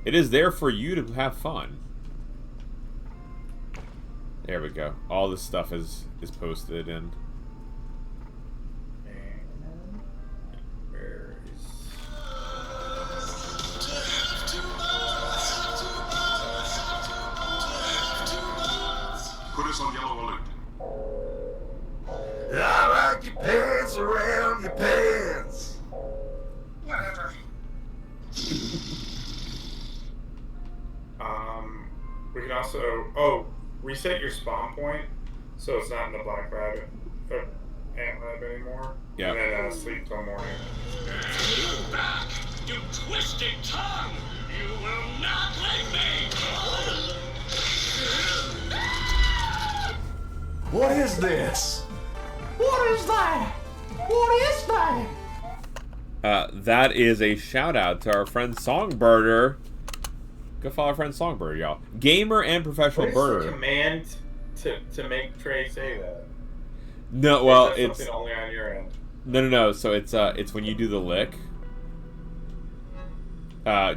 It is there for you to have fun. There we go. All this stuff is posted and... Where is... Put us on yellow alert. I like your pants around your pants. Whatever. We can also reset your spawn point so it's not in the black rabbit ant lab anymore. Yeah. And then sleep till morning. You back, you twisted tongue! You will not let me! What is this? What is that? What is that? That is a shout out to our friend Songbirder. Go follow our friend Songbird, y'all. Gamer and professional What is birder. the command to make Trey say that? No, well, Is that it's something only on your end. no. So it's when you do the lick.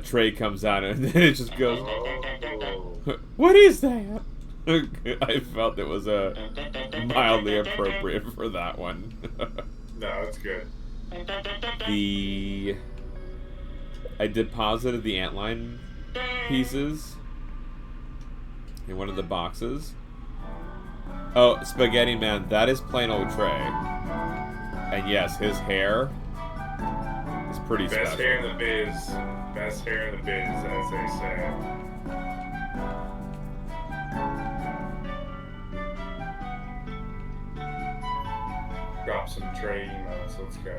Trey comes out and then it just goes. What is that? I felt it was mildly appropriate for that one. No, it's good. I deposited the antline pieces in one of the boxes. Oh, Spaghetti Man, that is plain old Trey. And yes, his hair is pretty Best special. hair in the biz. Best hair in the biz, as they say. Drop some Trey emails. Let's go.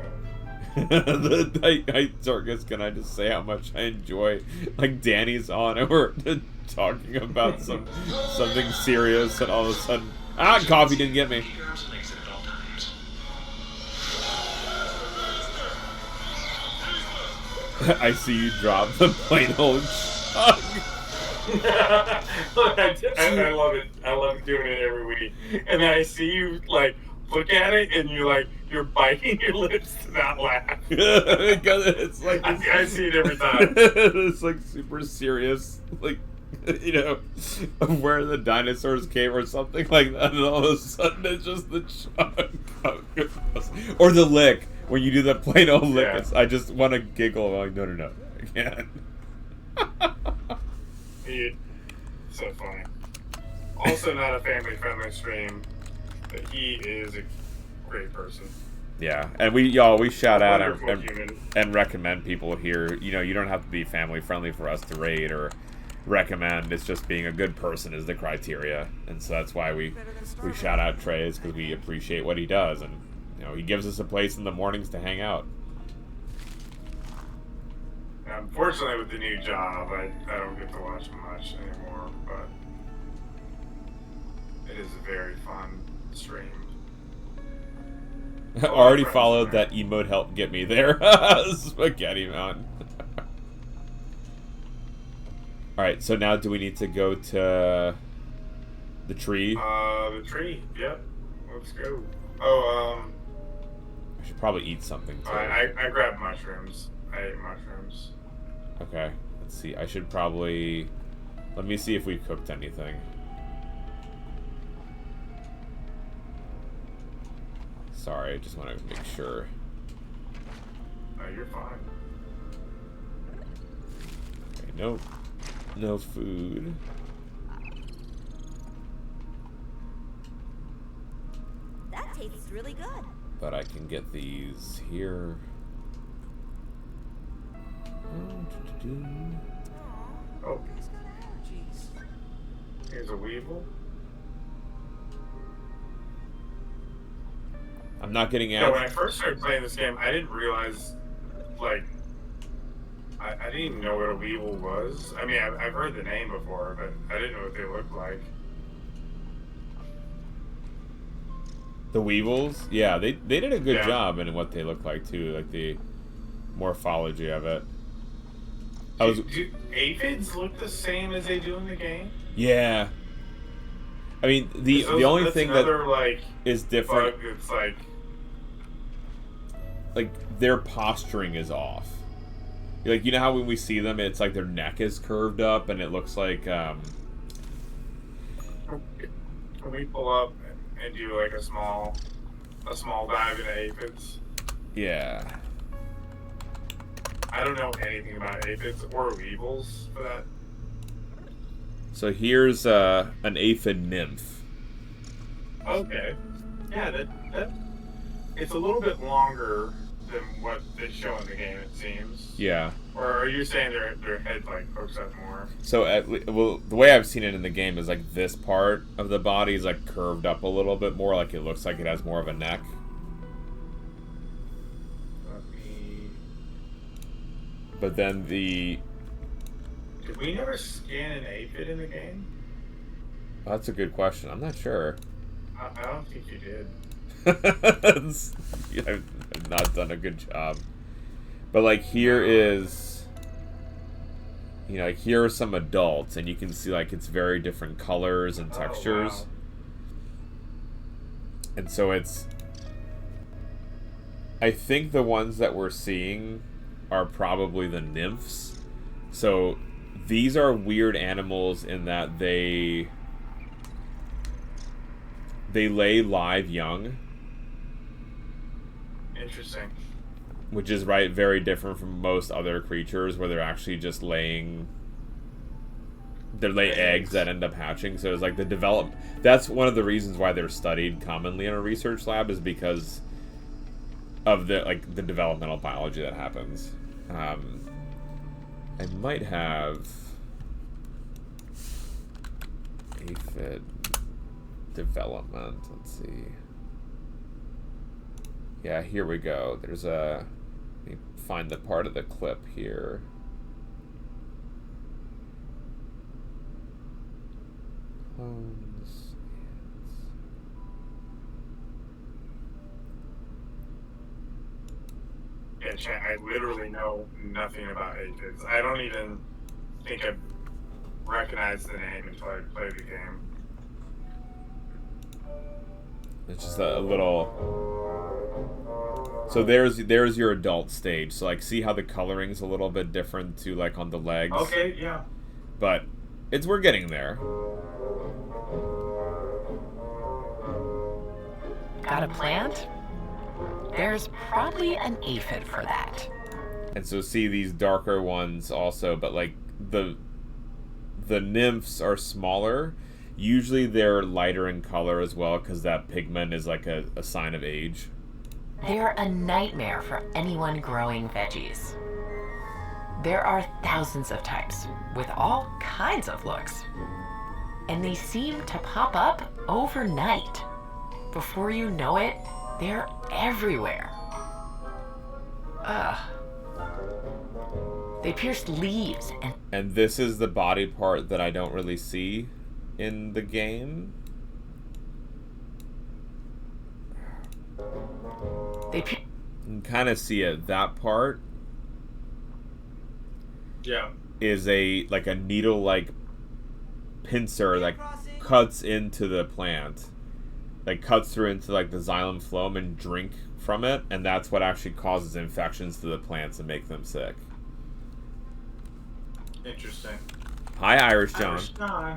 Circus, can I just say how much I enjoy, like, Danny's on and we're talking about something serious and all of a sudden, coffee didn't get me. I see you drop the plain old chug. I love it. I love doing it every week. And then I see you, like, look at it and you're biting your lips to not laugh. Because it's like... I see it every time. It's like super serious, like, you know, where the dinosaurs came or something like that, and all of a sudden it's just the chug. Or the lick. When you do the plain old lick, Yeah. I just want to giggle. I'm like, no, I can't. So funny. Also not a family-friendly stream, but he is a great person. Yeah, and we shout out Wonderful human. and recommend people here. You know, you don't have to be family friendly for us to raid or recommend. It's just being a good person is the criteria, and so that's why we shout out Trey, because we appreciate what he does, and you know, he gives us a place in the mornings to hang out. Unfortunately, with the new job, I don't get to watch him much anymore, but it is a very fun stream. Already followed that emote helped get me there. Spaghetti Man. Alright, so now do we need to go to the tree? The tree, yep. Let's go. Oh, I should probably eat something too. I grabbed mushrooms. I ate mushrooms. Okay, let's see. I should probably... Let me see if we cooked anything. Sorry, I just want to make sure. No, you're fine. Okay, nope. No food. That tastes really good. But I can get these here. Oh. Here's a weevil. I'm not getting Yeah, out. when I first started playing this game, I didn't realize, like, I didn't even know what a weevil was. I mean, I've heard the name before, but I didn't know what they looked like. The weevils? Yeah, they did a good Yeah. job in what they look like too, like the morphology of it. Do aphids look the same as they do in the game? Yeah. I mean, the only that's thing another, that like, is different, bug that's like their posturing is off. Like, you know how when we see them, it's like their neck is curved up, and it looks like Can we pull up and do like a small dive into aphids? yeah. I don't know anything about aphids or weevils for that. So here's an aphid nymph. Okay. Yeah, that it's a little bit longer than what they show in the game, it seems. Yeah. Or are you saying their head like pokes up more? So well, the way I've seen it in the game is like this part of the body is like curved up a little bit more, like it looks like it has more of a neck. But then Did we never scan an aphid in the game? Oh, that's a good question. I'm not sure. I don't think you did. I've not done a good job. But like here is, you know, like here are some adults, and you can see like it's very different colors and textures. Wow. And so it's, I think the ones that we're seeing are probably the nymphs. So these are weird animals in that they lay live young. Interesting. Which is very different from most other creatures where they're actually just laying... They lay eggs that end up hatching. So it's like the develop... That's one of the reasons why they're studied commonly in a research lab, is because of the developmental biology that happens. I might have aphid development. Let's see. Yeah, here we go. There's a... Let me find the part of the clip here. Clones. Yeah, chat, I literally know nothing about aphids. I don't even think I recognized the name until I played the game. It's just a little... So there's your adult stage. So like, see how the coloring's a little bit different to like on the legs. Okay, yeah. But we're getting there. Got a plant? There's probably an aphid for that. And so see these darker ones also, but like the nymphs are smaller. Usually they're lighter in color as well, because that pigment is like a sign of age. They're a nightmare for anyone growing veggies. There are thousands of types, with all kinds of looks. And they seem to pop up overnight. Before you know it, they're everywhere. Ugh. They pierce leaves and... And this is the body part that I don't really see in the game. You can kind of see it. That part, yeah, is a needle-like pincer that cuts into the plant, like cuts through into like the xylem phloem and drink from it, and that's what actually causes infections to the plants and make them sick. Interesting. Hi, Irish John. Irish John.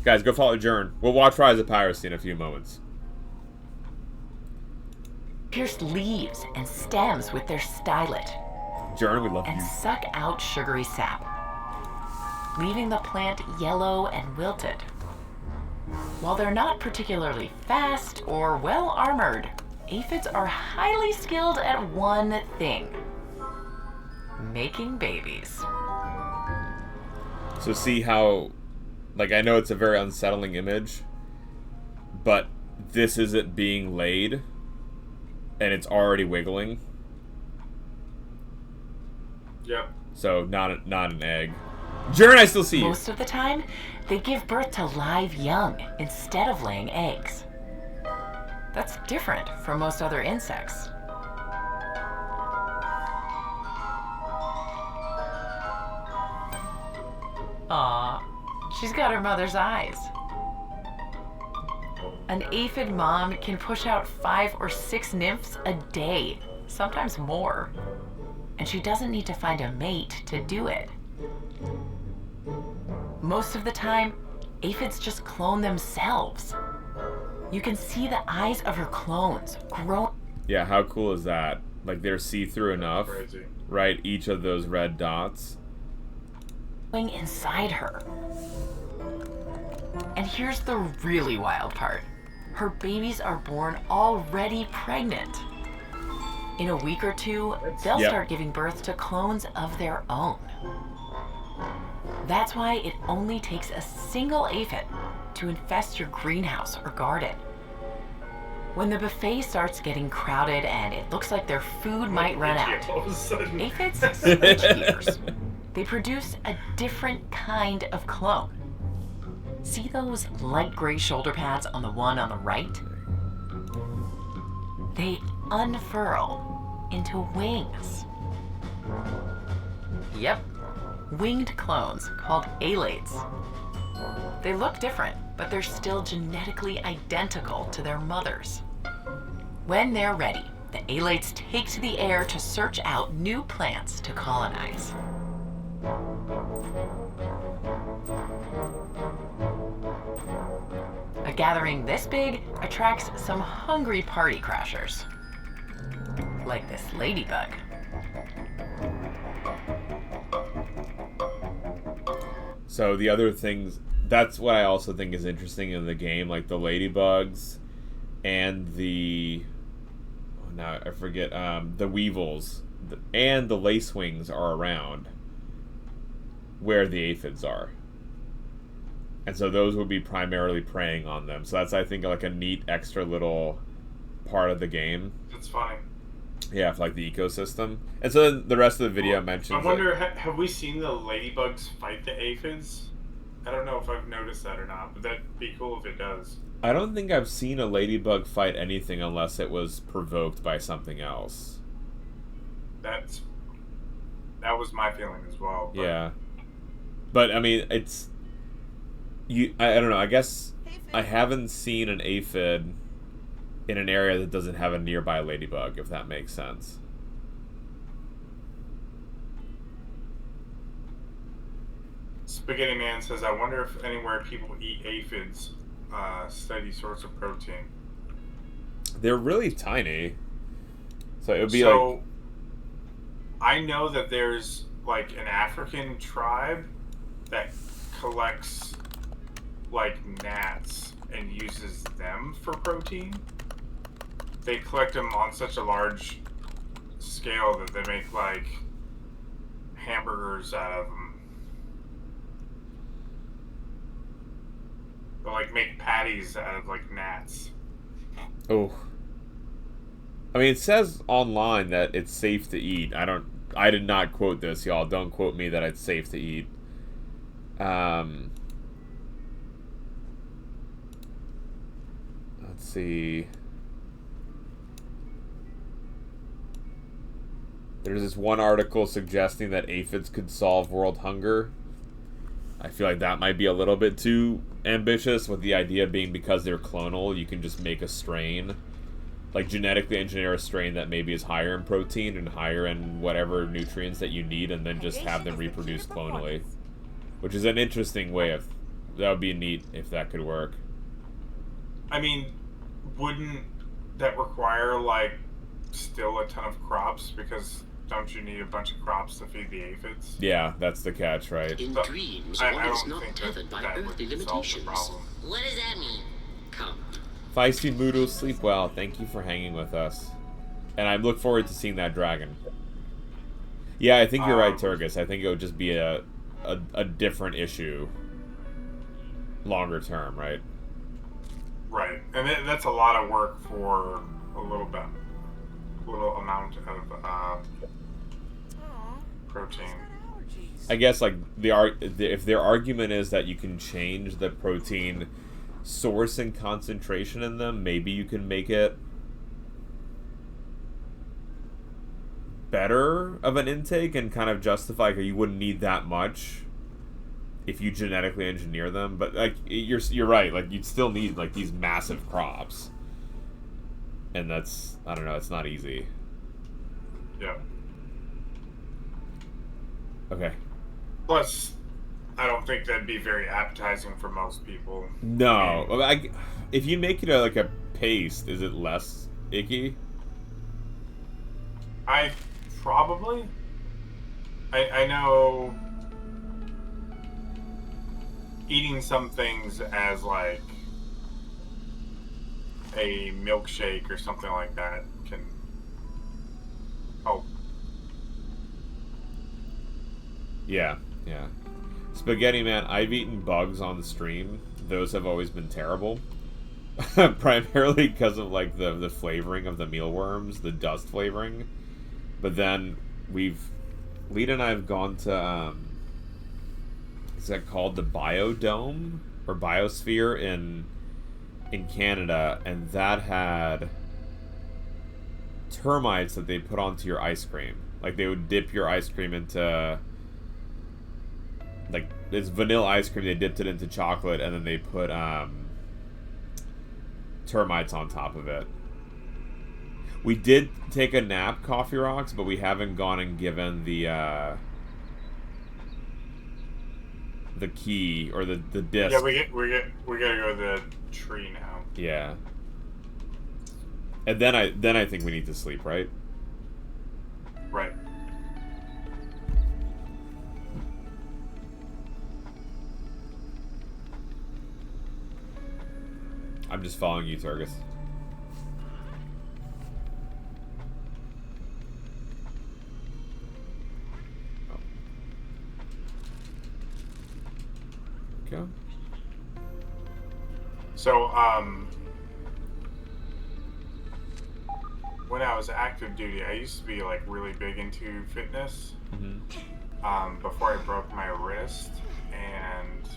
Guys, go follow Jern. We'll watch Rise of Piracy in a few moments. Pierce leaves and stems with their stylet. Jern, we love and you. Suck out sugary sap, leaving the plant yellow and wilted. While they're not particularly fast or well armored, aphids are highly skilled at one thing: making babies. So see how, like, I know it's a very unsettling image, but this is it being laid, and it's already wiggling. Yep. So not an egg. Jern, I still see you. Most of the time, they give birth to live young instead of laying eggs. That's different from most other insects. Aw, she's got her mother's eyes. An aphid mom can push out 5 or 6 nymphs a day, sometimes more. And she doesn't need to find a mate to do it. Most of the time, aphids just clone themselves. You can see the eyes of her clones grow. Yeah, how cool is that? Like, they're see-through enough, Crazy. right? Each of those red dots. Inside her. And here's the really wild part. Her babies are born already pregnant. In a week or two, they'll start giving birth to clones of their own. That's why it only takes a single aphid to infest your greenhouse or garden. When the buffet starts getting crowded and it looks like their food might run out, aphids switch gears. They produce a different kind of clone. See those light gray shoulder pads on the one on the right? They unfurl into wings. Yep, winged clones called alates. They look different, but they're still genetically identical to their mothers. When they're ready, the alates take to the air to search out new plants to colonize. A gathering this big attracts some hungry party crashers. Like this ladybug. So the other things, that's what I also think is interesting in the game, like the ladybugs and the, oh, now I forget, the weevils and the lacewings are around where the aphids are. And so those would be primarily preying on them. So that's, I think, like a neat extra little part of the game. That's funny. Yeah, for like the ecosystem. And so then the rest of the video mentions... I wonder, have we seen the ladybugs fight the aphids? I don't know if I've noticed that or not, but that'd be cool if it does. I don't think I've seen a ladybug fight anything unless it was provoked by something else. That was my feeling as well. But... Yeah. But, I mean, it's... I don't know, I guess I haven't seen an aphid in an area that doesn't have a nearby ladybug, if that makes sense. Spaghetti Man says, I wonder if anywhere people eat aphids, steady source of protein. They're really tiny. So it would be like... I know that there's, like, an African tribe that collects, like, gnats and uses them for protein. They collect them on such a large scale that they make, like, hamburgers out of them. They'll, like, make patties out of, like, gnats. Oh. I mean, it says online that it's safe to eat. I did not quote this, y'all. Don't quote me that it's safe to eat. Let's see. There's this one article suggesting that aphids could solve world hunger. I feel like that might be a little bit too ambitious, with the idea being because they're clonal, you can just make a strain. Like, genetically engineer a strain that maybe is higher in protein and higher in whatever nutrients that you need, and then just have them reproduce clonally. Which is an interesting way of... That would be neat if that could work. I mean, wouldn't that require, like, still a ton of crops? Because don't you need a bunch of crops to feed the aphids? Yeah, that's the catch, right? In dreams, one is not tethered by earthly limitations. What does that mean? Come. Feisty Moodle, sleep well. Thank you for hanging with us. And I look forward to seeing that dragon. Yeah, I think you're right, Turgus. I think it would just be a different issue. Longer term, right? Right. And that's a lot of work for a little amount of protein. I guess like if their argument is that you can change the protein source and concentration in them, maybe you can make it better of an intake and kind of justify, like, you wouldn't need that much if you genetically engineer them. But like you're right, like you'd still need like these massive crops, and that's, I don't know, it's not easy. Yeah. Okay. Plus, I don't think that'd be very appetizing for most people. No, if you make it like a paste, is it less icky? I know eating some things as like a milkshake or something like that can help. Yeah. Spaghetti Man, I've eaten bugs on the stream. Those have always been terrible. Primarily because of like the flavoring of the mealworms, the dust flavoring. But then Lita and I have gone to is that called the Biodome or Biosphere in Canada, and that had termites that they put onto your ice cream. Like they would dip your ice cream into, like, it's vanilla ice cream, they dipped it into chocolate, and then they put termites on top of it. We did take a nap, Coffee Rocks, but we haven't gone and given the key or the disc. Yeah, we gotta go to the tree now. Yeah. And then I think we need to sleep, right? Right. I'm just following you, Turgus. Okay. So, when I was active duty, I used to be like really big into fitness. Before I broke my wrist, and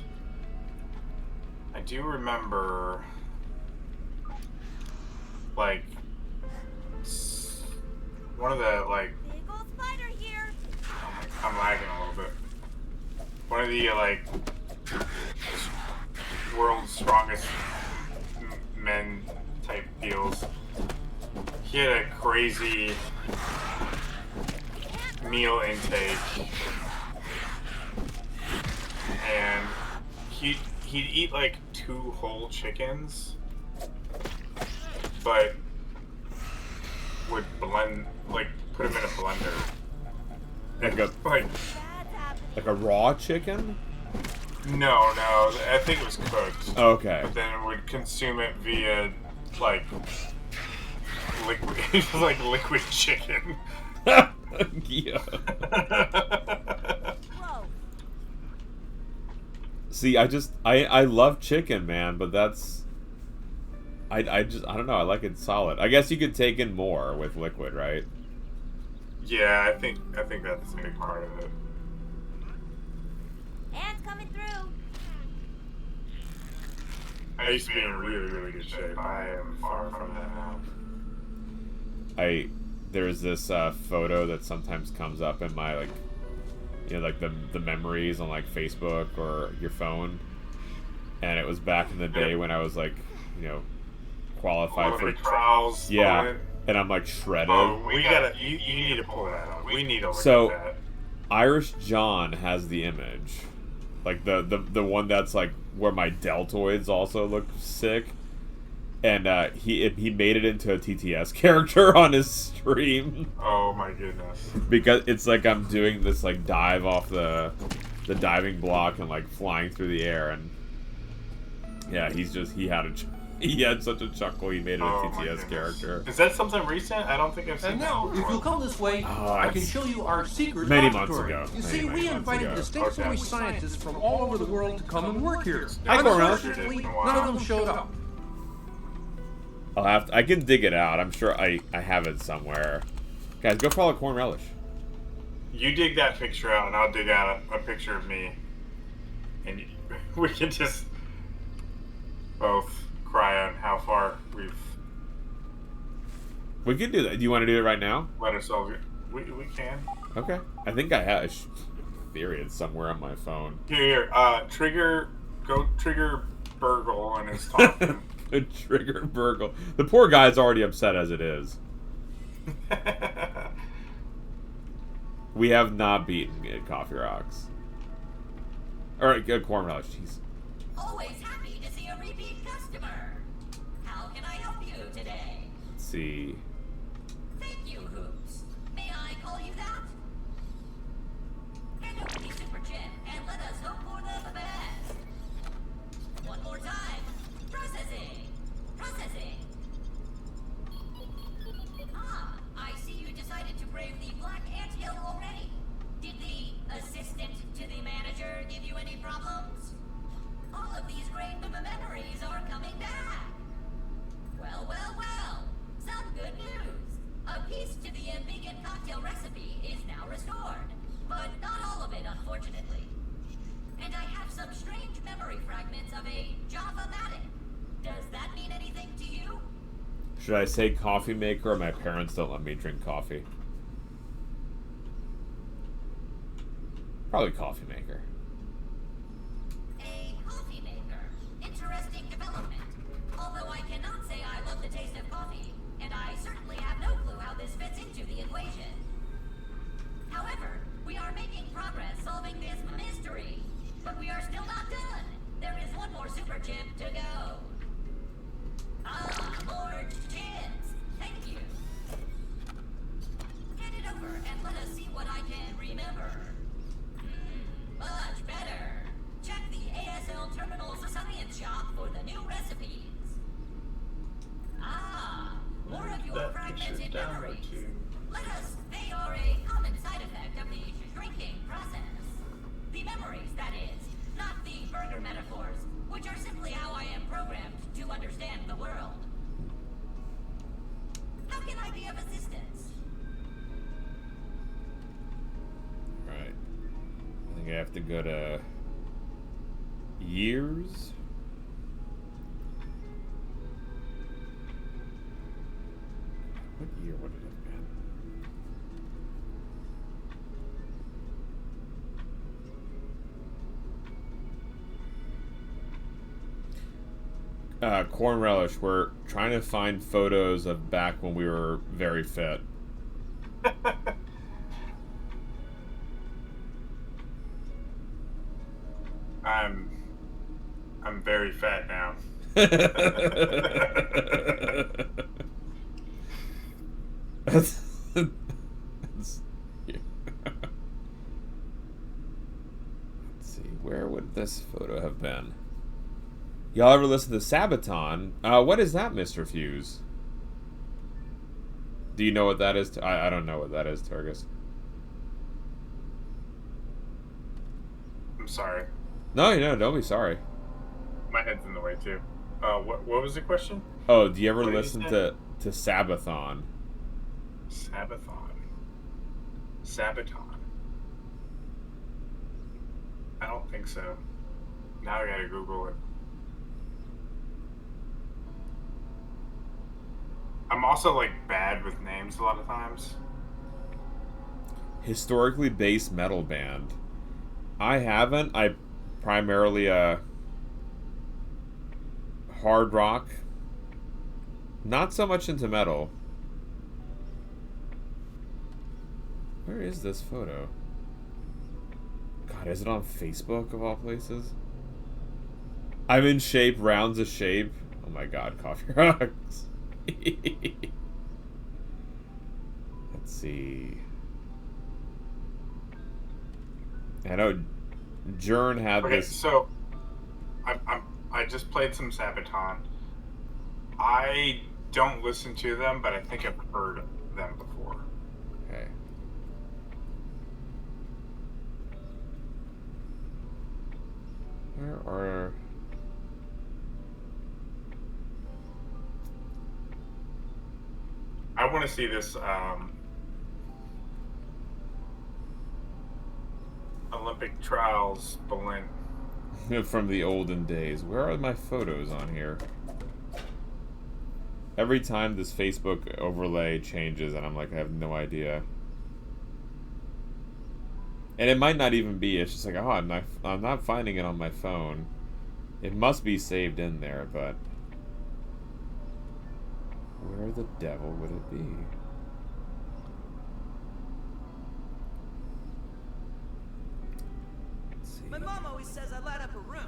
I do remember like one of the like. Big old spider here. I'm lagging a little bit. One of the like world's strongest men type deals. He had a crazy meal intake, and he'd eat like 2 whole chickens, but would blend, like, put them in a blender. Like a raw chicken? No, I think it was cooked. Okay. But then would consume it via like liquid, like liquid chicken. Yeah. See, I love chicken, man, but that's I don't know, I like it solid. I guess you could take in more with liquid, right? Yeah, I think that's a big part of it. Ants coming through. I used to be in really, really good shape. I am far from that now. There's this photo that sometimes comes up in my, like, you know, like the memories on like Facebook or your phone, and it was back in the day when I was like, you know, qualified for trials. Yeah, and I'm like shredded. Oh, you need to pull that up. We need to look at that. Irish John has the image, like the one that's like where my deltoids also look sick. And he made it into a TTS character on his stream. Oh my goodness! Because it's like I'm doing this like dive off the diving block and like flying through the air, and yeah, he had such a chuckle. He made it a TTS character. Is that something recent? I don't think I've seen. And now, if you'll come this way, I can show you our secret many laboratory. months ago. You see, we invited distinguished scientists from all over the world to come and work here. Hi, Cornell. Unfortunately, none of them showed up. I can dig it out. I'm sure I have it somewhere. Guys, go follow Corn Relish. You dig that picture out, and I'll dig out a picture of me, and we can just both cry on how far we've. We can do that. Do you want to do it right now? Let ourselves. We can. Okay. I think I have. Theory, it's somewhere on my phone. Here. Go trigger Burgle and his talking. Trigger Burgle. The poor guy's already upset as it is. We have not beaten Coffee Rocks. Alright, good corn relish. Jeez. Always happy to see a repeat customer. How can I help you today? Let's see. Thank you, Hoops. May I call you that? Hand over the super chip and let us hope for the best. One more time. Processing. Processing. Ah, I see you decided to brave the Black Ant Hill already. Did the assistant to the manager give you any problems? All of these great memories are coming back. Well, well, well. Some good news. A piece to the vegan cocktail recipe is now restored, but not all of it, unfortunately. And I have some strange memory fragments of a Java-matic. Does that mean anything to you? Should I say coffee maker, or my parents don't let me drink coffee? Probably coffee maker. A coffee maker. Interesting development. Although I cannot say I love the taste of coffee, and I certainly have no clue how this fits into the equation. However, we are making progress solving this mystery, but we are still not done. There is one more super chip to go. Ah, more chips. Thank you. Hand it over and let us see what I can remember. Much better. Check the ASL Terminal's science shop for the new recipes. Ah, more of your fragmented memories. Let us, they are a common side effect of the shrinking process. The memories, that is, not the burger metaphors, which are simply how I am programmed to understand the world. How can I be of assistance? Right. I think I have to go to years. What year would it have been? Corn relish. We're trying to find photos of back when we were very fit. I'm very fat now. Let's see, where would this photo have been? Y'all ever listen to Sabaton? What is that, Mr. Fuse? Do you know what that is? I don't know what that is, Turgus. I'm sorry. No, don't be sorry. My head's in the way too. What was the question? Oh, do you ever listen to Sabathon? Sabaton. I don't think so. Now I gotta Google it. I'm also like bad with names a lot of times. Historically based metal band. I haven't. I primarily hard rock. Not so much into metal. Where is this photo? God, is it on Facebook of all places? I'm in shape, rounds of shape. Oh my god, Coffee Rocks. Let's see. I know Jern had Okay, this. so I just played some Sabaton. I don't listen to them, but I think I've heard them before. Okay. Where are... I want to see this Olympic trials balloon. From the olden days. Where are my photos on here? Every time this Facebook overlay changes, and I'm like, I have no idea. And it might not even be. It's just like, oh, I'm not finding it on my phone. It must be saved in there, but where the devil would it be? Let's see. My mom always says I light up a room.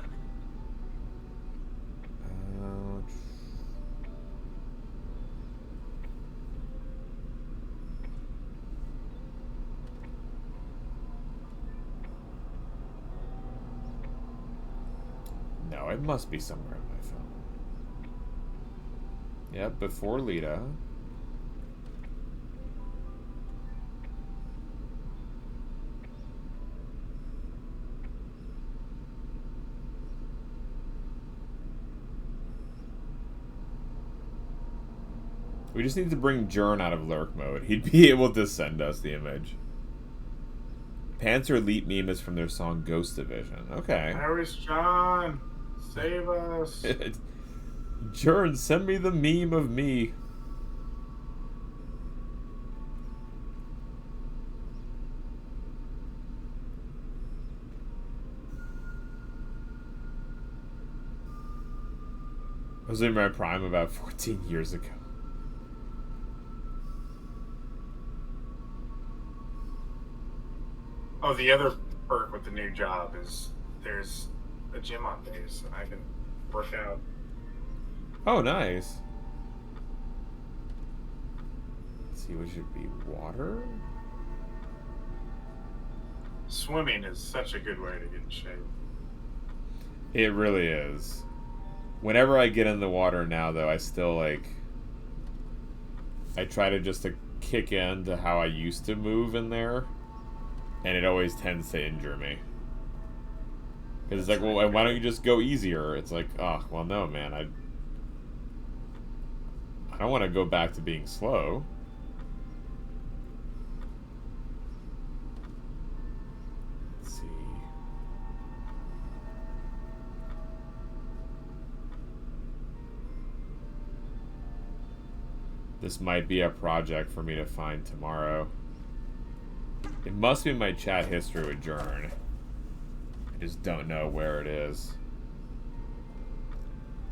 No, it must be somewhere on my phone. Yep, before Lita. We just need to bring Jern out of lurk mode. He'd be able to send us the image. Panzer Elite meme is from their song Ghost Division. Okay. Harris John, save us. Jern, send me the meme of me. I was in my prime about 14 years ago. Oh, the other perk with the new job is there's a gym on days, and I can work out. Oh, nice. Let's see, what should be water? Swimming is such a good way to get in shape. It really is. Whenever I get in the water now, though, I still, like... I try to just to kick into how I used to move in there. And it always tends to injure me. Because it's like, well, why don't you just go easier? It's like, oh, well, no, man. I don't want to go back to being slow. Let's see. This might be a project for me to find tomorrow. It must be my chat history with Jern. I just don't know where it is.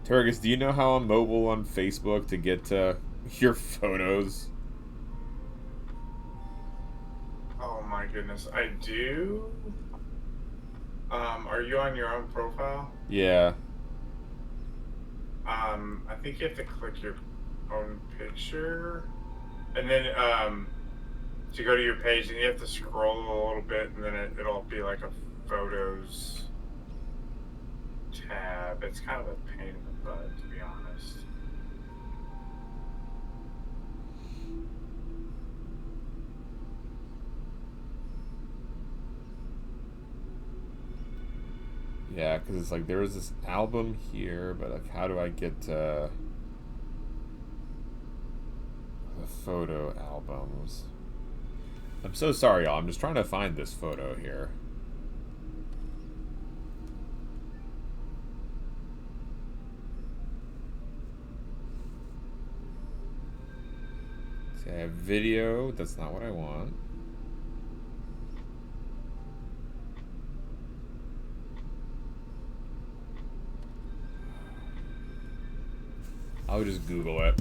Turgus, do you know how I'm mobile on Facebook to get to your photos? Oh my goodness, I do. Are you on your own profile? Yeah. I think you have to click your own picture, and then to go to your page, and you have to scroll a little bit, and then it'll be like a photos tab. It's kind of a pain in the butt, to be honest. Yeah, because it's like there was this album here, but like how do I get to the photo albums? I'm so sorry, y'all. I'm just trying to find this photo here. See, I have video. That's not what I want. I'll just Google it.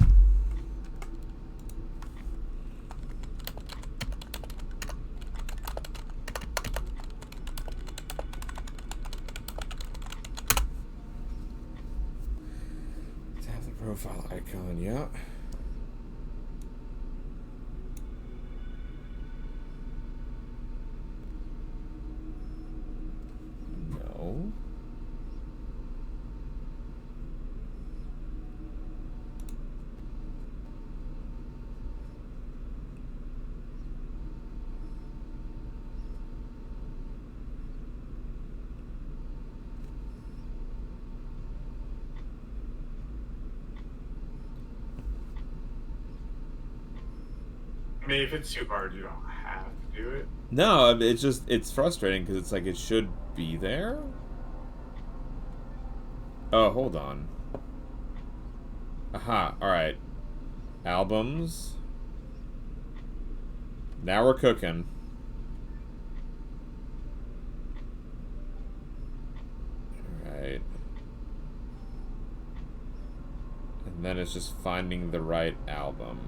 Tap the profile icon, yeah. No. I mean, if it's too hard, you don't have to do it. No, it's frustrating because it's like it should be there. Oh, hold on. Aha, alright. Albums. Now we're cooking. Alright. And then it's just finding the right album.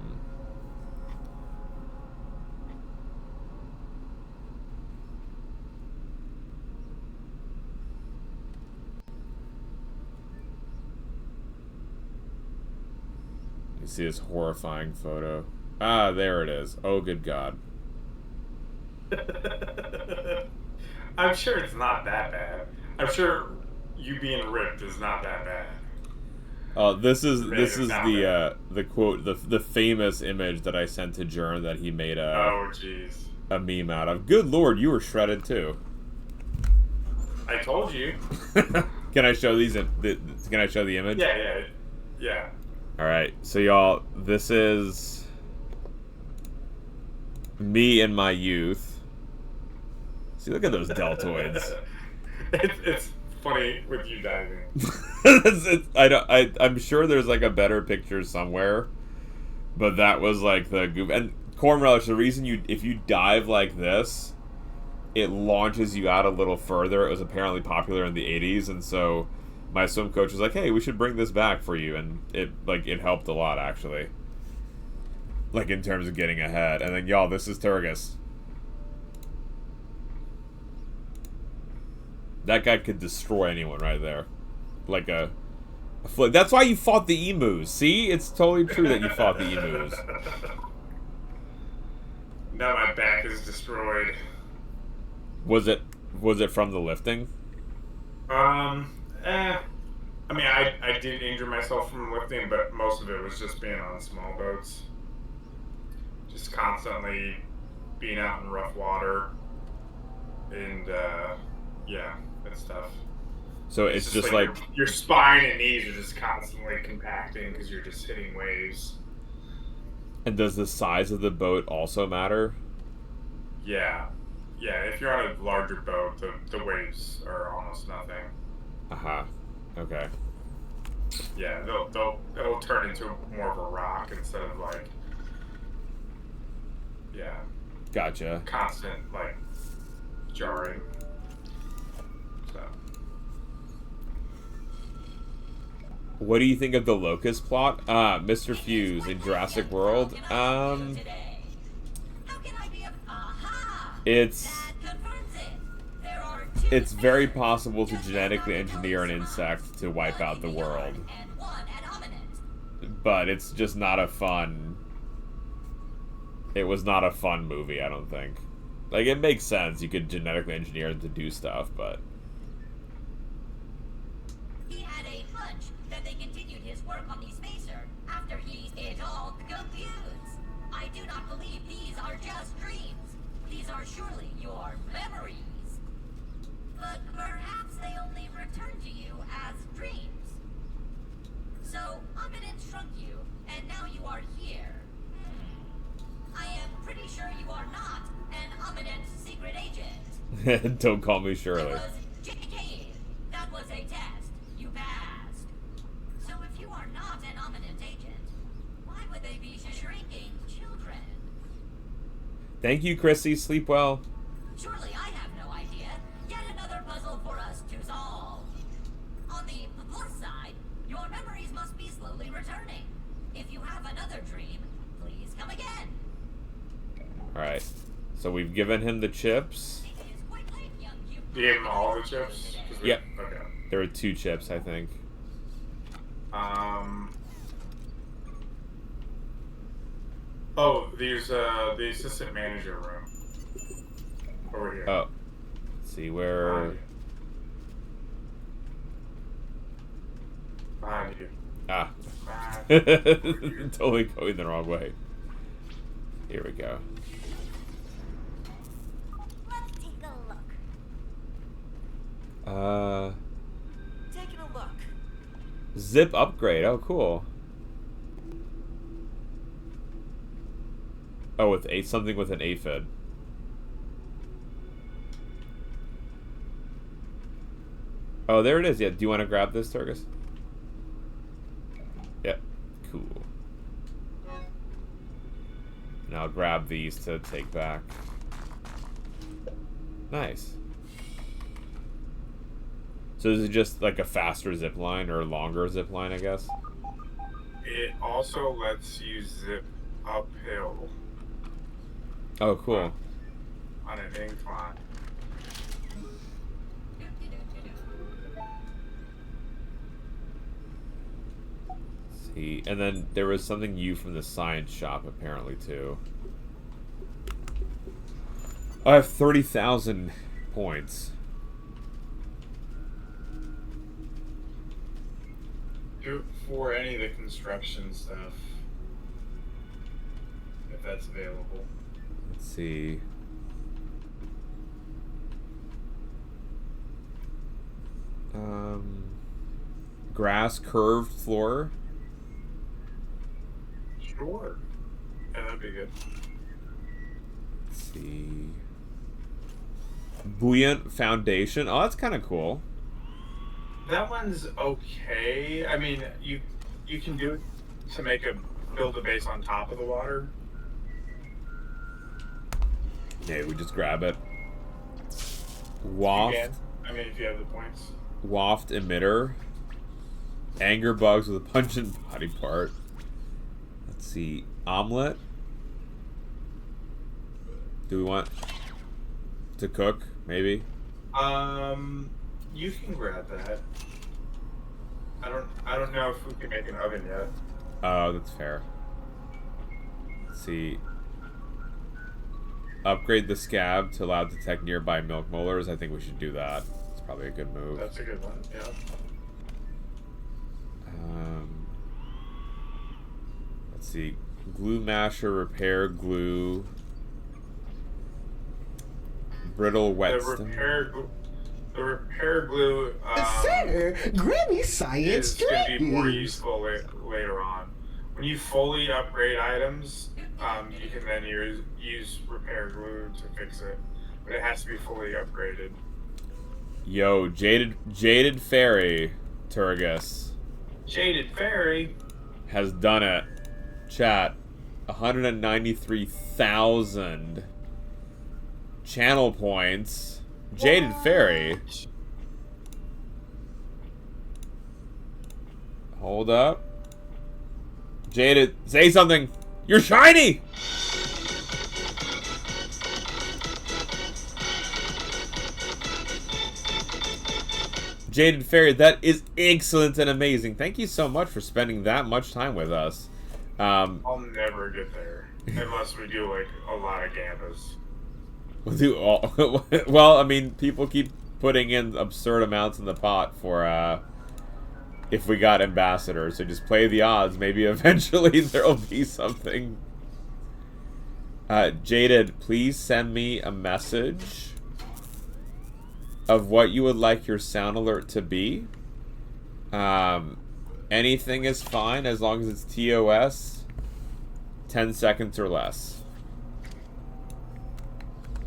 You see this horrifying photo. Ah, there it is. Oh, good God. I'm sure it's not that bad. I'm sure you being ripped is not that bad. Oh, this is the quote, the famous image that I sent to Jern that he made Oh, jeez. a meme out of. Good Lord, you were shredded too. I told you. Can I show these? Can I show the image? Yeah. All right, so y'all, this is me in my youth. See, look at those deltoids. It's funny with you diving. I'm sure there's like a better picture somewhere, but that was like the goof. And corn relish, the reason if you dive like this, it launches you out a little further. It was apparently popular in the 80s, and so my swim coach was like, "Hey, we should bring this back for you," and it helped a lot actually. Like in terms of getting ahead. And then y'all, this is Turgis. That guy could destroy anyone right there. Like a flip. That's why you fought the emus. See? It's totally true that you fought the emus. Now my back is destroyed. Was it from the lifting? I mean, I did injure myself from lifting, but most of it was just being on small boats. Just constantly being out in rough water. And, yeah, it's tough. So it's just like your spine and knees are just constantly compacting because you're just hitting waves. And does the size of the boat also matter? Yeah. Yeah, if you're on a larger boat, the waves are almost nothing. Aha. Okay. Yeah, it'll turn into more of a rock instead of like, yeah. Gotcha. Constant, like, jarring. So. What do you think of the Locust plot? Mr. Fuse in Jurassic World. It's very possible to genetically engineer an insect to wipe out the world. But it's just not a fun... It was not a fun movie, I don't think. Like, it makes sense. You could genetically engineer it to do stuff, but... He had a hunch that they continued his work on the spacer after it all confused. I do not believe these are just dreams. These are surely your memories. But perhaps they only return to you as dreams. So, Omnident shrunk you, and now you are here. I am pretty sure you are not an Omnident secret agent. Don't call me Shirley. It was JK. That was a test. You passed. So if you are not an Omnident agent, why would they be shrinking children? Thank you, Chrissy. Sleep well. Surely I have no idea. Yet another puzzle for us to solve. On the plus side, your memories must be slowly returning. If you have another dream, please come again. Alright. So we've given him the chips. You gave him all the chips? Yep. Okay. There were 2 chips, I think. Oh, there's the assistant manager room. Over here. Oh. Let's see where... Behind you. Ah. Totally going the wrong way. Here we go. Let's take a look. Taking a look. Zip upgrade. Oh, cool. Oh, with something with an aphid. Oh, there it is. Yeah. Do you want to grab this, Turgus? Yep. Cool. And I'll grab these to take back. Nice. So is it just like a faster zip line or a longer zip line, I guess? It also lets you zip uphill. Oh, cool. On an incline. See, and then there was something new from the science shop apparently too. I have 30,000 points. Do it for any of the construction stuff. If that's available. Let's see. Grass curved floor. Sure. Yeah, that'd be good. Let's see. Buoyant foundation. Oh, that's kind of cool. That one's okay. I mean, you can do it to build a base on top of the water. Yeah, we just grab it. Waft. You can. I mean, if you have the points. Waft emitter. Anger bugs with a pungent body part. Let's see. Omelet. Do we want to cook? Maybe. You can grab that. I don't know if we can make an oven yet. Oh, that's fair. Let's see. Upgrade the scab to allow to detect nearby milk molars. I think we should do that. It's probably a good move. That's a good one, yeah. Let's see. Glue masher, repair glue. Brittle whetstone. The repair glue Sir, Grammy Science is going to be more useful later on. When you fully upgrade items, you can then use repair glue to fix it, but it has to be fully upgraded. Yo, Jaded Fairy, Turgus. Jaded Fairy has done it. Chat. 193,000 channel points. Jaded Fairy. Hold up. Jaded, say something. You're shiny! Jaded Fairy, that is excellent and amazing. Thank you so much for spending that much time with us. I'll never get there unless we do like a lot of gambas. We'll do all. Well, I mean, people keep putting in absurd amounts in the pot for if we got ambassadors. So just play the odds. Maybe eventually there'll be something. Jaded, please send me a message of what you would like your sound alert to be. Anything is fine as long as it's TOS 10 seconds or less.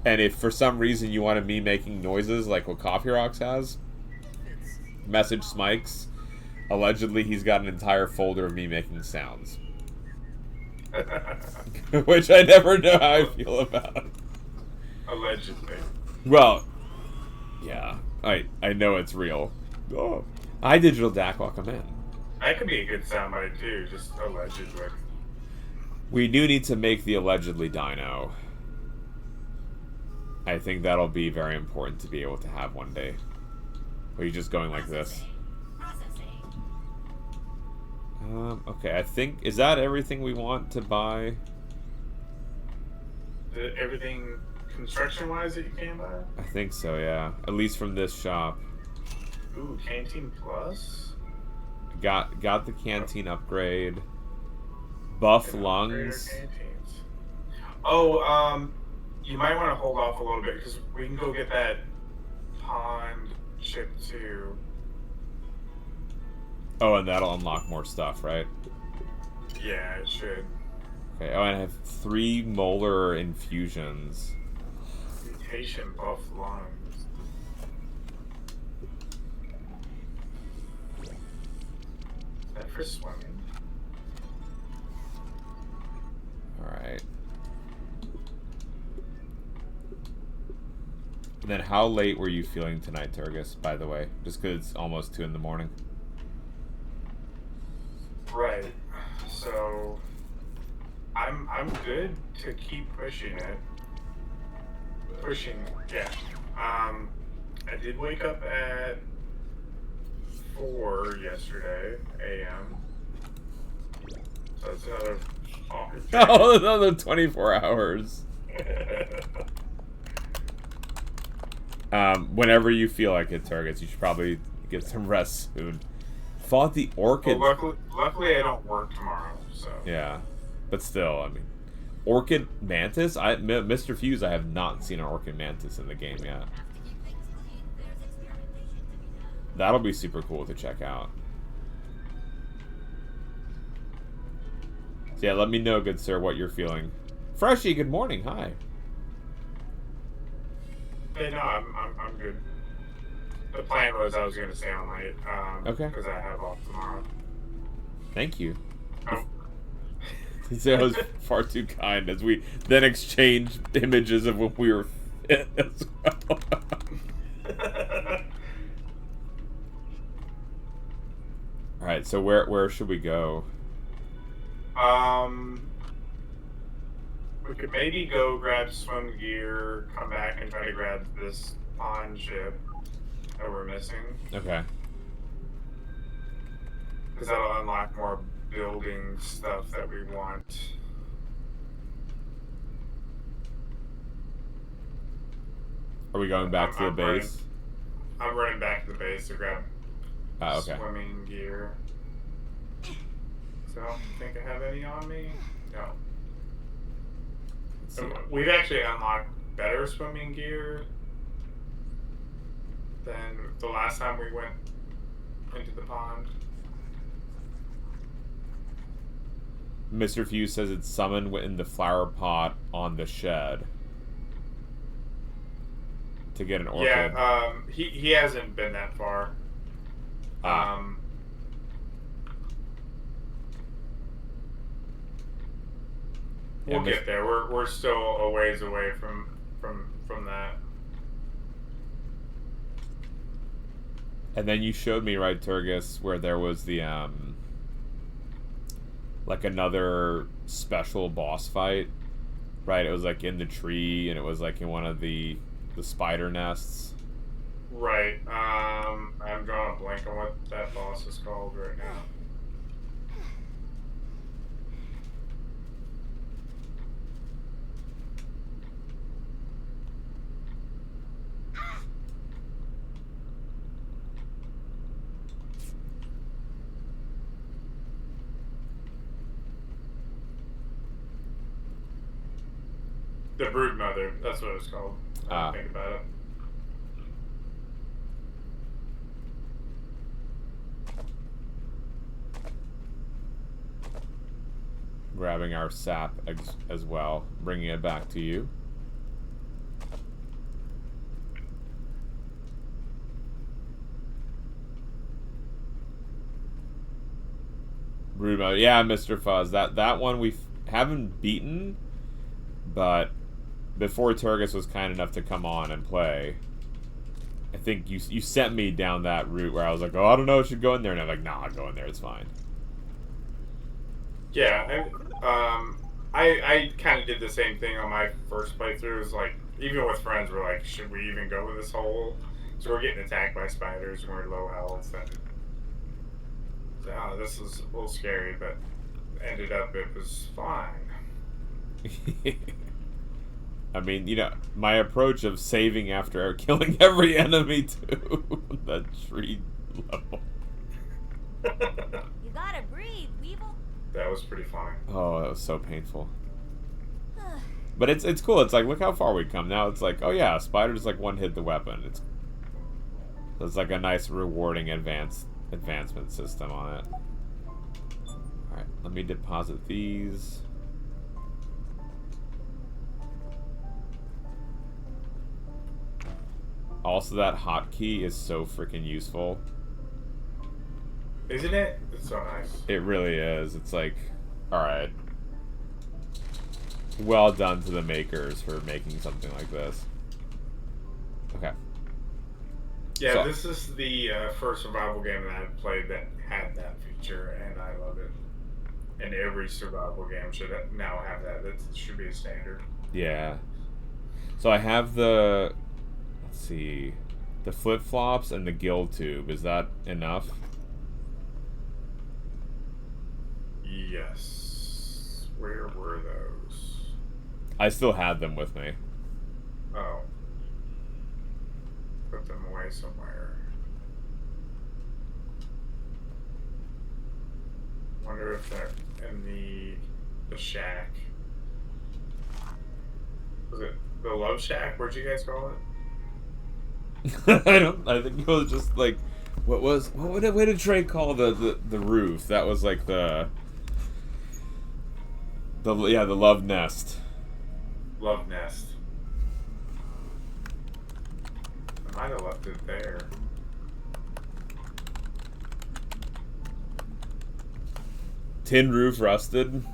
And if for some reason you wanted me making noises like what Coffee Rocks has, message Smikes. Allegedly, he's got an entire folder of me making sounds. Which I never know how I feel about. Allegedly. Well, yeah. I know it's real. Oh. I digital DAC, welcome in. That could be a good soundbite too, just allegedly. We do need to make the allegedly dino. I think that'll be very important to be able to have one day. Are you just going like this? Okay, I think, is that everything we want to buy? Everything construction-wise that you can buy? I think so, yeah. At least from this shop. Ooh, Canteen Plus? Got the canteen upgrade. Buff lungs. Oh, you might want to hold off a little bit because we can go get that pond chip too. Oh, and that'll unlock more stuff, right? Yeah, it should. Okay, oh, and I have 3 molar infusions. Mutation buff lungs. that for swimming. Alright. And then how late were you feeling tonight, Turgis, by the way? Just because it's almost 2 in the morning. Right. So I'm good to keep pushing it. Yeah. I did wake up at 4 yesterday a.m. So it's another Oh, another 24 hours. Whenever you feel like it, Turgis, you should probably get some rest soon. Fought the orchid. Well, luckily I don't work tomorrow, so. Yeah, but still, I mean, orchid mantis. Mr. Fuse, I have not seen an orchid mantis in the game yet. That'll be super cool to check out. So yeah, let me know, good sir, what you're feeling. Freshie, good morning. Hi. Hey, no, I'm good. The plan was I was going to stay all night. Okay. Because I have off tomorrow. Thank you. Oh. That was far too kind, as we then exchanged images of when we were fit as well. Alright, so where should we go? We could maybe go grab swim gear, come back and try to grab this pond ship that we're missing. Okay. Because that'll unlock more building stuff that we want. Are we going back to the base? I'm running back to the base to grab swimming gear. So I don't think I have any on me. No. So we've actually unlocked better swimming gear than the last time we went into the pond. Mr. Fuse says it's summoned in the flower pot on the shed to get an orchid. Yeah, he hasn't been that far. We'll get there. We're still a ways away from that. And then you showed me, right, Turgis, where there was the like another special boss fight, right? It was like in the tree, and it was like in one of the spider nests. Right. I'm drawing a blank on what that boss is called right now. The Broodmother, that's what it's called. I think about it. Grabbing our sap as well, bringing it back to you. Broodmother, yeah, Mr. Fuzz. That one we haven't beaten, but before Turgis was kind enough to come on and play, I think you sent me down that route where I was like, oh, I don't know, I should go in there, and I'm like, nah, I'll go in there, it's fine. Yeah, I kind of did the same thing on my first playthrough. It's like, even with friends, we're like, should we even go in this hole? So we're getting attacked by spiders and we're low health, and this is a little scary, but ended up it was fine. I mean, you know, my approach of saving after killing every enemy to the tree level. You gotta breathe, Weevil. That was pretty funny. Oh, that was so painful. But it's cool. It's like, look how far we've come. Now it's like, oh yeah, a spider just like one hit the weapon. It's like a nice rewarding advancement system on it. Alright, let me deposit these. Also, that hotkey is so freaking useful. Isn't it? It's so nice. It really is. It's like, all right. Well done to the makers for making something like this. Okay. Yeah, So, this is the first survival game that I've played that had that feature, and I love it. And every survival game should now have that. That should be a standard. yeah. So I have the, let's see, the flip-flops and the gill tube. Is that enough? Yes. Where were those? I still had them with me. Oh. Put them away somewhere. Wonder if they're in the shack. Was it the Love Shack? What'd you guys call it? I think it was just like, what did Trey call the roof? That was like the love nest. Love Nest. I might have left it there. Tin roof rusted.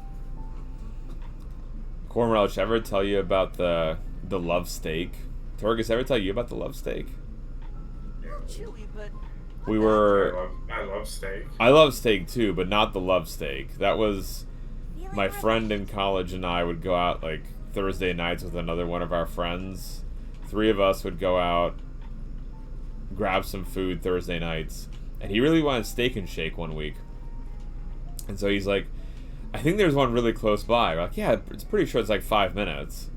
Cornrelch, ever tell you about the love steak? Torgus, ever tell you about the love steak? Chewy, but We were. I love steak. I love steak too, but not the love steak. That was my friend in college and I would go out like Thursday nights with another one of our friends. 3 of us would go out, grab some food Thursday nights, and he really wanted Steak and Shake one week. And so he's like, I think there's one really close by. We're like, yeah, it's pretty sure it's like 5 minutes.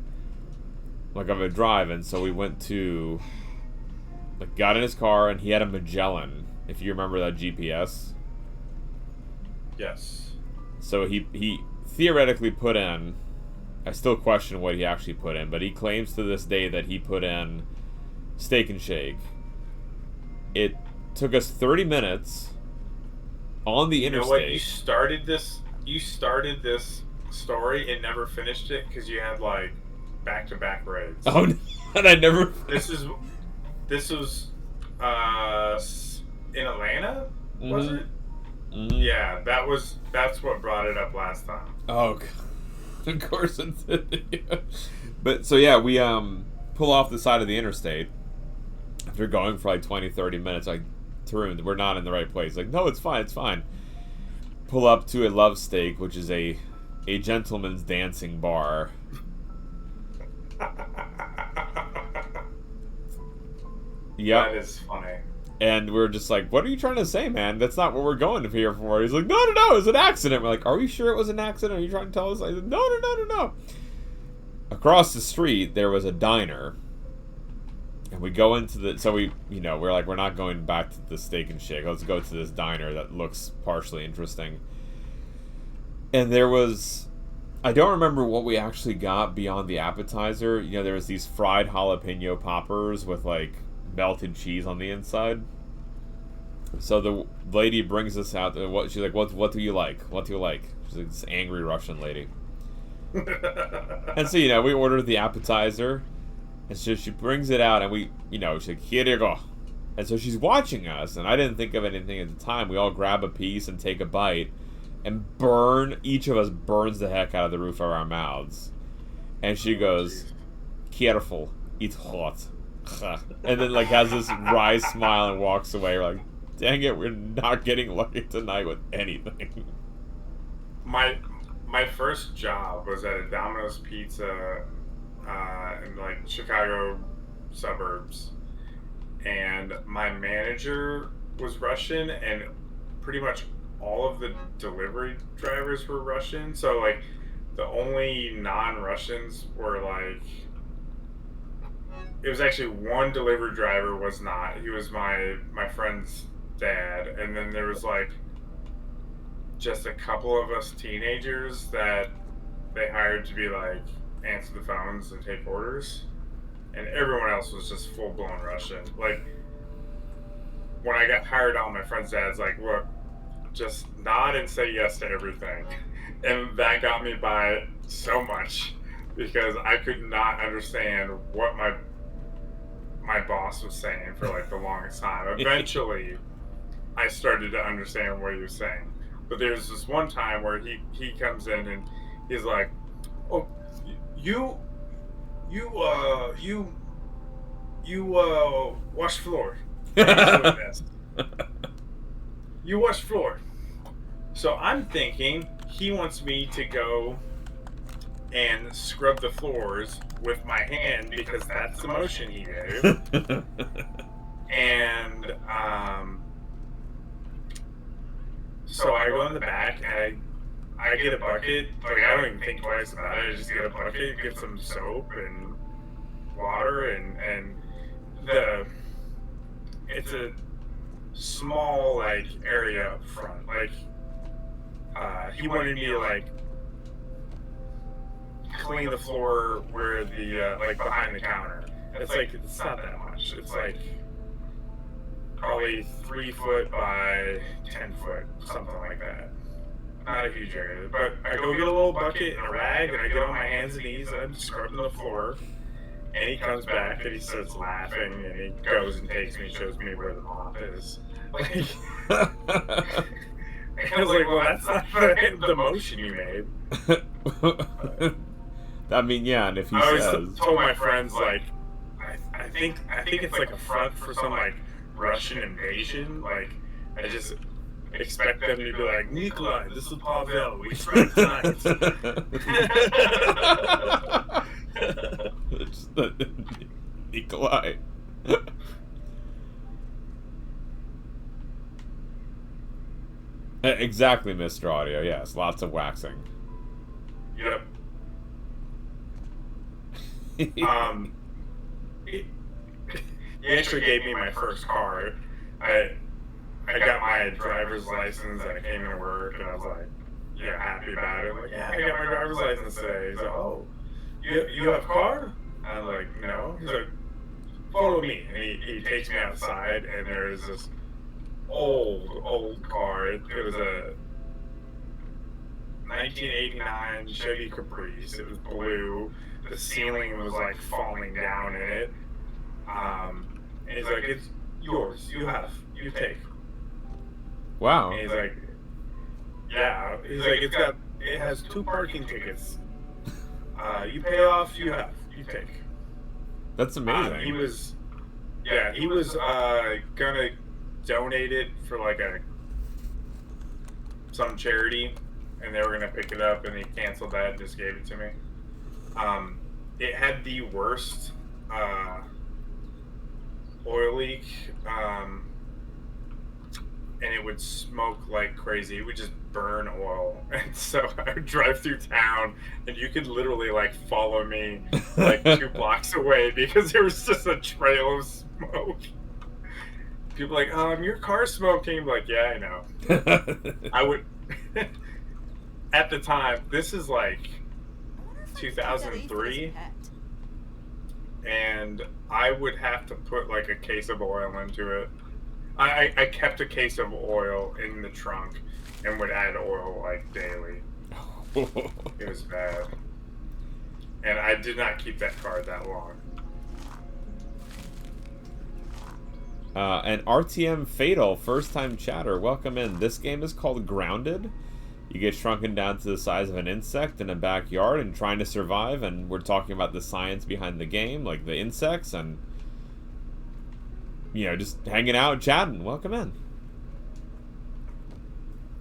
Like of a drive, and so we went to, like, got in his car, and he had a Magellan, if you remember that GPS. Yes. So he theoretically put in, I still question what he actually put in, but he claims to this day that he put in Steak and Shake. It took us 30 minutes on the interstate. You know what? You started this story and never finished it because you had like back-to-back raids. Oh, no, and I never. This was in Atlanta, was it? Mm-hmm. Yeah, that's what brought it up last time. Oh, God. Of course it did. But so yeah, we pull off the side of the interstate after going for like 20-30 minutes. Like, Tarun, we're not in the right place. Like, no, it's fine. Pull up to a Love Steak, which is a gentleman's dancing bar. Yep. That is funny. And we're just like, what are you trying to say, man? That's not what we're going here for. He's like, no, it was an accident. We're like, are we sure it was an accident? Are you trying to tell us? I said, no. Across the street, there was a diner. And we go into the, so we're like, we're not going back to the Steak and Shake. Let's go to this diner that looks partially interesting. And there was, I don't remember what we actually got beyond the appetizer. You know, there was these fried jalapeno poppers with like melted cheese on the inside. So the lady brings us out. She's like, what do you like? What do you like? She's like this angry Russian lady. And so, we ordered the appetizer. And so she brings it out, and we, she's like, here you go. And so she's watching us, and I didn't think of anything at the time. We all grab a piece and take a bite, and each of us burns the heck out of the roof of our mouths. And she goes, careful, it's hot. And then, like, has this wry smile and walks away. We're like, dang it, we're not getting lucky tonight with anything. My first job was at a Domino's Pizza in like Chicago suburbs, and my manager was Russian, and pretty much all of the delivery drivers were Russian. So like the only non-Russians were like, it was actually one delivery driver was not. He was my friend's dad, and then there was like just a couple of us teenagers that they hired to be like answer the phones and take orders, and everyone else was just full-blown Russian. Like, when I got hired on, my friend's dad's like, look, just nod and say yes to everything. And that got me by so much, because I could not understand what my boss was saying for like the longest time. Eventually I started to understand what he was saying. But there's this one time where he comes in and he's like, "Oh, you wash floor. You wash floor." So I'm thinking he wants me to go and scrub the floors with my hand because that's the motion he gave. And so I go in the back and I get a bucket. Like, I don't even think twice about it. I just get a bucket, get some soap and water, and it's a small like area up front. Like he wanted me to like clean the floor where the like behind the counter. It's like it's not that much. It's like probably 3 foot by 10 foot, something like that. Not a huge area, but I go get a little bucket and a rag, and I get on my hands and knees, and I'm scrubbing the floor. And he comes back and he starts laughing, and he goes and takes me and shows me where the mop is. Like, I was like, well, that's not the motion you made. I mean, yeah, and if he I always says, told my friends, like, I think it's like a front for some like Russian invasion. Like, I just expect them to be like, Nikolai, this is Pavel, we strike tonight. Nikolai. Exactly, Mr. Audio. Yes, lots of waxing. Yep. He actually gave me my first car. I got my driver's license and I came into work and I was like, yeah, happy about it. I'm like, yeah, I got my driver's license today. He's like, oh, you have a car? I'm like, no. He's like, follow me. And he takes me outside and there's this old car. It was a 1989 Chevy Caprice. It was blue. The ceiling was like falling down in it. And he's like, it's yours. You take. Wow. And he's like, yeah. He's like, it has 2 parking tickets. You pay off, you take. That's amazing. He was gonna donate it for like some charity, and they were gonna pick it up, and he canceled that and just gave it to me. It had the worst oil leak, and it would smoke like crazy. It would just burn oil. And so I would drive through town, and you could literally like follow me like 2 blocks away because there was just a trail of smoke. People like, your car's smoking. I'm like, yeah, I know. I would. At the time, this is like 2003, and I would have to put like a case of oil into it. I kept a case of oil in the trunk and would add oil like daily. It was bad. And I did not keep that car that long. And RTM Fatal, first time chatter, welcome in. This game is called Grounded. You get shrunken down to the size of an insect in a backyard and trying to survive, and we're talking about the science behind the game, like the insects, and just hanging out and chatting. Welcome in.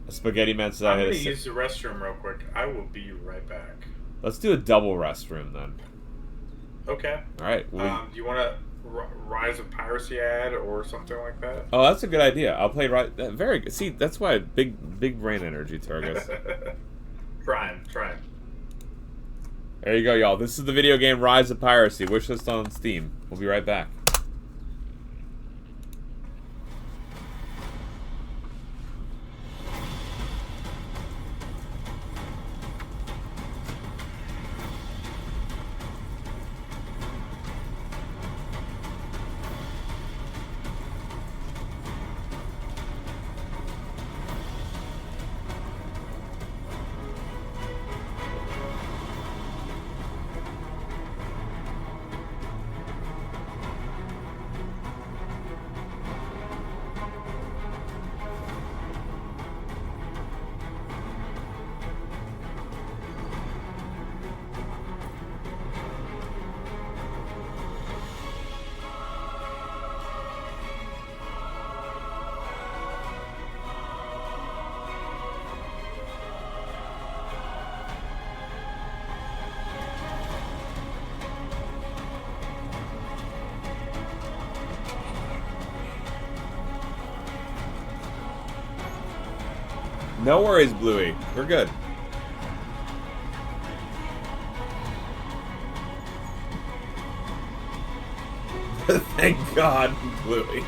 Spaghetti Man says I'm going to use the restroom real quick. I will be right back. Let's do a double restroom then. Okay. All right. Do you want to Rise of Piracy ad or something like that? Oh, that's a good idea. I'll play very good. See, that's why big brain energy, Turgus. Trying. There you go, y'all. This is the video game Rise of Piracy. Wishlist on Steam. We'll be right back. No worries, Bluey. We're good. Thank God, Bluey.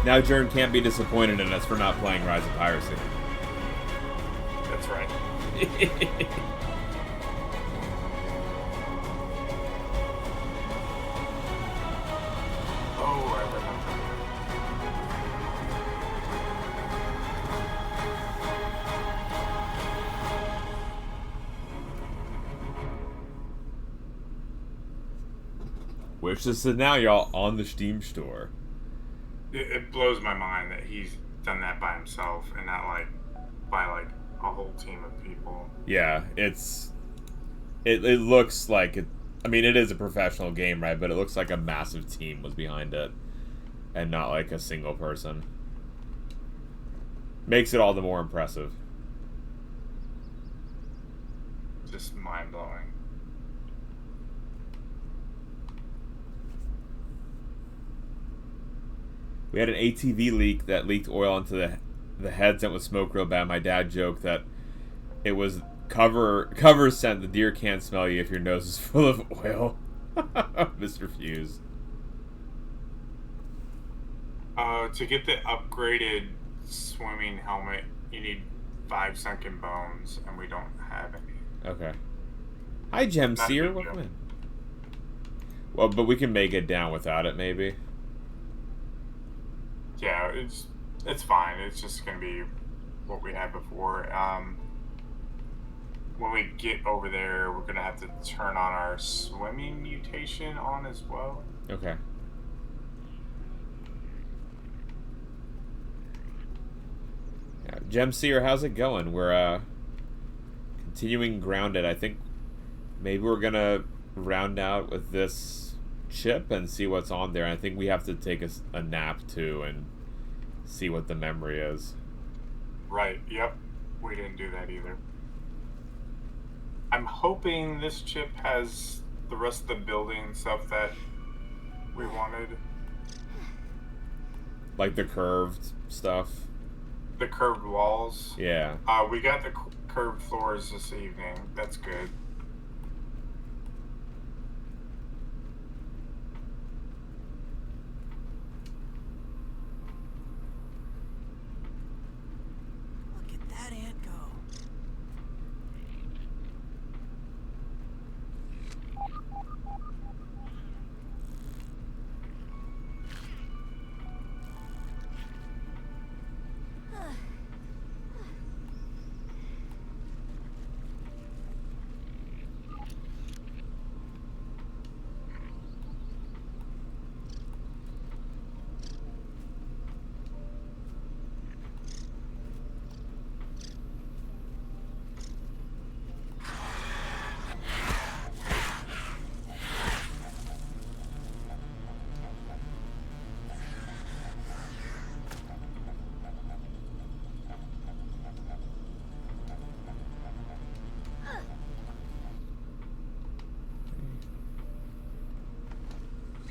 Now Jern can't be disappointed in us for not playing Rise of Piracy. That's right. Oh, I remember. Which is now, y'all, on the Steam store. It blows my mind that he's done that by himself and not like by like a whole team of people. Yeah, it looks like it. I mean, it is a professional game, right? But it looks like a massive team was behind it, and not like a single person. Makes it all the more impressive. Just mind blowing. We had an ATV leak that leaked oil into the heads that was smoked real bad. My dad joked that it was cover scent. The deer can't smell you if your nose is full of oil. Mr. Fuse. To get the upgraded swimming helmet, you need 5 sunken bones, and we don't have any. Okay. Hi, Gem Seer. Welcome in. Well, but we can make it down without it, maybe. Yeah, it's fine. It's just gonna be what we had before. When we get over there, we're gonna have to turn on our swimming mutation on as well. Okay. Yeah, Gem Seer, how's it going? We're continuing grounded. I think maybe we're gonna round out with this chip and see what's on there. I think we have to take a nap too and see what the memory is. Right, yep. We didn't do that either. I'm hoping this chip has the rest of the building stuff that we wanted. Like the curved stuff? The curved walls? Yeah. We got the curved floors this evening. That's good.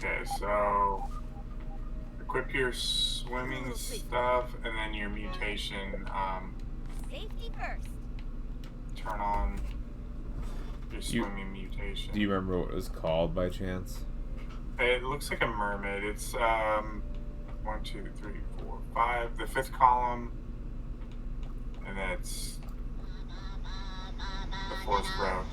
Okay, so equip your swimming stuff and then your mutation. Safety first. Turn on your swimming mutation. Do you remember what it was called by chance? It looks like a mermaid. It's 1, 2, 3, 4, 5. The 5th column, and then it's the 4th row.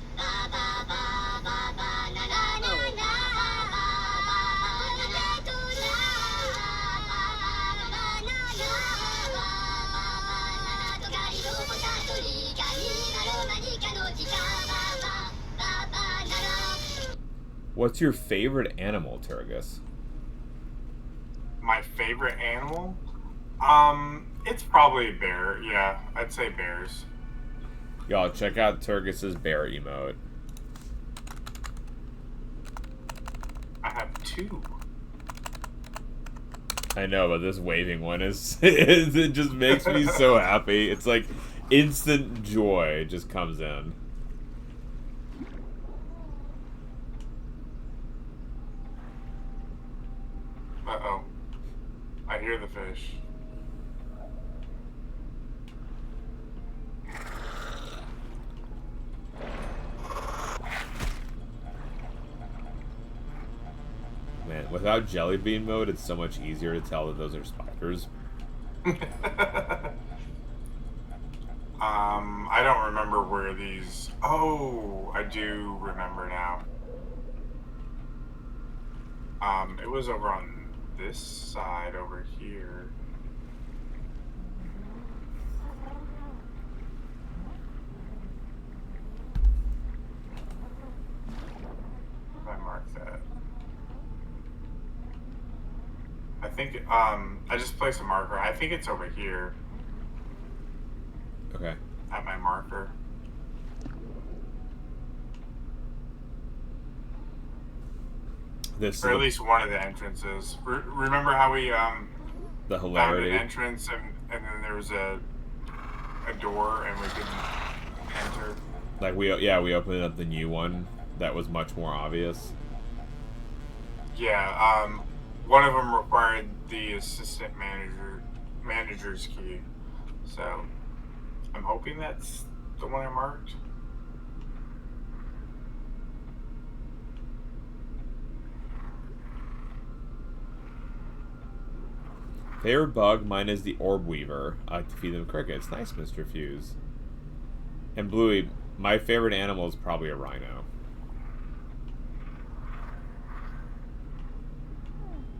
What's your favorite animal, Turgus? My favorite animal? It's probably a bear. Yeah, I'd say bears. Y'all, check out Turgus's bear emote. I have 2. I know, but this waving one is... it just makes me so happy. It's like instant joy just comes in. Uh-oh. hear the fish. Man, without jelly bean mode, it's so much easier to tell that those are spiders. I don't remember where these... Oh, I do remember now. It was over on this side over here. I marked that. I think, I just placed a marker. I think it's over here. Okay. At my marker. This or at least one of the entrances. Remember how we the hilarity found an entrance and then there was a door and we couldn't enter? Like we opened up the new one that was much more obvious. Yeah, one of them required the assistant manager's key. So I'm hoping that's the one I marked. Favorite bug, mine is the orb weaver. I like to feed them crickets. Nice, Mr. Fuse. And Bluey, my favorite animal is probably a rhino.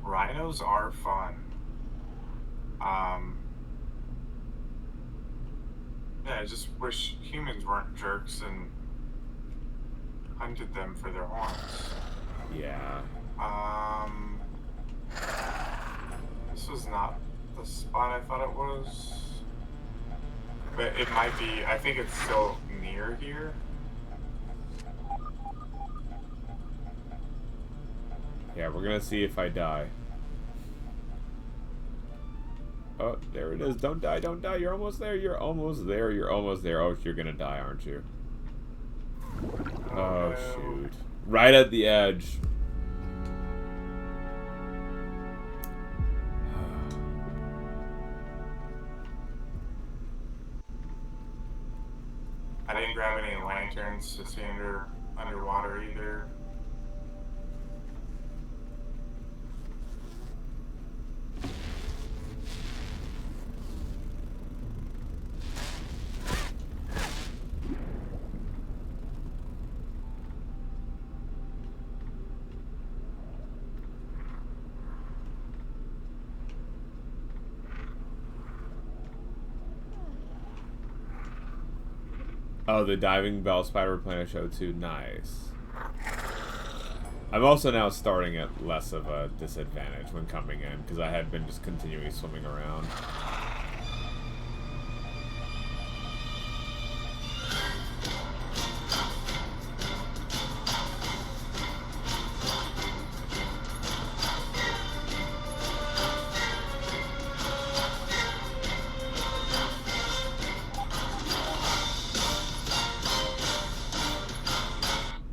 Rhinos are fun. Yeah, I just wish humans weren't jerks and hunted them for their horns. Yeah. This was not the spot I thought it was. But it might be. I think it's still near here. Yeah, we're gonna see if I die. Oh, there it is. Don't die, don't die. You're almost there. You're almost there. You're almost there. Oh, you're gonna die, aren't you? Oh, shoot. Right at the edge. I didn't grab any lanterns to see underwater either. Oh, the diving bell spider we're playing a show too. Nice. I'm also now starting at less of a disadvantage when coming in because I had been just continually swimming around.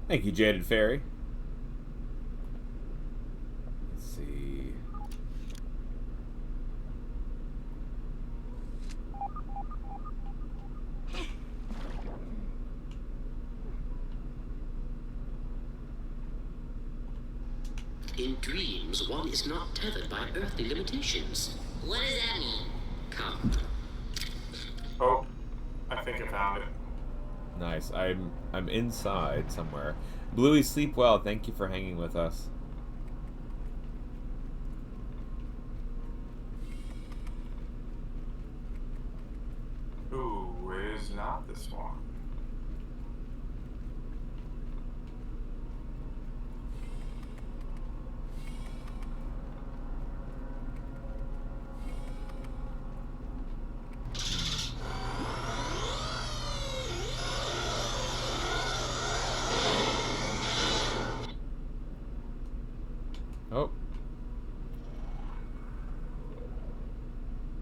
Thank you, Jaded Fairy. Let's see. In dreams, one is not tethered by earthly limitations. What does that mean? Come. Oh, I think I found it. Nice. I'm inside somewhere. Bluey, sleep well. Thank you for hanging with us. Ooh, it is not this one. Oh.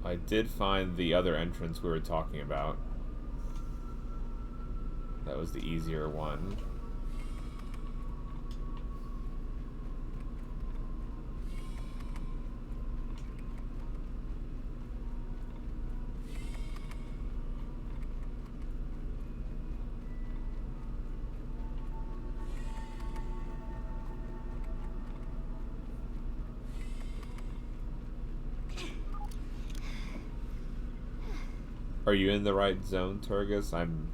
I did find the other entrance we were talking about. That was the easier one. Are you in the right zone, Turgus? I'm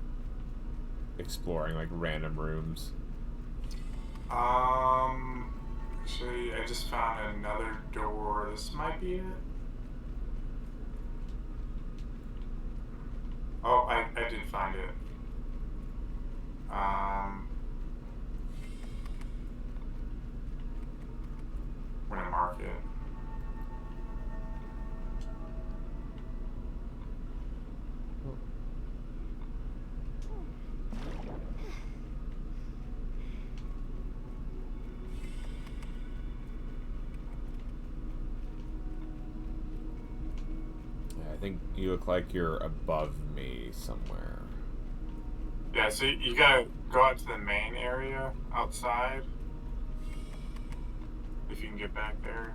exploring like random rooms. Actually, I just found another door. This might be it. Oh, I did find it. I'm gonna mark it. I think you look like you're above me somewhere. Yeah, so you gotta go out to the main area outside. If you can get back there.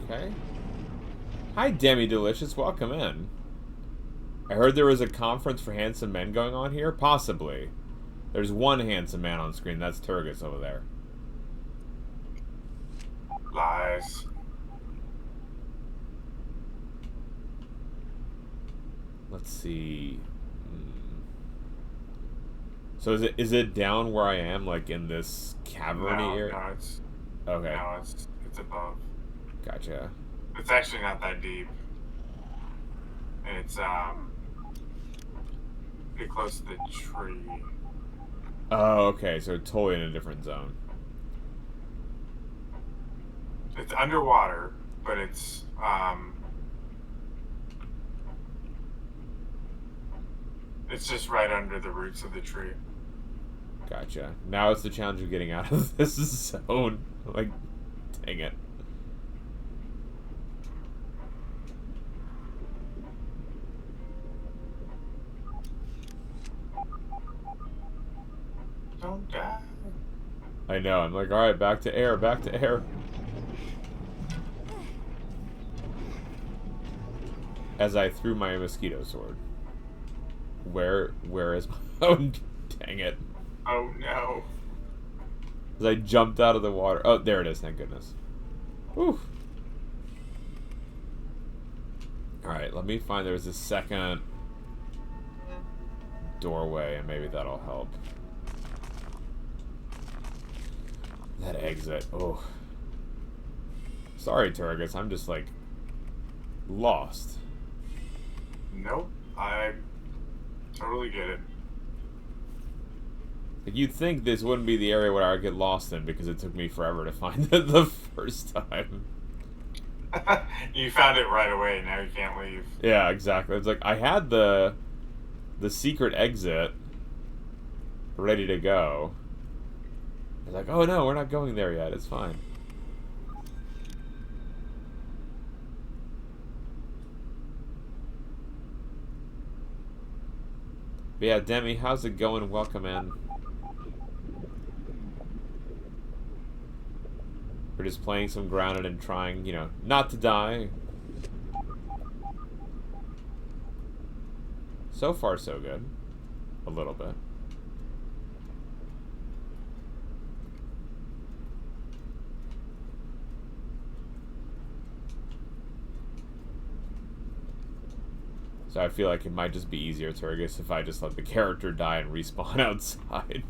Okay. Hi, Demi Delicious. Welcome in. I heard there was a conference for handsome men going on here. Possibly. There's one handsome man on screen. That's Turgus over there. Lies. Let's see. So is it down where I am, like in this cavernous area? No, it's okay. No, it's above. Gotcha. It's actually not that deep. And it's pretty close to the tree. Oh, okay. So totally in a different zone. It's underwater, but it's just right under the roots of the tree. Gotcha. Now it's the challenge of getting out of this zone. Like, dang it. Don't die. I know. I'm like, all right, back to air, back to air. As I threw my mosquito sword. Where is my... Oh, dang it. Oh, no. As I jumped out of the water. Oh, there it is, thank goodness. Whew. Alright, let me find... There's a second doorway, and maybe that'll help. That exit. Oh. Sorry, Turgus. I'm just, like, lost. Nope. I totally get it. Like, you'd think this wouldn't be the area where I would get lost in because it took me forever to find it the first time. You found it right away, now you can't leave. Yeah, exactly. It's like, I had the secret exit ready to go. I was like, oh no, we're not going there yet, it's fine. But yeah, Demi, how's it going? Welcome in. We're just playing some grounded and trying, you know, not to die. So far, so good. A little bit. So I feel like it might just be easier, Turgus, if I just let the character die and respawn outside.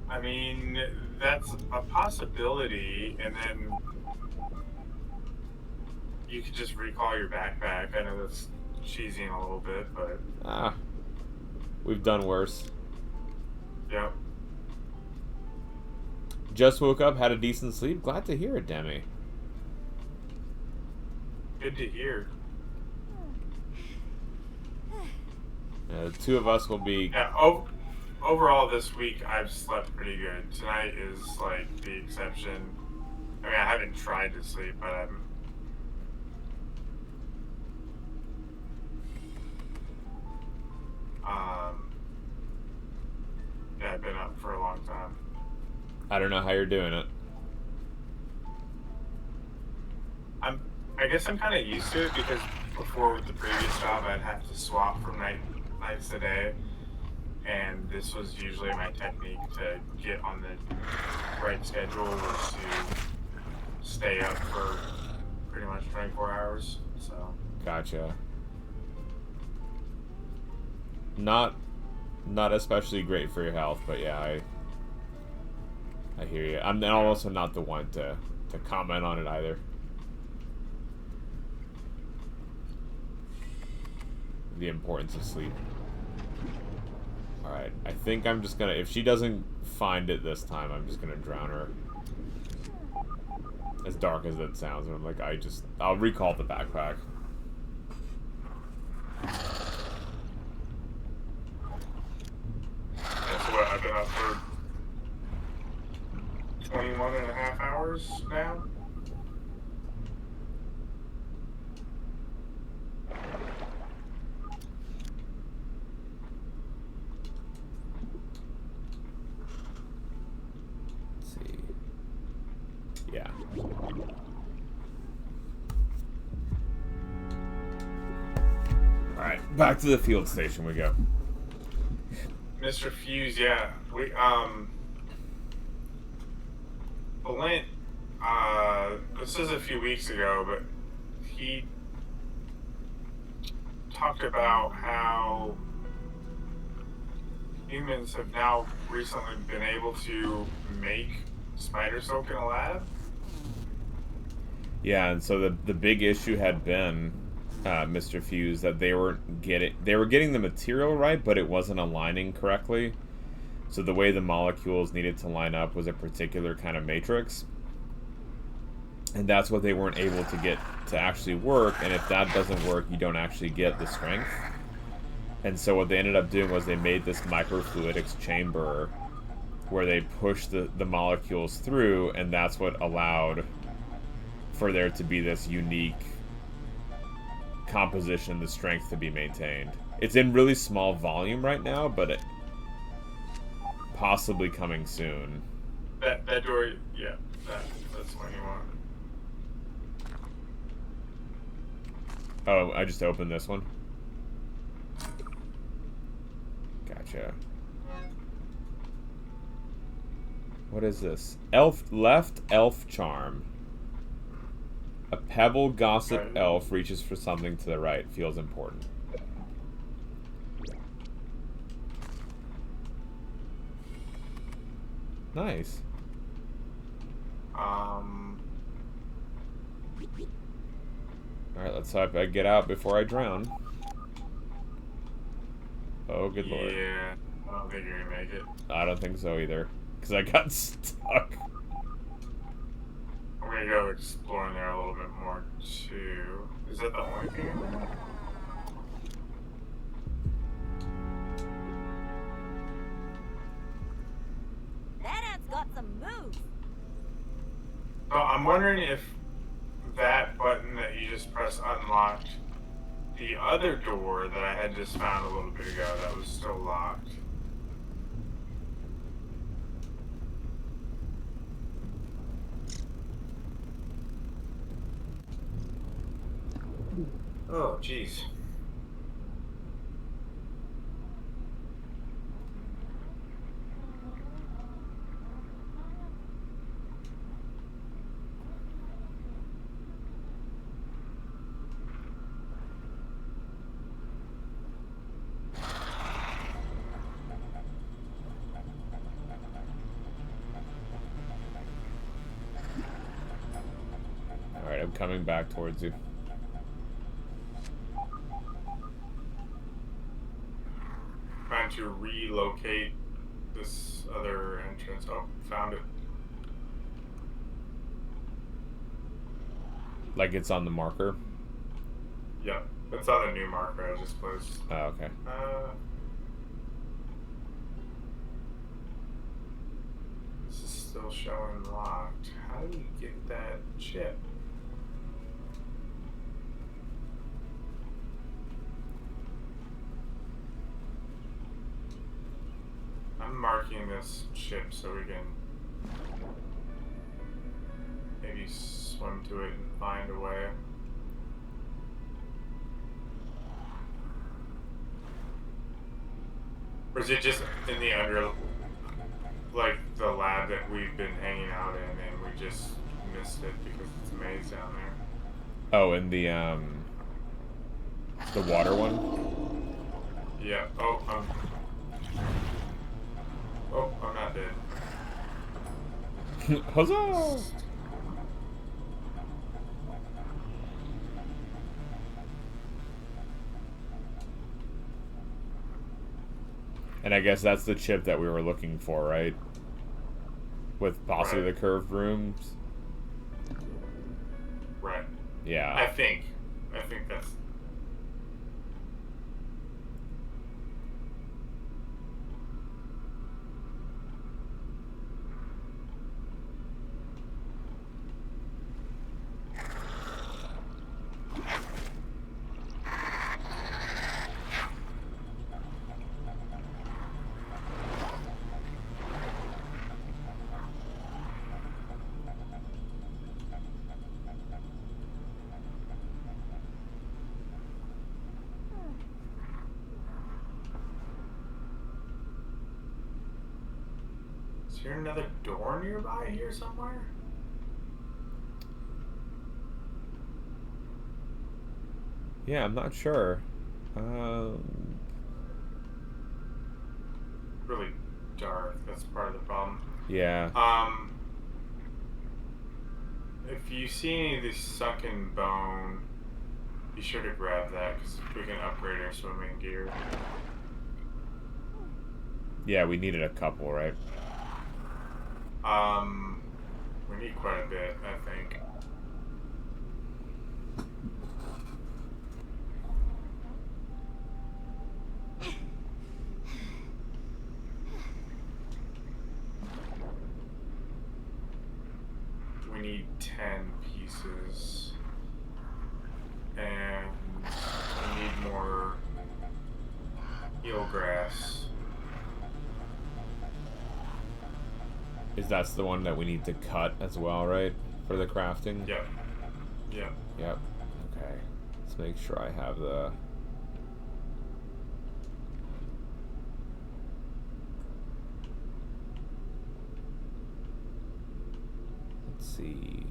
I mean, that's a possibility, and then you could just recall your backpack. I know that's cheesing a little bit, but... Ah. We've done worse. Yep. Just woke up, had a decent sleep. Glad to hear it, Demi. Good to hear. The two of us will be... Yeah, overall this week I've slept pretty good. Tonight is like the exception. I mean, I haven't tried to sleep, but yeah, I've been up for a long time. I don't know how you're doing it. I guess I'm kind of used to it because before with the previous job I'd have to swap from nights to day, and this was usually my technique to get on the right schedule, was to stay up for pretty much 24 hours. So Gotcha. Not especially great for your health, but yeah, I hear you. I'm also not the one to comment on it either. The importance of sleep. Alright, I think I'm just gonna, if she doesn't find it this time, I'm just gonna drown her. As dark as that sounds, I'm like, I'll recall the backpack. that's what I've been up for 21 and a half hours now. Let's see. Yeah. Alright, back to the field station we go. Mr. Fuse, yeah. Valent, this is a few weeks ago, but he talked about how humans have now recently been able to make spider silk in a lab. Yeah, and so the big issue had been, Mr. Fuse, that they were getting the material right, but it wasn't aligning correctly. So the way the molecules needed to line up was a particular kind of matrix. And that's what they weren't able to get to actually work, and if that doesn't work, you don't actually get the strength. And so what they ended up doing was they made this microfluidics chamber where they pushed the molecules through, and that's what allowed for there to be this unique composition, the strength to be maintained. It's in really small volume right now, but it possibly coming soon. That door, yeah, that's what you want. Oh, I just opened this one. Gotcha. What is this? Left elf charm. A pebble gossip elf reaches for something to the right. Feels important. Nice. Alright, let's hope I get out before I drown. Oh, good lord. Yeah, I don't think you're gonna make it. I don't think so either. Because I got stuck. I'm gonna go exploring there a little bit more, too. Is that the only thing in there? That ant's got some moves. So I'm wondering if that button that you just pressed unlocked the other door that I had just found a little bit ago that was still locked. Oh, jeez. Alright, I'm coming back towards you. Trying to relocate this other entrance. Oh, found it. Like it's on the marker? Yeah, it's on the new marker I just placed. Oh, okay. This is still showing locked. How do you get that chip? I'm marking this chip so we can maybe swim to it and find a way. Or is it just in the under, like the lab that we've been hanging out in, and we just missed it because it's a maze down there? Oh, in the water one? Yeah. Oh, I'm not dead. Huzzah! And I guess that's the chip that we were looking for, right? With possibly the curved rooms. Right. Yeah. I think that's. Is there another door nearby here somewhere? Yeah, I'm not sure. Really dark. That's part of the problem. Yeah. If you see any of this sunken bone, be sure to grab that because we can upgrade our swimming gear. Yeah, we needed a couple, right? We need quite a bit, I think. We need 10 pieces. And we need more eelgrass. Is that's the one that we need to cut as well, right? For the crafting? Yep. Yep. Yep. Okay. Let's make sure I have the... Let's see...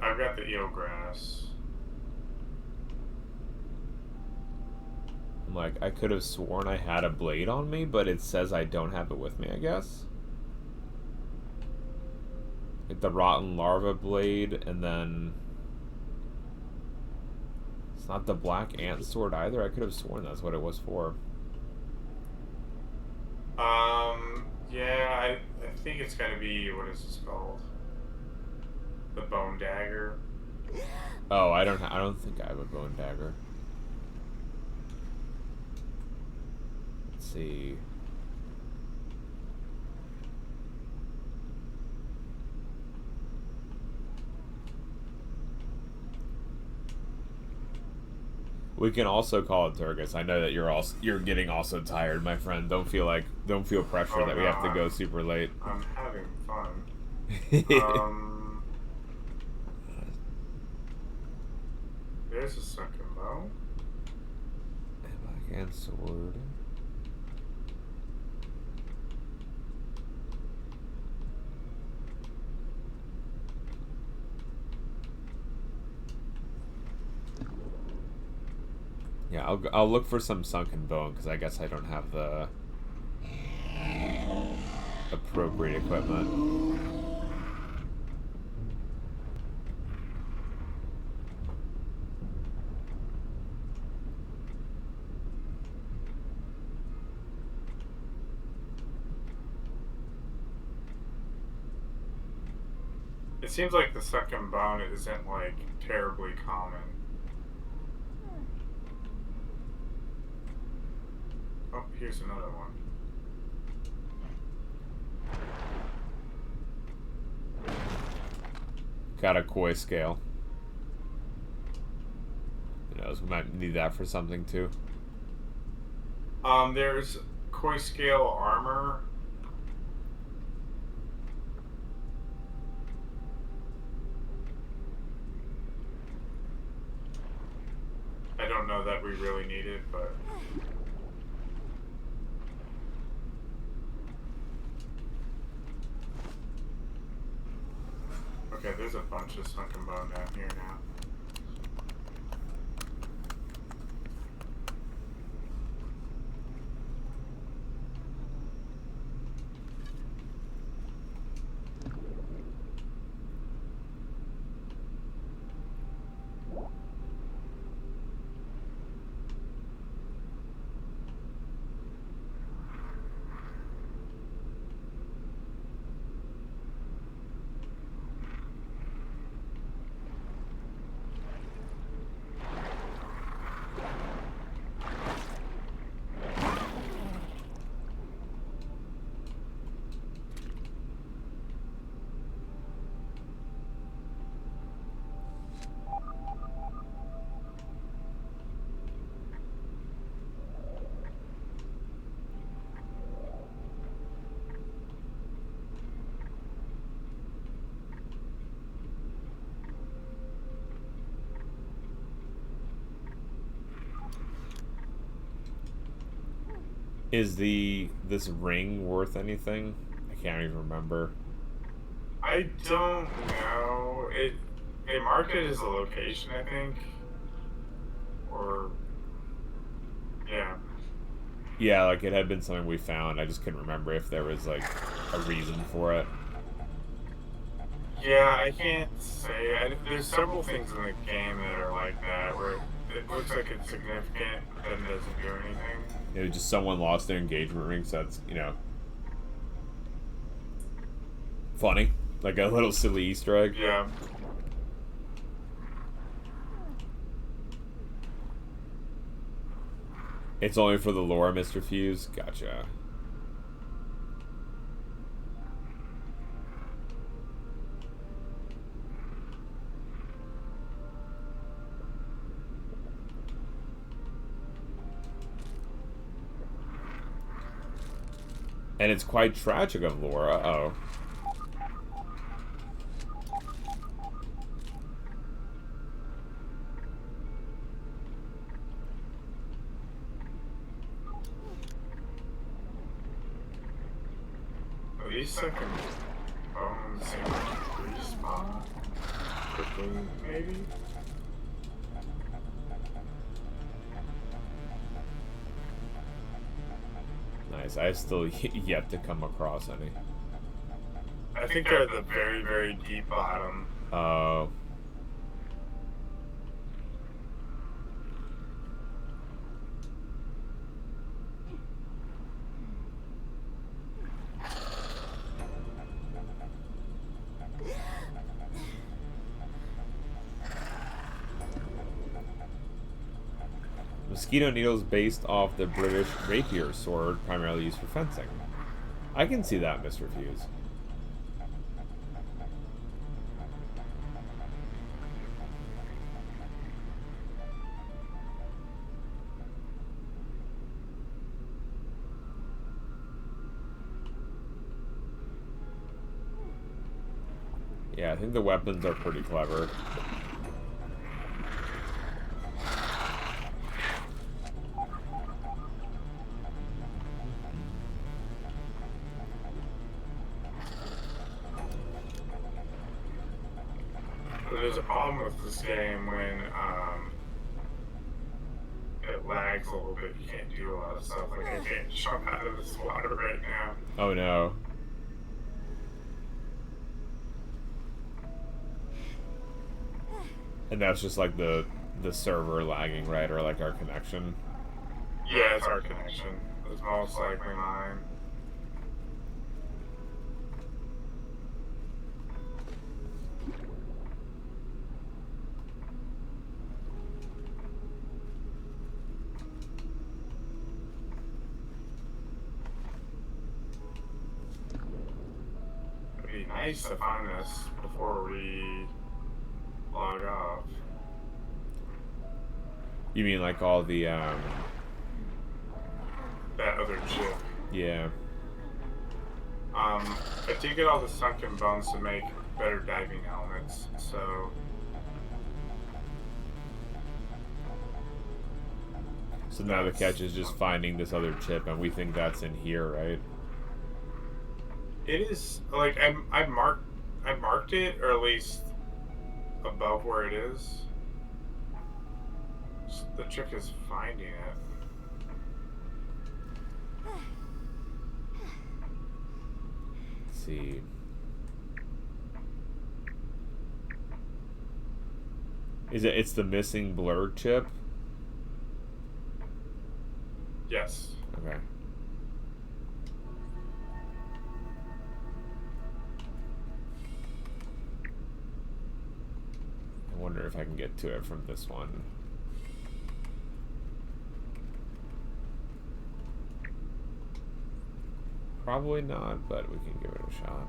I've got the eelgrass. I'm like, I could have sworn I had a blade on me, but it says I don't have it with me, I guess. Like the rotten larva blade, and then... It's not the black ant sword either. I could have sworn that's what it was for. Yeah, I think it's gotta be, what is this called? The bone dagger. Oh, I don't think I have a bone dagger. Let's see. We can also call it Turgus. I know that you're getting also tired, my friend. Don't feel pressure that we have to go super late. I'm having fun. There's a second bow. Black ant sword. Yeah, I'll look for some sunken bone because I guess I don't have the appropriate equipment. It seems like the second bone isn't like terribly common. Oh, here's another one. Got a koi scale. knows? We might need that for something too. There's koi scale armor. I don't know that we really need it, but... Okay, there's a bunch of sunken bone down here now. Is this ring worth anything? I can't even remember. I don't know. They marked it as a location, I think. Or yeah. Yeah, like it had been something we found. I just couldn't remember if there was like a reason for it. Yeah, I can't say. There's several things in the game that are like that, where it looks like it's significant, but then doesn't do anything. It was just someone lost their engagement ring, so that's, you know, funny. Like a little silly Easter egg. Yeah. It's only for the lore, Mr. Fuse. Gotcha. And it's quite tragic of lore. Uh-oh. These second bones seem to respawn quickly, maybe? Nice. I have still yet to come across any. I think they're at the very, very deep bottom. Oh. Mosquito needles based off the British rapier sword, primarily used for fencing. I can see that, Mr. Fuse. Yeah, I think the weapons are pretty clever. There's a problem with this game when it lags a little bit. You can't do a lot of stuff. Like I can't jump out of this water right now. Oh no. And that's just like the server lagging, right? Or like our connection. Yeah, it's our connection. It's most likely mine. It'd be nice to find this before we log off. You mean like all the that other chip. Yeah. I did get all the sunken bones to make better diving helmets, so. So now the catch is just finding this other chip, and we think that's in here, right? It is like I marked it, or at least above where it is. The trick is finding it. Let's see. It's the missing blur chip? Yes. Okay. I wonder if I can get to it from this one. Probably not, but we can give it a shot.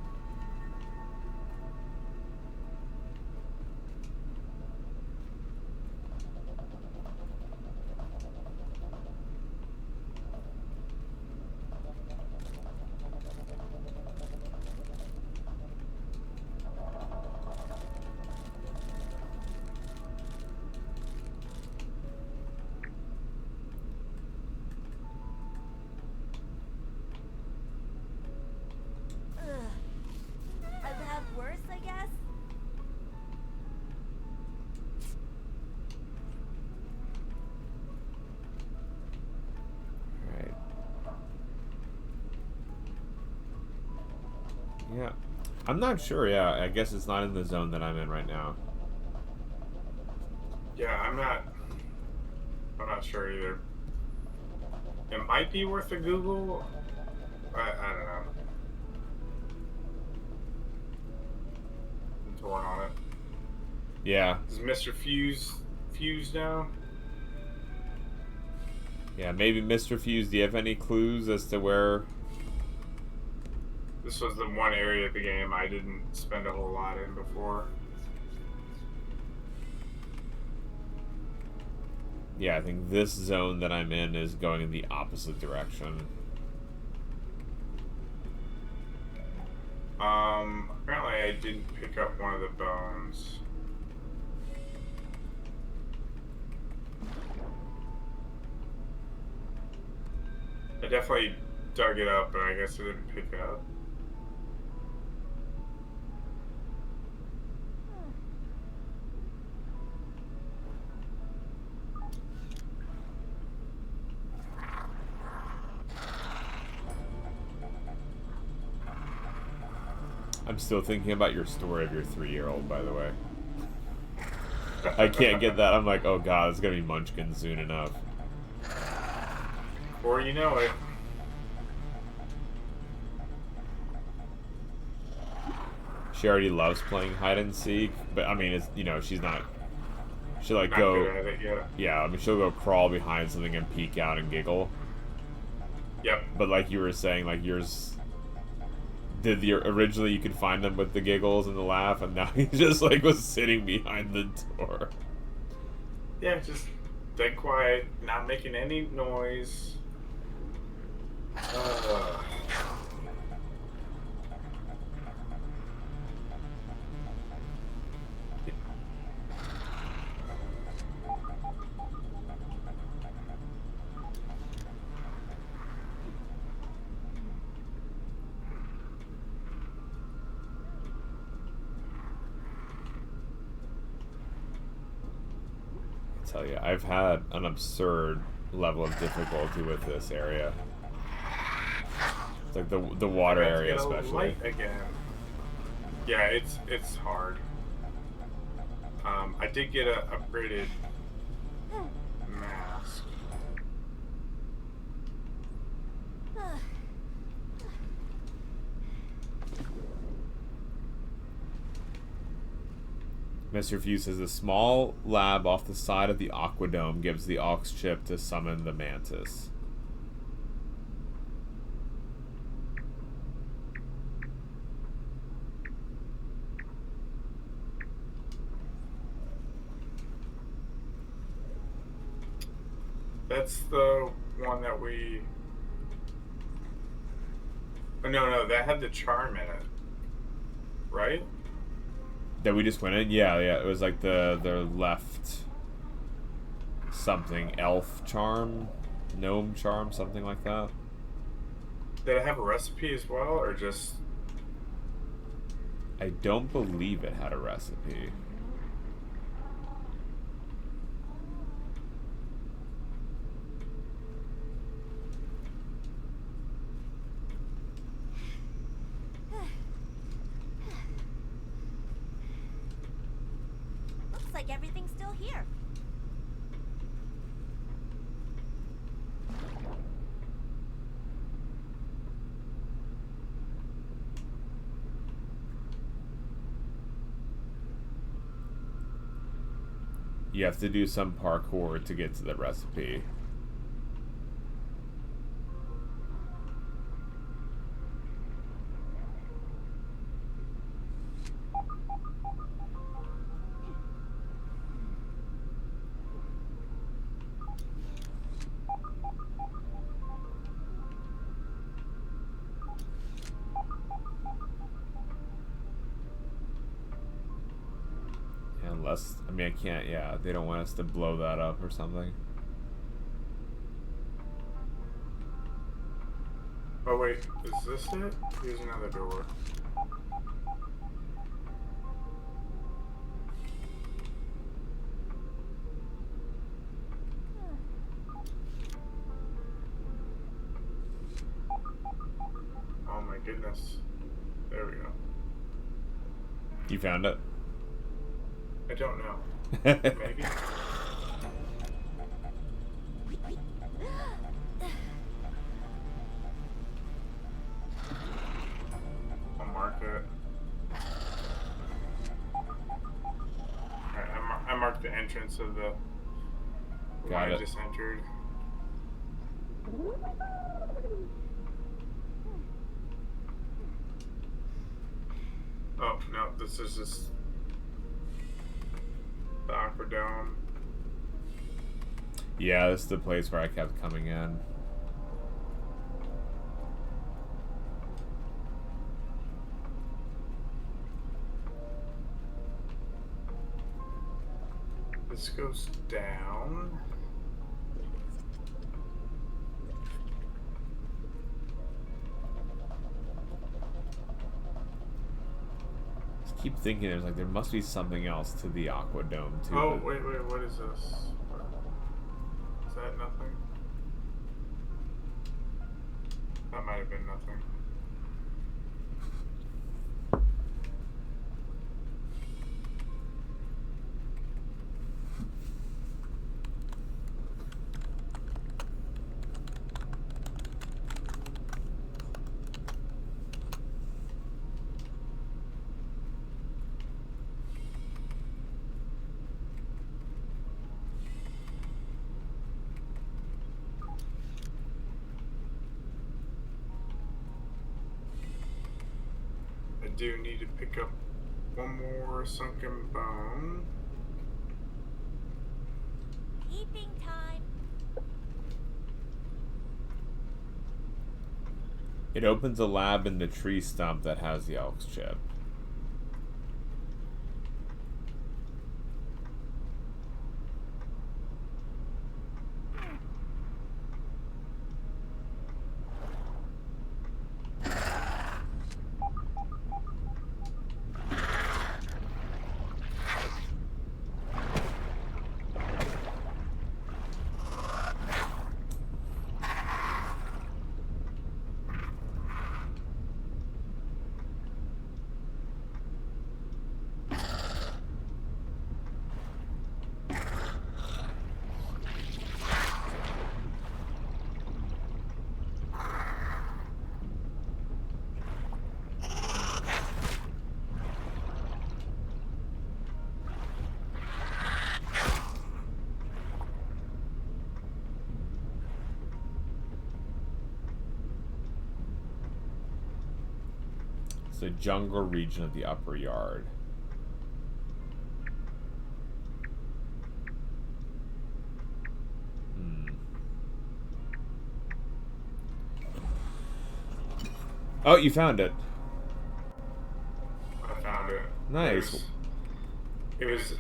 I've had worse, I guess. Alright. Yeah. I'm not sure, yeah. I guess it's not in the zone that I'm in right now. Yeah, I'm not sure either. It might be worth a Google. I don't know. I'm torn on it. Yeah. Is Mr. Fuse now? Yeah, maybe Mr. Fuse, do you have any clues as to where... This was the one area of the game I didn't spend a whole lot in before. Yeah, I think this zone that I'm in is going in the opposite direction. Apparently I didn't pick up one of the bones. I definitely dug it up, but I guess I didn't pick it up. I'm still thinking about your story of your 3-year-old, by the way. I can't get that. I'm like, oh god, it's gonna be Munchkin soon enough. Or you know it. She already loves playing hide and seek, but I mean, it's, you know, she's not. She'll like Not go. good at it yet. Yeah, I mean, she'll go crawl behind something and peek out and giggle. Yep. But like you were saying, like yours. Originally you could find them with the giggles and the laugh, and now he just like was sitting behind the door. Yeah, just dead quiet, not making any noise. I tell you, I've had an absurd level of difficulty with this area. It's like the water area especially. Light again. Yeah, it's hard. I did get a upgraded mask. Mr. Fuse says a small lab off the side of the Aquadome gives the aux chip to summon the mantis. That's the one that we... Oh, no, that had the charm in it. Right? That we just went in? Yeah, it was like the left something elf charm, gnome charm, something like that. Did it have a recipe as well, or just... I don't believe it had a recipe. Looks like everything's still here. You have to do some parkour to get to the recipe. Unless, I mean, I can't, yeah, they don't want us to blow that up or something. Oh wait, is this it? Here's another door. Oh my goodness. There we go. You found it? I don't know. Maybe? I'll mark it. Alright, I marked the entrance of the one Got I it. just entered. Oh, no, this is just the Aquadome. Yeah, this is the place where I kept coming in. This goes down. Just keep thinking there must be something else to the Aquadome too. Oh, wait, what is this? Is that nothing? That might have been nothing. I do need to pick up one more sunken bone. Eating time. It opens a lab in the tree stump that has the Elk's chip. It's the jungle region of the upper yard. Oh, you found it. I found it. Nice. It was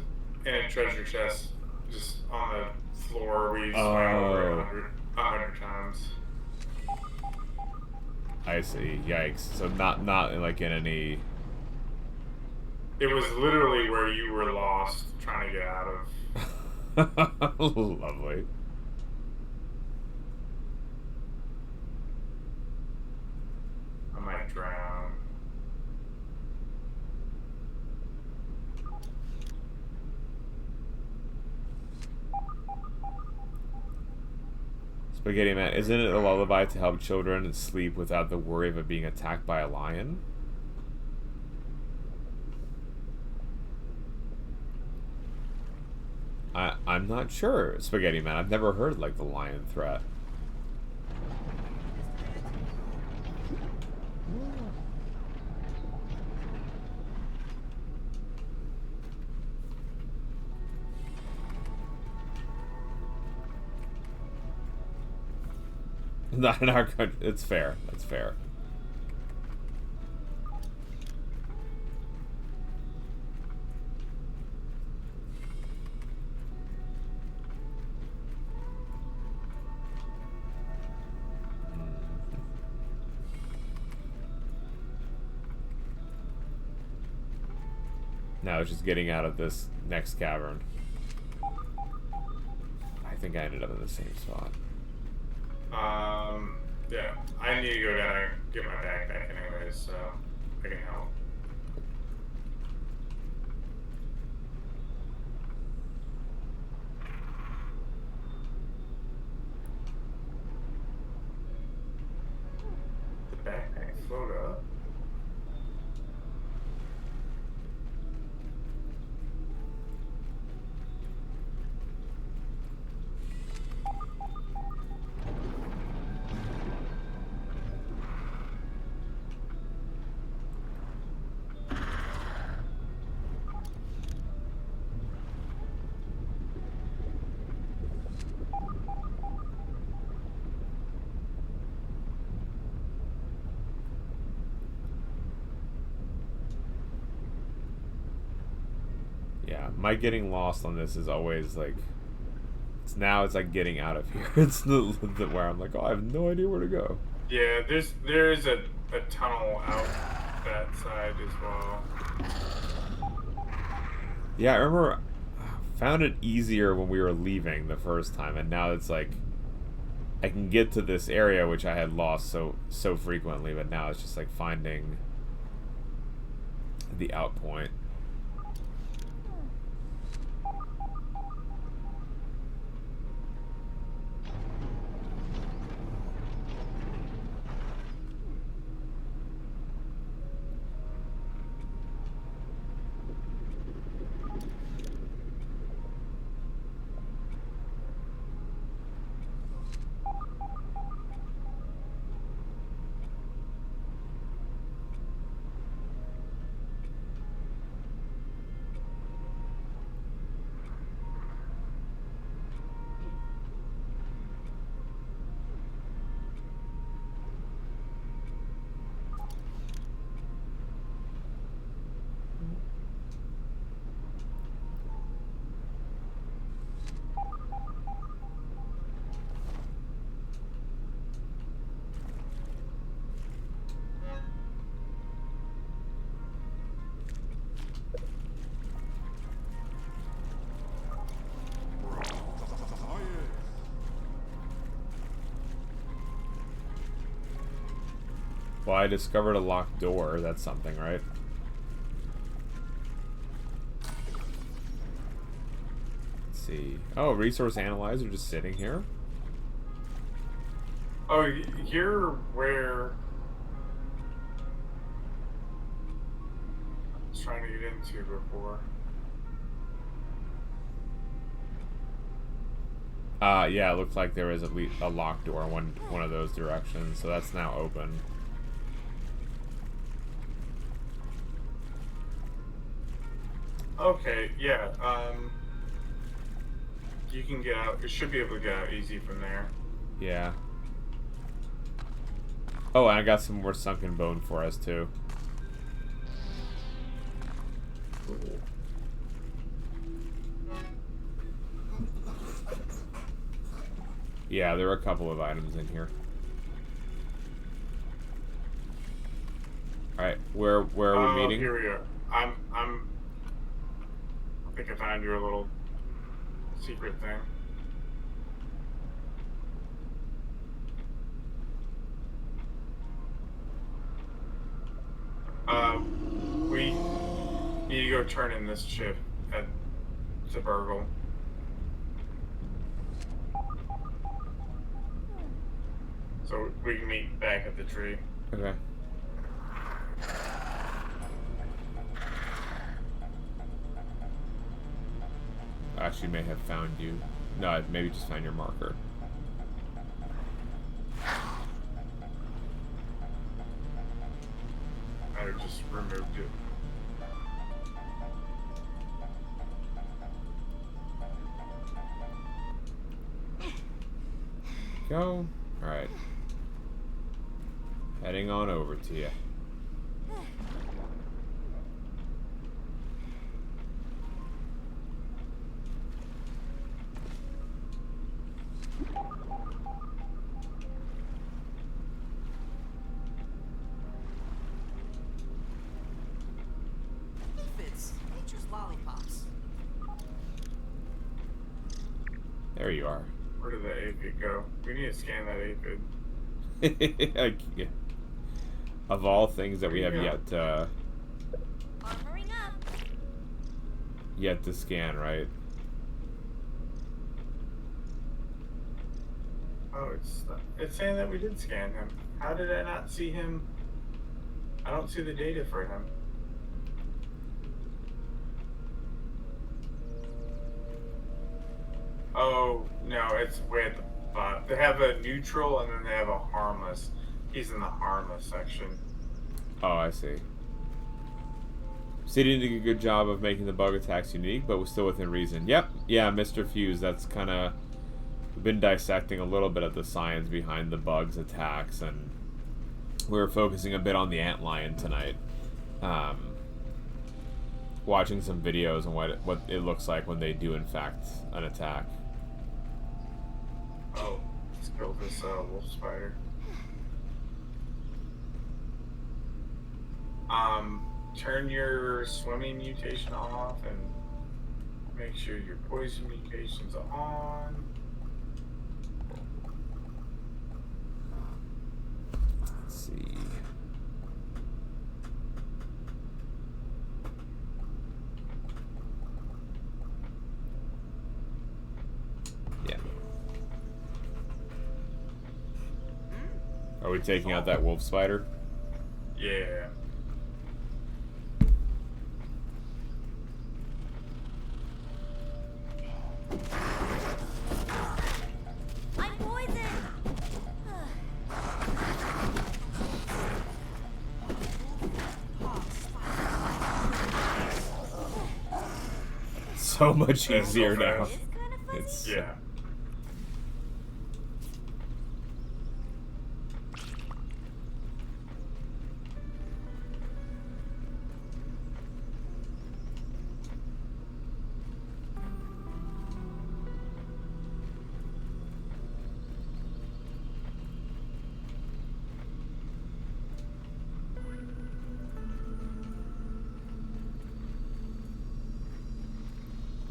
in a treasure chest, just on the floor. We swam over it 100 times. I see. Yikes. So not like in any. It was literally where you were lost, trying to get out of. Lovely. I might drown. Spaghetti Man, isn't it a lullaby to help children sleep without the worry of it being attacked by a lion? I'm not sure, Spaghetti Man. I've never heard like the lion threat. Not in our country. It's fair. That's fair. Now it's just getting out of this next cavern. I think I ended up in the same spot. Yeah. I need to go down and get my backpack anyways, so I can help. The backpack float up. Yeah, my getting lost on this is always like, it's like getting out of here. It's the where I'm like, oh, I have no idea where to go. Yeah, there is a tunnel out that side as well. Yeah, I remember found it easier when we were leaving the first time, and now it's like I can get to this area which I had lost so frequently, but now it's just like finding the out point. Well, I discovered a locked door. That's something, right? Let's see. Oh, resource analyzer just sitting here. Oh, you're where I was trying to get into before. Yeah, it looked like there was at least a locked door in one of those directions, so that's now open. Okay, yeah, you can get out, you should be able to get out easy from there. Yeah. Oh, and I got some more sunken bone for us too. Yeah, there are a couple of items in here. All right, where are we meeting? Here we are. I think I found your little secret thing. We need to go turn in this chip to Burgle. So we can meet back at the tree. Okay. I actually may have found you. No, I maybe just found your marker. I just removed it. Go. Alright. Heading on over to you. Nature's lollipops. There you are. Where did the aphid go? We need to scan that aphid. Of all things that we have yet to scan, right? Oh, it's saying that we did scan him. How did I not see him? I don't see the data for him. Oh, no, it's way at the bottom. They have a neutral and then they have a harmless. He's in the harmless section. Oh, I see. City did a good job of making the bug attacks unique, but was still within reason. Yep, yeah, Mr. Fuse, that's kind of... We've been dissecting a little bit of the science behind the bug's attacks, and we were focusing a bit on the antlion tonight. Watching some videos on what it looks like when they do, in fact, an attack. Oh, let's kill this wolf spider. Turn your swimming mutation off and make sure your poison mutation's on. Let's see. Yeah. Are we taking out that wolf spider? Yeah. I'm poisoned. So much easier now. It's yeah.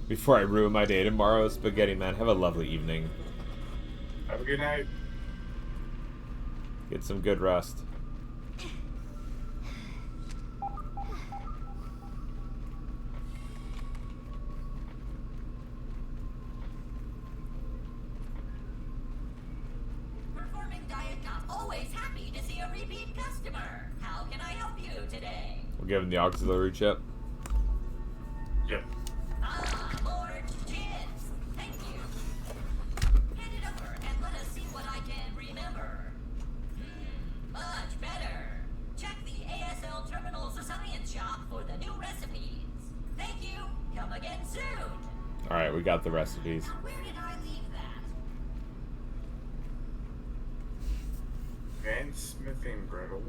Before I ruin my day tomorrow, Spaghetti Man, have a lovely evening. Have a good night. Get some good rest. Performing diet not always happy to see a repeat customer. How can I help you today? We'll give him the auxiliary chip. Yep. More gins. Thank you. Hand it over and let us see what I can remember. Much better. Check the ASL Terminals Science Shop for the new recipes. Thank you. Come again soon. Alright, we got the recipes. Where did I leave that? Advanced smithing brittle.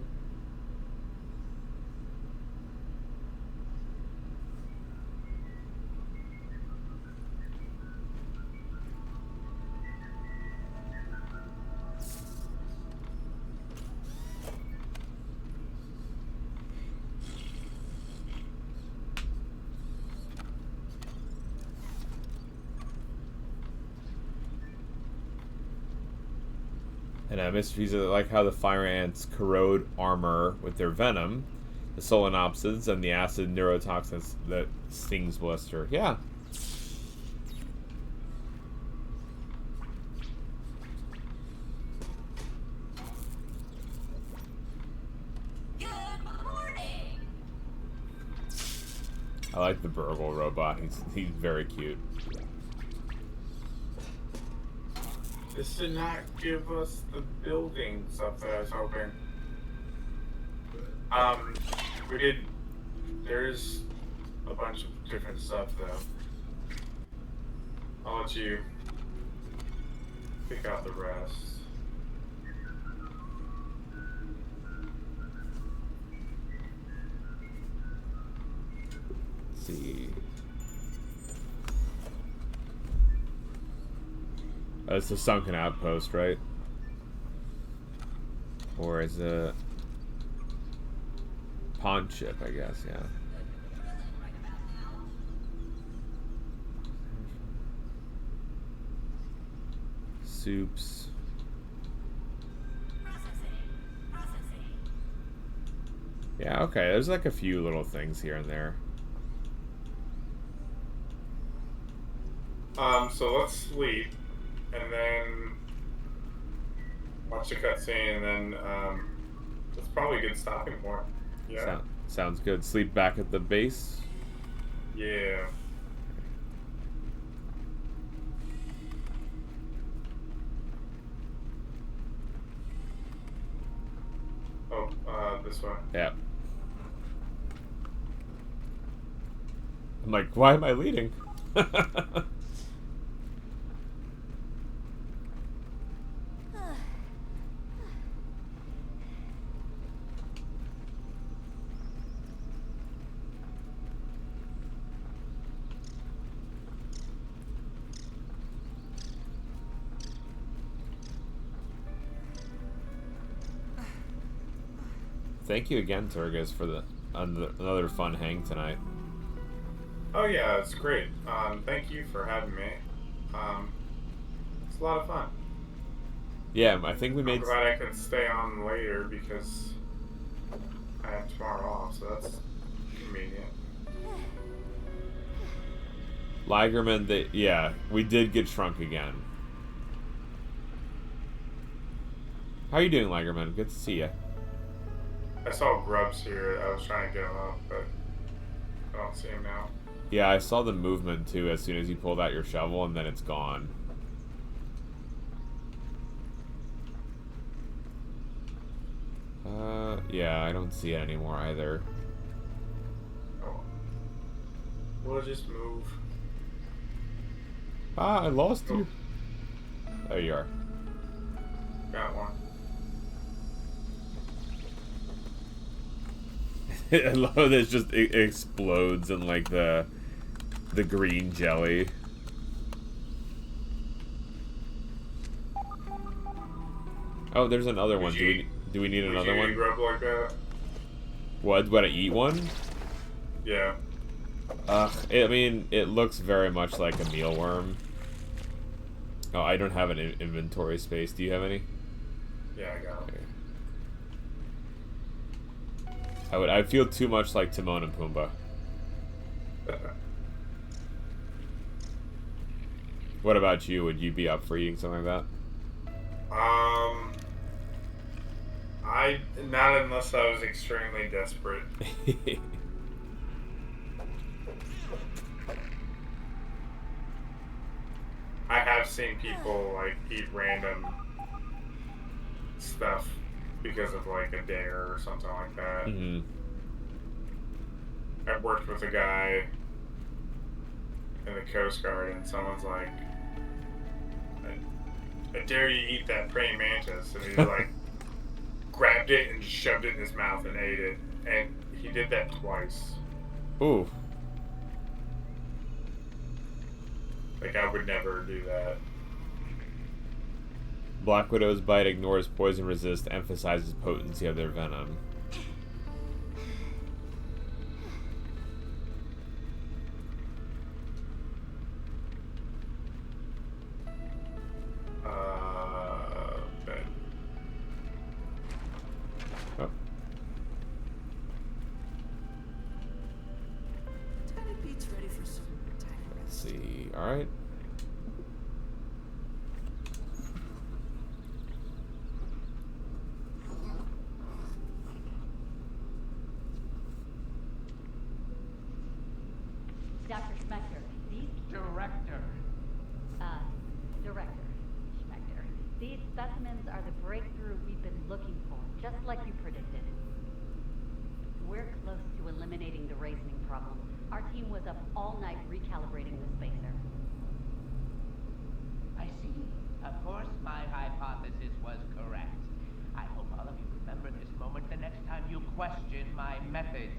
And mysteries are like how the fire ants corrode armor with their venom, the solenopsids, and the acid neurotoxins that stings blister. Yeah. I like the burgle robot. He's very cute. This did not give us the building stuff that I was hoping. We did. There's a bunch of different stuff though. I'll let you pick out the rest. Let's see. It's a sunken outpost, right? Or is it pawn ship, I guess, yeah. Soups. Yeah, okay, there's like a few little things here and there. So let's sleep, and then watch the cutscene, and then that's probably a good stopping point. Yeah. Sounds good. Sleep back at the base. Yeah. Oh, this one. Yeah. I'm like, why am I leading? Thank you again, Turgis, for another fun hang tonight. Oh yeah, it's great. Thank you for having me. It's a lot of fun. Yeah, I think we made. I'm glad I could stay on later because I have tomorrow off, so that's convenient. Ligerman, yeah, we did get shrunk again. How are you doing, Ligerman? Good to see you. I saw Grubs here. I was trying to get him up, but I don't see him now. Yeah, I saw the movement too as soon as you pulled out your shovel, and then it's gone. Yeah, I don't see it anymore either. Oh. We'll just move. Ah, I lost you. There you are. Got one. I love that it just explodes in like the green jelly. Oh, there's another one. Do we need another one? Grub like that? What? Would I eat one? Yeah. I mean, it looks very much like a mealworm. Oh, I don't have an inventory space. Do you have any? Yeah, I got it. I feel too much like Timon and Pumbaa. What about you? Would you be up for eating something like that? Not unless I was extremely desperate. I have seen people like eat random stuff because of like a dare or something like that. Mm-hmm. I worked with a guy in the Coast Guard, and someone's like, "I dare you eat that praying mantis," and he's like, grabbed it and shoved it in his mouth and ate it. And he did that twice. Ooh. Like, I would never do that. Black Widow's bite ignores poison resist, emphasizes potency of their venom. Bed. Oh. Tiny Pete's ready for some tiny Let's see. Alright. Dr. Schmechter, these... Director. Director Schmechter. These specimens are the breakthrough we've been looking for, just like you predicted. We're close to eliminating the raising problem. Our team was up all night recalibrating the spacer. I see. Of course, my hypothesis was correct. I hope all of you remember this moment the next time you question my methods.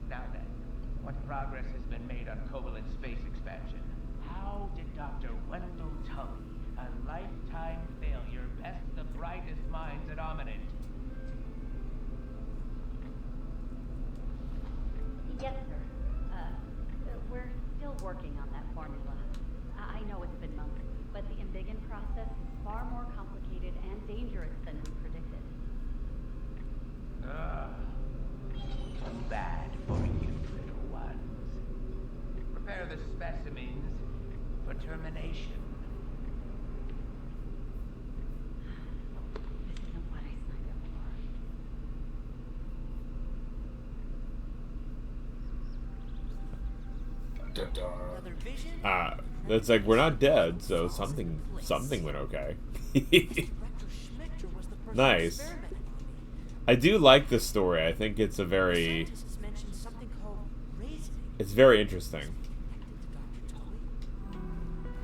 Now then, what progress has been made on covalent space expansion? How did Dr. Wendell Tully, a lifetime failure, best the brightest minds at Ominent? Yes, sir. We're still working on that formula. I know it's been months, but the Embiggen process is far more complicated and dangerous than we predicted. Too bad for you, little ones. Prepare the specimens for termination. This isn't what I signed up for. That's like, we're not dead, so something went okay. Nice. I do like this story. I think it's a very... It's very interesting.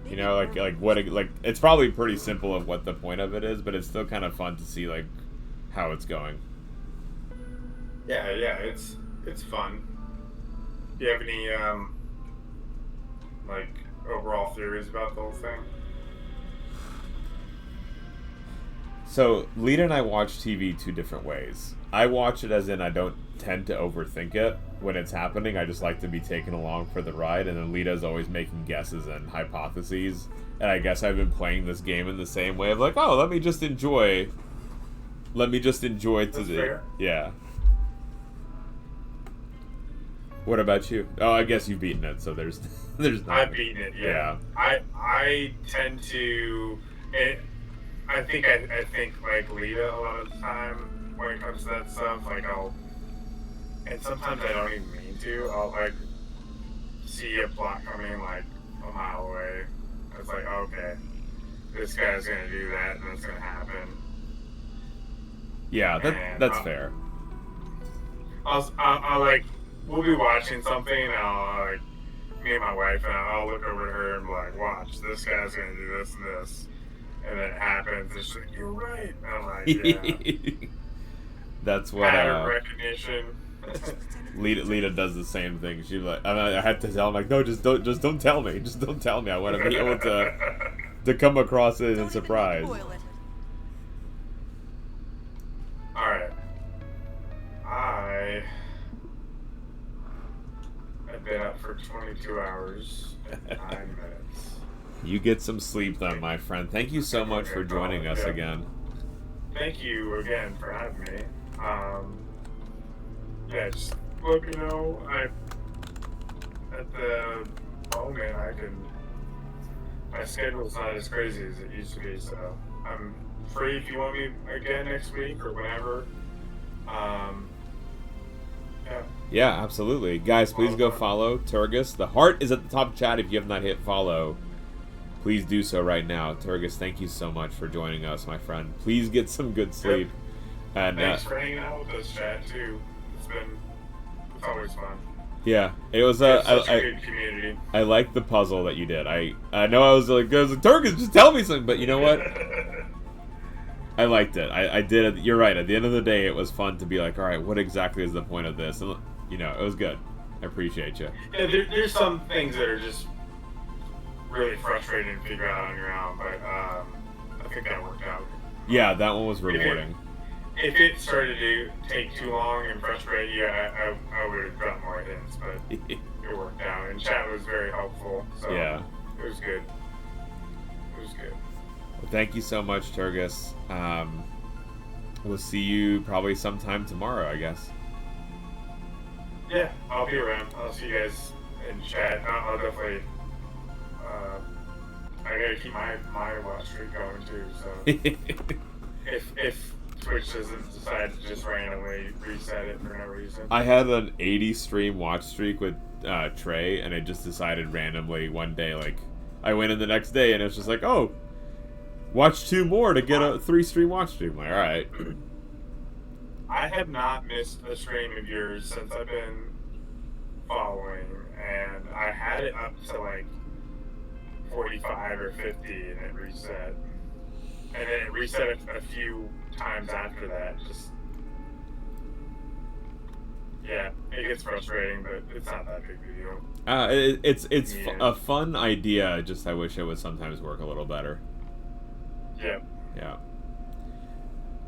You know, like what it's probably pretty simple of what the point of it is, but it's still kind of fun to see like how it's going. Yeah, it's fun. Do you have any like overall theories about the whole thing? So, Lita and I watch TV two different ways. I watch it as in I don't tend to overthink it when it's happening. I just like to be taken along for the ride, and then Lita's always making guesses and hypotheses. And I guess I've been playing this game in the same way of like, oh, let me just enjoy today. Yeah. What about you? Oh, I guess you've beaten it, so there's not. I've beaten it, yeah. I tend to... I think like Lita a lot of the time when it comes to that stuff. Like and sometimes I don't even mean to. I'll like see a plot coming like a mile away. It's like, okay, this guy's gonna do that, and it's gonna happen. Yeah, that's fair. I'll like, we'll be watching something, and I'll like, me and my wife, and I'll look over at her and be like, watch, this guy's gonna do this and this. And then it happens, and she's like, you're right. And I'm like, yeah. That's what, pattern recognition. Lita does the same thing. She like, I had to tell him, like, no, just don't tell me. Just don't tell me. I want to be able to come across it in surprise. Alright. I've been up for 22 hours and 9 minutes. You get some sleep then, my friend. Thank you so much for joining us again. Thank you again for having me. Yeah, just let me know. At the moment, my schedule's not as crazy as it used to be, so I'm free if you want me again next week or whenever. Yeah. Yeah, absolutely. Guys, please go follow Turgus. The heart is at the top of chat if you have not hit follow. Please do so right now. Turgus, thank you so much for joining us, my friend. Please get some good sleep. Yep. And thanks for hanging out with us, chat, too. It's always fun. Yeah, it was such a good community. I like the puzzle that you did. I know I was like Turgus, just tell me something, but you know what? I liked it. I did. You're right. At the end of the day, it was fun to be like, all right, what exactly is the point of this? And you know, it was good. I appreciate you. Yeah, there's some things that are just really frustrating to figure out on your own, but I think that worked out. Yeah, that one was rewarding. If it started to take too long and frustrate you, I would have dropped more hints, but it worked out. And chat was very helpful, so yeah, it was good. It was good. Well, thank you so much, Turgis. We'll see you probably sometime tomorrow, I guess. Yeah, I'll be around. I'll see you guys in chat. I'll definitely. I gotta keep my watch streak going too. So if Twitch doesn't decide to just randomly reset it for no reason. I had an 80 stream watch streak with Trey, and it just decided randomly one day, like, I went in the next day, and it was just like, oh, watch 2 more to get a 3 stream watch stream. I'm like, alright. I have not missed a stream of yours since I've been following, and I had it up to like 45 or 50, and it reset. And then it reset a few times after that. Just yeah, it gets frustrating, but it's not that big of a deal. It's a fun idea. Just I wish it would sometimes work a little better. Yep. Yeah.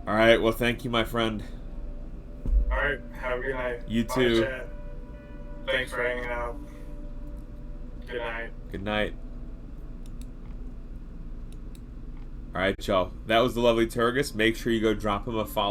All right. Well, thank you, my friend. All right. Have a good night. You Bye, too. chat. Thanks for hanging out. Good night. Good night. All right, y'all. That was the lovely Turgis. Make sure you go drop him a follow.